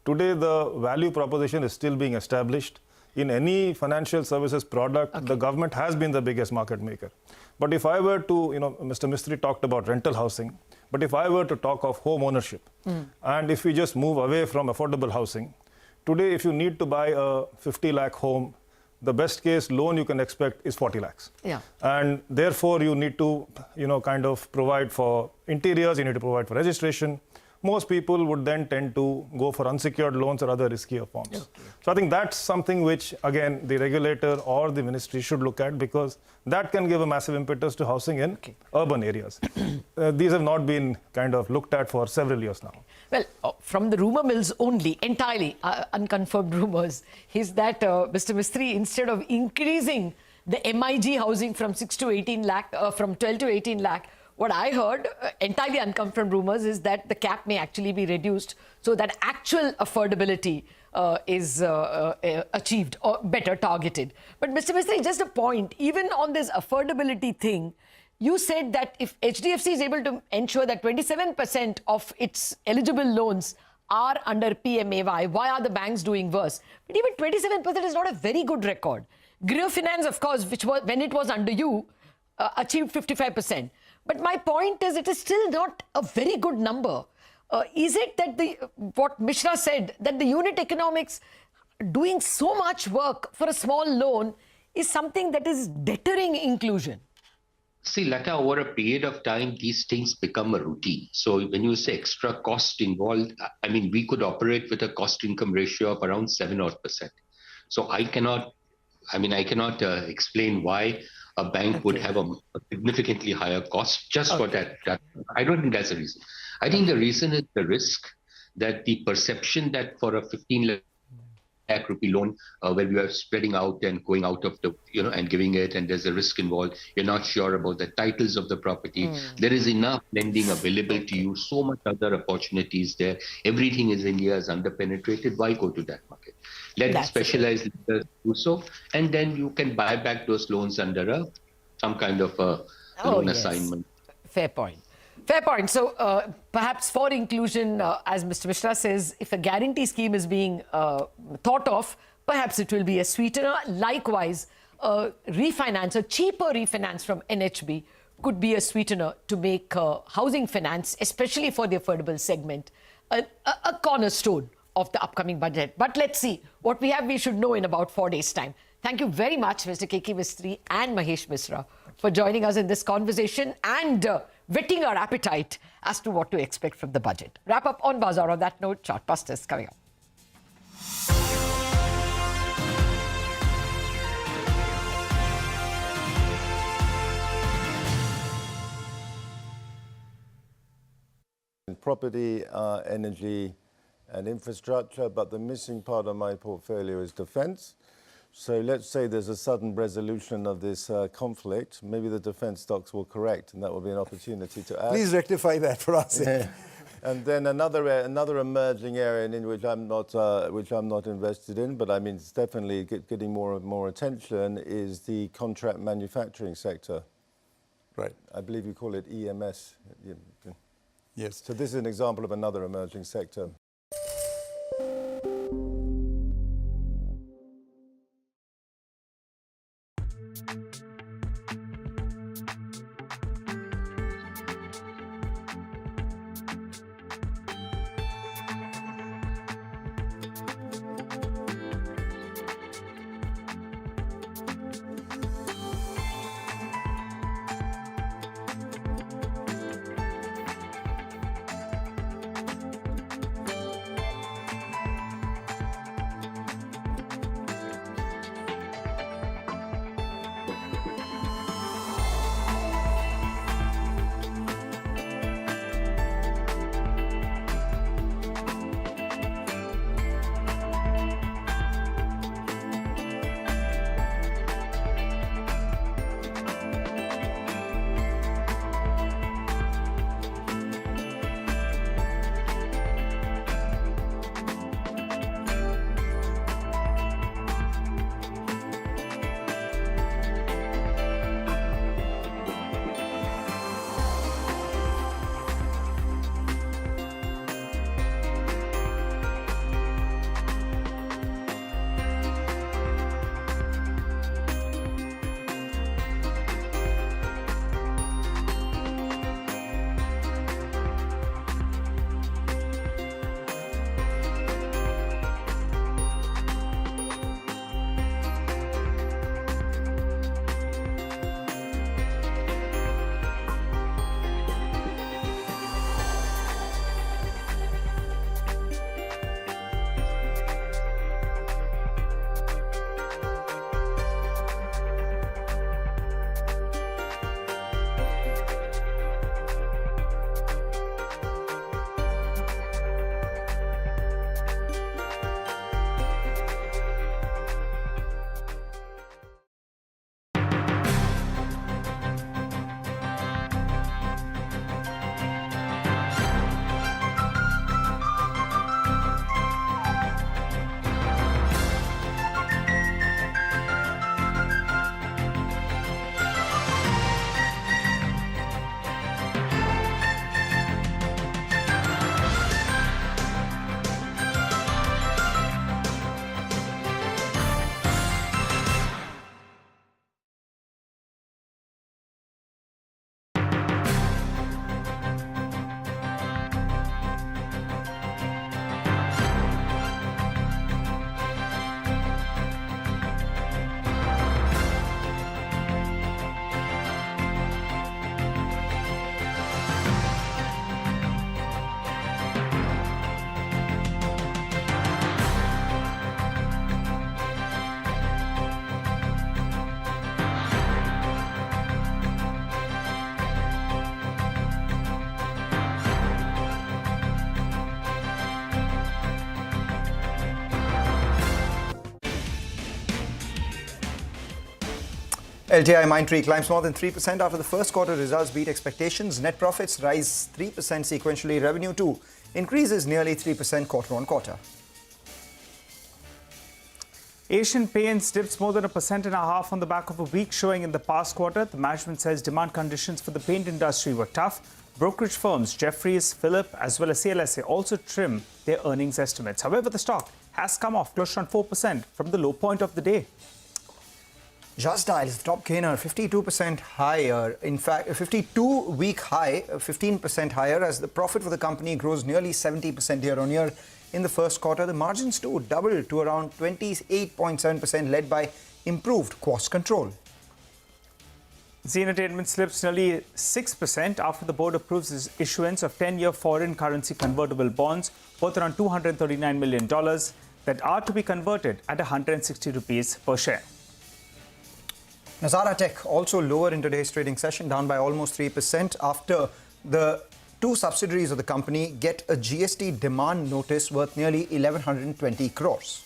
today the value proposition is still being established. In any financial services product, the government has been the biggest market maker. But if I were to, Mr. Mistry talked about rental housing, but if I were to talk of home ownership, and if we just move away from affordable housing, today if you need to buy a 50 lakh home, the best case loan you can expect is 40 lakhs. Yeah. And therefore you need to, kind of provide for interiors, you need to provide for registration. Most people would then tend to go for unsecured loans or other riskier forms. Okay. So I think that's something which, again, the regulator or the ministry should look at, because that can give a massive impetus to housing in urban areas. These have not been kind of looked at for several years now. Well, from the rumor mills only, entirely unconfirmed rumors, is that Mr. Mistry, instead of increasing the MIG housing from 6 to 18 lakh, from 12 to 18 lakh, what I heard, entirely unconfirmed rumors, is that the cap may actually be reduced so that actual affordability is achieved or better targeted. But Mr. Mistry, just a point, even on this affordability thing, you said that if HDFC is able to ensure that 27% of its eligible loans are under PMAY, why are the banks doing worse? But even 27% is not a very good record. Grio Finance, of course, which was, when it was under you, achieved 55%. But my point is, it is still not a very good number. Is it that what Mishra said, that the unit economics doing so much work for a small loan is something that is deterring inclusion? See, Lata, over a period of time, these things become a routine. So when you say extra cost involved, I mean, we could operate with a cost-income ratio of around 7%. So I cannot explain why a bank would have a significantly higher cost just for that. I don't think that's the reason. I think the reason is the risk, that the perception that for a 15 lakh rupee loan, where we are spreading out and going out of the, and giving it, and there's a risk involved, you're not sure about the titles of the property. There is enough lending available to you, so much other opportunities there. Everything in India is underpenetrated. Why go to that market? Let specialized lenders do so, and then you can buy back those loans under some kind of a loan assignment. Fair point. Fair point. So perhaps for inclusion, as Mr. Mishra says, if a guarantee scheme is being thought of, perhaps it will be a sweetener. Likewise, refinance, a cheaper refinance from NHB could be a sweetener to make housing finance, especially for the affordable segment, a cornerstone of the upcoming budget. But let's see what we have. We should know in about 4 days' time. Thank you very much, Mr. K.K. Mistry and Mahesh Mishra, for joining us in this conversation and whetting our appetite as to what to expect from the budget. Wrap up on Bazaar. On that note, Chartbusters coming up. Property, energy and infrastructure, but the missing part of my portfolio is defense. So let's say there's a sudden resolution of this conflict. Maybe the defense stocks will correct, and that will be an opportunity to add. Please rectify that for us. Yeah. And then another emerging area in which I'm not invested in, but I mean it's definitely getting more and more attention, is the contract manufacturing sector. Right. I believe you call it EMS. Yes. So this is an example of another emerging sector. LTI-Mindtree climbs more than 3% after the first quarter results beat expectations. Net profits rise 3% sequentially. Revenue too increases nearly 3% quarter-on-quarter. Asian Paints dips more than 1.5% on the back of a weak showing in the past quarter. The management says demand conditions for the paint industry were tough. Brokerage firms Jefferies, Phillip as well as CLSA also trim their earnings estimates. However, the stock has come off close to 4% from the low point of the day. Just Dial is the top gainer, 52% higher. In fact, a 52-week high, 15% higher, as the profit for the company grows nearly 70% year-on-year. In the first quarter, the margins too doubled to around 28.7%, led by improved cost control. Zee Entertainment slips nearly 6% after the board approves its issuance of 10-year foreign currency convertible bonds worth around $239 million that are to be converted at 160 rupees per share. Nazara Tech also lower in today's trading session, down by almost 3% after the two subsidiaries of the company get a GST demand notice worth nearly 1,120 crores.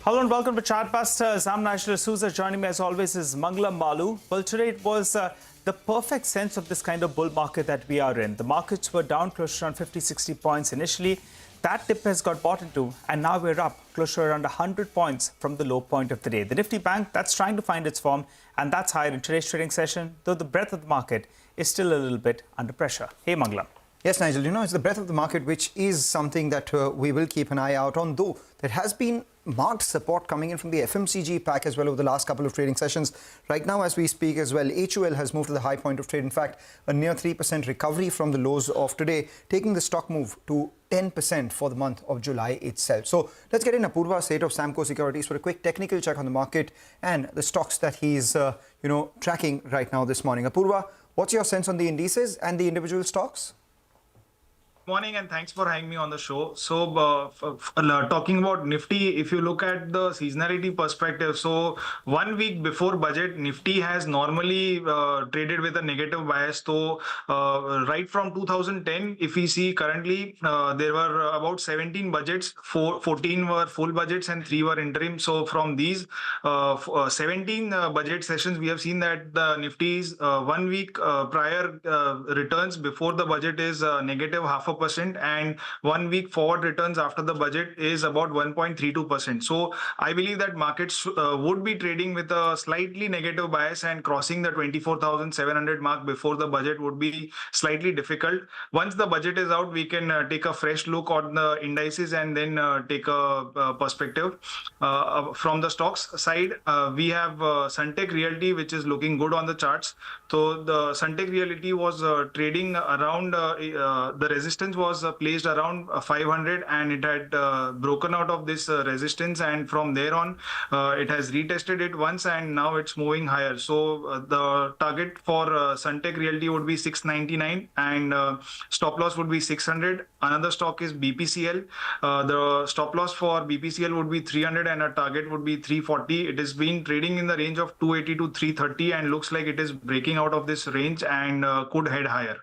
Hello and welcome to Chartbusters. I'm Nigel D'Souza. Joining me as always is Mangalam Malu. Well, today it was the perfect sense of this kind of bull market that we are in. The markets were down close to around 50-60 points initially. That dip has got bought into, and now we're up close to around 100 points from the low point of the day. The Nifty Bank, that's trying to find its form, and that's higher in today's trading session, though the breadth of the market is still a little bit under pressure. Hey, Mangalam. Yes, Nigel, it's the breadth of the market which is something that we will keep an eye out on, though there has been marked support coming in from the FMCG pack as well over the last couple of trading sessions. Right now, as we speak as well, HUL has moved to the high point of trade. In fact, a near 3% recovery from the lows of today, taking the stock move to 10% for the month of July itself. So let's get in Apurva, State of Samco Securities, for a quick technical check on the market and the stocks that he's tracking right now this morning. Apurva, what's your sense on the indices and the individual stocks? Morning and thanks for having me on the show. So talking about Nifty, if you look at the seasonality perspective, so 1 week before budget, Nifty has normally traded with a negative bias. So right from 2010, if we see currently, there were about 17 budgets, 14 were full budgets and 3 were interim. So from these 17 budget sessions, we have seen that the Nifty's 1 week prior returns before the budget is negative 0.5%, and 1 week forward returns after the budget is about 1.32%. So I believe that markets would be trading with a slightly negative bias, and crossing the 24,700 mark before the budget would be slightly difficult. Once the budget is out, we can take a fresh look on the indices and then take a perspective. From the stocks side, we have Sunteck Realty, which is looking good on the charts. So the Sunteck Realty was trading around the resistance was placed around 500, and it had broken out of this resistance, and from there on it has retested it once, and now it's moving higher. So the target for Sunteck Realty would be 699, and stop loss would be 600. Another stock is BPCL. The stop loss for BPCL would be 300 and a target would be 340. It has been trading in the range of 280 to 330 and looks like it is breaking out of this range and could head higher.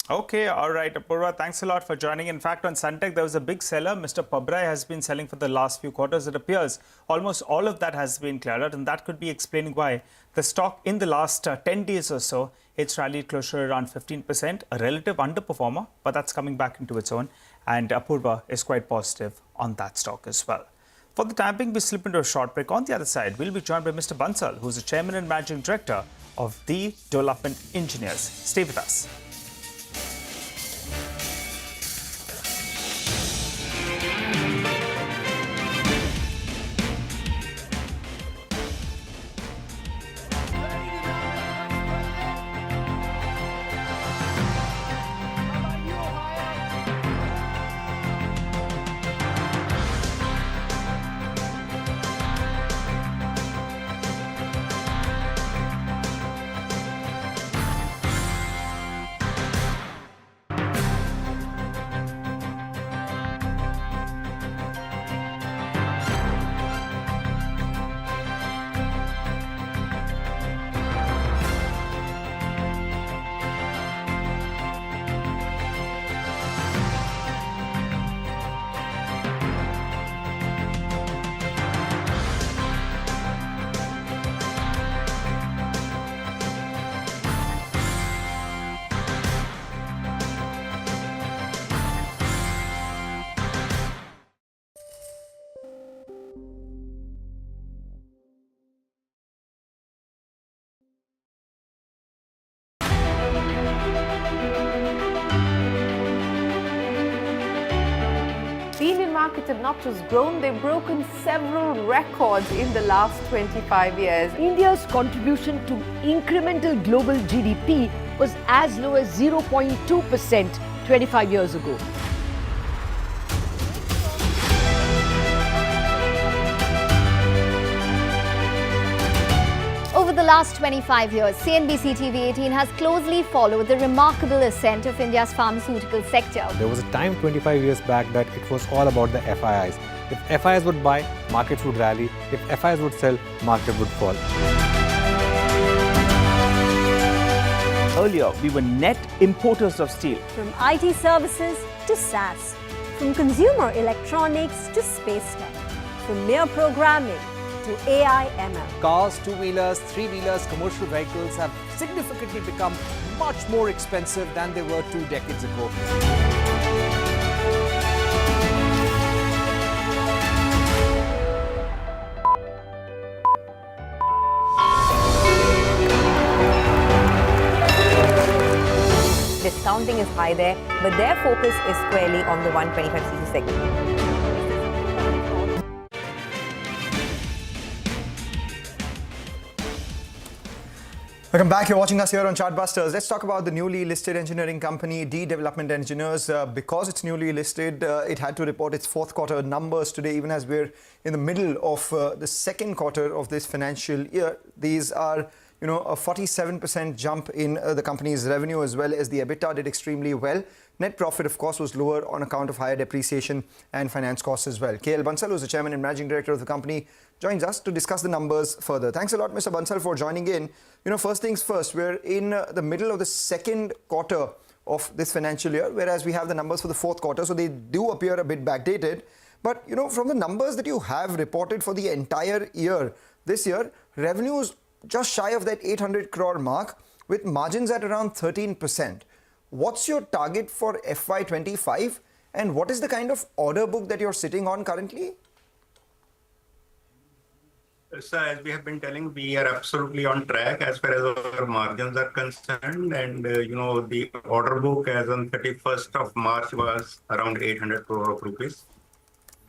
Okay, all right, Apurva, thanks a lot for joining. In fact, on Sunteck, there was a big seller. Mr. Pabrai has been selling for the last few quarters. It appears almost all of that has been cleared out, and that could be explaining why the stock in the last 10 days or so, it's rallied closer around 15%, a relative underperformer, but that's coming back into its own. And Apurva is quite positive on that stock as well. For the time being, we slip into a short break. On the other side, we'll be joined by Mr. Bansal, who's the Chairman and Managing Director of the Development Engineers. Stay with us. markets have not just grown, they've broken several records in the last 25 years. India's contribution to incremental global GDP was as low as 0.2% 25 years ago. Over the last 25 years, CNBC-TV18 has closely followed the remarkable ascent of India's pharmaceutical sector. There was a time 25 years back that it was all about the FIIs. If FIIs would buy, markets would rally. If FIIs would sell, market would fall. Earlier, we were net importers of steel. From IT services to SaaS, from consumer electronics to space tech, from mere programming to AI ML. Cars, two-wheelers, three-wheelers, commercial vehicles have significantly become much more expensive than they were 2 decades ago. Discounting is high there, but their focus is squarely on the 125cc segment. Welcome back. You're watching us here on Chartbusters. Let's talk about the newly listed engineering company D Development Engineers. Because it's newly listed, it had to report its fourth quarter numbers today, even as we're in the middle of the second quarter of this financial year. These are, a 47% jump in the company's revenue, as well as the EBITDA did extremely well. Net profit, of course, was lower on account of higher depreciation and finance costs as well. KL Bansal, who's the chairman and managing director of the company, joins us to discuss the numbers further. Thanks a lot, Mr. Bansal, for joining in. First things first, we're in the middle of the second quarter of this financial year, whereas we have the numbers for the fourth quarter, so they do appear a bit backdated. But, from the numbers that you have reported for the entire year, this year, revenues just shy of that 800 crore mark, with margins at around 13%. What's your target for FY25, and what is the kind of order book that you're sitting on currently? So as we have been telling, we are absolutely on track as far as our margins are concerned. And, the order book as on 31st of March was around 800 crore rupees.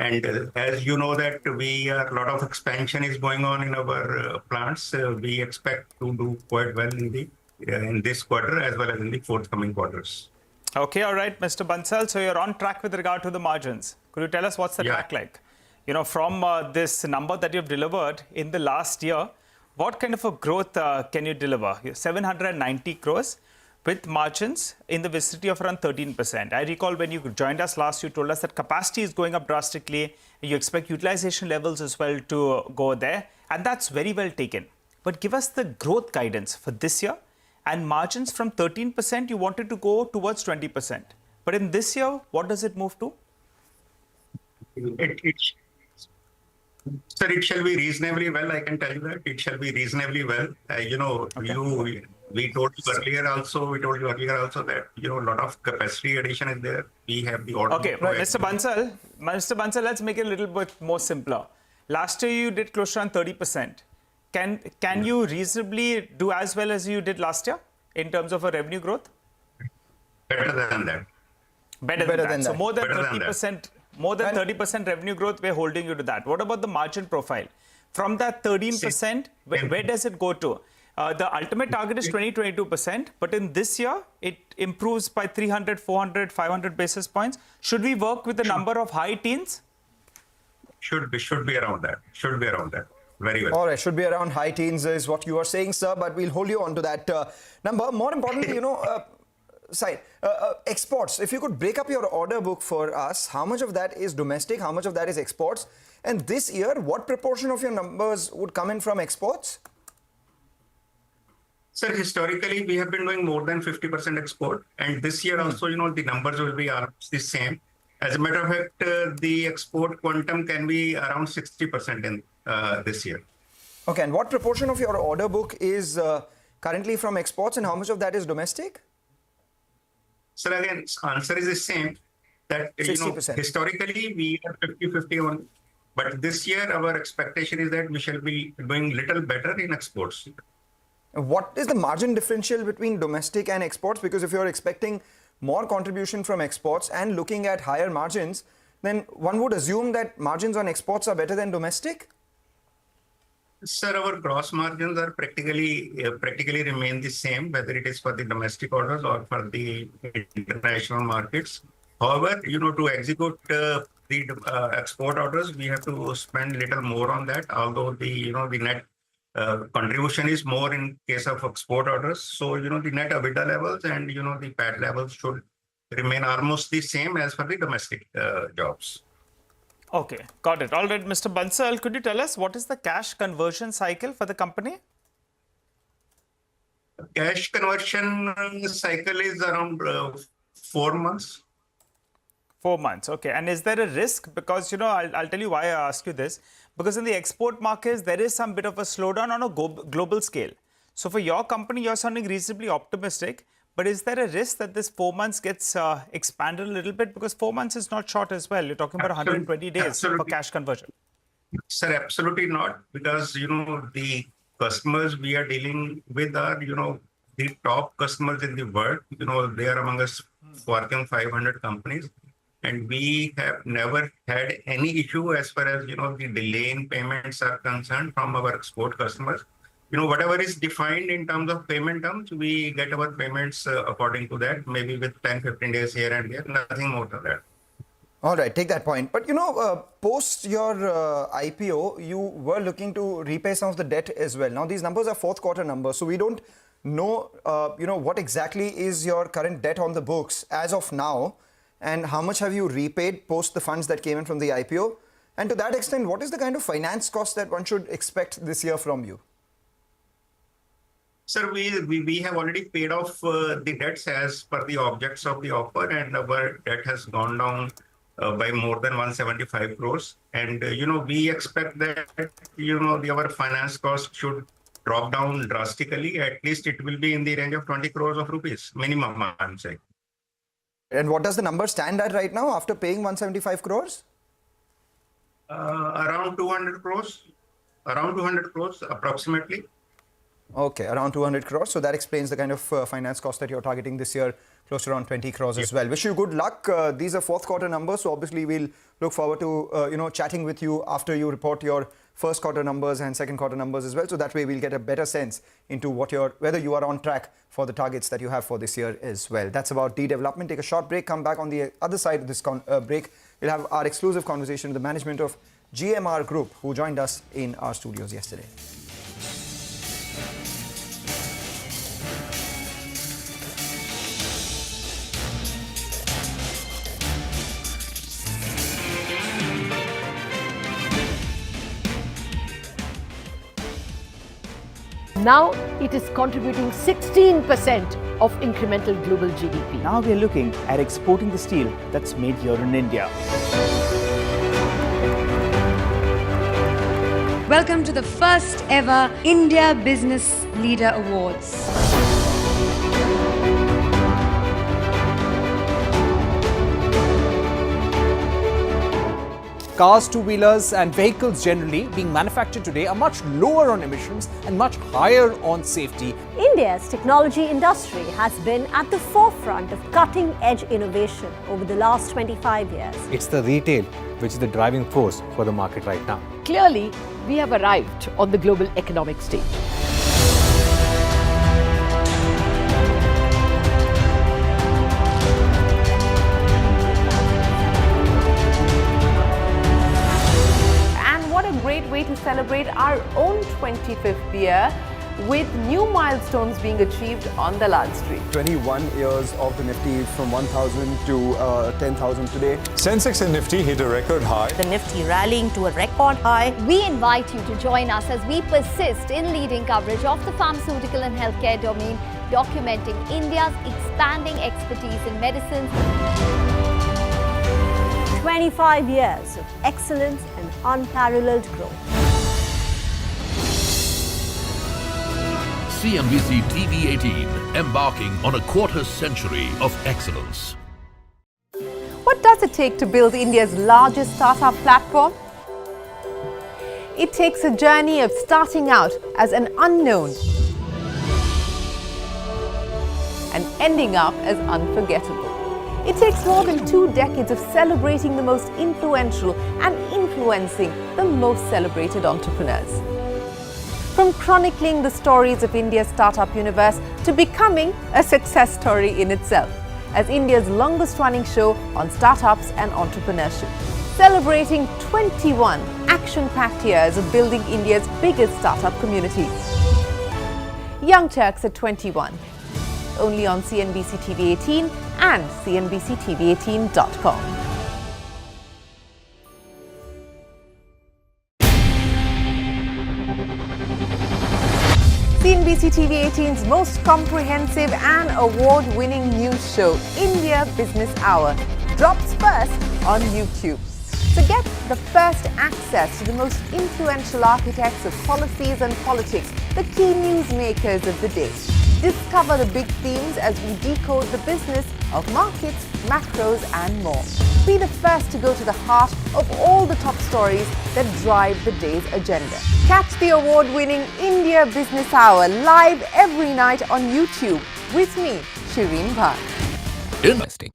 And as you know that a lot of expansion is going on in our plants. We expect to do quite well in this quarter as well as in the forthcoming quarters. Okay, all right, Mr. Bansal. So you're on track with regard to the margins. Could you tell us what's the track like? From this number that you've delivered in the last year, what kind of a growth can you deliver? 790 crores with margins in the vicinity of around 13%. I recall when you joined us last, you told us that capacity is going up drastically. You expect utilization levels as well to go there. And that's very well taken. But give us the growth guidance for this year. And margins from 13%, you wanted to go towards 20%. But in this year, what does it move to? Sir, it shall be reasonably well. I can tell you that it shall be reasonably well. We told you earlier also that a lot of capacity addition is there. We have the order. Okay, Mr. Bansal, let's make it a little bit more simpler. Last year you did close to around 30%. Can you reasonably do as well as you did last year in terms of a revenue growth? Better than that. Better than that. So more than 30%. More than 30% revenue growth, we're holding you to that. What about the margin profile? From that 13%, where does it go to? The ultimate target is 20-22%, but in this year, it improves by 300, 400, 500 basis points. Should we work with the number of high teens? Should be around that. Should be around that. Very well. All right, should be around high teens is what you are saying, sir, but we'll hold you on to that number. More importantly, exports. If you could break up your order book for us, how much of that is domestic, how much of that is exports? And this year, what proportion of your numbers would come in from exports? Sir, historically, we have been doing more than 50% export. And this year also, the numbers will be the same. As a matter of fact, the export quantum can be around 60% in this year. Okay, and what proportion of your order book is currently from exports, and how much of that is domestic? Sir, again, answer is the same. That 60%. Historically we are 50-50 on, but this year our expectation is that we shall be doing little better in exports. What is the margin differential between domestic and exports? Because if you're expecting more contribution from exports and looking at higher margins, then one would assume that margins on exports are better than domestic? Sir, our gross margins are practically remain the same, whether it is for the domestic orders or for the international markets. However, to execute the export orders, we have to spend a little more on that, although the net contribution is more in case of export orders. So, the net EBITDA levels and, the PAT levels should remain almost the same as for the domestic jobs. Okay, got it. All right, Mr. Bansal, could you tell us what is the cash conversion cycle for the company? Cash conversion cycle is around 4 months. 4 months, okay. And is there a risk? Because, I'll tell you why I ask you this. Because in the export markets, there is some bit of a slowdown on a global scale. So for your company, you're sounding reasonably optimistic. But is there a risk that this 4 months gets expanded a little bit? Because 4 months is not short as well. You're talking about 120 days for cash conversion. Sir, absolutely not. Because, the customers we are dealing with are, the top customers in the world. They are among us Fortune 500 companies. And we have never had any issue as far as, the delay in payments are concerned from our export customers. Whatever is defined in terms of payment terms, we get our payments according to that, maybe with 10-15 days here and there, nothing more than that. All right, take that point. But, post your IPO, you were looking to repay some of the debt as well. Now, these numbers are fourth quarter numbers, so we don't know, what exactly is your current debt on the books as of now, and how much have you repaid post the funds that came in from the IPO? And to that extent, what is the kind of finance cost that one should expect this year from you? Sir, we have already paid off the debts as per the objects of the offer, and our debt has gone down by more than 175 crores. And, we expect that, our finance cost should drop down drastically. At least it will be in the range of 20 crores of rupees, minimum, I'm saying. And what does the number stand at right now after paying 175 crores? Around 200 crores. Around 200 crores, approximately. Okay, around 200 crores. So that explains the kind of finance cost that you're targeting this year, close to around 20 crores as well. Wish you good luck. These are fourth quarter numbers. So obviously we'll look forward to, chatting with you after you report your first quarter numbers and second quarter numbers as well. So that way we'll get a better sense into whether you are on track for the targets that you have for this year as well. That's about development. Take a short break, come back on the other side of this break. We'll have our exclusive conversation with the management of GMR Group, who joined us in our studios yesterday. Now it is contributing 16% of incremental global GDP. Now we are looking at exporting the steel that's made here in India. Welcome to the first ever India Business Leader Awards. Cars, two-wheelers and vehicles generally being manufactured today are much lower on emissions and much higher on safety. India's technology industry has been at the forefront of cutting-edge innovation over the last 25 years. It's the retail which is the driving force for the market right now. Clearly, we have arrived on the global economic stage. Great way to celebrate our own 25th year with new milestones being achieved on the Lal Street. 21 years of the Nifty from 1,000 to 10,000 today. Sensex and Nifty hit a record high. The Nifty rallying to a record high. We invite you to join us as we persist in leading coverage of the pharmaceutical and healthcare domain, documenting India's expanding expertise in medicines. 25 years of excellence and unparalleled growth. CNBC-TV18, embarking on a quarter-century of excellence. What does it take to build India's largest startup platform? It takes a journey of starting out as an unknown and ending up as unforgettable. It takes more than 2 decades of celebrating the most influential and influencing the most celebrated entrepreneurs. From chronicling the stories of India's startup universe to becoming a success story in itself, as India's longest-running show on startups and entrepreneurship, celebrating 21 action-packed years of building India's biggest startup community. Young Turks at 21, only on CNBC-TV18 and CNBCTV18.com. CNBC-TV18's most comprehensive and award-winning news show, India Business Hour, drops first on YouTube. So get the first access to the most influential architects of policies and politics, the key newsmakers of the day. Discover the big themes as we decode the business of markets, macros and more. Be the first to go to the heart of all the top stories that drive the day's agenda. Catch the award-winning India Business Hour live every night on YouTube with me, Shireen Bhat. Investing.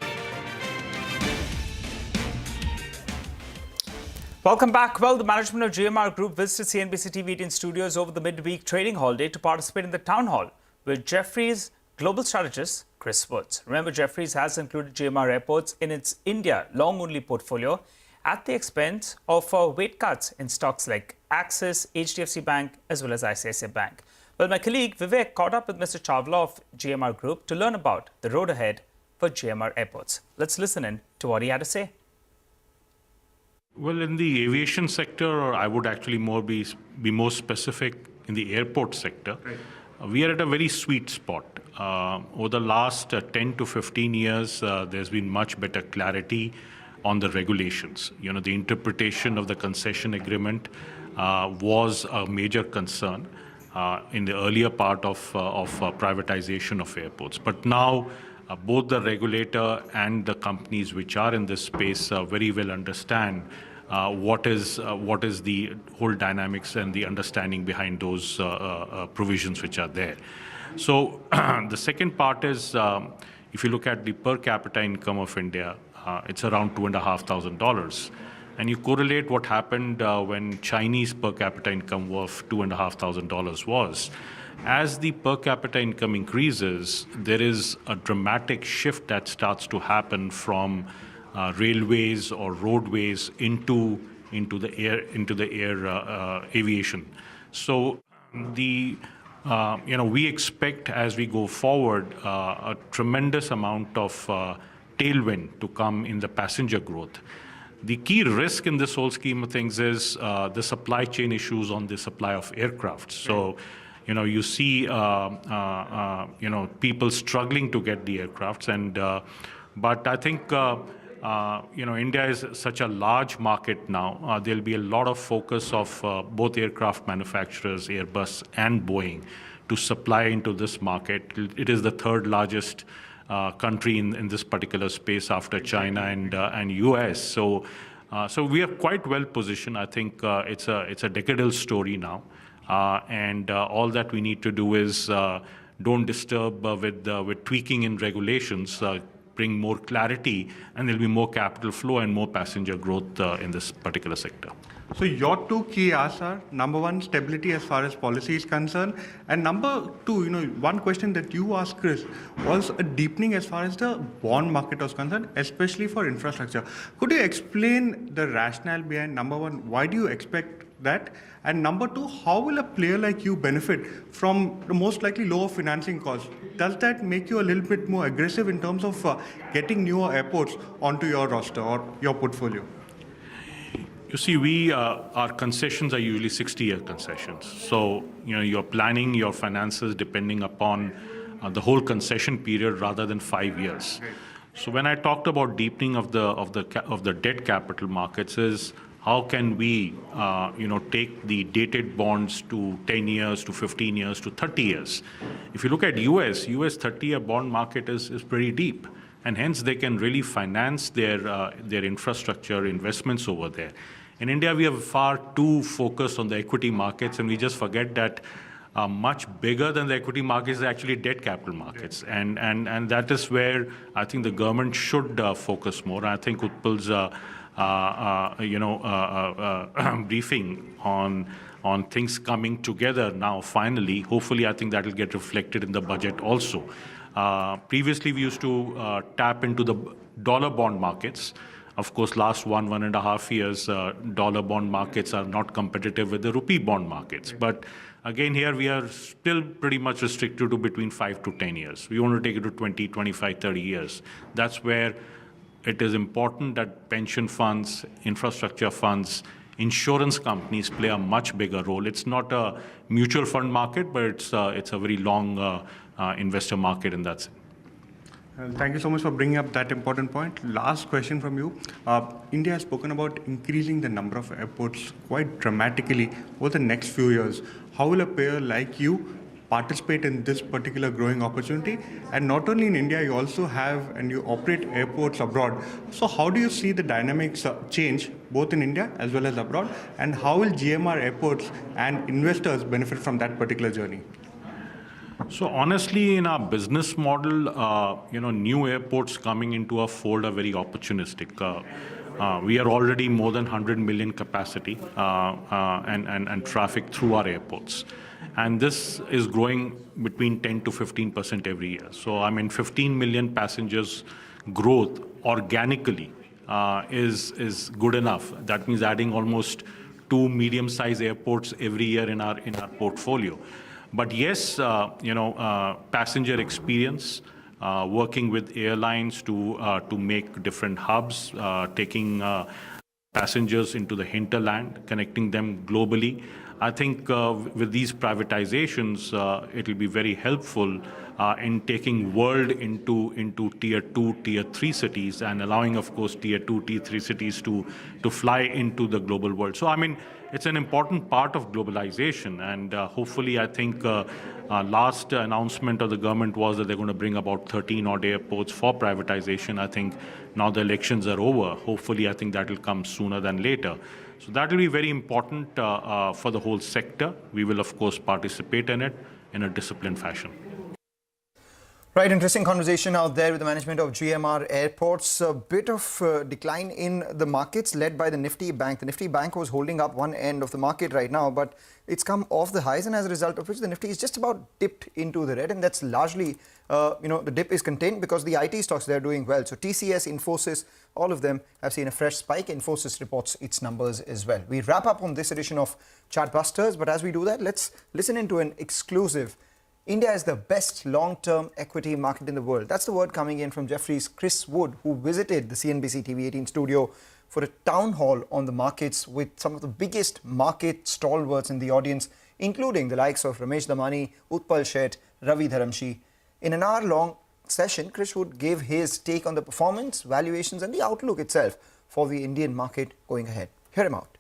Welcome back. Well, the management of GMR Group visited CNBC-TV18 studios over the midweek trading holiday to participate in the town hall with Jefferies global strategist Chris Woods. Remember, Jefferies has included GMR Airports in its India long-only portfolio at the expense of weight cuts in stocks like Axis, HDFC Bank, as well as ICICI Bank. Well, my colleague Vivek caught up with Mr. Chawla of GMR Group to learn about the road ahead for GMR Airports. Let's listen in to what he had to say. Well, in the aviation sector, or I would actually be more specific in the airport sector, we are at a very sweet spot. Over the last 10 to 15 years, there's been much better clarity on the regulations. You know, the interpretation of the concession agreement was a major concern in the earlier part of privatization of airports. But now, both the regulator and the companies which are in this space very well understand what is the whole dynamics and the understanding behind those provisions which are there. So the second part is, if you look at the per capita income of India, it's around $2,500. And you correlate what happened when Chinese per capita income of $2,500 was. As the per capita income increases, there is a dramatic shift that starts to happen from railways or roadways into the air aviation. So we expect as we go forward a tremendous amount of tailwind to come in the passenger growth. The key risk in this whole scheme of things is the supply chain issues on the supply of aircraft. So, you see, people struggling to get the aircrafts, but I think, India is such a large market now. There'll be a lot of focus of both aircraft manufacturers, Airbus and Boeing, to supply into this market. It is the third largest country in this particular space after China and US. So we are quite well positioned. I think it's a decadal story now. And all that we need to do is don't disturb with tweaking in regulations, bring more clarity, and there'll be more capital flow and more passenger growth in this particular sector. So your two key asks are, number one, stability as far as policy is concerned, and number two, one question that you asked, Chris, was a deepening as far as the bond market was concerned, especially for infrastructure. Could you explain the rationale behind, number one, why do you expect that? And number two, how will a player like you benefit from the most likely lower financing costs? Does that make you a little bit more aggressive in terms of getting newer airports onto your roster or your portfolio? You see, our concessions are usually 60-year concessions. So, you're planning your finances depending upon the whole concession period rather than 5 years. So when I talked about deepening of the debt capital markets is how can we, take the dated bonds to 10 years, to 15 years, to 30 years. If you look at US 30-year bond market is pretty deep. And hence they can really finance their infrastructure investments over there. In India, we are far too focused on the equity markets, and we just forget that much bigger than the equity markets is actually debt capital markets. And that is where I think the government should focus more. I think Utpal's briefing on things coming together now, finally, hopefully I think that will get reflected in the budget also. Previously, we used to tap into the dollar bond markets. Of course, last 1.5 years, dollar bond markets are not competitive with the rupee bond markets. But again, here we are still pretty much restricted to between 5 to 10 years. We want to take it to 20, 25, 30 years. That's where it is important that pension funds, infrastructure funds, insurance companies play a much bigger role. It's not a mutual fund market, but it's a very long investor market in that sense. Thank you so much for bringing up that important point. Last question from you. India has spoken about increasing the number of airports quite dramatically over the next few years. How will a player like you participate in this particular growing opportunity? And not only in India, you also have and you operate airports abroad. So how do you see the dynamics change both in India as well as abroad? And how will GMR airports and investors benefit from that particular journey? So honestly, in our business model, new airports coming into our fold are very opportunistic. We are already more than 100 million capacity and traffic through our airports. And this is growing between 10 to 15% every year. So 15 million passengers growth organically is good enough. That means adding almost 2 medium-sized airports every year in our portfolio. But yes, passenger experience, working with airlines to make different hubs, taking passengers into the hinterland, connecting them globally. I think with these privatizations, it will be very helpful in taking world into tier 2, tier 3 cities and allowing, of course, tier 2, tier 3 cities to fly into the global world. So, it's an important part of globalization, and hopefully I think last announcement of the government was that they're going to bring about 13 odd airports for privatization. I think now the elections are over. Hopefully I think that will come sooner than later. So that will be very important for the whole sector. We will of course participate in it in a disciplined fashion. Right, interesting conversation out there with the management of GMR Airports. A bit of decline in the markets led by the Nifty Bank. The Nifty Bank was holding up one end of the market right now, but it's come off the highs, and as a result of which the Nifty is just about dipped into the red, and that's largely, the dip is contained because the IT stocks, they're doing well. So TCS, Infosys, all of them have seen a fresh spike. Infosys reports its numbers as well. We wrap up on this edition of Chartbusters, but as we do that, let's listen into an exclusive. India is the best long-term equity market in the world. That's the word coming in from Jefferies' Chris Wood, who visited the CNBC-TV18 studio for a town hall on the markets with some of the biggest market stalwarts in the audience, including the likes of Ramesh Damani, Utpal Sheth, Ravi Dharamshi. In an hour-long session, Chris Wood gave his take on the performance, valuations and the outlook itself for the Indian market going ahead. Hear him out.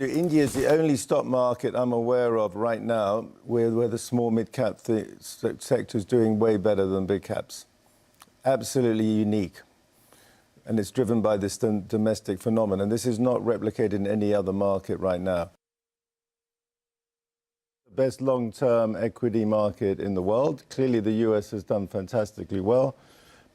India is the only stock market I'm aware of right now where the small mid-cap sector is doing way better than big caps. Absolutely unique. And it's driven by this domestic phenomenon. This is not replicated in any other market right now. The best long-term equity market in the world. Clearly the US has done fantastically well.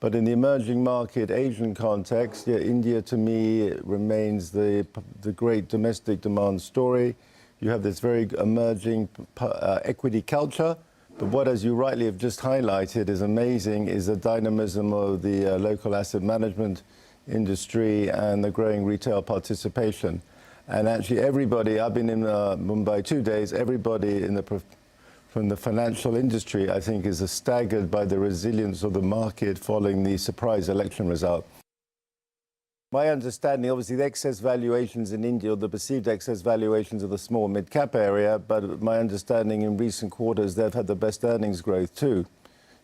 But in the emerging market Asian context, India to me remains the great domestic demand story. You have this very emerging equity culture. But what, as you rightly have just highlighted, is amazing is the dynamism of the local asset management industry and the growing retail participation. And actually everybody, I've been in Mumbai 2 days, everybody from the financial industry, I think, is staggered by the resilience of the market following the surprise election result. My understanding, obviously, the excess valuations in India, or the perceived excess valuations of the small mid-cap area, but my understanding in recent quarters, they've had the best earnings growth too.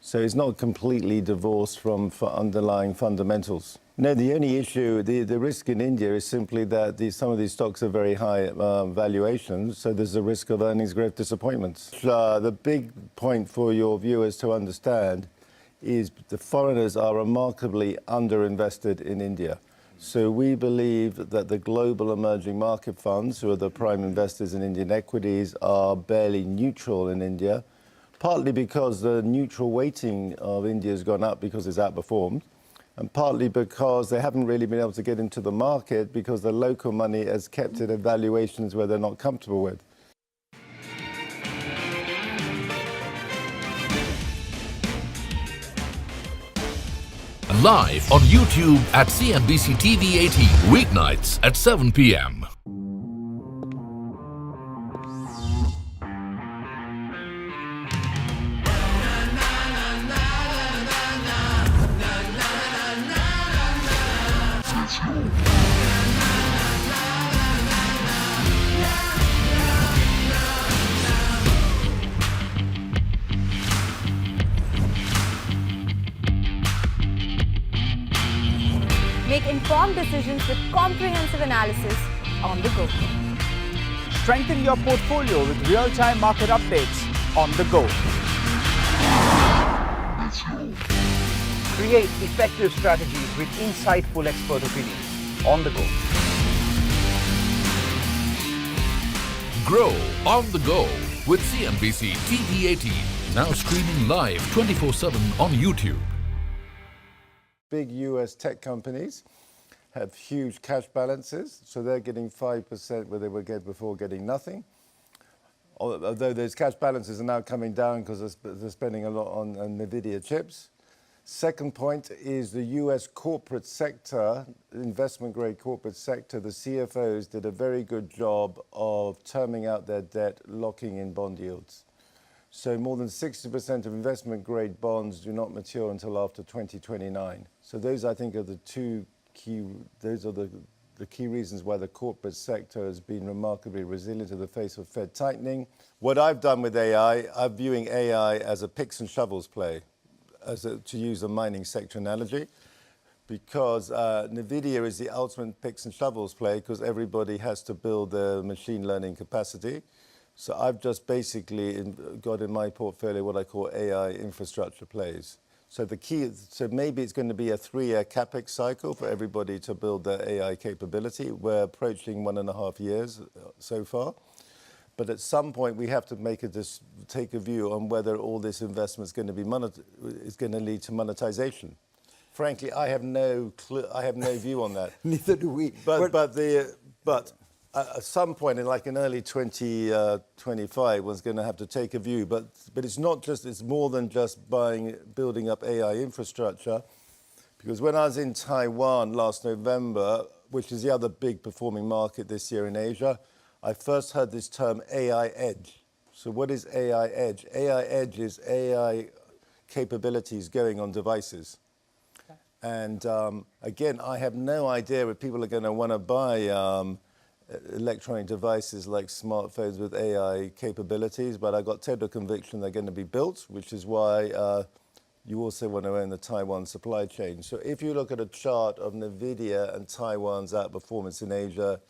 So it's not completely divorced from underlying fundamentals. No, the only issue, the risk in India is simply that some of these stocks are very high valuations, so there's a risk of earnings growth disappointments. The big point for your viewers to understand is the foreigners are remarkably underinvested in India. So we believe that the global emerging market funds, who are the prime investors in Indian equities, are barely neutral in India, partly because the neutral weighting of India has gone up because it's outperformed, and partly because they haven't really been able to get into the market because the local money has kept it at valuations where they're not comfortable with. Live on YouTube at CNBC-TV18 weeknights at 7 p.m. Make informed decisions with comprehensive analysis on the go. Strengthen your portfolio with real-time market updates on the go. Create effective strategies with insightful expert opinions on the go. Grow on the go with CNBC-TV18, now streaming live 24/7 on YouTube. Big US tech companies have huge cash balances, so they're getting 5% where they would get before getting nothing. Although those cash balances are now coming down because they're spending a lot on NVIDIA chips. Second point is the US corporate sector, investment-grade corporate sector. The CFOs did a very good job of terming out their debt, locking in bond yields. So more than 60% of investment-grade bonds do not mature until after 2029. So those, I think, are the key reasons why the corporate sector has been remarkably resilient in the face of Fed tightening. What I've done with AI, I'm viewing AI as a picks and shovels play, to use a mining sector analogy, because NVIDIA is the ultimate picks and shovels play because everybody has to build their machine learning capacity. So I've just basically got in my portfolio what I call AI infrastructure plays. So maybe it's going to be a 3-year capex cycle for everybody to build their AI capability. We're approaching 1.5 years so far. But at some point we have to take a view on whether all this investment is going to lead to monetization. Frankly, I have no view on that. Neither do we. But at some point in early 2025, one's going to have to take a view. But it's more than just building up AI infrastructure. Because when I was in Taiwan last November, which is the other big performing market this year in Asia, I first heard this term AI edge. So what is AI edge? AI edge is AI capabilities going on devices. Okay. And again, I have no idea if people are going to want to buy electronic devices like smartphones with AI capabilities, but I got tender conviction they're going to be built, which is why you also want to own the Taiwan supply chain. So if you look at a chart of NVIDIA and Taiwan's outperformance in Asia,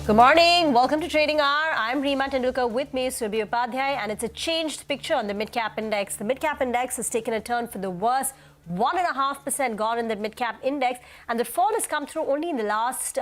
Good morning. Welcome to Trading Hour. I'm Reema Tendulkar, with me Surabhi Upadhyay, and it's a changed picture on the mid-cap index. The mid-cap index has taken a turn for the worse. 1.5% gone in the mid-cap index, and the fall has come through only in the last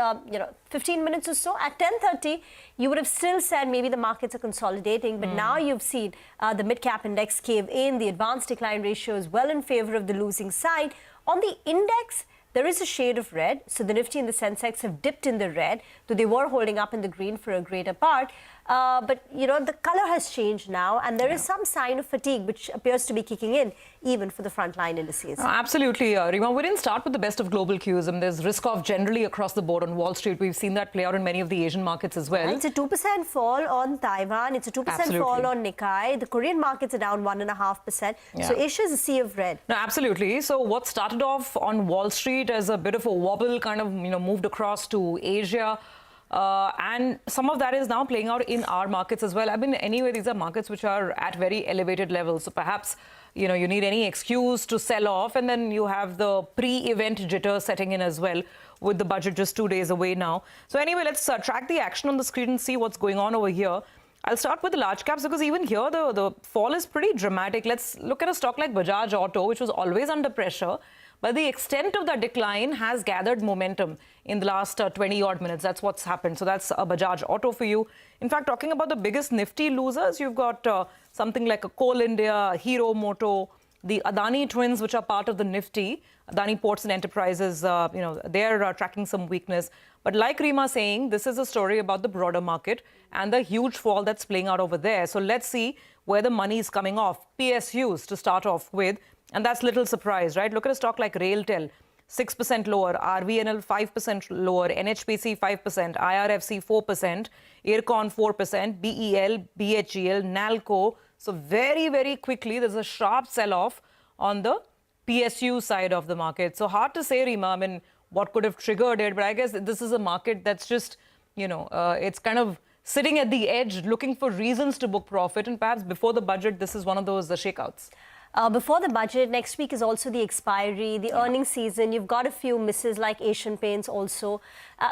15 minutes or so. At 10:30, you would have still said maybe the markets are consolidating, but now you've seen the mid-cap index cave in. The advanced decline ratio is well in favor of the losing side. On the index, there is a shade of red, so the Nifty and the Sensex have dipped in the red, though they were holding up in the green for a greater part. But, the color has changed now, and there is some sign of fatigue, which appears to be kicking in, even for the frontline indices. Absolutely, Reema. We didn't start with the best of global cues. There's risk-off generally across the board on Wall Street. We've seen that play out in many of the Asian markets as well. It's a 2% fall on Taiwan. It's a 2% fall on Nikkei. The Korean markets are down 1.5%. Yeah. So Asia is a sea of red. No, absolutely. So what started off on Wall Street as a bit of a wobble kind of, moved across to Asia. And some of that is now playing out in our markets as well. Anyway, these are markets which are at very elevated levels. So perhaps, you need any excuse to sell off. And then you have the pre-event jitter setting in as well, with the budget just 2 days away now. So anyway, let's track the action on the screen and see what's going on over here. I'll start with the large caps because even here the fall is pretty dramatic. Let's look at a stock like Bajaj Auto, which was always under pressure. But the extent of that decline has gathered momentum in the last 20-odd minutes. That's what's happened. So that's a Bajaj Auto for you. In fact, talking about the biggest Nifty losers, you've got something like a Coal India, Hero Moto, the Adani twins, which are part of the Nifty. Adani Ports and Enterprises, they're tracking some weakness. But like Rima saying, this is a story about the broader market and the huge fall that's playing out over there. So let's see where the money is coming off. PSUs to start off with. And that's little surprise, right? Look at a stock like Railtel, 6% lower, RVNL 5% lower, NHPC 5%, IRFC 4%, Aircon 4%, BEL, BHEL, NALCO. So very, very quickly, there's a sharp sell-off on the PSU side of the market. So hard to say, Rima, I mean, what could have triggered it? But I guess this is a market that's just, it's kind of sitting at the edge, looking for reasons to book profit. And perhaps before the budget, this is one of those shakeouts. Before the budget, next week is also the expiry, the earnings season. You've got a few misses like Asian Paints also.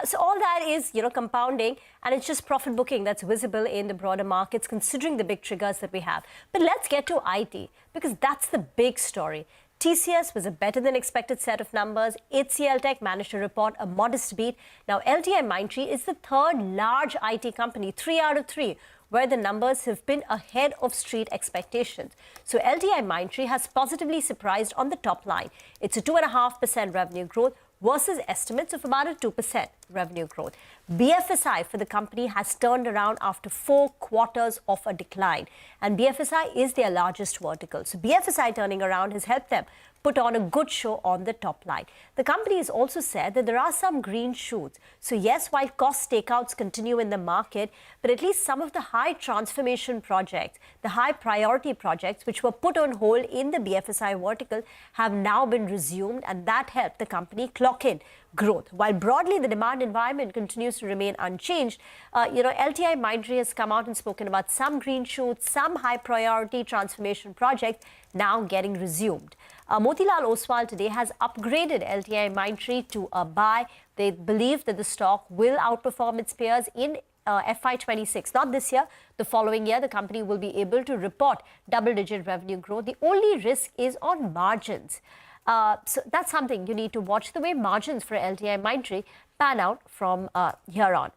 So all that is, compounding, and it's just profit booking that's visible in the broader markets, considering the big triggers that we have. But let's get to IT, because that's the big story. TCS was a better than expected set of numbers. HCL Tech managed to report a modest beat. Now, LTIMindtree is the third large IT company, 3 out of 3, where the numbers have been ahead of street expectations. So LTIMindtree has positively surprised on the top line. It's a 2.5% revenue growth versus estimates of about a 2% revenue growth. BFSI for the company has turned around after 4 quarters of a decline. And BFSI is their largest vertical. So BFSI turning around has helped them put on a good show on the top line. The company has also said that there are some green shoots. So yes, while cost takeouts continue in the market, but at least some of the high transformation projects, the high priority projects which were put on hold in the BFSI vertical have now been resumed, and that helped the company clock in growth. While broadly the demand environment continues to remain unchanged, LTIMindtree has come out and spoken about some green shoots, some high priority transformation projects now getting resumed. Motilal Oswal today has upgraded LTIMindtree to a buy. They believe that the stock will outperform its peers in FY26. Not this year, the following year, the company will be able to report double-digit revenue growth. The only risk is on margins. So that's something you need to watch, the way margins for LTIMindtree pan out from here on.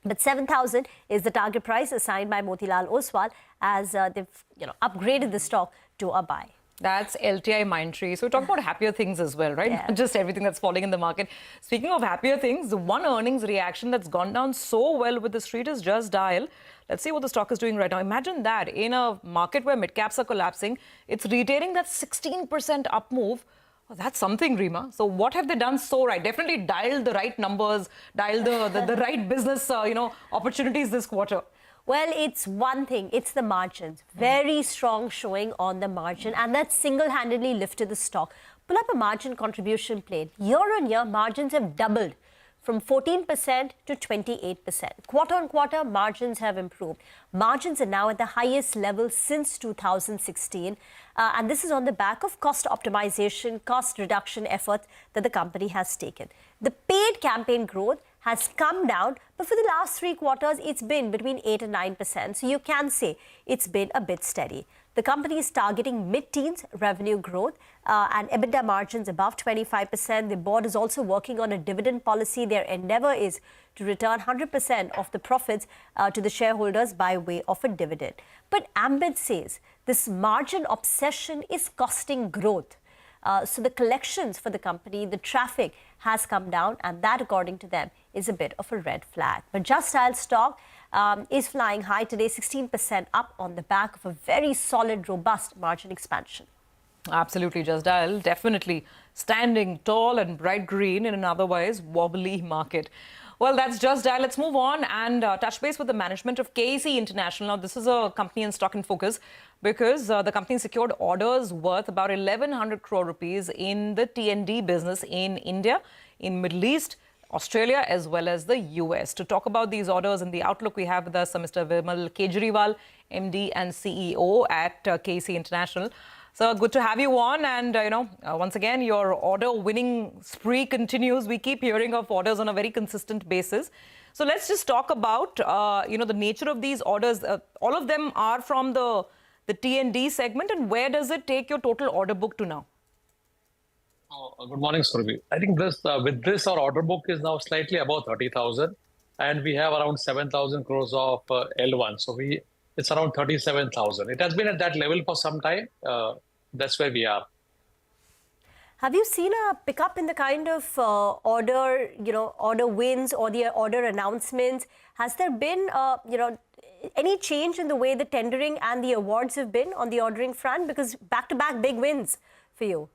But 7,000 is the target price assigned by Motilal Oswal as they've upgraded the stock to a buy. That's LTIMindtree. So we talk about happier things as well, right? Yeah. Not just everything that's falling in the market. Speaking of happier things, the one earnings reaction that's gone down so well with the street is Just Dial. Let's see what the stock is doing right now. Imagine that in a market where mid-caps are collapsing, it's retaining that 16% up move. Oh, that's something, Rima. So what have they done so right? Definitely dialed the right numbers, dialed the right business, opportunities this quarter. Well, it's one thing. It's the margins. Very strong showing on the margin, and that single-handedly lifted the stock. Pull up a margin contribution plate. Year on year, margins have doubled from 14% to 28%. Quarter on quarter, margins have improved. Margins are now at the highest level since 2016. And this is on the back of cost optimization, cost reduction efforts that the company has taken. The paid campaign growth has come down, but for the last 3 quarters, it's been between 8 and 9%. So you can say it's been a bit steady. The company is targeting mid-teens revenue growth and EBITDA margins above 25%. The board is also working on a dividend policy. Their endeavor is to return 100% of the profits to the shareholders by way of a dividend. But Ambit says this margin obsession is costing growth. So the collections for the company, the traffic has come down, and that, according to them, is a bit of a red flag. But Just Dial stock is flying high today, 16% up on the back of a very solid, robust margin expansion. Absolutely, Just Dial definitely standing tall and bright green in an otherwise wobbly market. Well, that's Just Dial. Let's move on and touch base with the management of KC International. Now, this is a company in stock in focus because the company secured orders worth about 1,100 crore rupees in the T&D business in India, in Middle East, Australia, as well as the US. To talk about these orders and the outlook, we have with us Mr. Vimal Kejriwal, MD and CEO at KC International. So good to have you on. And, once again, your order winning spree continues. We keep hearing of orders on a very consistent basis. So let's just talk about, the nature of these orders. All of them are from the T&D segment. And where does it take your total order book to now? Good morning, Surabhi. I think with this, our order book is now slightly above 30,000. And we have around 7,000 crores of L1. So it's around 37,000. It has been at that level for some time. That's where we are. Have you seen a pickup in the kind of order wins or the order announcements? Has there been, any change in the way the tendering and the awards have been on the ordering front? Because back-to-back big wins for you.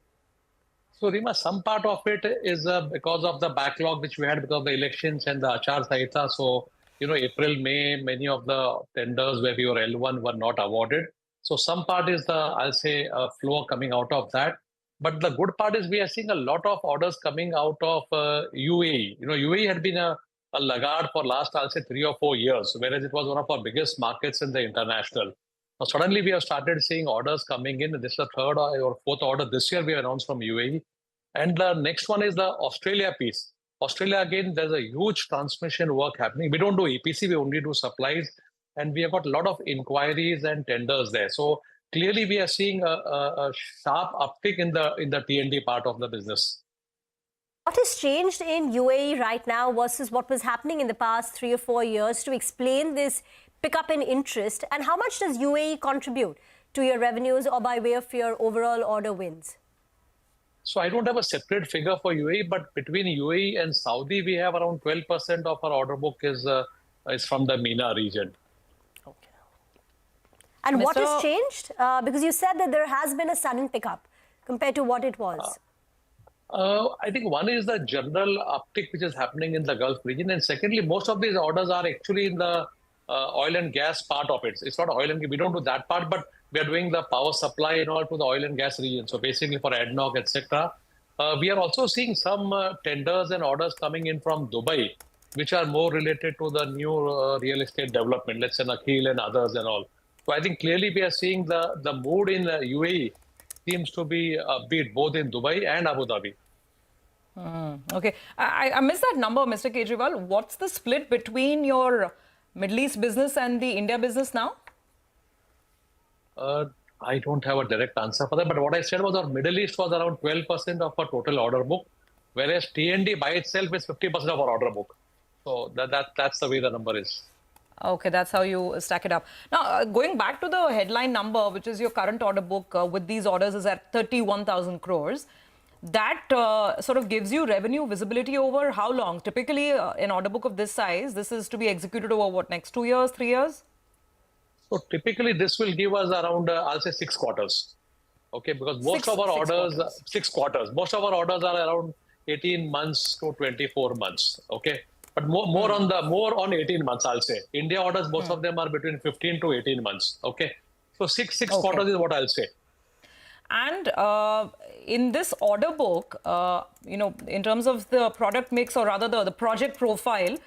So, Rima, some part of it is because of the backlog which we had because of the elections and the Achar Sanhita. So, April, May, many of the tenders where we were L1 were not awarded. So some part is flow coming out of that. But the good part is we are seeing a lot of orders coming out of UAE. UAE had been a laggard for last, 3 or 4 years, whereas it was one of our biggest markets in the international. Now, suddenly we have started seeing orders coming in. This is the third or fourth order this year we announced from UAE. And the next one is the Australia piece. Australia, again, there's a huge transmission work happening. We don't do EPC, we only do supplies. And we have got a lot of inquiries and tenders there. So clearly we are seeing a sharp uptick in the T&D part of the business. What has changed in UAE right now versus what was happening in the past 3 or 4 years to explain this pickup in interest? And how much does UAE contribute to your revenues or by way of your overall order wins? So I don't have a separate figure for UAE, but between UAE and Saudi, we have around 12% of our order book is from the MENA region. Okay. And what has changed? Because you said that there has been a sudden pickup compared to what it was. I think one is the general uptick which is happening in the Gulf region. And secondly, most of these orders are actually in the oil and gas part of it. It's not oil and gas. We don't do that part, but we are doing the power supply and all to the oil and gas region. So basically for ADNOC, etc. We are also seeing some tenders and orders coming in from Dubai, which are more related to the new real estate development, let's say Nakheel and others and all. So I think clearly we are seeing the mood in UAE seems to be upbeat both in Dubai and Abu Dhabi. Okay. I missed that number, Mr. Kejriwal. What's the split between your Middle East business and the India business now? I don't have a direct answer for that, but what I said was our Middle East was around 12% of our total order book, whereas T&D by itself is 50% of our order book. So that's the way the number is. Okay, that's how you stack it up. Now, going back to the headline number, which is your current order book with these orders is at 31,000 crores. That sort of gives you revenue visibility over how long? Typically, an order book of this size, this is to be executed over what, next 2 years, 3 years? So typically this will give us around, 6 quarters. Okay, because most of our orders, 6 quarters, most of our orders are around 18 months to 24 months. Okay, but more on 18 months, I'll say. India orders, most of them are between 15 to 18 months. Okay, so six quarters is what I'll say. And in this order book, in terms of the product mix or rather the project profile,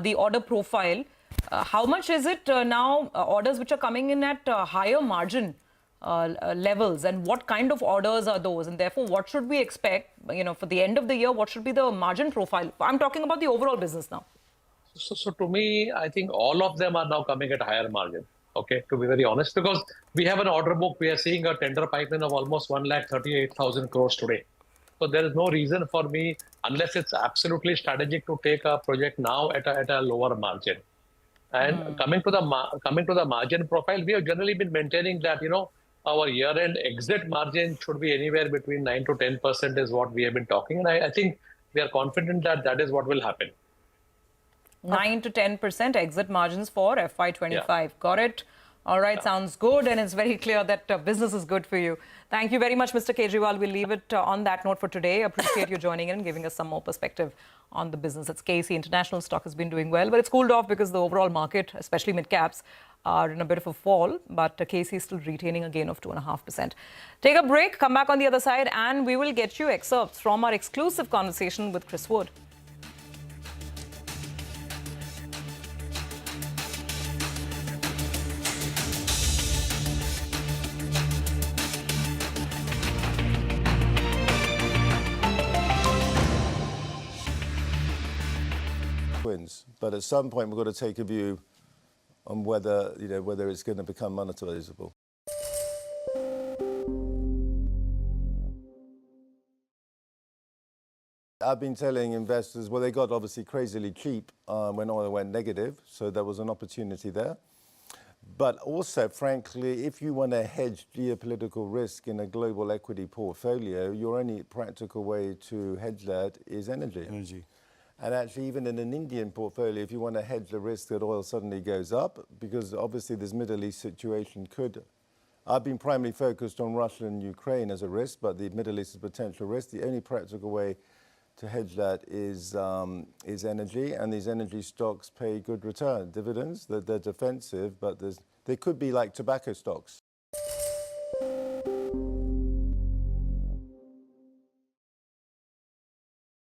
the order profile, how much is it now orders which are coming in at higher margin levels, and what kind of orders are those, and therefore what should we expect for the end of the year? What should be the margin profile? I'm talking about the overall business now. So to me, I think all of them are now coming at higher margin. Okay, to be very honest, because we have an order book, we are seeing a tender pipeline of almost 1,38,000 crores today. So there is no reason for me, unless it's absolutely strategic, to take a project now at a lower margin. And coming to the margin profile, we have generally been maintaining that our year-end exit margin should be anywhere between 9 to 10% is what we have been talking, and I think we are confident that that is what will happen. 9 to 10% exit margins for FY25. Yeah. Got it. All right, sounds good, and it's very clear that business is good for you. Thank you very much, Mr. Kejriwal. We'll leave it on that note for today. Appreciate you joining in and giving us some more perspective on the business. It's KC. International stock has been doing well, but it's cooled off because the overall market, especially mid-caps, are in a bit of a fall. But KC is still retaining a gain of 2.5%. Take a break, come back on the other side, and we will get you excerpts from our exclusive conversation with Chris Wood. wins. But at some point, we've got to take a view on whether, whether it's going to become monetizable. I've been telling investors, well, they got obviously crazily cheap when oil went negative, so there was an opportunity there. But also, frankly, if you want to hedge geopolitical risk in a global equity portfolio, your only practical way to hedge that is energy. And actually, even in an Indian portfolio, if you want to hedge the risk that oil suddenly goes up, because obviously this Middle East situation could... I've been primarily focused on Russia and Ukraine as a risk, but the Middle East is a potential risk. The only practical way to hedge that is energy, and these energy stocks pay good return dividends. They're defensive, but they could be like tobacco stocks.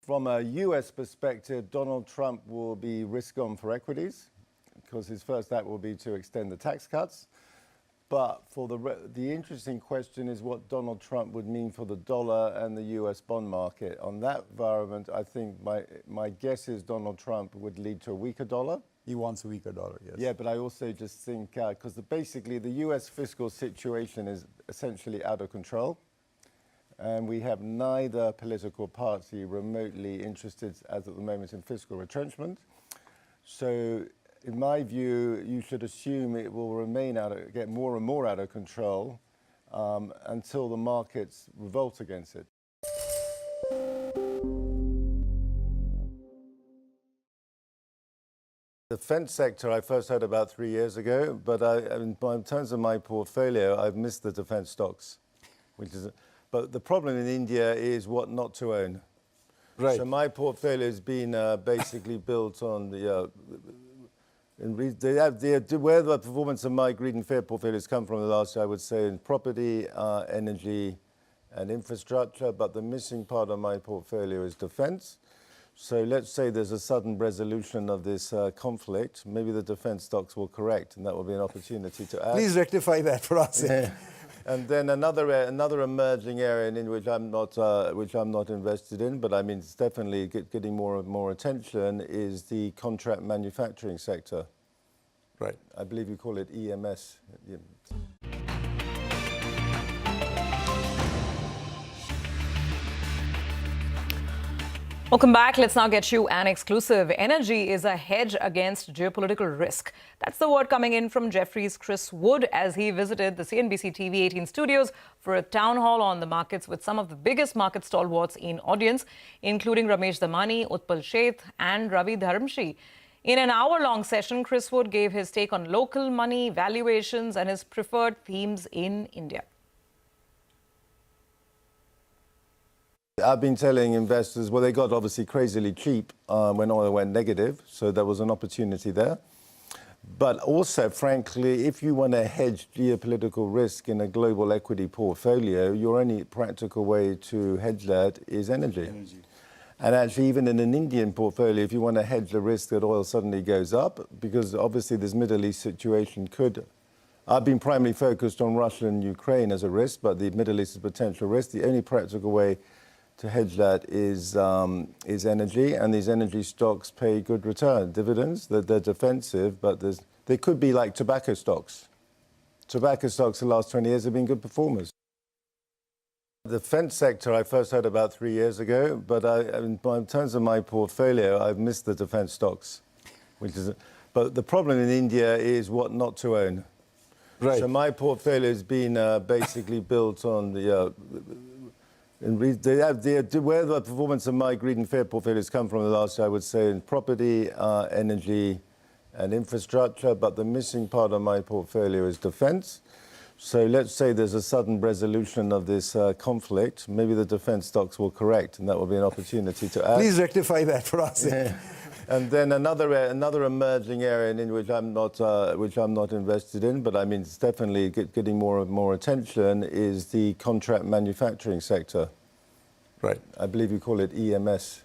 From a US perspective, Donald Trump will be risk-on for equities, because his first act will be to extend the tax cuts. But for the interesting question is what Donald Trump would mean for the dollar and the US bond market. On that environment, I think my guess is Donald Trump would lead to a weaker dollar. He wants a weaker dollar, yes. Yeah, but I also just think, because basically the US fiscal situation is essentially out of control. And we have neither political party remotely interested, as at the moment, in fiscal retrenchment. So, in my view, you should assume it will remain get more and more out of control until the markets revolt against it. The defense sector I first heard about 3 years ago, but in terms of my portfolio, I've missed the defense stocks. But the problem in India is what not to own. Right. So my portfolio has been basically built on the... where the performance of my greed and fear portfolios come from the last year, I would say in property, energy, and infrastructure. But the missing part of my portfolio is defense. So let's say there's a sudden resolution of this conflict. Maybe the defense stocks will correct, and that will be an opportunity to add. Please rectify that for us. Yeah. And then another emerging area in which I'm not invested in, but I mean it's definitely getting more and more attention, is the contract manufacturing sector. Right. I believe you call it EMS. Yeah. Welcome back. Let's now get you an exclusive. Energy is a hedge against geopolitical risk. That's the word coming in from Jefferies' Chris Wood as he visited the CNBC-TV18 studios for a town hall on the markets with some of the biggest market stalwarts in audience, including Ramesh Damani, Utpal Sheth and Ravi Dharamshi. In an hour-long session, Chris Wood gave his take on local money, valuations and his preferred themes in India. I've been telling investors, well, they got obviously crazily cheap when oil went negative, so there was an opportunity there. But also, frankly, if you want to hedge geopolitical risk in a global equity portfolio, your only practical way to hedge that is energy. And actually, even in an Indian portfolio, if you want to hedge the risk that oil suddenly goes up, because obviously this Middle East situation could... I've been primarily focused on Russia and Ukraine as a risk, but the Middle East is a potential risk. The only practical way to hedge that is energy, and these energy stocks pay good return dividends. They're defensive, but they could be like tobacco stocks. Tobacco stocks the last 20 years have been good performers. The defense sector I first heard about 3 years ago, but in terms of my portfolio, I've missed the defense stocks. But the problem in India is what not to own. Right. So my portfolio has been basically built on the... where the performance of my greed and fear portfolios come from the last year, I would say in property, energy and infrastructure, but the missing part of my portfolio is defense. So let's say there's a sudden resolution of this conflict, maybe the defense stocks will correct, and that will be an opportunity to add. Please rectify that for us. Yeah. And then another emerging area in which I'm not invested in, but I mean it's definitely getting more and more attention, is the contract manufacturing sector. Right. I believe you call it EMS.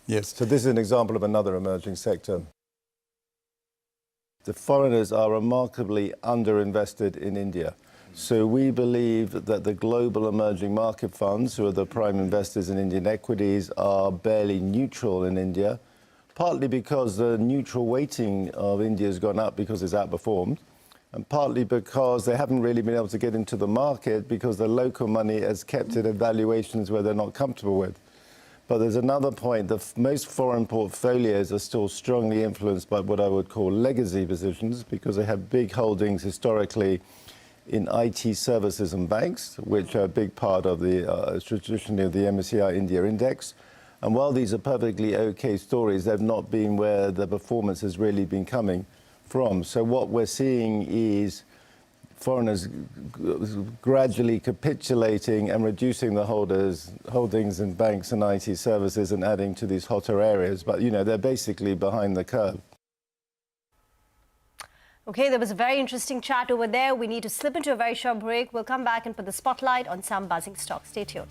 Yes. So this is an example of another emerging sector. The foreigners are remarkably underinvested in India. So we believe that the global emerging market funds, who are the prime investors in Indian equities, are barely neutral in India, partly because the neutral weighting of India has gone up because it's outperformed, and partly because they haven't really been able to get into the market because the local money has kept it at valuations where they're not comfortable with. But there's another point. Most foreign portfolios are still strongly influenced by what I would call legacy positions because they have big holdings historically in IT services and banks, which are a big part of the traditionally of the MSCI India Index. And while these are perfectly okay stories, they've not been where the performance has really been coming from. So what we're seeing is foreigners gradually capitulating and reducing the holdings in banks and IT services and adding to these hotter areas. But, you know, they're basically behind the curve. Okay, there was a very interesting chat over there. We need to slip into a very short break. We'll come back and put the spotlight on some buzzing stocks. Stay tuned.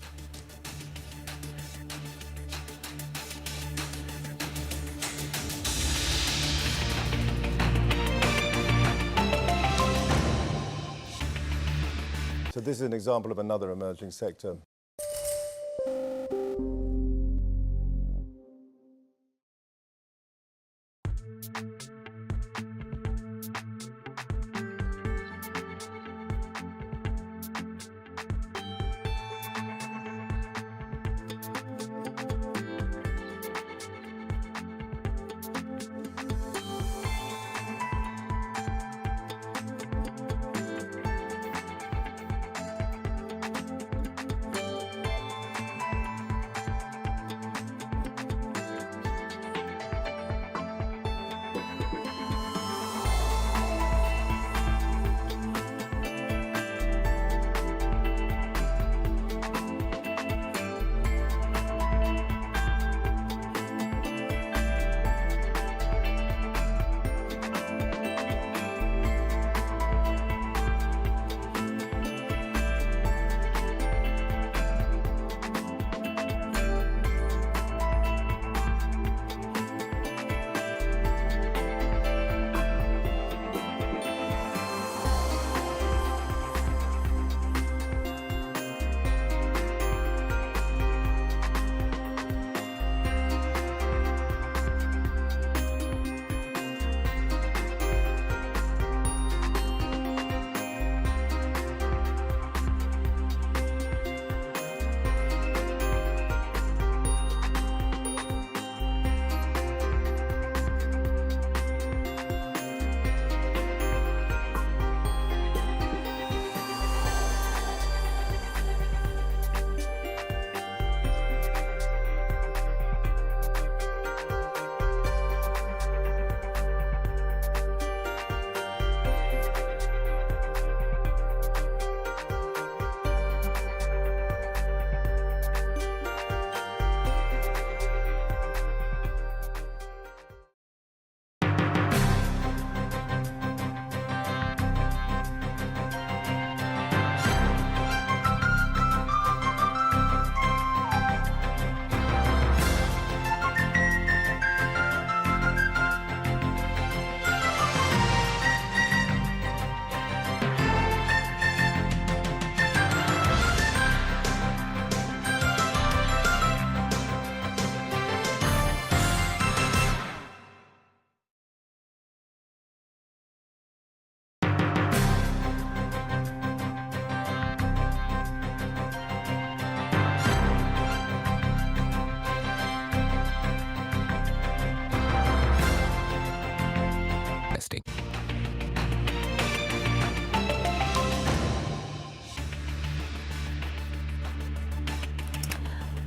So this is an example of another emerging sector.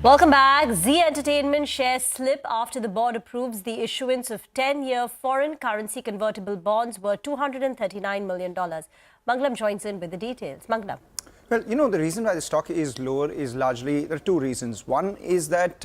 Welcome back. Z Entertainment shares slip after the board approves the issuance of 10-year foreign currency convertible bonds worth $239 million. Mangalam joins in with the details. Mangalam. Well, you know, the reason why the stock is lower is largely, there are two reasons. One is that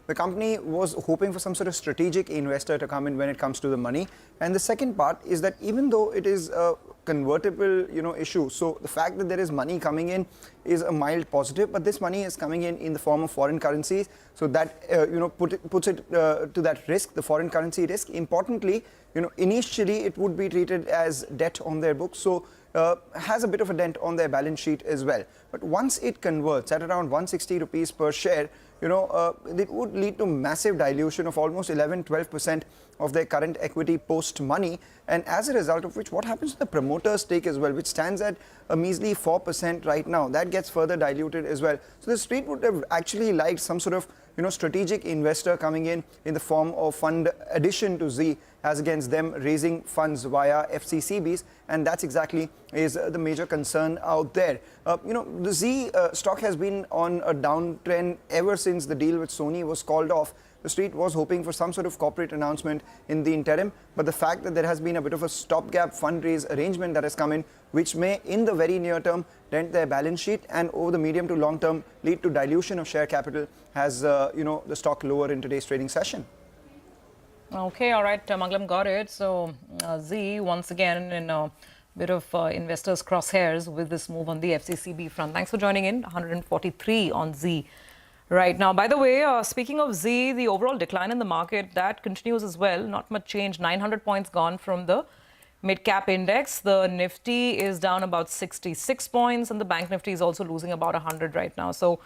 the company was hoping for some sort of strategic investor to come in when it comes to the money. And the second part is that even though it is a convertible, issue, so the fact that there is money coming in is a mild positive, but this money is coming in the form of foreign currencies. So that, puts it to that risk, the foreign currency risk. Importantly, initially it would be treated as debt on their books. So has a bit of a dent on their balance sheet as well. But once it converts at around 160 rupees per share, it would lead to massive dilution of almost 11-12% of their current equity post-money, and as a result of which, what happens to the promoter stake as well, which stands at a measly 4% right now, that gets further diluted as well. So the street would have actually liked some sort of strategic investor coming in the form of fund addition to Z, as against them raising funds via FCCBs, and that's exactly is the major concern out there. The Z stock has been on a downtrend ever since the deal with Sony was called off. The street was hoping for some sort of corporate announcement in the interim, but the fact that there has been a bit of a stopgap fundraise arrangement that has come in, which may in the very near term dent their balance sheet and over the medium to long term lead to dilution of share capital, has the stock lower in today's trading session. Okay, all right, Mangalam, got it. So Z once again in a bit of investors' crosshairs with this move on the FCCB front. Thanks for joining in. 143 on Z right now. By the way, speaking of Z, the overall decline in the market, that continues as well. Not much change. 900 points gone from the mid-cap index. The Nifty is down about 66 points, and the Bank Nifty is also losing about 100 right now. So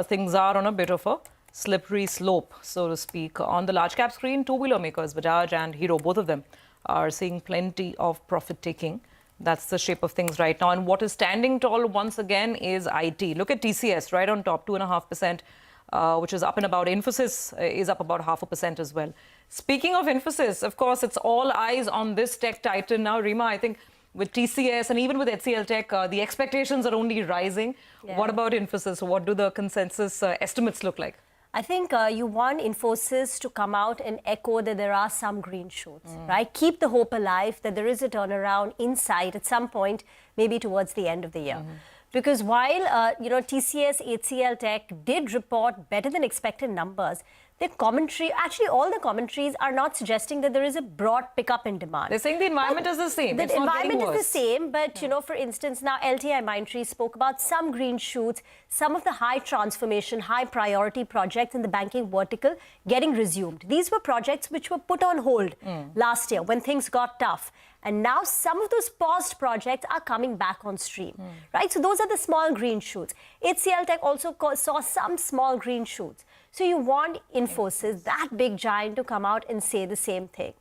things are on a bit of a slippery slope, so to speak. On the large cap screen, two-wheeler makers, Bajaj and Hero, both of them are seeing plenty of profit taking. That's the shape of things right now. And what is standing tall once again is IT. Look at TCS right on top, 2.5%, which is up and about. Infosys is up about 0.5% as well. Speaking of Infosys, of course, it's all eyes on this tech titan now. Rima, I think with TCS and even with HCL Tech, the expectations are only rising. Yeah. What about Infosys? What do the consensus estimates look like? I think you want Infosys to come out and echo that there are some green shoots, right? Keep the hope alive that there is a turnaround in sight at some point, maybe towards the end of the year. Because while, TCS, HCL Tech did report better than expected numbers, the commentary, actually all the commentaries are not suggesting that there is a broad pickup in demand. They're saying the environment is the same. The environment is the same, but, for instance, now LTI Mindtree spoke about some green shoots, some of the high transformation, high priority projects in the banking vertical getting resumed. These were projects which were put on hold last year when things got tough. And now some of those paused projects are coming back on stream, right? So those are the small green shoots. HCL Tech also saw some small green shoots. So you want Infosys, that big giant, to come out and say the same thing,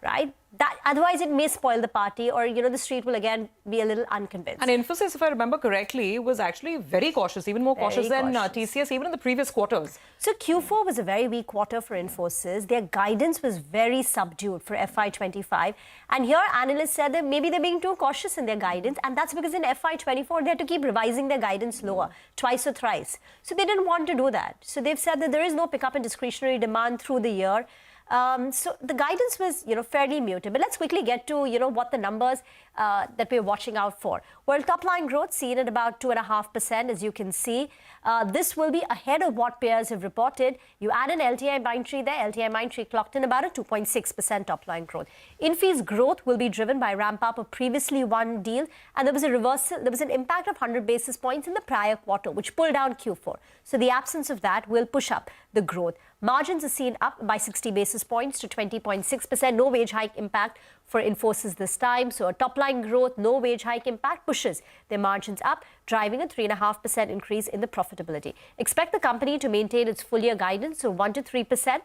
right? That, otherwise, it may spoil the party, or, the street will again be a little unconvinced. And Infosys, if I remember correctly, was actually very cautious, even more cautious than TCS, even in the previous quarters. So Q4 was a very weak quarter for Infosys. Their guidance was very subdued for FY25. And here, analysts said that maybe they're being too cautious in their guidance. And that's because in FY24, they had to keep revising their guidance lower, twice or thrice. So they didn't want to do that. So they've said that there is no pickup in discretionary demand through the year. So the guidance was, fairly muted. But let's quickly get to, what the numbers that we're watching out for. Well, top line growth seen at about 2.5%, as you can see. This will be ahead of what peers have reported. You add an LTI Mindtree there. LTI Mindtree clocked in about a 2.6% top line growth. Infy's growth will be driven by ramp up of previously won deal. And there was a reversal. There was an impact of 100 basis points in the prior quarter, which pulled down Q4. So the absence of that will push up the growth. Margins are seen up by 60 basis points to 20.6%. No wage hike impact for Infosys this time. So a top line growth, no wage hike impact pushes their margins up, driving a 3.5% increase in the profitability. Expect the company to maintain its full year guidance, so 1 to 3%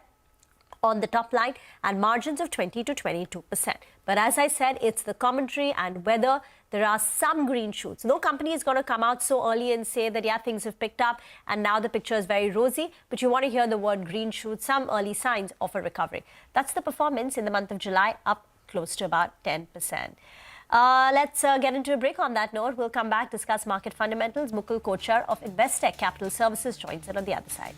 on the top line and margins of 20 to 22%. But as I said, it's the commentary and whether there are some green shoots. No company is going to come out so early and say that, yeah, things have picked up and now the picture is very rosy. But you want to hear the word green shoots, some early signs of a recovery. That's the performance in the month of July, up close to about 10%. Let's get into a break on that note. We'll come back, discuss market fundamentals. Mukul Kochar of Investec Capital Services joins in on the other side.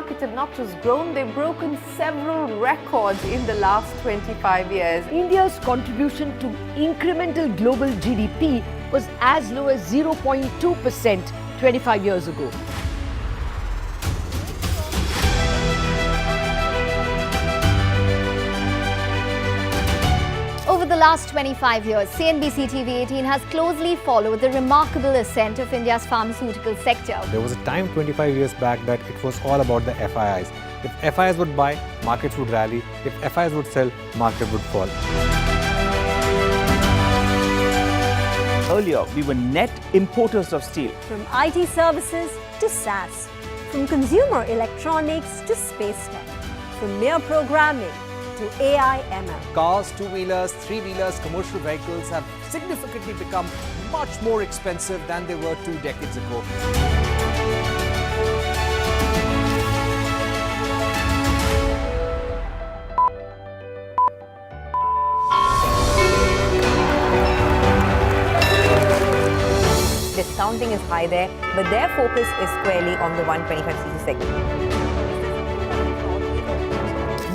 markets have not just grown, they've broken several records in the last 25 years. India's contribution to incremental global GDP was as low as 0.2% 25 years ago. Over the last 25 years, CNBC-TV18 has closely followed the remarkable ascent of India's pharmaceutical sector. There was a time 25 years back that it was all about the FIIs. If FIIs would buy, markets would rally. If FIIs would sell, market would fall. Earlier, we were net importers of steel. From IT services to SaaS, from consumer electronics to space tech, from mere programming to AI ML. Cars, two-wheelers, three-wheelers, commercial vehicles have significantly become much more expensive than they were 2 decades ago. Discounting is high there, but their focus is squarely on the 125cc segment.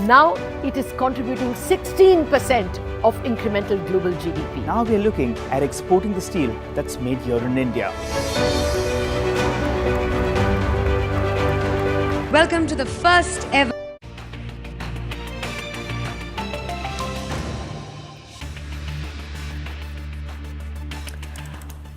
Now it is contributing 16% of incremental global GDP. Now we are looking at exporting the steel that's made here in India. Welcome to the first ever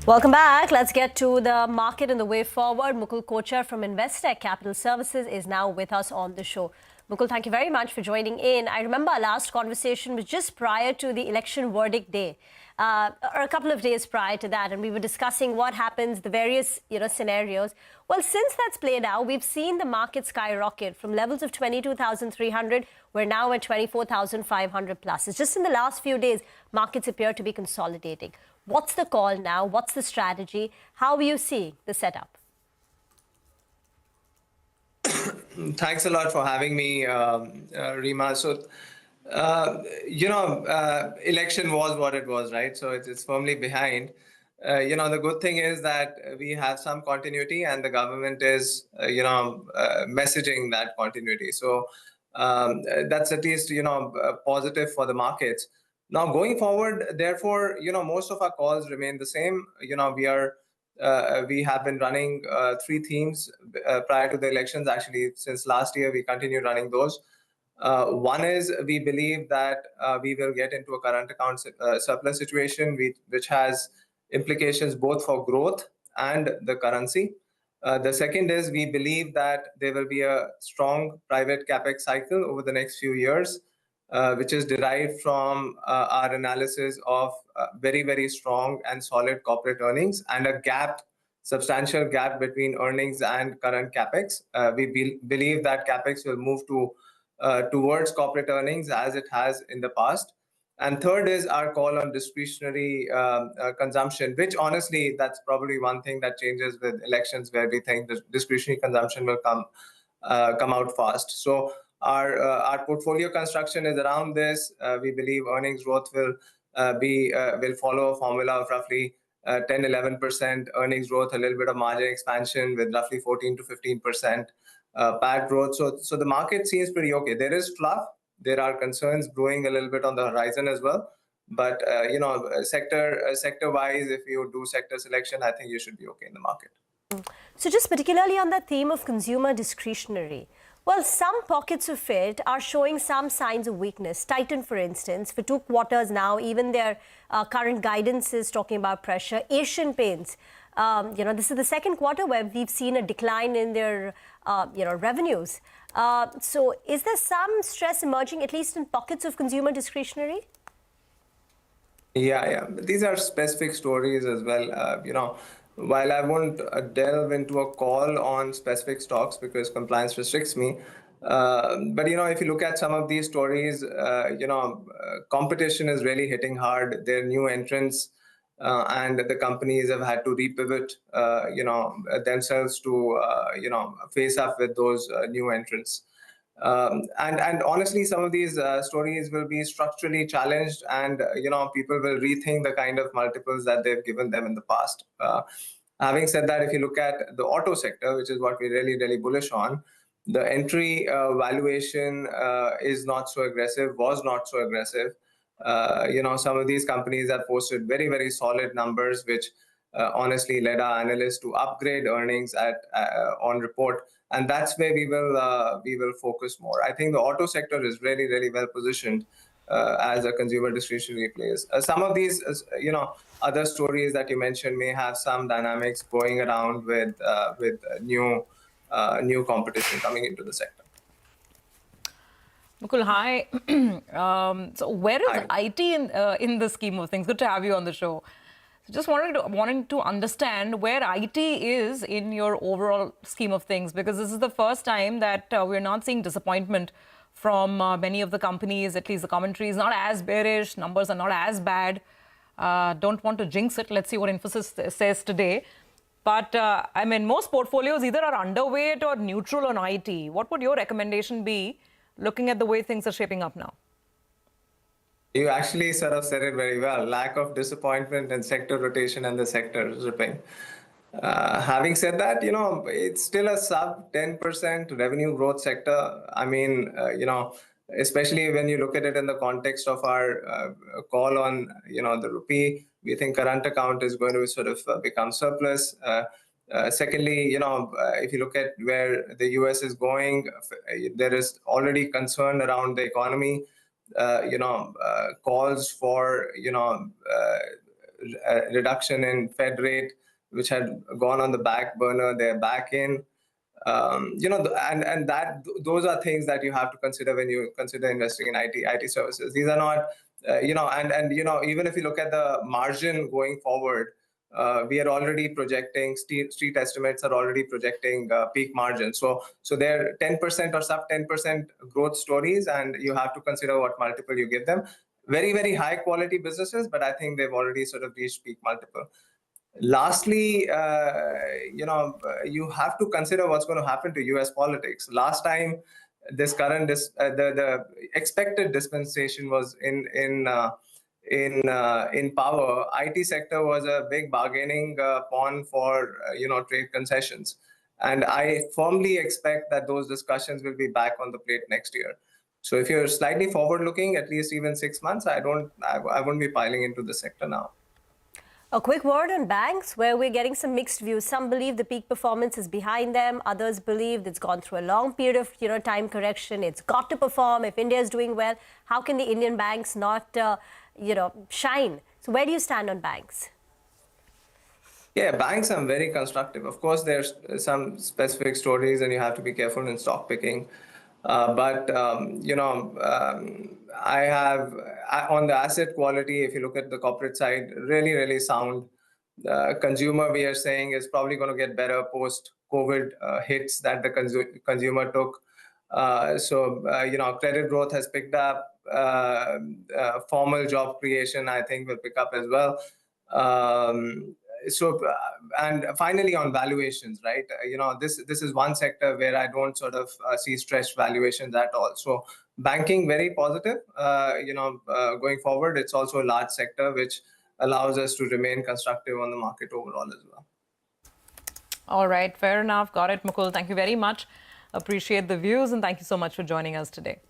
Welcome back. Let's get to the market and the way forward. Mukul Kochar from Investec Capital Services is now with us on the show. Mukul, thank you very much for joining in. I remember our last conversation was just prior to the election verdict day, or a couple of days prior to that, and we were discussing what happens, the various scenarios. Well, since that's played out, we've seen the market skyrocket from levels of 22,300. We're now at 24,500 plus. It's just in the last few days, markets appear to be consolidating. What's the call now? What's the strategy? How are you seeing the setup? Thanks a lot for having me, Rima. So, election was what it was, right? So it's firmly behind. The good thing is that we have some continuity and the government is, messaging that continuity. So that's at least, positive for the markets. Now, going forward, therefore, most of our calls remain the same. We have been running 3 themes prior to the elections. Actually, since last year, we continue running those. One is we believe that we will get into a current account surplus situation, which has implications both for growth and the currency. The second is we believe that there will be a strong private capex cycle over the next few years, which is derived from our analysis of very, very strong and solid corporate earnings and a substantial gap between earnings and current capex. We believe that capex will move towards corporate earnings as it has in the past. And third is our call on discretionary consumption, which honestly, that's probably one thing that changes with elections, where we think the discretionary consumption will come out fast. So our portfolio construction is around this. We believe earnings growth will follow a formula of roughly 10-11% earnings growth, a little bit of margin expansion with roughly 14 to 15% PAT growth. So the market seems pretty okay. There is fluff. There are concerns brewing a little bit on the horizon as well. But sector-wise, if you do sector selection, I think you should be okay in the market. So just particularly on that theme of consumer discretionary, well, some pockets of it are showing some signs of weakness. Titan, for instance, for 2 quarters now, even their current guidance is talking about pressure. Asian Paints, this is the second quarter where we've seen a decline in their, revenues. So is there some stress emerging, at least in pockets of consumer discretionary? Yeah. These are specific stories as well. While I won't delve into a call on specific stocks because compliance restricts me, but if you look at some of these stories, competition is really hitting hard. There are new entrants, and the companies have had to repivot, themselves to, face up with those new entrants. And honestly, some of these stories will be structurally challenged, and people will rethink the kind of multiples that they've given them in the past. Having said that, if you look at the auto sector, which is what we're really, really bullish on, The entry valuation is not so aggressive, was not so aggressive. Some of these companies have posted very, very solid numbers, which honestly led our analysts to upgrade earnings on report. And that's where we will focus more. I think the auto sector is really, really well positioned as a consumer discretionary place. Some of these, other stories that you mentioned may have some dynamics going around with new competition coming into the sector. Mukul, hi. So where is IT in the scheme of things? Good to have you on the show. So just wanting to understand where IT is in your overall scheme of things, because this is the first time that we're not seeing disappointment from many of the companies. At least the commentary is not as bearish, numbers are not as bad. Don't want to jinx it. Let's see what Infosys says today. But I mean, most portfolios either are underweight or neutral on IT. What would your recommendation be, looking at the way things are shaping up now? You actually sort of said it very well. Lack of disappointment and sector rotation and the sector ripping. Having said that, it's still a sub 10% revenue growth sector. I mean, especially when you look at it in the context of our call on, the rupee, we think current account is going to sort of become surplus. Secondly, if you look at where the US is going, there is already concern around the economy. Calls for, reduction in Fed rate, which had gone on the back burner, they're back in. Those are things that you have to consider when you consider investing in IT services. These are not, even if you look at the margin going forward, we are already projecting, street estimates are already projecting peak margin. So they're 10% or sub 10% growth stories, and you have to consider what multiple you give them. Very, very high quality businesses, but I think they've already sort of reached peak multiple. Lastly, you have to consider what's going to happen to US politics. Last time, the expected dispensation was in power. IT sector was a big bargaining pawn for trade concessions, and I firmly expect that those discussions will be back on the plate next year. So if you're slightly forward looking, at least even 6 months, I wouldn't be piling into the sector now. A quick word on banks, where we're getting some mixed views. Some believe the peak performance is behind them. Others believe it's gone through a long period of time correction. It's got to perform. If India is doing well, how can the Indian banks not shine? So where do you stand on banks? Yeah, banks, I'm very constructive. Of course, there's some specific stories and you have to be careful in stock picking. I have, on the asset quality, if you look at the corporate side, really, really sound. Consumer, we are saying, is probably going to get better post-COVID hits that the consumer took. Credit growth has picked up. Formal job creation, I think, will pick up as well. And finally, on valuations, right? This is one sector where I don't sort of see stretched valuations at all. So banking, very positive. Going forward, it's also a large sector which allows us to remain constructive on the market overall as well. All right, fair enough. Got it, Mukul. Thank you very much. Appreciate the views, and thank you so much for joining us today.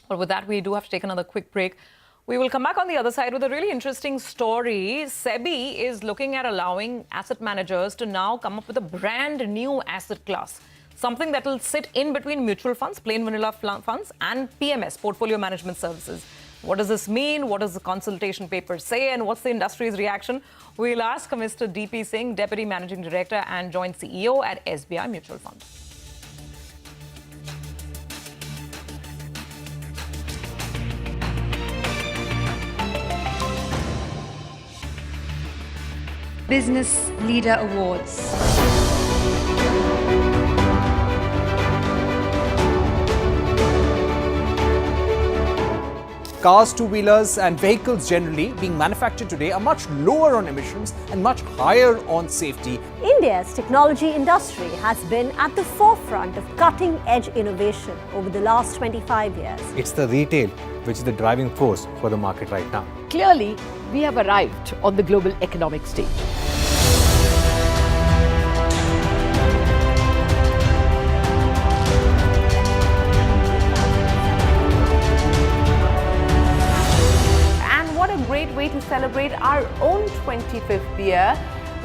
Well, with that, we do have to take another quick break. We will come back on the other side with a really interesting story. SEBI is looking at allowing asset managers to now come up with a brand new asset class, something that will sit in between mutual funds, plain vanilla funds, and PMS, portfolio management services. What does this mean? What does the consultation paper say? And what's the industry's reaction? We'll ask Mr. DP Singh, Deputy Managing Director and Joint CEO at SBI Mutual Fund. Business Leader Awards. Cars, two-wheelers and vehicles generally being manufactured today are much lower on emissions and much higher on safety. India's technology industry has been at the forefront of cutting-edge innovation over the last 25 years. It's the retail which is the driving force for the market right now. Clearly, we have arrived on the global economic stage. celebrate our own 25th year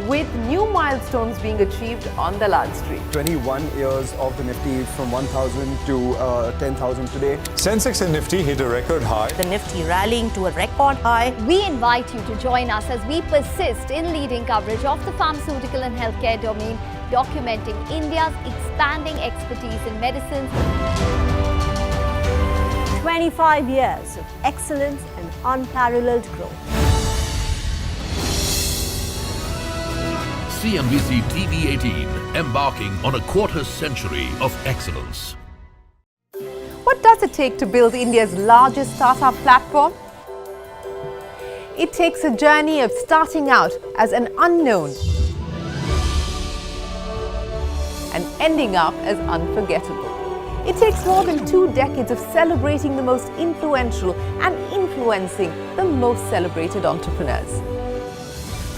with new milestones being achieved on the Lal Street. 21 years of the Nifty from 1,000 to 10,000 today. Sensex and Nifty hit a record high. The Nifty rallying to a record high. We invite you to join us as we persist in leading coverage of the pharmaceutical and healthcare domain, documenting India's expanding expertise in medicines. 25 years of excellence and unparalleled growth. CNBC-TV18, embarking on a quarter-century of excellence. What does it take to build India's largest startup platform? It takes a journey of starting out as an unknown and ending up as unforgettable. It takes more than 2 decades of celebrating the most influential and influencing the most celebrated entrepreneurs.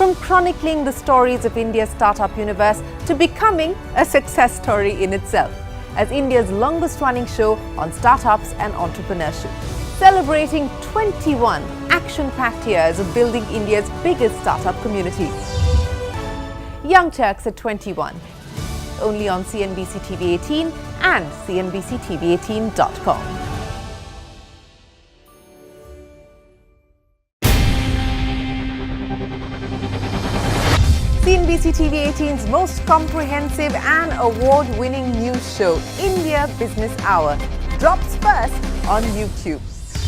From chronicling the stories of India's startup universe to becoming a success story in itself, as India's longest-running show on startups and entrepreneurship, celebrating 21 action-packed years of building India's biggest startup community. Young Turks at 21, only on CNBC-TV18 and CNBCTV18.com. CNBC-TV18's most comprehensive and award-winning news show, India Business Hour, drops first on YouTube.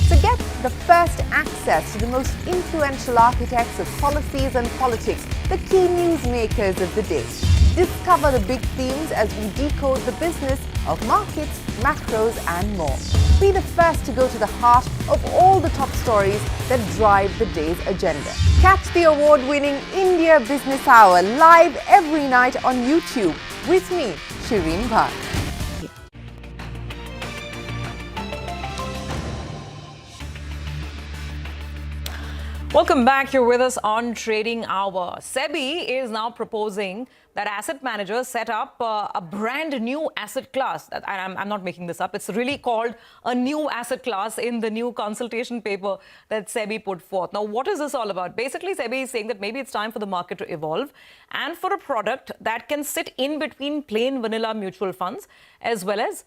So get the first access to the most influential architects of policies and politics, the key newsmakers of the day. Discover the big themes as we decode the business of markets, macros and more. Be the first to go to the heart of all the top stories that drive the day's agenda. Catch the award-winning India Business Hour live every night on YouTube with me, Shireen Bhat. Welcome back. You're with us on Trading Hour. SEBI is now proposing that asset managers set up a brand new asset class. I'm not making this up. It's really called a new asset class in the new consultation paper that SEBI put forth. Now, what is this all about? Basically, SEBI is saying that maybe it's time for the market to evolve and for a product that can sit in between plain vanilla mutual funds as well as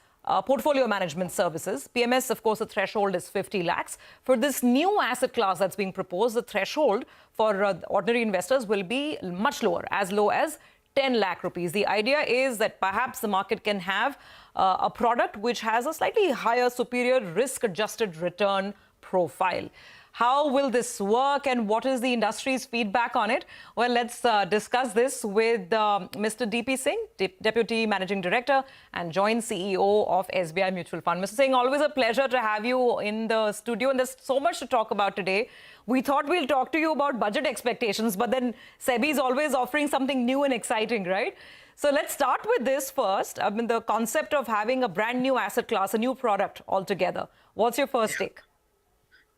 portfolio management services. PMS, of course, the threshold is 50 lakhs. For this new asset class that's being proposed, the threshold for ordinary investors will be much lower, as low as 10 lakh rupees. The idea is that perhaps the market can have a product which has a slightly higher, superior risk-adjusted return profile. How will this work and what is the industry's feedback on it? Well, let's discuss this with Mr. DP Singh, Deputy Managing Director and Joint CEO of SBI Mutual Fund. Mr. Singh, always a pleasure to have you in the studio, and there's so much to talk about today. We thought we'll talk to you about budget expectations, but then SEBI is always offering something new and exciting, right? So let's start with this first. I mean, the concept of having a brand new asset class, a new product altogether. What's your first take?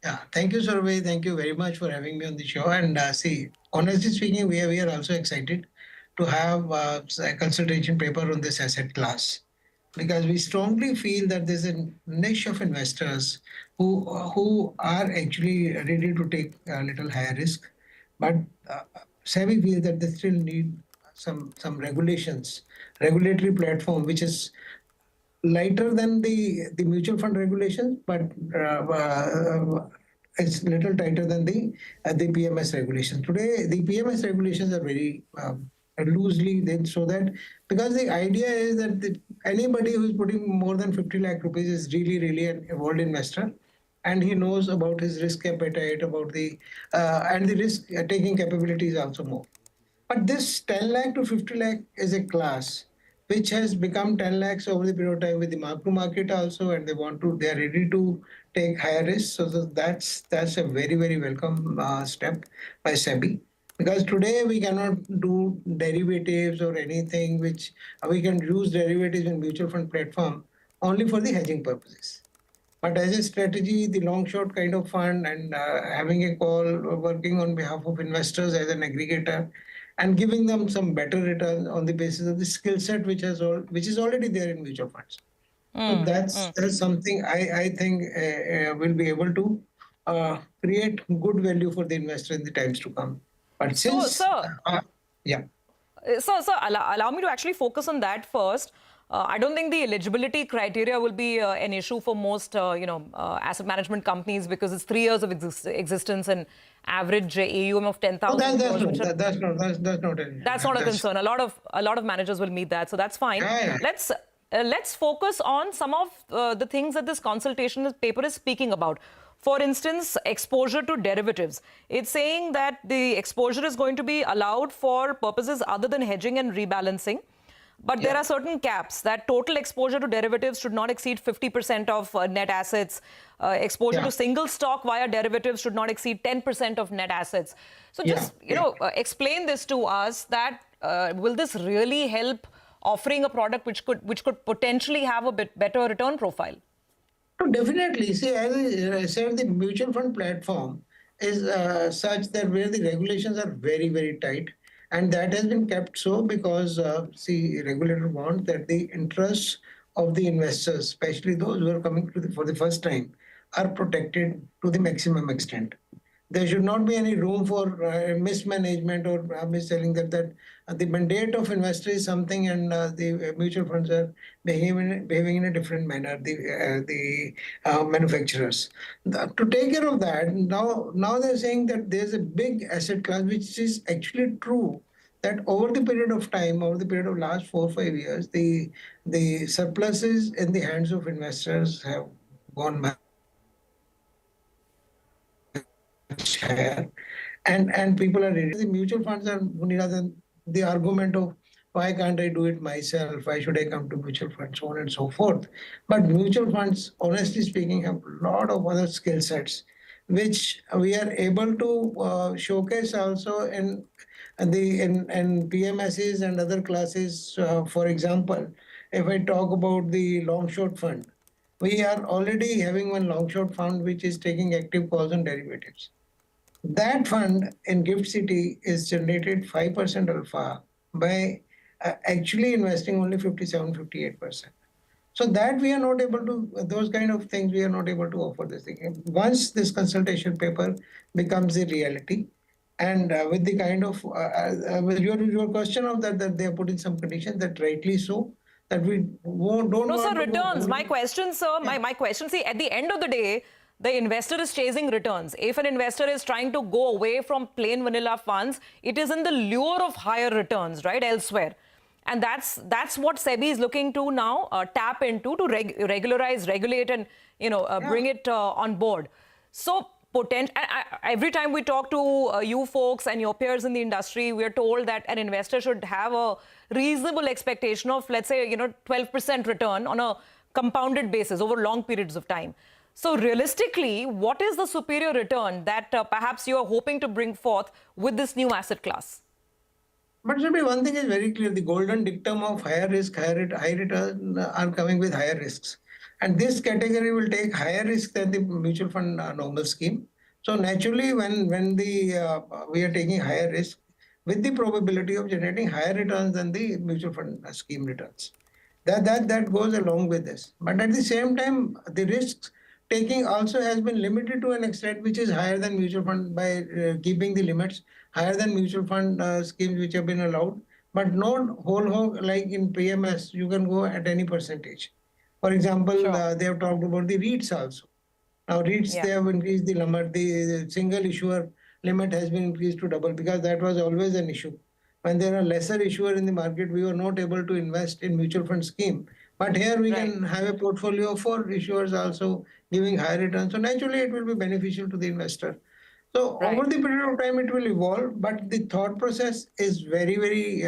Yeah, thank you, Survey. Thank you very much for having me on the show. And see, honestly speaking, we are also excited to have a consultation paper on this asset class, because we strongly feel that there's a niche of investors who are actually ready to take a little higher risk, but SEBI feels that they still need some regulations, regulatory platform which is lighter than the mutual fund regulations, but it's a little tighter than the PMS regulations. Today, the PMS regulations are very loosely then, so that because the idea is that anybody who is putting more than 50 lakh rupees is really an evolved investor, and he knows about his risk appetite, about the and the risk taking capabilities also more. But this 10 lakh to 50 lakh is a class which has become 10 lakhs over the period of time with the mark to market also, and they are ready to take higher risks. So that's a very welcome step by SEBI, because today we cannot do derivatives or anything which we can use derivatives in mutual fund platform only for the hedging purposes. But as a strategy, the long short kind of fund and having a call, working on behalf of investors as an aggregator, and giving them some better return on the basis of the skill set which is already there in mutual funds. So that's something I think will be able to create good value for the investor in the times to come. But since, yeah. So, allow me to actually focus on that first. I don't think the eligibility criteria will be an issue for most, asset management companies because it's 3 years of existence and average AUM of 10,000. That's not a concern. A lot of managers will meet that, so that's fine. Let's focus on some of the things that this consultation paper is speaking about. For instance, exposure to derivatives. It's saying that the exposure is going to be allowed for purposes other than hedging and rebalancing. But there are certain caps that total exposure to derivatives should not exceed 50% of net assets. Exposure to single stock via derivatives should not exceed 10% of net assets. So just, explain this to us that will this really help offering a product which could potentially have a bit better return profile? No, definitely. See, as I said, the mutual fund platform is such that where the regulations are very, very tight. And that has been kept so because, regulator wants that the interests of the investors, especially those who are coming for the first time, are protected to the maximum extent. There should not be any room for mismanagement or mis-selling that the mandate of investor is something and the mutual funds are behaving in a different manner, the manufacturers. To take care of that, now they're saying that there's a big asset class, which is actually true, that over the period of time, over the period of last 4 or 5 years, the surpluses in the hands of investors have gone back. Higher, and people are ready. The mutual funds are the argument of why can't I do it myself? Why should I come to mutual funds? So on and so forth. But mutual funds, honestly speaking, have a lot of other skill sets, which we are able to showcase also in PMSs and other classes. For example, if I talk about the long short fund, we are already having one long short fund which is taking active calls on derivatives. That fund in Gift City is generated 5% alpha by actually investing only 57-58%. So that we are not able to, those kind of things we are not able to offer this thing. Once this consultation paper becomes a reality, and with the kind of, with your question of that they are putting some conditions, that rightly so, that we don't want sir, returns. My question, sir, my question, see, at the end of the day, the investor is chasing returns. If an investor is trying to go away from plain vanilla funds, it is in the lure of higher returns, right, elsewhere. And that's what SEBI is looking to now tap into to regularize, regulate, and bring it on board. So every time we talk to you folks and your peers in the industry, we are told that an investor should have a reasonable expectation of, let's say, 12% return on a compounded basis over long periods of time. So realistically, what is the superior return that perhaps you are hoping to bring forth with this new asset class? But one thing is very clear: the golden dictum of higher risk, high return are coming with higher risks. And this category will take higher risk than the mutual fund normal scheme. So naturally, when we are taking higher risk, with the probability of generating higher returns than the mutual fund scheme returns. That goes along with this. But at the same time, the risks taking also has been limited to an extent which is higher than mutual fund by keeping the limits higher than mutual fund schemes which have been allowed, but not whole hog like in PMS, you can go at any percentage. For example, they have talked about the REITs also. Now REITs, they have increased the limit, the single issuer limit has been increased to double because that was always an issue. When there are lesser issuer in the market, we were not able to invest in mutual fund scheme. But here we can have a portfolio of 4 issuers also giving high returns. So naturally, it will be beneficial to the investor. So over the period of time, it will evolve. But the thought process is very, very,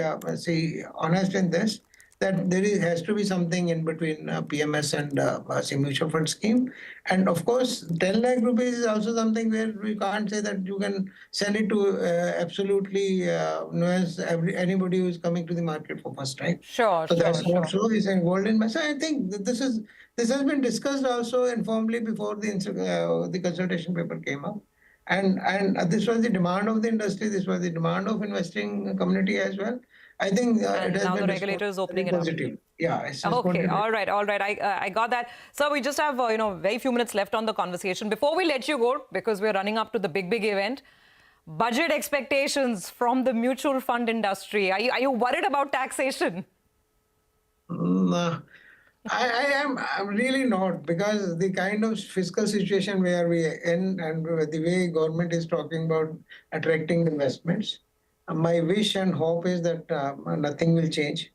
honest in this, that there has to be something in between PMS and mutual fund scheme. And of course, 10 lakh rupees is also something where we can't say that you can sell it to absolutely anybody who is coming to the market for first time. So that's also is involved in. So I think that this has been discussed also informally before the consultation paper came up. And this was the demand of the industry. This was the demand of investing community as well. I think and it has now been the regulator is opening it up. positive. Yeah, it's Okay, all right. I got that. So we just have very few minutes left on the conversation. Before we let you go, because we're running up to the big event, budget expectations from the mutual fund industry. Are you worried about taxation? I'm really not, because the kind of fiscal situation where we are in and the way government is talking about attracting investments, my wish and hope is that nothing will change.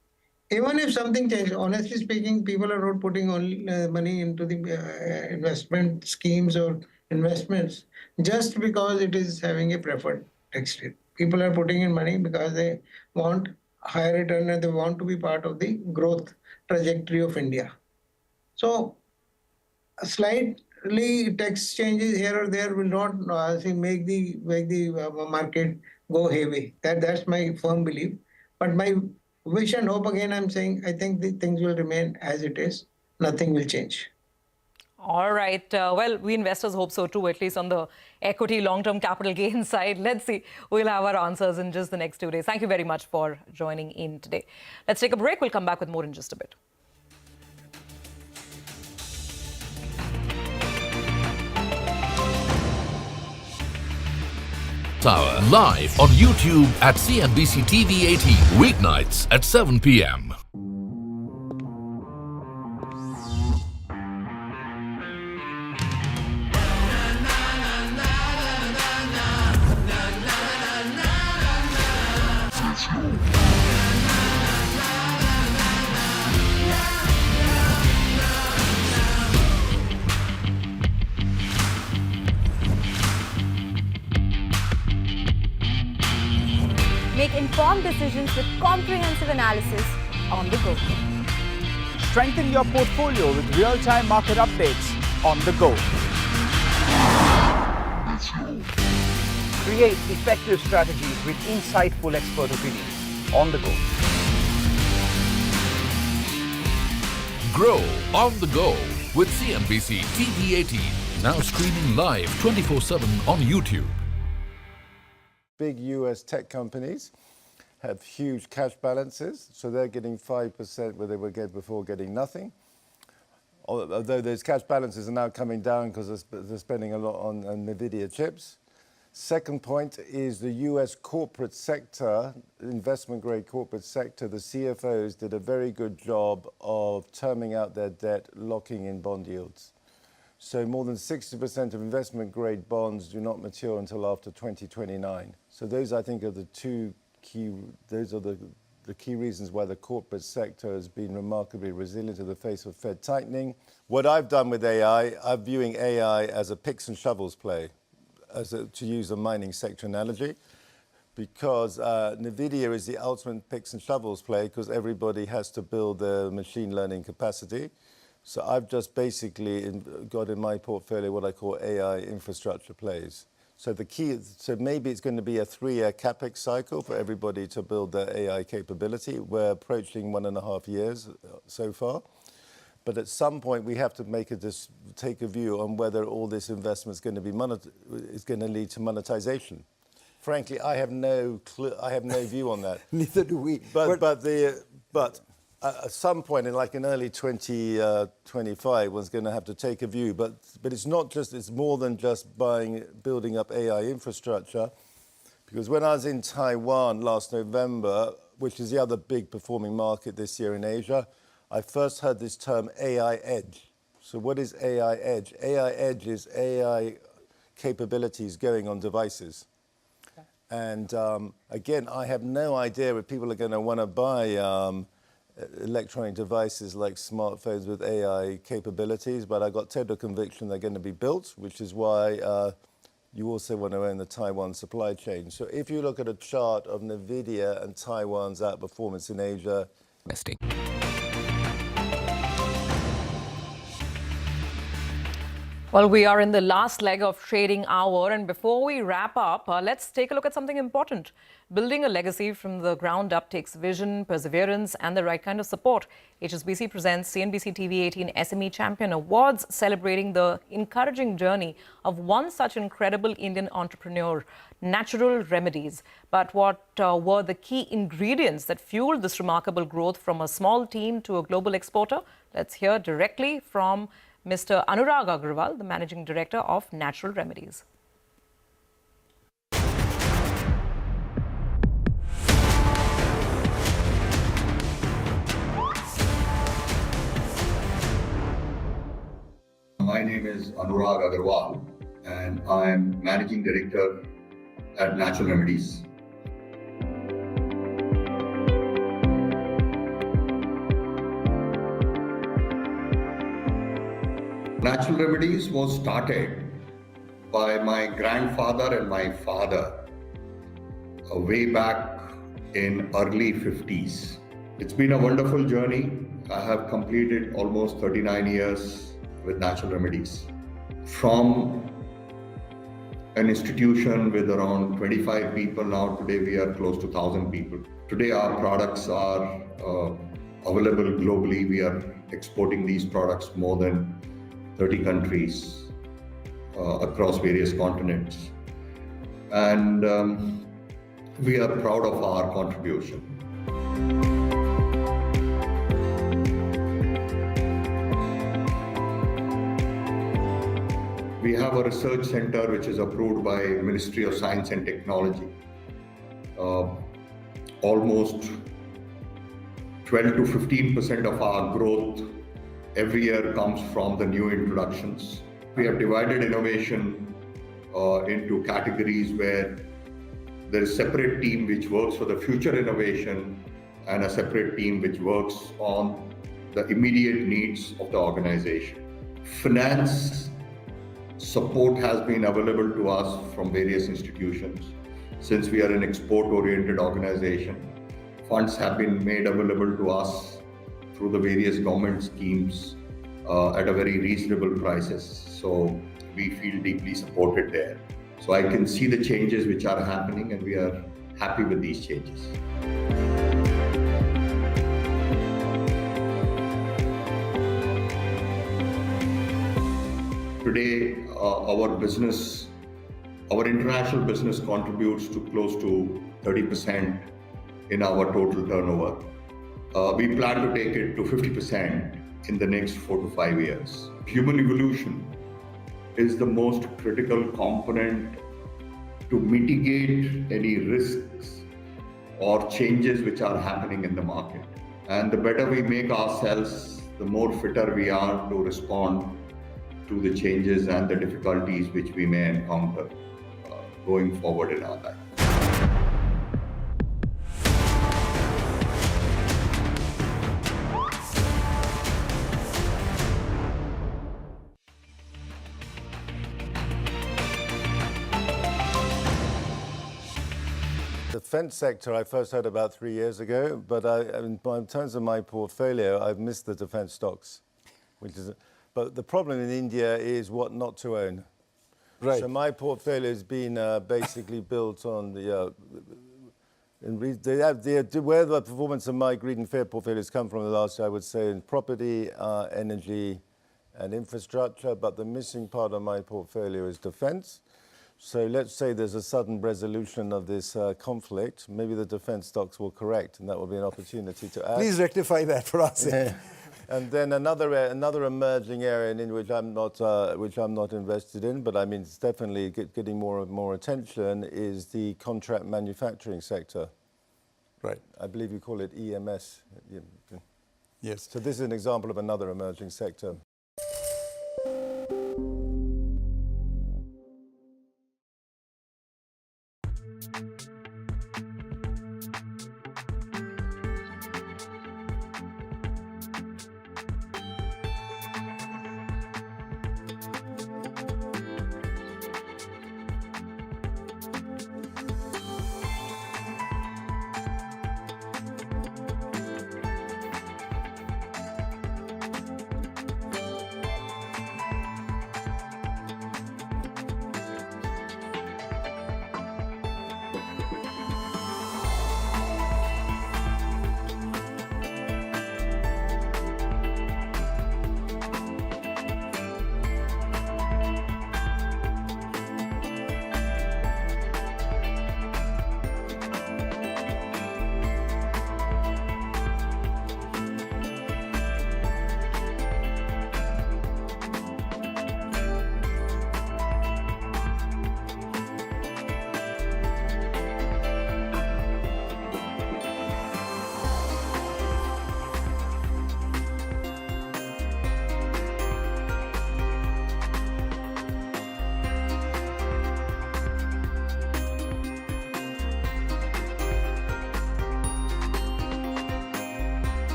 Even if something changes, honestly speaking, people are not putting only money into the investment schemes or investments just because it is having a preferred tax rate. People are putting in money because they want higher return and they want to be part of the growth trajectory of India. So slightly tax changes here or there will not make the market go heavy. That's my firm belief. But my wish and hope, again, I'm saying, I think the things will remain as it is. Nothing will change. All right. Well, we investors hope so too, at least on the equity long-term capital gain side. Let's see. We'll have our answers in just the next 2 days. Thank you very much for joining in today. Let's take a break. We'll come back with more in just a bit. Hour live on YouTube at CNBC-TV18 weeknights at 7 p.m. Make informed decisions with comprehensive analysis on the go. Strengthen your portfolio with real-time market updates on the go. Create effective strategies with insightful expert opinions on the go. Grow on the go with CNBC-TV18, now streaming live 24/7 on YouTube. Big US tech companies have huge cash balances, so they're getting 5% where they were before getting nothing. Although those cash balances are now coming down because they're spending a lot on NVIDIA chips. Second point is the US corporate sector, investment-grade corporate sector. The CFOs did a very good job of terming out their debt, locking in bond yields. So more than 60% of investment-grade bonds do not mature until after 2029. So those, I think, are the the key reasons why the corporate sector has been remarkably resilient in the face of Fed tightening. What I've done with AI, I'm viewing AI as a picks and shovels play, to use a mining sector analogy, because NVIDIA is the ultimate picks and shovels play because everybody has to build their machine learning capacity. So I've just basically got in my portfolio what I call AI infrastructure plays. So maybe it's going to be a 3-year capex cycle for everybody to build their AI capability. We're approaching 1.5 years so far. But at some point, we have to take a view on whether all this investment is going to lead to monetization. Frankly, I have no view on that. Neither do we. But at some point in early 2025, one's going to have to take a view. But it's more than just building up AI infrastructure. Because when I was in Taiwan last November, which is the other big performing market this year in Asia, I first heard this term AI edge. So what is AI edge? AI edge is AI capabilities going on devices. Okay. And again, I have no idea if people are going to want to buy electronic devices like smartphones with AI capabilities, but I got total conviction they're going to be built, which is why you also want to own the Taiwan supply chain. So if you look at a chart of NVIDIA and Taiwan's outperformance in Asia, Well, we are in the last leg of trading hour, and before we wrap up, let's take a look at something important. Building a legacy from the ground up takes vision, perseverance, and the right kind of support. HSBC presents CNBC-TV18 SME Champion Awards, celebrating the encouraging journey of one such incredible Indian entrepreneur, Natural Remedies. But what were the key ingredients that fueled this remarkable growth from a small team to a global exporter? Let's hear directly from Mr. Anurag Agarwal, the Managing Director of Natural Remedies. My name is Anurag Agarwal and I am Managing Director at Natural Remedies. Natural Remedies was started by my grandfather and my father way back in early 50s. It's been a wonderful journey. I have completed almost 39 years with Natural Remedies. From an institution with around 25 people, now today we are close to 1,000 people. Today our products are available globally. We are exporting these products more than 30 countries across various continents. And we are proud of our contribution. We have a research center which is approved by Ministry of Science and Technology. Almost 12 to 15% of our growth every year comes from the new introductions. We have divided innovation into categories where there is a separate team which works for the future innovation and a separate team which works on the immediate needs of the organization. Finance support has been available to us from various institutions. Since we are an export-oriented organization, funds have been made available to us through the various government schemes at a very reasonable prices. So we feel deeply supported there. So I can see the changes which are happening and we are happy with these changes. Today, our international business contributes to close to 30% in our total turnover. We plan to take it to 50% in the next 4 to 5 years. Human evolution is the most critical component to mitigate any risks or changes which are happening in the market. And the better we make ourselves, the more fitter we are to respond to the changes and the difficulties which we may encounter going forward in our life. Defense sector I first heard about 3 years ago, but in terms of my portfolio, I've missed the defense stocks, but the problem in India is what not to own. Right. So my portfolio has been basically built on where the performance of my greed and fear portfolios come from the last year, I would say in property, energy and infrastructure, but the missing part of my portfolio is defense. So let's say there's a sudden resolution of this conflict, maybe the defense stocks will correct and that will be an opportunity to add. Please rectify that for us. Yeah. And then another emerging area in which I'm not invested in, but I mean it's definitely getting more and more attention, is the contract manufacturing sector. Right. I believe you call it EMS. Yes. So this is an example of another emerging sector.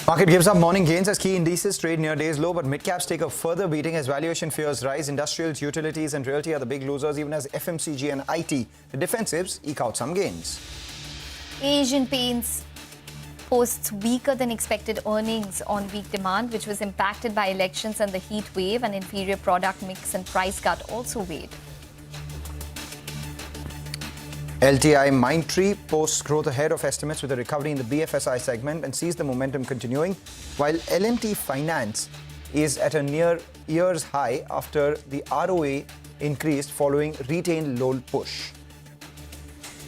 Market gives up morning gains as key indices trade near day's low, but mid-caps take a further beating as valuation fears rise. Industrials, utilities and realty are the big losers, even as FMCG and IT, the defensives, eke out some gains. Asian Paints posts weaker than expected earnings on weak demand, which was impacted by elections and the heat wave. An inferior product mix and price cut also weighed. LTI Mindtree posts growth ahead of estimates with a recovery in the BFSI segment and sees the momentum continuing, while L&T Finance is at a near year's high after the ROA increased following retained loan push.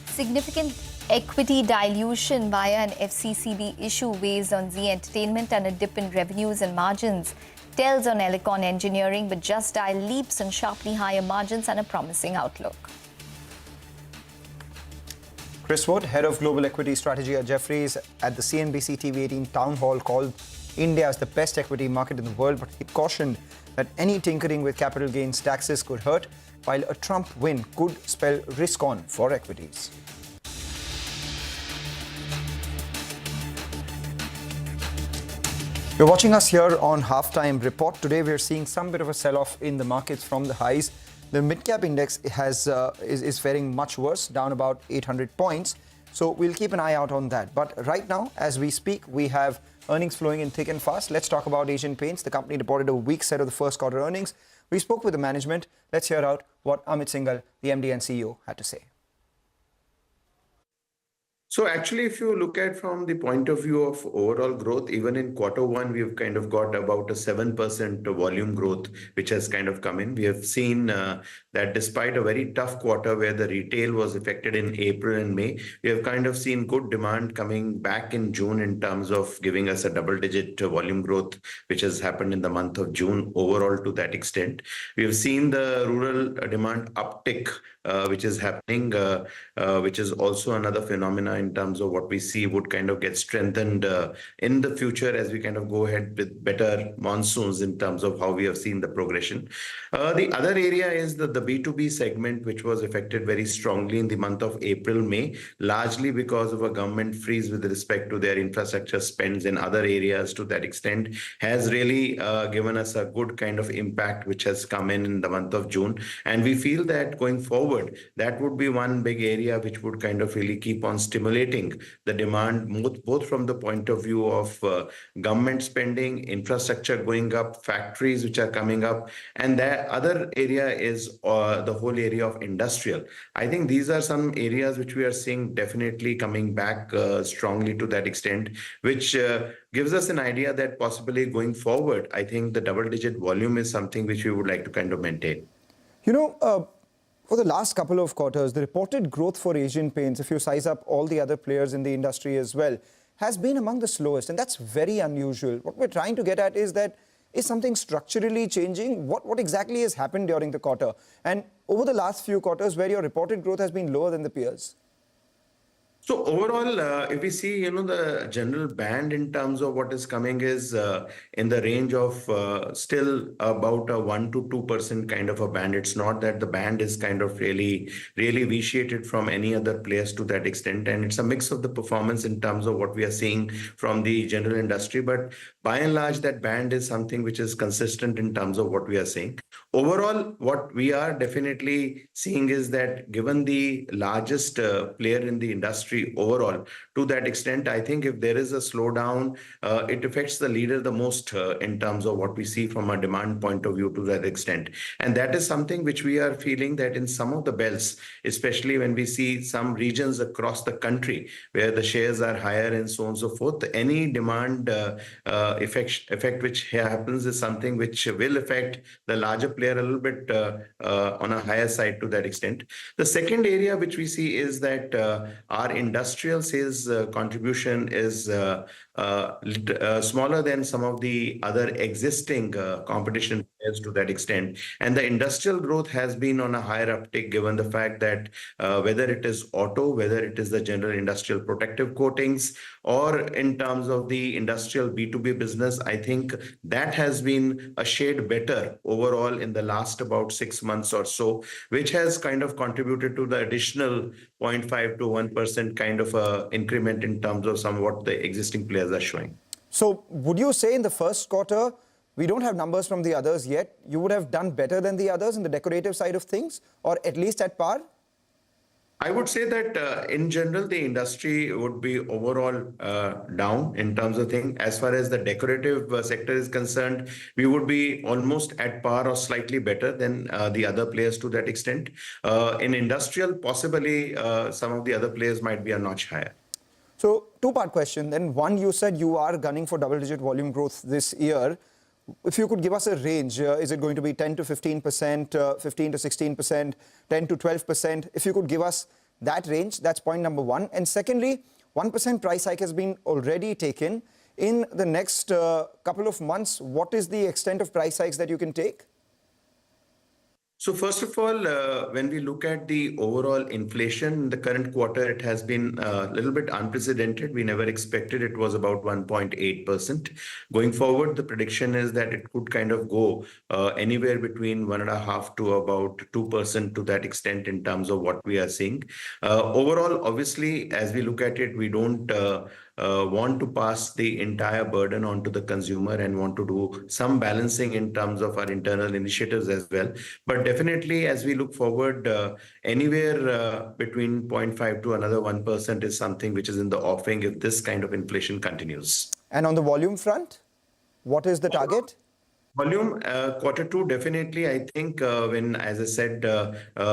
Significant equity dilution via an FCCB issue weighs on Zee Entertainment, and a dip in revenues and margins tells on Elecon Engineering, but Just Dial leaps on sharply higher margins and a promising outlook. Chris Wood, head of global equity strategy at Jefferies, at the CNBC-TV18 town hall, called India as the best equity market in the world, but he cautioned that any tinkering with capital gains taxes could hurt, while a Trump win could spell risk on for equities. You're watching us here on Halftime Report. Today we're seeing some bit of a sell-off in the markets from the highs. The mid-cap index is faring much worse, down about 800 points. So we'll keep an eye out on that. But right now, as we speak, we have earnings flowing in thick and fast. Let's talk about Asian Paints. The company reported a weak set of the first quarter earnings. We spoke with the management. Let's hear out what Amit Singhal, the MD and CEO, had to say. So actually, if you look at from the point of view of overall growth, even in quarter one, we've kind of got about a 7% volume growth, which has kind of come in. We have seen that despite a very tough quarter where the retail was affected in April and May, we have kind of seen good demand coming back in June in terms of giving us a double-digit volume growth, which has happened in the month of June overall to that extent. We have seen the rural demand uptick, which is happening, which is also another phenomena in terms of what we see would kind of get strengthened in the future as we kind of go ahead with better monsoons in terms of how we have seen the progression. The other area is the B2B segment, which was affected very strongly in the month of April, May, largely because of a government freeze with respect to their infrastructure spends in other areas to that extent, has really given us a good kind of impact, which has come in the month of June. And we feel that going forward, that would be one big area which would kind of really keep on stimulating the demand, both from the point of view of government spending, infrastructure going up, factories which are coming up, and the other area is the whole area of industrial. I think these are some areas which we are seeing definitely coming back strongly to that extent, which gives us an idea that possibly going forward, I think the double-digit volume is something which we would like to kind of maintain. You know, for the last couple of quarters, the reported growth for Asian Paints, if you size up all the other players in the industry as well, has been among the slowest, and that's very unusual. What we're trying to get at is that, is something structurally changing? What exactly has happened during the quarter? And over the last few quarters, where your reported growth has been lower than the peers? So overall, if we see, you know, the general band in terms of what is coming is in the range of still about a 1 to 2% kind of a band. It's not that the band is kind of really vitiated from any other players to that extent. And it's a mix of the performance in terms of what we are seeing from the general industry. But by and large, that band is something which is consistent in terms of what we are seeing. Overall, what we are definitely seeing is that given the largest player in the industry overall, to that extent, I think if there is a slowdown, it affects the leader the most in terms of what we see from a demand point of view to that extent. And that is something which we are feeling that in some of the belts, especially when we see some regions across the country where the shares are higher and so on and so forth, any demand effect which happens is something which will affect the larger player a little bit on a higher side to that extent. The second area which we see is that our industrial sales contribution is smaller than some of the other existing competition players to that extent. And the industrial growth has been on a higher uptick given the fact that whether it is auto, whether it is the general industrial protective coatings, or in terms of the industrial B2B business, I think that has been a shade better overall in the last about 6 months or so, which has kind of contributed to the additional 0.5 to 1% kind of increment in terms of some what the existing players are showing. So would you say in the first quarter, we don't have numbers from the others yet, you would have done better than the others in the decorative side of things, or at least at par? I would say that in general, the industry would be overall down in terms of things. As far as the decorative sector is concerned, we would be almost at par or slightly better than the other players to that extent. In industrial, possibly some of the other players might be a notch higher. So two-part question. Then one, you said you are gunning for double-digit volume growth this year. If you could give us a range, is it going to be 10 to 15%, 15 to 16%, 10 to 12%? If you could give us that range, that's point number one. And secondly, 1% price hike has been already taken. In the next couple of months, what is the extent of price hikes that you can take? So first of all, when we look at the overall inflation in the current quarter, it has been a little bit unprecedented. We never expected it was about 1.8%. Going forward, the prediction is that it could kind of go anywhere between 1.5% to about 2% to that extent in terms of what we are seeing. Overall, obviously, as we look at it, we don't want to pass the entire burden onto the consumer and want to do some balancing in terms of our internal initiatives as well. But definitely, as we look forward, anywhere between 0.5 to another 1% is something which is in the offing if this kind of inflation continues. And on the volume front, what is the target? Volume, quarter two, definitely, I think when, as I said,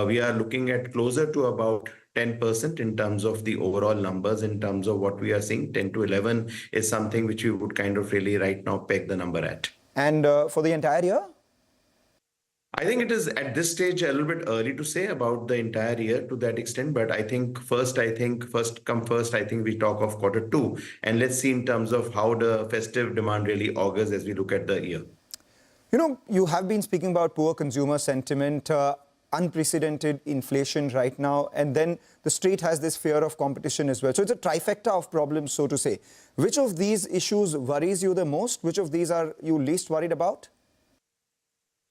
we are looking at closer to about 10% in terms of the overall numbers, in terms of what we are seeing. 10 to 11 is something which we would kind of really right now peg the number at. And for the entire year? I think it is at this stage a little bit early to say about the entire year to that extent, but I think first come first, I think we talk of quarter two, and let's see in terms of how the festive demand really augurs as we look at the year. You know, you have been speaking about poor consumer sentiment, unprecedented inflation right now, and then the street has this fear of competition as well. So it's a trifecta of problems, so to say. Which of these issues worries you the most? Which of these are you least worried about?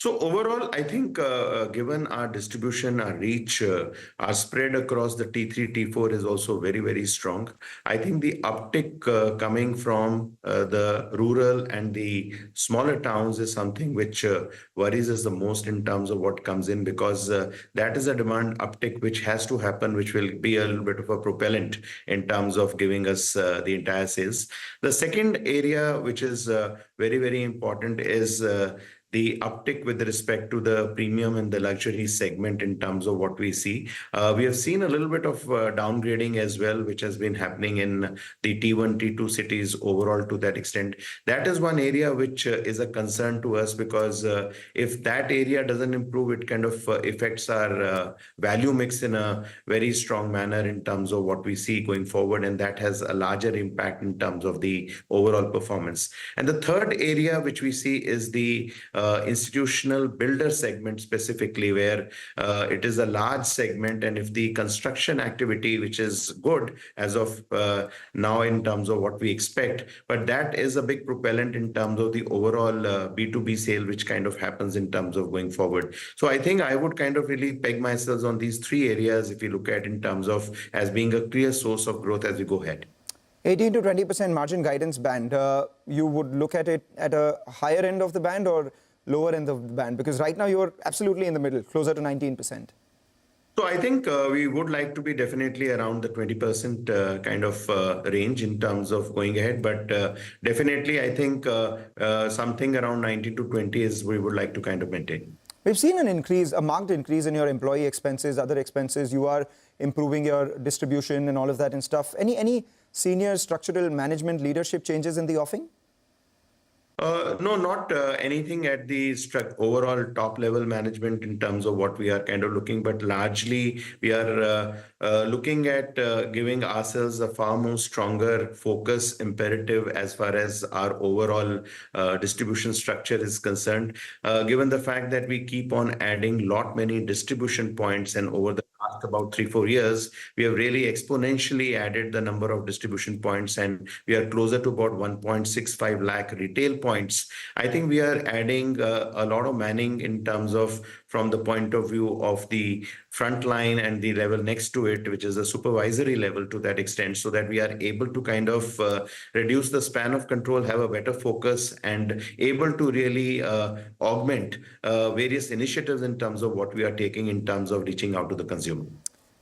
So overall, I think given our distribution, our reach, our spread across the T3, T4 is also very, very strong. I think the uptick coming from the rural and the smaller towns is something which worries us the most in terms of what comes in, because that is a demand uptick which has to happen, which will be a little bit of a propellant in terms of giving us the entire sales. The second area which is very, very important is the uptick with respect to the premium and the luxury segment in terms of what we see. We have seen a little bit of downgrading as well, which has been happening in the T1, T2 cities overall to that extent. That is one area which is a concern to us, because if that area doesn't improve, it kind of affects our value mix in a very strong manner in terms of what we see going forward. And that has a larger impact in terms of the overall performance. And the third area which we see is the institutional builder segment specifically, where it is a large segment, and if the construction activity, which is good as of now in terms of what we expect, but that is a big propellant in terms of the overall B2B sale, which kind of happens in terms of going forward. So I think I would kind of really peg myself on these three areas if you look at in terms of as being a clear source of growth as we go ahead. 18 to 20% margin guidance band, you would look at it at a higher end of the band or lower end of the band? Because right now you're absolutely in the middle, closer to 19%. So I think we would like to be definitely around the 20% kind of range in terms of going ahead. But definitely, I think something around 19 to 20 is we would like to kind of maintain. We've seen an increase, a marked increase in your employee expenses, other expenses. You are improving your distribution and all of that and stuff. Any senior structural management leadership changes in the offing? No, not anything at the overall top level management in terms of what we are kind of looking, but largely we are looking at giving ourselves a far more stronger focus imperative as far as our overall distribution structure is concerned. Given the fact that we keep on adding many distribution points, and over the past about 3-4 years, we have really exponentially added the number of distribution points, and we are closer to about 1.65 lakh retail points. I think we are adding a lot of manning in terms of from the point of view of the front line and the level next to it, which is a supervisory level to that extent, so that we are able to kind of reduce the span of control, have a better focus, and able to really augment various initiatives in terms of what we are taking in terms of reaching out to the consumer.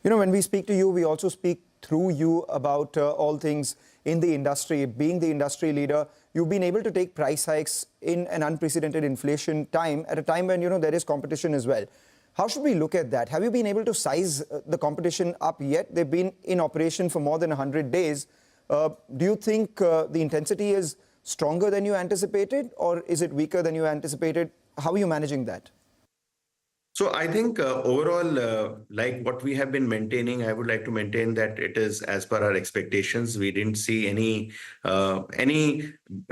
You know, when we speak to you, we also speak through you about all things in the industry. Being the industry leader, you've been able to take price hikes in an unprecedented inflation time, at a time when, you know, there is competition as well. How should we look at that? Have you been able to size the competition up yet? They've been in operation for more than 100 days. Do you think the intensity is stronger than you anticipated, or is it weaker than you anticipated? How are you managing that? So I think overall, like what we have been maintaining, I would like to maintain that it is as per our expectations. We didn't see any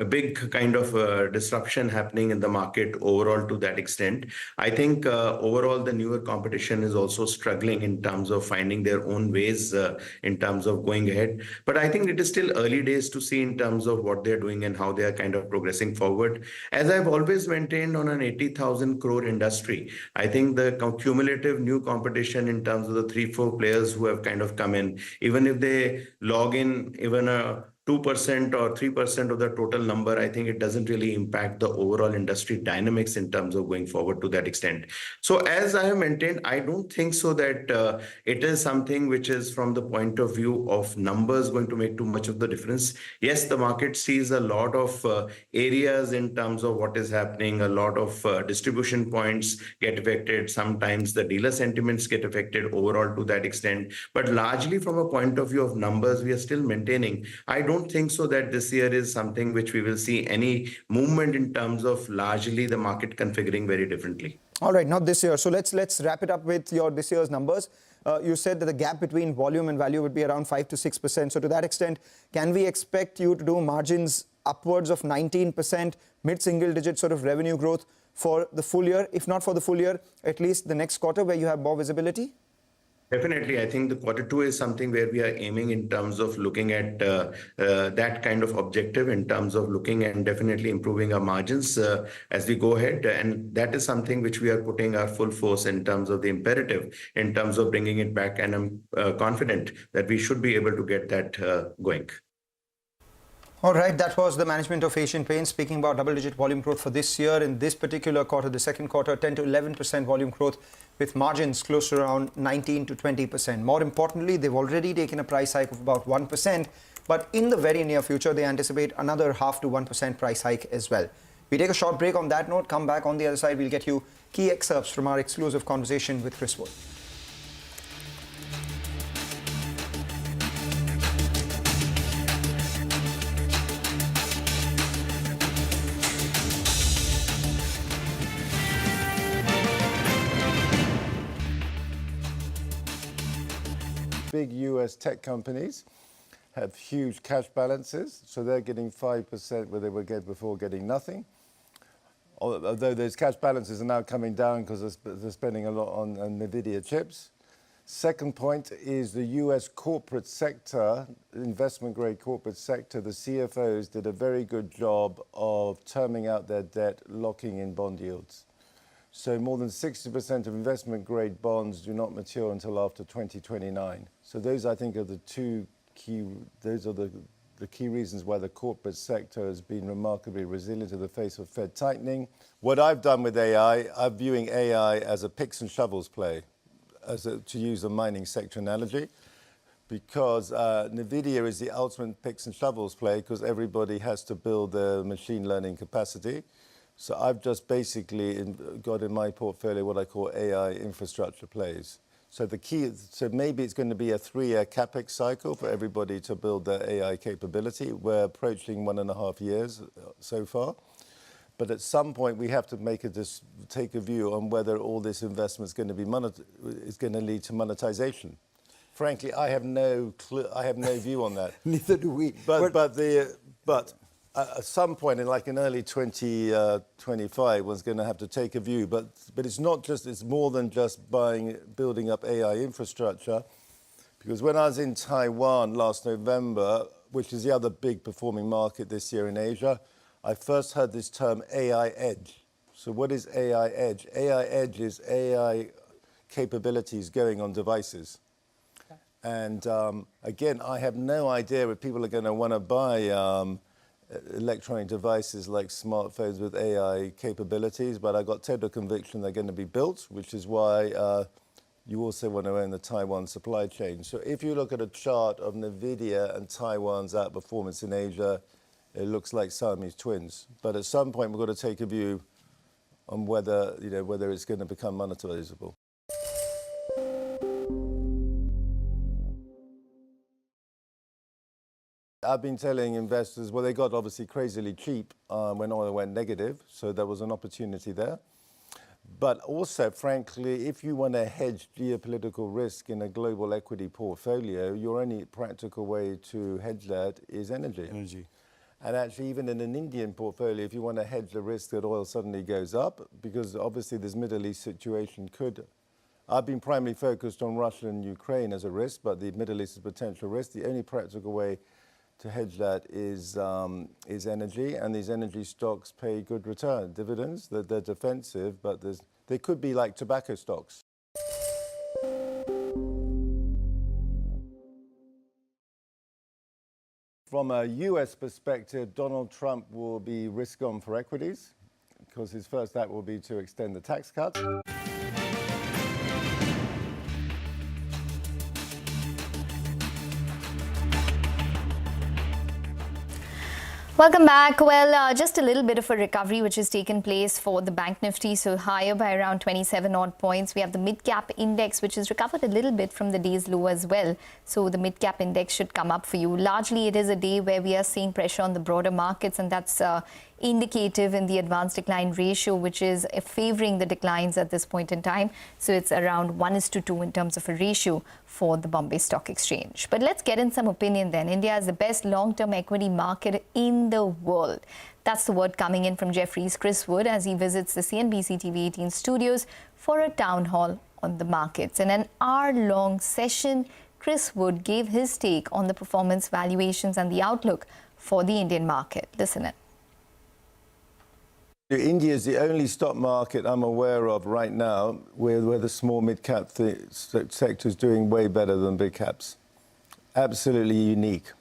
big kind of disruption happening in the market overall to that extent. I think overall the newer competition is also struggling in terms of finding their own ways in terms of going ahead. But I think it is still early days to see in terms of what they're doing and how they are kind of progressing forward. As I've always maintained, on an 80,000 crore industry, I think the cumulative new competition in terms of the 3-4 players who have kind of come in, even if they log in even a 2% or 3% of the total number, I think it doesn't really impact the overall industry dynamics in terms of going forward to that extent. So as I have maintained, I don't think so that it is something which is from the point of view of numbers going to make too much of the difference. Yes, the market sees a lot of areas in terms of what is happening. A lot of distribution points get affected. Sometimes the dealer sentiments get affected overall to that extent. But largely from a point of view of numbers, we are still maintaining. I don't think so that this year is something which we will see any movement in terms of largely the market configuring very differently. All right, not this year. So let's wrap it up with your this year's numbers. You said that the gap between volume and value would be around 5 to 6%. So to that extent, can we expect you to do margins upwards of 19%, mid-single digit sort of revenue growth for the full year? If not for the full year, at least the next quarter where you have more visibility? Definitely. I think the Q2 is something where we are aiming in terms of looking at that kind of objective, in terms of looking and definitely improving our margins as we go ahead. And that is something which we are putting our full force in terms of the imperative, in terms of bringing it back. And I'm confident that we should be able to get that going. All right, that was the management of Asian Paints speaking about double-digit volume growth for this year. In this particular quarter, the second quarter, 10 to 11% volume growth with margins close to around 19 to 20%. More importantly, they've already taken a price hike of about 1%, but in the very near future, they anticipate another 0.5 to 1% price hike as well. We take a short break on that note, come back on the other side, we'll get you key excerpts from our exclusive conversation with Chris Wood. Big US tech companies have huge cash balances, so they're getting 5% where they would get before getting nothing. Although those cash balances are now coming down because they're spending a lot on Nvidia chips. Second point is the US corporate sector, investment-grade corporate sector. The CFOs did a very good job of terming out their debt, locking in bond yields. So more than 60% of investment-grade bonds do not mature until after 2029. So those, I think, are the two key. Those are the key reasons why the corporate sector has been remarkably resilient in the face of Fed tightening. What I've done with AI, I'm viewing AI as a picks and shovels play, to use a mining sector analogy, because Nvidia is the ultimate picks and shovels play because everybody has to build their machine learning capacity. So I've just basically got in my portfolio what I call AI infrastructure plays. So the key, so maybe it's going to be a 3-year capex cycle for everybody to build their AI capability. We're approaching 1.5 years so far. But at some point, we have to take a view on whether all this investment is going to be is going to lead to monetization. Frankly, I have no clue. I have no view on that. Neither do we. But at some point in early 2025, one's going to have to take a view. But it's not just. It's more than just building up AI infrastructure. Because when I was in Taiwan last November, which is the other big performing market this year in Asia, I first heard this term AI edge. So what is AI Edge? AI Edge is AI capabilities going on devices. And again, I have no idea if people are going to want to buy electronic devices like smartphones with AI capabilities, but I got tender conviction they're going to be built, which is why you also want to own the Taiwan supply chain. So if you look at a chart of NVIDIA and Taiwan's outperformance in Asia, it looks like Siamese twins. But at some point, we've got to take a view on whether it's going to become monetizable. I've been telling investors, well, they got obviously crazily cheap when oil went negative, so there was an opportunity there. But also, frankly, if you want to hedge geopolitical risk in a global equity portfolio, your only practical way to hedge that is energy. And actually, even in an Indian portfolio, if you want to hedge the risk that oil suddenly goes up, because obviously this Middle East situation could... I've been primarily focused on Russia and Ukraine as a risk, but the Middle East is a potential risk. The only practical way to hedge that is energy, and these energy stocks pay good return dividends. They're defensive, but they could be like tobacco stocks. From a US perspective, Donald Trump will be risk on for equities because his first act will be to extend the tax cuts. Welcome back. Well, just a little bit of a recovery which has taken place for the Bank Nifty, so higher by around 27 odd points. We have the mid-cap index which has recovered a little bit from the day's low as well. So the mid-cap index should come up for you. Largely, it is a day where we are seeing pressure on the broader markets, and that's indicative in the advanced decline ratio, which is favoring the declines at this point in time. So it's around 1:2 in terms of a ratio for the Bombay Stock Exchange. But let's get in some opinion then. India is the best long-term equity market in the world. That's the word coming in from Jefferies Chris Wood as he visits the CNBC-TV18 studios for a town hall on the markets. In an hour-long session, Chris Wood gave his take on the performance, valuations and the outlook for the Indian market. Listen in. India is the only stock market I'm aware of right now where the small mid-cap sector is doing way better than big caps. Absolutely unique.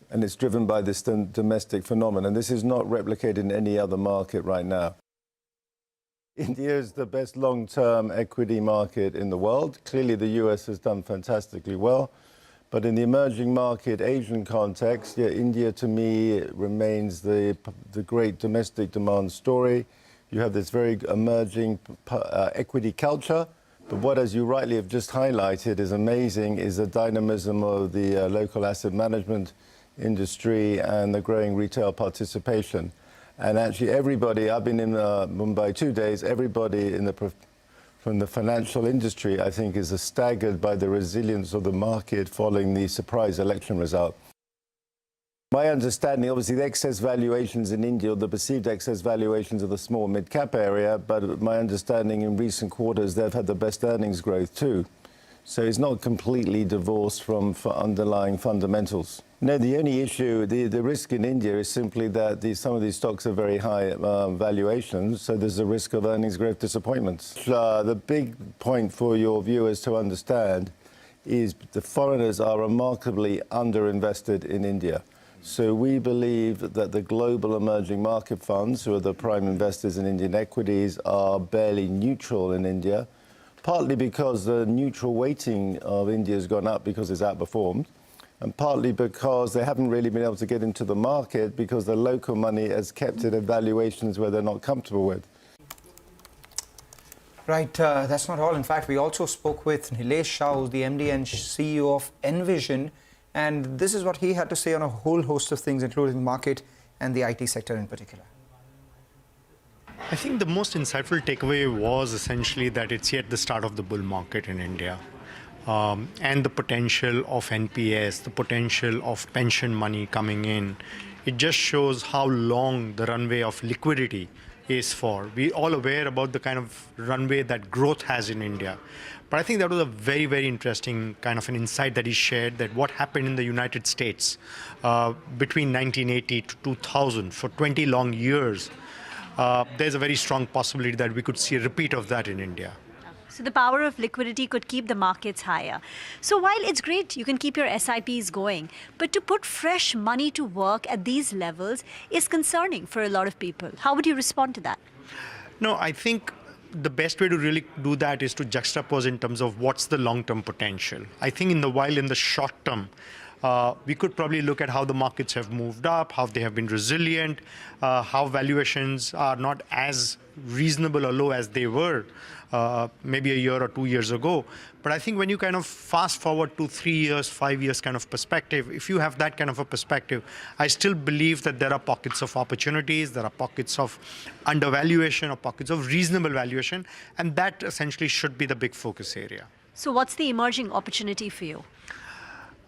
And it's driven by this domestic phenomenon. This is not replicated in any other market right now. India is the best long-term equity market in the world. Clearly, the US has done fantastically well. But in the emerging market Asian context, yeah, India to me remains the great domestic demand story. You have this very emerging equity culture. But what, as you rightly have just highlighted, is amazing is the dynamism of the local asset management industry and the growing retail participation. And actually everybody, I've been in Mumbai 2 days, everybody from the financial industry, I think, is staggered by the resilience of the market following the surprise election result. My understanding, obviously, the excess valuations in India, or the perceived excess valuations of the small mid-cap area, but my understanding in recent quarters, they've had the best earnings growth too. So it's not completely divorced from underlying fundamentals. No, the only issue, the risk in India is simply that some of these stocks are very high valuations, so there's a risk of earnings growth disappointments. The big point for your viewers to understand is the foreigners are remarkably underinvested in India. So we believe that the global emerging market funds, who are the prime investors in Indian equities, are barely neutral in India, partly because the neutral weighting of India has gone up because it's outperformed, and partly because they haven't really been able to get into the market because the local money has kept it at valuations where they're not comfortable with. Right, that's not all. In fact, we also spoke with Nilesh Shah, who's the MD and CEO of Envision, and this is what he had to say on a whole host of things, including the market and the IT sector in particular. I think the most insightful takeaway was essentially that it's yet the start of the bull market in India. And the potential of NPS, the potential of pension money coming in, it just shows how long the runway of liquidity is for. We're all aware about the kind of runway that growth has in India. But I think that was a very, very interesting kind of an insight that he shared, that what happened in the United States between 1980 to 2000 for 20 long years there's a very strong possibility that we could see a repeat of that in India. So the power of liquidity could keep the markets higher. So while it's great, you can keep your SIPs going, but to put fresh money to work at these levels is concerning for a lot of people. How would you respond to that? No, I think the best way to really do that is to juxtapose in terms of what's the long-term potential. I think in the short term, we could probably look at how the markets have moved up, how they have been resilient, how valuations are not as reasonable or low as they were maybe a year or 2 years ago. But I think when you kind of fast forward to 3 years, 5 years kind of perspective, if you have that kind of a perspective, I still believe that there are pockets of opportunities, there are pockets of undervaluation or pockets of reasonable valuation, and that essentially should be the big focus area. So what's the emerging opportunity for you?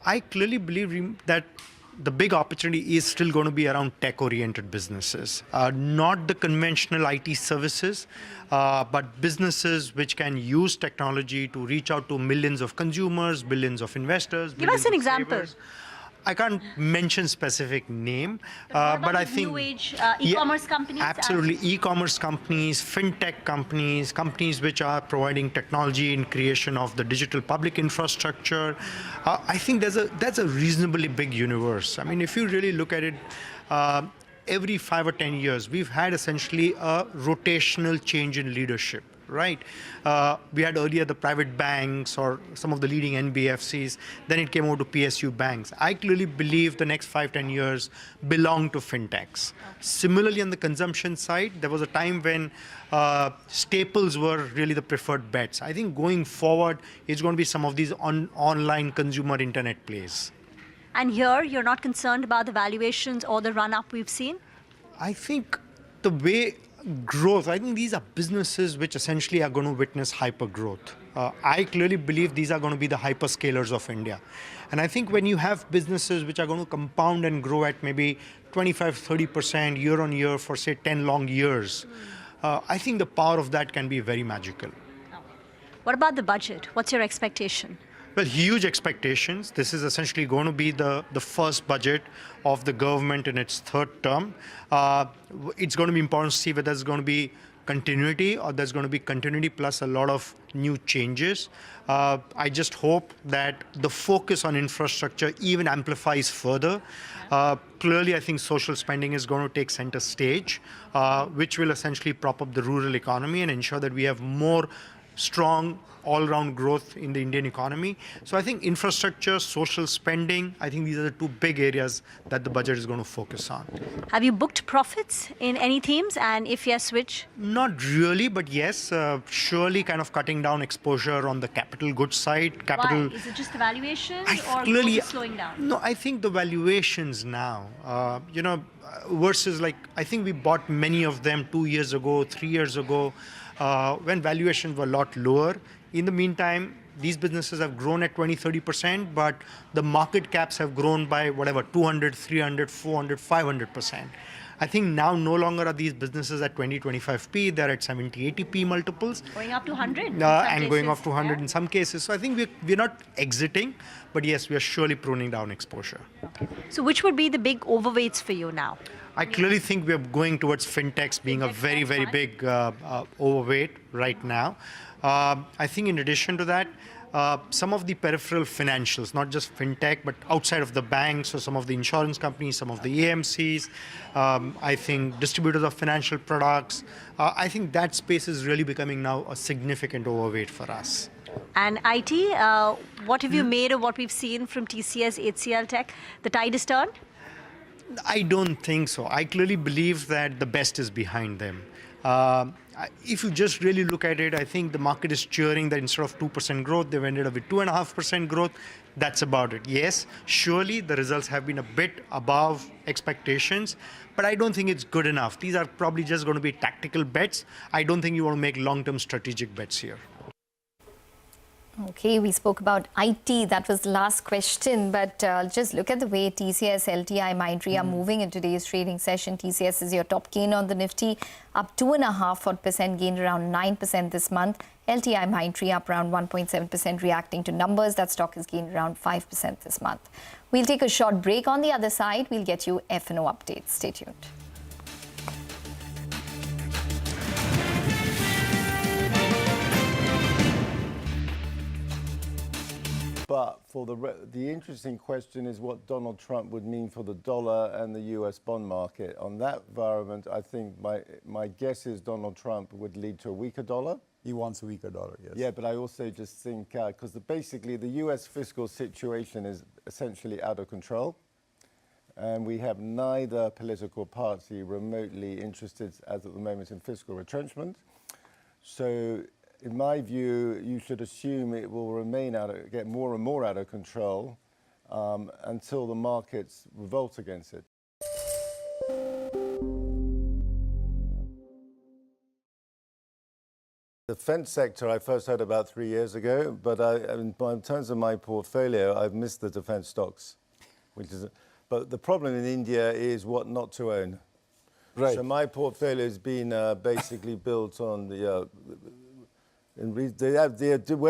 I clearly believe that the big opportunity is still going to be around tech-oriented businesses, not the conventional IT services, but businesses which can use technology to reach out to millions of consumers, billions of investors. Give us an example. I can't mention specific name, but I think new age e-commerce companies. Absolutely, e-commerce companies, fintech companies, companies which are providing technology in creation of the digital public infrastructure. I think that's a reasonably big universe. I mean, if you really look at it, every 5 or 10 years, we've had essentially a rotational change in leadership. Right. We had earlier the private banks or some of the leading NBFCs. Then it came over to PSU banks. I clearly believe the next 5-10 years belong to fintechs. Similarly, on the consumption side, there was a time when staples were really the preferred bets. I think going forward, it's going to be some of these online consumer internet plays. And here, you're not concerned about the valuations or the run-up we've seen? I think the way growth, I think these are businesses which essentially are going to witness hyper growth. I clearly believe these are going to be the hyperscalers of India. And I think when you have businesses which are going to compound and grow at maybe 25-30% year on year for say 10 long years, I think the power of that can be very magical. What about the budget? What's your expectation? Well, huge expectations. This is essentially going to be the first budget of the government in its third term. It's going to be important to see whether there's going to be continuity or there's going to be continuity plus a lot of new changes. I just hope that the focus on infrastructure even amplifies further. Clearly, I think social spending is going to take center stage, which will essentially prop up the rural economy and ensure that we have more strong all-round growth in the Indian economy. So I think infrastructure, social spending, I think these are the two big areas that the budget is going to focus on. Have you booked profits in any themes? And if yes, which? Not really, but yes, surely kind of cutting down exposure on the capital goods side. Why? Is it just the valuations or growth is slowing down? No, I think the valuations now, versus like, I think we bought many of them 2 years ago, 3 years ago, when valuations were a lot lower. In the meantime, these businesses have grown at 20-30%, but the market caps have grown by whatever, 200, 300, 400, 500%. I think now no longer are these businesses at 20-25p, they're at 70-80p multiples. Going up to 100 and going up to 100 in some cases. So I think we're not exiting, but yes, we are surely pruning down exposure. Okay. So which would be the big overweights for you now? I clearly think we are going towards fintechs being a very, very big overweight right now. I think in addition to that, some of the peripheral financials, not just fintech, but outside of the banks, so some of the insurance companies, some of the AMCs, I think distributors of financial products, I think that space is really becoming now a significant overweight for us. And IT, what have you made of what we've seen from TCS, HCL Tech? The tide is turned? I don't think so. I clearly believe that the best is behind them. If you just really look at it, I think the market is cheering that instead of 2% growth, they've ended up with 2.5% growth. That's about it. Yes, surely the results have been a bit above expectations, but I don't think it's good enough. These are probably just going to be tactical bets. I don't think you want to make long-term strategic bets here. Okay, we spoke about IT. That was the last question. But just look at the way TCS, LTI, Mindtree are moving in today's trading session. TCS is your top gain on the Nifty, up 2.5% gained around 9% this month. LTI, Mindtree up around 1.7%, reacting to numbers. That stock has gained around 5% this month. We'll take a short break. On the other side, we'll get you F&O updates. Stay tuned. But for the interesting question is what Donald Trump would mean for the dollar and the US bond market. On that environment, I think my guess is Donald Trump would lead to a weaker dollar. He wants a weaker dollar, yes. Yeah, but I also just think, because basically the US fiscal situation is essentially out of control. And we have neither political party remotely interested, as at the moment, in fiscal retrenchment. So, in my view, you should assume it will remain get more and more out of control until the markets revolt against it. The defense sector I first heard about 3 years ago, but in terms of my portfolio, I've missed the defense stocks, but the problem in India is what not to own. Right. So my portfolio has been basically built on where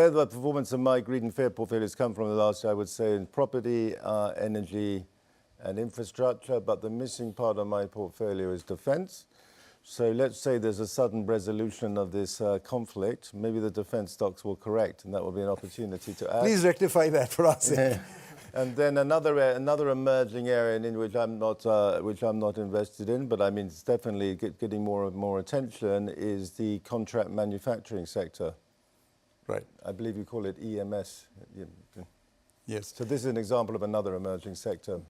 the performance of my greed and fear portfolios come from the last year, I would say in property, energy, and infrastructure. But the missing part of my portfolio is defense. So let's say there's a sudden resolution of this conflict. Maybe the defense stocks will correct, and that will be an opportunity to add. Please rectify that for us. Yeah. And then another emerging area in which I'm not invested in, but I mean it's definitely getting more and more attention, is the contract manufacturing sector. Right. I believe you call it EMS. Yes. So this is an example of another emerging sector.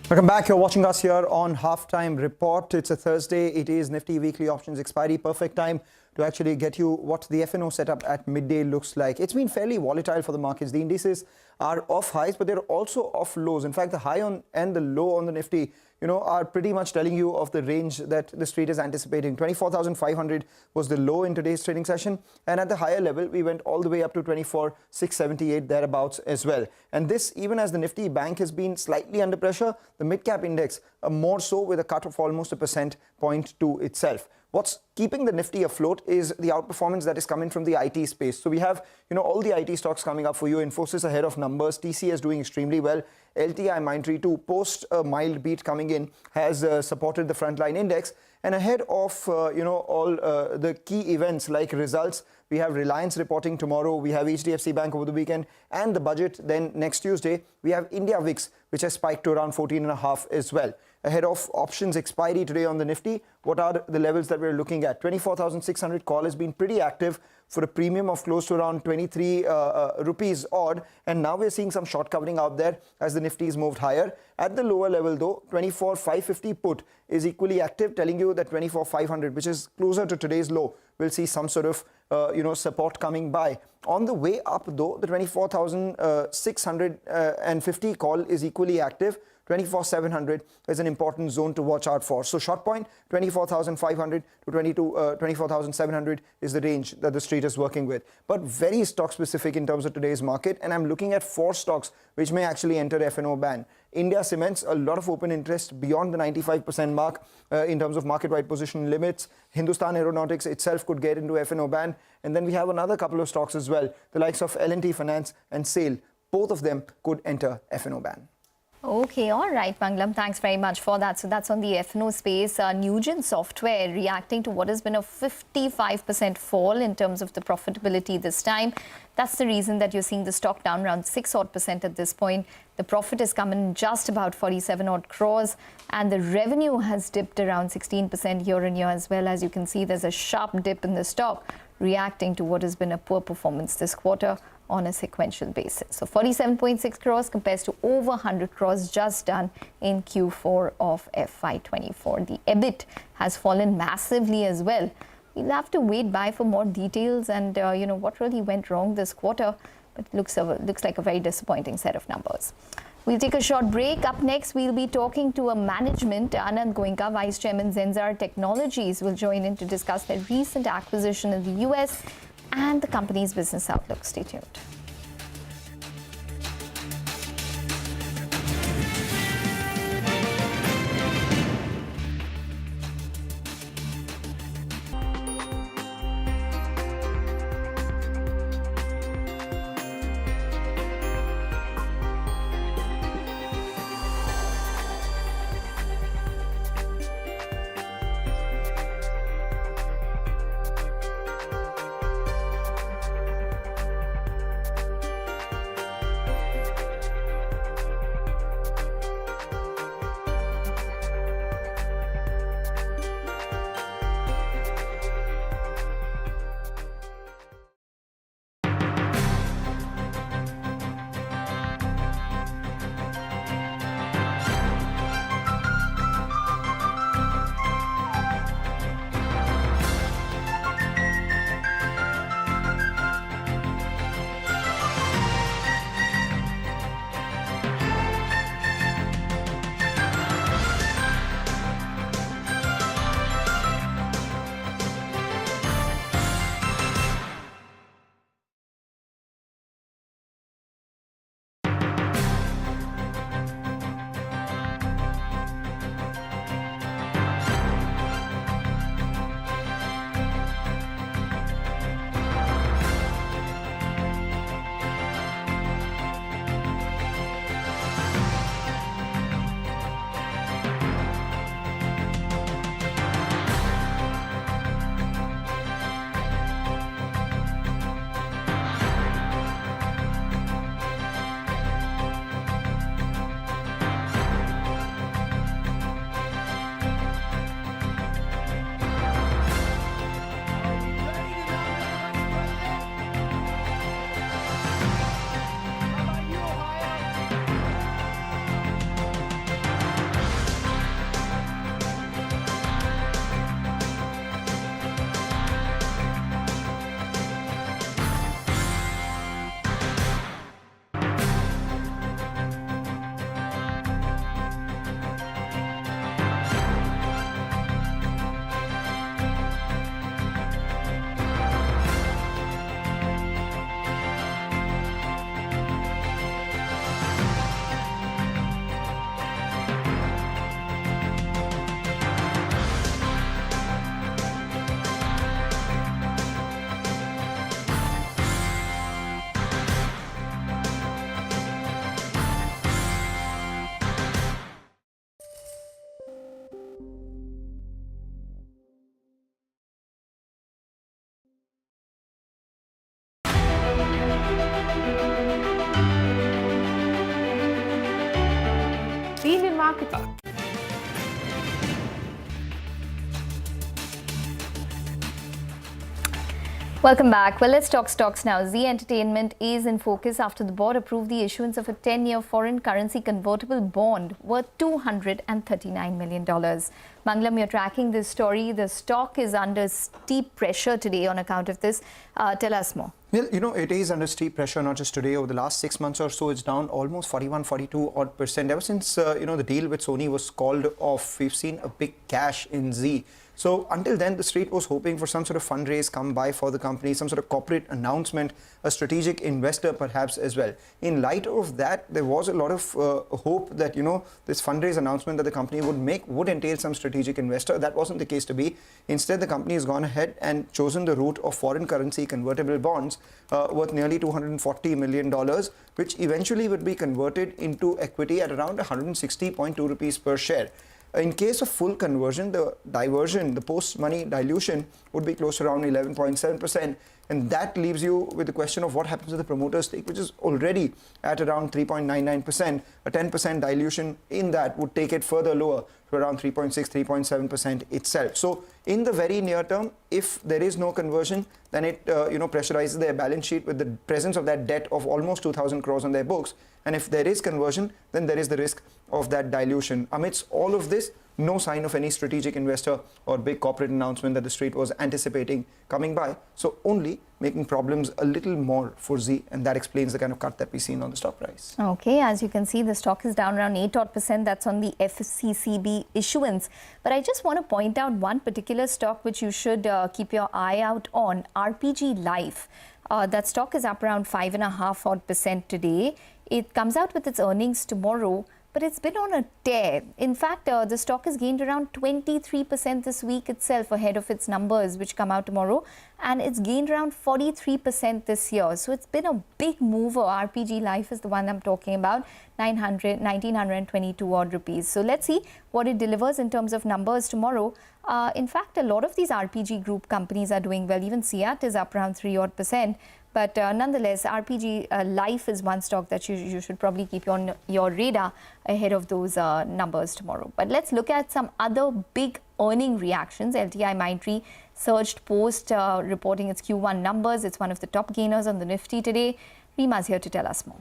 Welcome back. You're watching us here on Halftime Report. It's a Thursday. It is Nifty Weekly Options Expiry. Perfect time to actually get you what the FNO setup at midday looks like. It's been fairly volatile for the markets. The indices are off highs, but they're also off lows. In fact, the high on and the low on the Nifty, are pretty much telling you of the range that the street is anticipating. 24,500 was the low in today's trading session. And at the higher level, we went all the way up to 24,678 thereabouts as well. And this, even as the Nifty bank has been slightly under pressure, the mid-cap index more so with a cut of almost a percent point to itself. What's keeping the Nifty afloat is the outperformance that is coming from the IT space. So we have, all the IT stocks coming up for you. Infosys ahead of numbers. TCS doing extremely well. LTI Mindtree too, post a mild beat coming in, has supported the frontline index. And ahead of, all the key events like results, we have Reliance reporting tomorrow. We have HDFC Bank over the weekend and the budget. Then next Tuesday, we have India VIX, which has spiked to around 14.5 as well. Ahead of options expiry today on the Nifty, what are the levels that we're looking at? 24,600 call has been pretty active for a premium of close to around 23 rupees odd. And now we're seeing some short covering out there as the Nifty's moved higher. At the lower level though, 24,550 put is equally active, telling you that 24,500, which is closer to today's low, will see some sort of support coming by. On the way up though, the 24,650 call is equally active. 24,700 is an important zone to watch out for. So short point, 24,500 to 24,700 is the range that the street is working with. But very stock specific in terms of today's market, and I'm looking at 4 stocks which may actually enter F&O ban. India Cements, a lot of open interest beyond the 95% mark in terms of market-wide position limits. Hindustan Aeronautics itself could get into F&O ban. And then we have another couple of stocks as well, the likes of L&T Finance and SAIL. Both of them could enter F&O ban. Okay, all right, Manglam, thanks very much for that. So that's on the F&O space. Nugent Software reacting to what has been a 55% fall in terms of the profitability this time. That's the reason that you're seeing the stock down around 6% at this point. The profit has come in just about 47 odd crores, and the revenue has dipped around 16% year on year as well. As you can see, there's a sharp dip in the stock reacting to what has been a poor performance this quarter on a sequential basis. So 47.6 crores compares to over 100 crores just done in Q4 of FY24. The EBIT has fallen massively as well. We'll have to wait by for more details and what really went wrong this quarter, but it looks like a very disappointing set of numbers. We'll take a short break. Up next, we'll be talking to a management. Anand Goenka, Vice Chairman, Zensar Technologies, will join in to discuss their recent acquisition in the US and the company's business outlook. Stay tuned. market. Welcome back. Well, let's talk stocks now. Zee Entertainment is in focus after the board approved the issuance of a 10-year foreign currency convertible bond worth $239 million. Manglam, you're tracking this story. The stock is under steep pressure today on account of this. Tell us more. Well, you know, it is under steep pressure, not just today. Over the last 6 months or so, it's down almost 41, 42% Ever since, you know, the deal with Sony was called off, we've seen a big cash in Z. So until then, the street was hoping for some sort of fundraise come by for the company, some sort of corporate announcement, a strategic investor perhaps as well. In light of that, there was a lot of hope that, you know, this fundraise announcement that the company would make would entail some strategic investor. That wasn't the case to be. Instead, the company has gone ahead and chosen the route of foreign currency convertible bonds worth nearly $240 million, which eventually would be converted into equity at around 160.2 rupees per share. In case of full conversion, the diversion, the post-money dilution would be close to around 11.7%. And that leaves you with the question of what happens to the promoter stake, which is already at around 3.99%. A 10% dilution in that would take it further lower to around 3.6, 3.7% itself. So in the very near term, if there is no conversion, then it you know, pressurizes their balance sheet with the presence of that debt of almost 2,000 crores on their books. And if there is conversion, then there is the risk of that dilution. Amidst all of this, no sign of any strategic investor or big corporate announcement that the street was anticipating coming by. So only making problems a little more for Z, and that explains the kind of cut that we've seen on the stock price. Okay, as you can see, the stock is down around 8%. That's on the FCCB issuance. But I just want to point out one particular stock which you should keep your eye out on, RPG Life. That stock is up around 5.5% today. It comes out with its earnings tomorrow, but it's been on a tear. In fact, the stock has gained around 23% this week itself ahead of its numbers, which come out tomorrow. And it's gained around 43% this year. So it's been a big mover. RPG Life is the one I'm talking about, 1,922 odd rupees. So let's see what it delivers in terms of numbers tomorrow. In fact, a lot of these RPG group companies are doing well. Even CEAT is up around 3 odd percent. But nonetheless, RPG Life is one stock that you should probably keep on your radar ahead of those numbers tomorrow. But let's look at some other big earning reactions. LTIMindtree surged post reporting its Q1 numbers. It's one of the top gainers on the Nifty today. Reema's here to tell us more.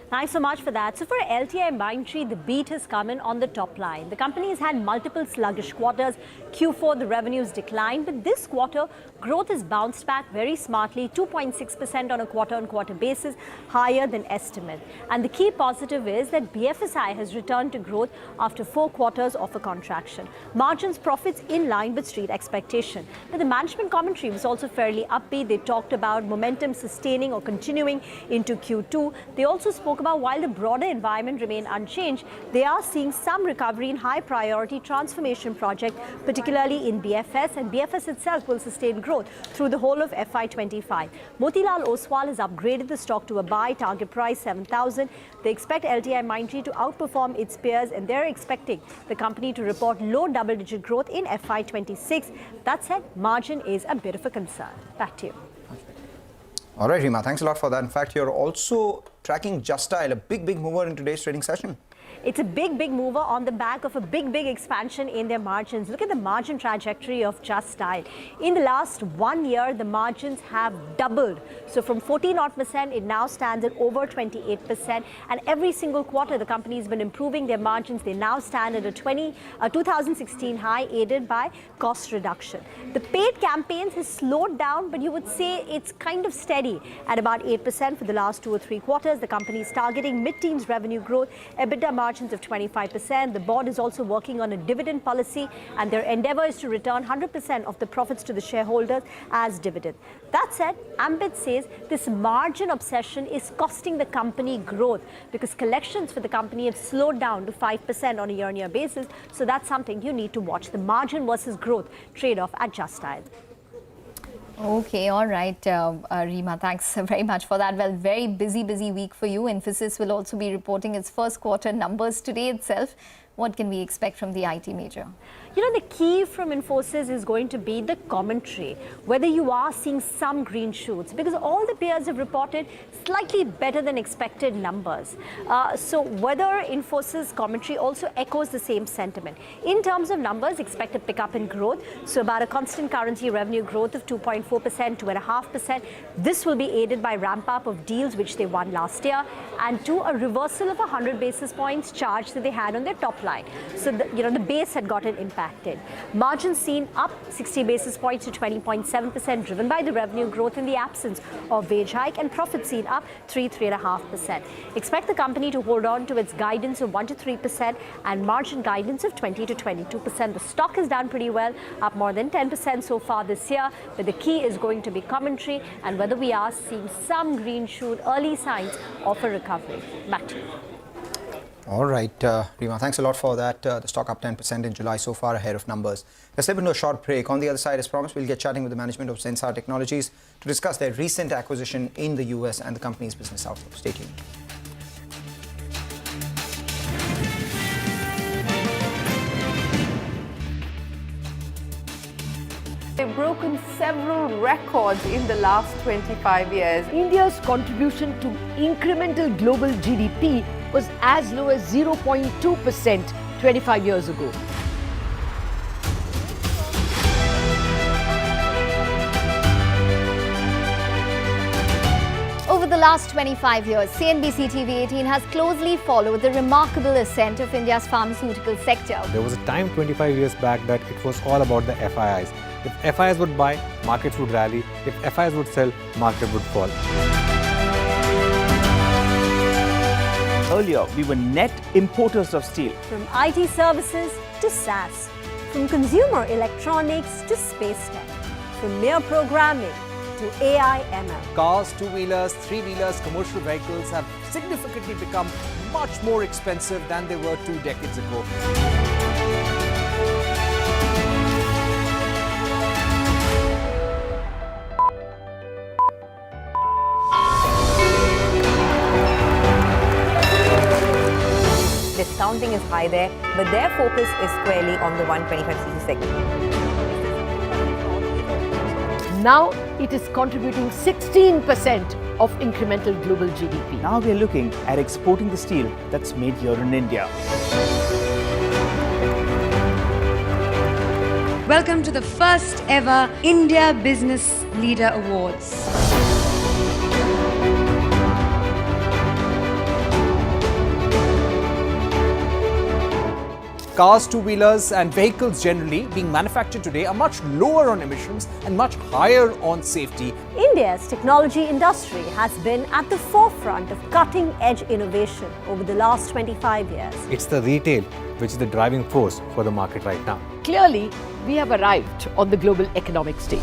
Thanks so much for that. So for LTIMindtree, the beat has come in on the top line. The company has had multiple sluggish quarters. Q4, the revenues declined, but this quarter, growth has bounced back very smartly, 2.6% on a quarter-on-quarter basis, higher than estimate. And the key positive is that BFSI has returned to growth after 4 quarters of a contraction. Margins, profits in line with street expectation. But the management commentary was also fairly upbeat. They talked about momentum sustaining or continuing into Q2. They also spoke about while the broader environment remained unchanged, they are seeing some recovery in high priority transformation projects, particularly in BFS, and BFS itself will sustain growth through the whole of FY25. Motilal Oswal has upgraded the stock to a buy, target price 7,000. They expect LTIMindtree to outperform its peers, and they're expecting the company to report low double-digit growth in FY26. That said, margin is a bit of a concern. Back to you. All right, Reema, thanks a lot for that. In fact, you're also tracking Just Dial, a big mover in today's trading session. It's a big mover on the back of a big expansion in their margins. Look at the margin trajectory of Just Dial. In the last 1 year, the margins have doubled. So from 14%, it now stands at over 28%. And every single quarter, the company has been improving their margins. They now stand at a 2016 high, aided by cost reduction. The paid campaigns has slowed down, but you would say it's kind of steady at about 8% for the last 2 or 3 quarters. The company is targeting mid-teens revenue growth, EBITDA margins of 25%. The board is also working on a dividend policy, and their endeavor is to return 100% of the profits to the shareholders as dividend. That said, Ambit says this margin obsession is costing the company growth because collections for the company have slowed down to 5% on a year-on-year basis. So that's something you need to watch, the margin versus growth trade-off at Just Dial. Okay, all right, Reema, thanks very much for that. Well, very busy week for you. Infosys will also be reporting its first quarter numbers today itself. What can we expect from the IT major? You know, the key from Infosys is going to be the commentary, whether you are seeing some green shoots, because all the peers have reported slightly better than expected numbers. So whether Infosys commentary also echoes the same sentiment. In terms of numbers, expect a pickup in growth. So about a constant currency revenue growth of 2.4%, 2.5%. This will be aided by ramp up of deals which they won last year, and to a reversal of 100 basis points charge that they had on their top line. So the base had got an impact. contracted. Margins seen up 60 basis points to 20.7%, driven by the revenue growth in the absence of wage hike, and profits seen up 3.5%. Expect the company to hold on to its guidance of 1 to 3% and margin guidance of 20 to 22%. The stock is done pretty well, up more than 10% so far this year, but the key is going to be commentary and whether we are seeing some green shoot, early signs of a recovery. Back to you. All right, Rima, thanks a lot for that. The stock up 10% in July, so far ahead of numbers. Let's step into a short break. On the other side, as promised, we'll get chatting with the management of Zensar Technologies to discuss their recent acquisition in the US and the company's business outlook. Stay tuned. They've broken several records in the last 25 years. India's contribution to incremental global GDP was as low as 0.2% 25 years ago. Over the last 25 years, CNBC-TV18 has closely followed the remarkable ascent of India's pharmaceutical sector. There was a time 25 years back that it was all about the FIIs. If FIIs would buy, markets would rally. If FIIs would sell, market would fall. Earlier, we were net importers of steel. From IT services to SaaS, from consumer electronics to space tech, from mere programming to AI ML. Cars, two-wheelers, three-wheelers, commercial vehicles have significantly become much more expensive than they were 2 decades ago. Discounting is high there, but their focus is squarely on the 125cc segment. Now it is contributing 16% of incremental global GDP. Now we are looking at exporting the steel that's made here in India. Welcome to the first ever India Business Leader Awards. Cars, two-wheelers and vehicles generally being manufactured today are much lower on emissions and much higher on safety. India's technology industry has been at the forefront of cutting-edge innovation over the last 25 years. It's the retail which is the driving force for the market right now. Clearly, we have arrived on the global economic stage.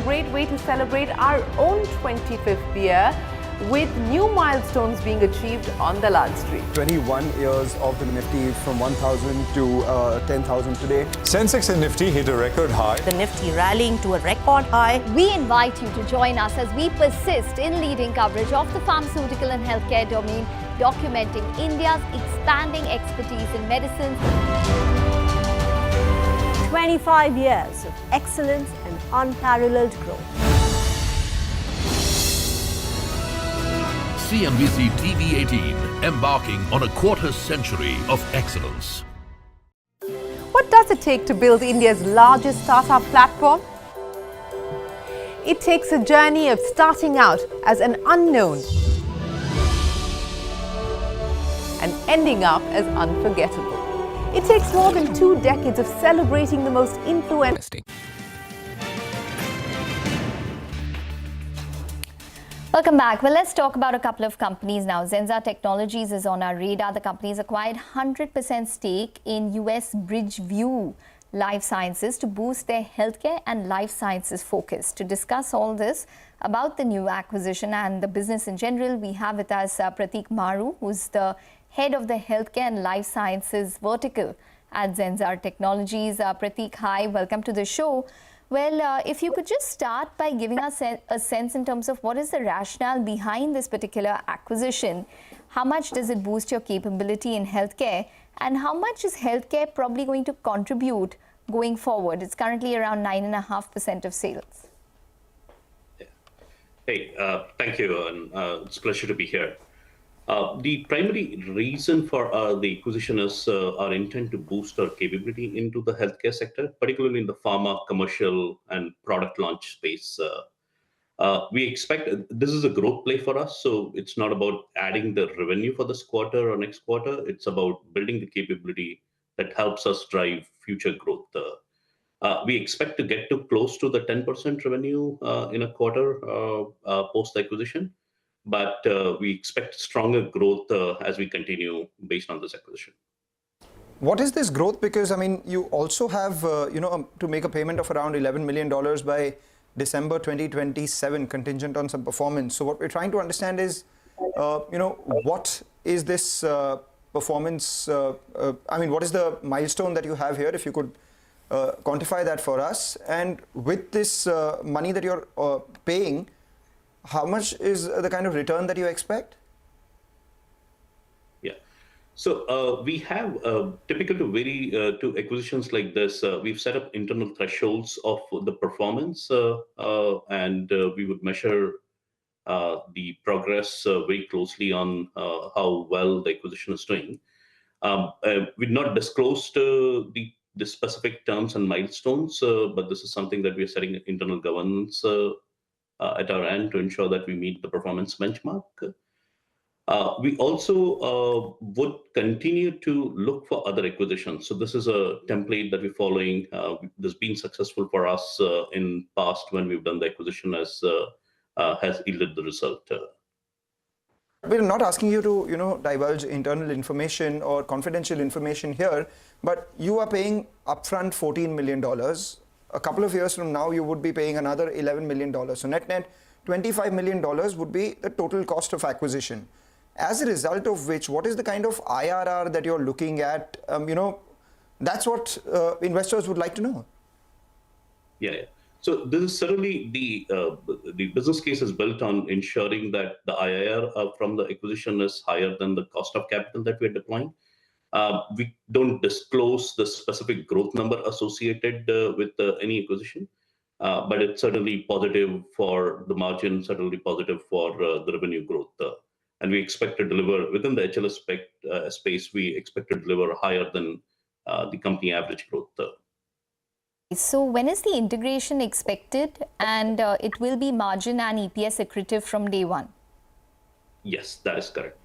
Great way to celebrate our own 25th year with new milestones being achieved on the Lal Street. 21 years of the Nifty from 1,000 to 10,000 today. Sensex and Nifty hit a record high. The Nifty rallying to a record high. We invite you to join us as we persist in leading coverage of the pharmaceutical and healthcare domain, documenting India's expanding expertise in medicines. 25 years of excellence and unparalleled growth. CNBC-TV18, embarking on a quarter century of excellence. What does it take to build India's largest startup platform? It takes a journey of starting out as an unknown and ending up as unforgettable. It takes more than 2 decades of celebrating the most influential. Welcome back. Well, let's talk about a couple of companies now. Zensar Technologies is on our radar. The company has acquired 100% stake in US Bridgeview Life Sciences to boost their healthcare and life sciences focus. To discuss all this about the new acquisition and the business in general, we have with us Prateek Maru, who's the head of the healthcare and life sciences vertical at Zensar Technologies. Prateek, hi, welcome to the show. Well, if you could just start by giving us a sense in terms of what is the rationale behind this particular acquisition, how much does it boost your capability in healthcare, and how much is healthcare probably going to contribute going forward? It's currently around 9.5% of sales. Hey, thank you, and it's a pleasure to be here. The primary reason for the acquisition is our intent to boost our capability into the healthcare sector, particularly in the pharma, commercial, and product launch space. We expect this is a growth play for us, so it's not about adding the revenue for this quarter or next quarter. It's about building the capability that helps us drive future growth. We expect to get to close to the 10% revenue in a quarter post-acquisition, but we expect stronger growth as we continue based on this acquisition. What is this growth? Because, I mean, you also have, to make a payment of around $11 million by December 2027 contingent on some performance. So what we're trying to understand is, what is this performance? I mean, what is the milestone that you have here? If you could quantify that for us. And with this money that you're paying, how much is the kind of return that you expect? Yeah. So we have, typical to acquisitions like this, we've set up internal thresholds of the performance, and we would measure the progress very closely on how well the acquisition is doing. We've not disclosed the specific terms and milestones, but this is something that we are setting internal governance at our end to ensure that we meet the performance benchmark. We also would continue to look for other acquisitions. So this is a template that we're following. This has been successful for us in past when we've done the acquisition has yielded the result. We're not asking you to, divulge internal information or confidential information here, but you are paying upfront $14 million. A couple of years from now, you would be paying another $11 million. So net, $25 million would be the total cost of acquisition. As a result of which, what is the kind of IRR that you're looking at? That's what investors would like to know. Yeah. So this is certainly the business case is built on ensuring that the IRR from the acquisition is higher than the cost of capital that we're deploying. We don't disclose the specific growth number associated with any acquisition, but it's certainly positive for the margin, certainly positive for the revenue growth. And we expect to deliver within the HLS space, we expect to deliver higher than the company average growth. So when is the integration expected, and it will be margin and EPS accretive from day one? Yes, that is correct.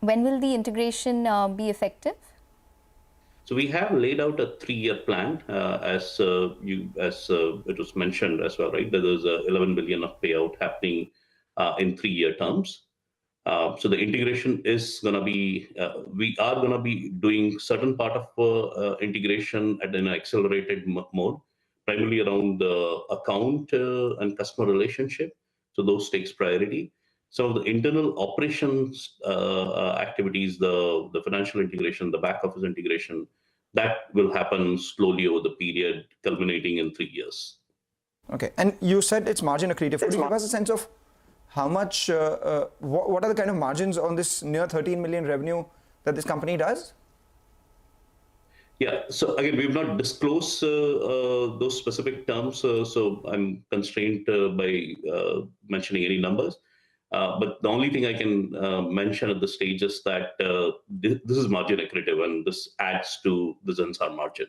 When will the integration be effective? So we have laid out a 3-year plan, as it was mentioned as well, right? There is $11 billion of payout happening in 3-year terms. So the integration is going to be, we are going to be doing certain part of integration at an accelerated mode, primarily around the account and customer relationship. So those takes priority. So the internal operations activities, the financial integration, the back office integration, that will happen slowly over the period, culminating in 3 years. Okay. And you said it's margin accretive. Could you give us a sense of how much, what are the kind of margins on this near 13 million revenue that this company does? Yeah, so again, we've not disclosed those specific terms, so I'm constrained by mentioning any numbers. But the only thing I can mention at this stage is that this is margin accretive, and this adds to the Zensar margin.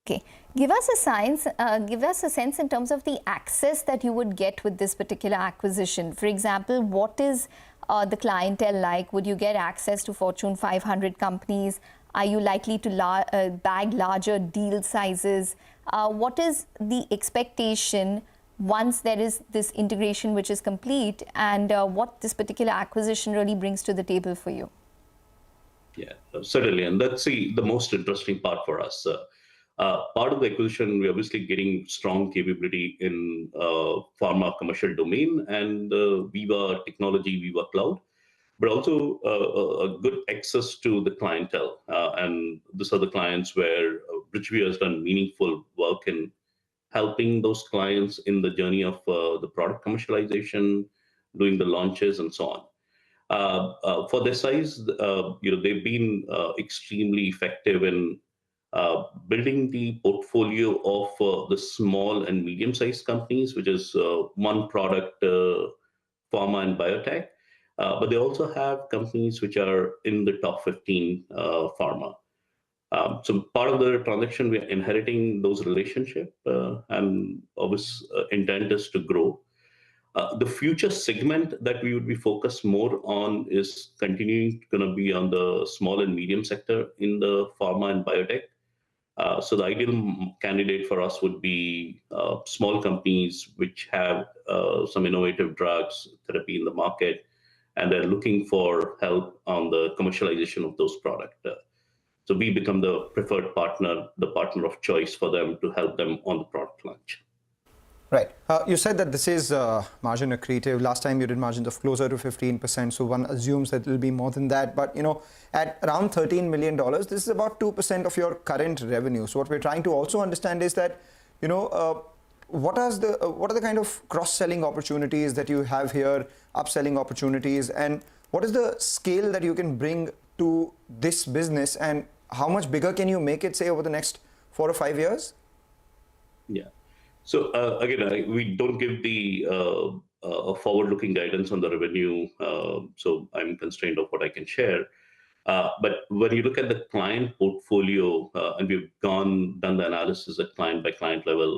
Okay, give us a sense in terms of the access that you would get with this particular acquisition. For example, what is the clientele like? Would you get access to Fortune 500 companies? Are you likely to bag larger deal sizes? What is the expectation once there is this integration which is complete, and what this particular acquisition really brings to the table for you? Yeah, certainly, and that's the most interesting part for us. Part of the acquisition, we're obviously getting strong capability in pharma commercial domain and Viva technology, Viva cloud, but also a good access to the clientele. And these are the clients where Bridgeview has done meaningful work in helping those clients in the journey of the product commercialization, doing the launches, and so on. For their size, they've been extremely effective in building the portfolio of the small and medium-sized companies, which is one product, pharma and biotech, But they also have companies which are in the top 15 pharma. So part of the transaction, we are inheriting those relationships, and obvious intent is to grow. The future segment that we would be focused more on is continuing going to be on the small and medium sector in the pharma and biotech. So the ideal candidate for us would be small companies which have some innovative drugs, therapy in the market, and they're looking for help on the commercialization of those products. So we become the preferred partner, the partner of choice for them to help them on the product launch. Right. You said that this is margin accretive. Last time you did margins of closer to 15%, so one assumes that it will be more than that. But, you know, at around $13 million, this is about 2% of your current revenue. So what we're trying to also understand is that, you know, what are the kind of cross-selling opportunities that you have here, upselling opportunities, and what is the scale that you can bring to this business, and how much bigger can you make it, say, over the next 4 or 5 years? Yeah. So again, we don't give the forward-looking guidance on the revenue, so I'm constrained of what I can share. But when you look at the client portfolio, and we've done the analysis at client by client level,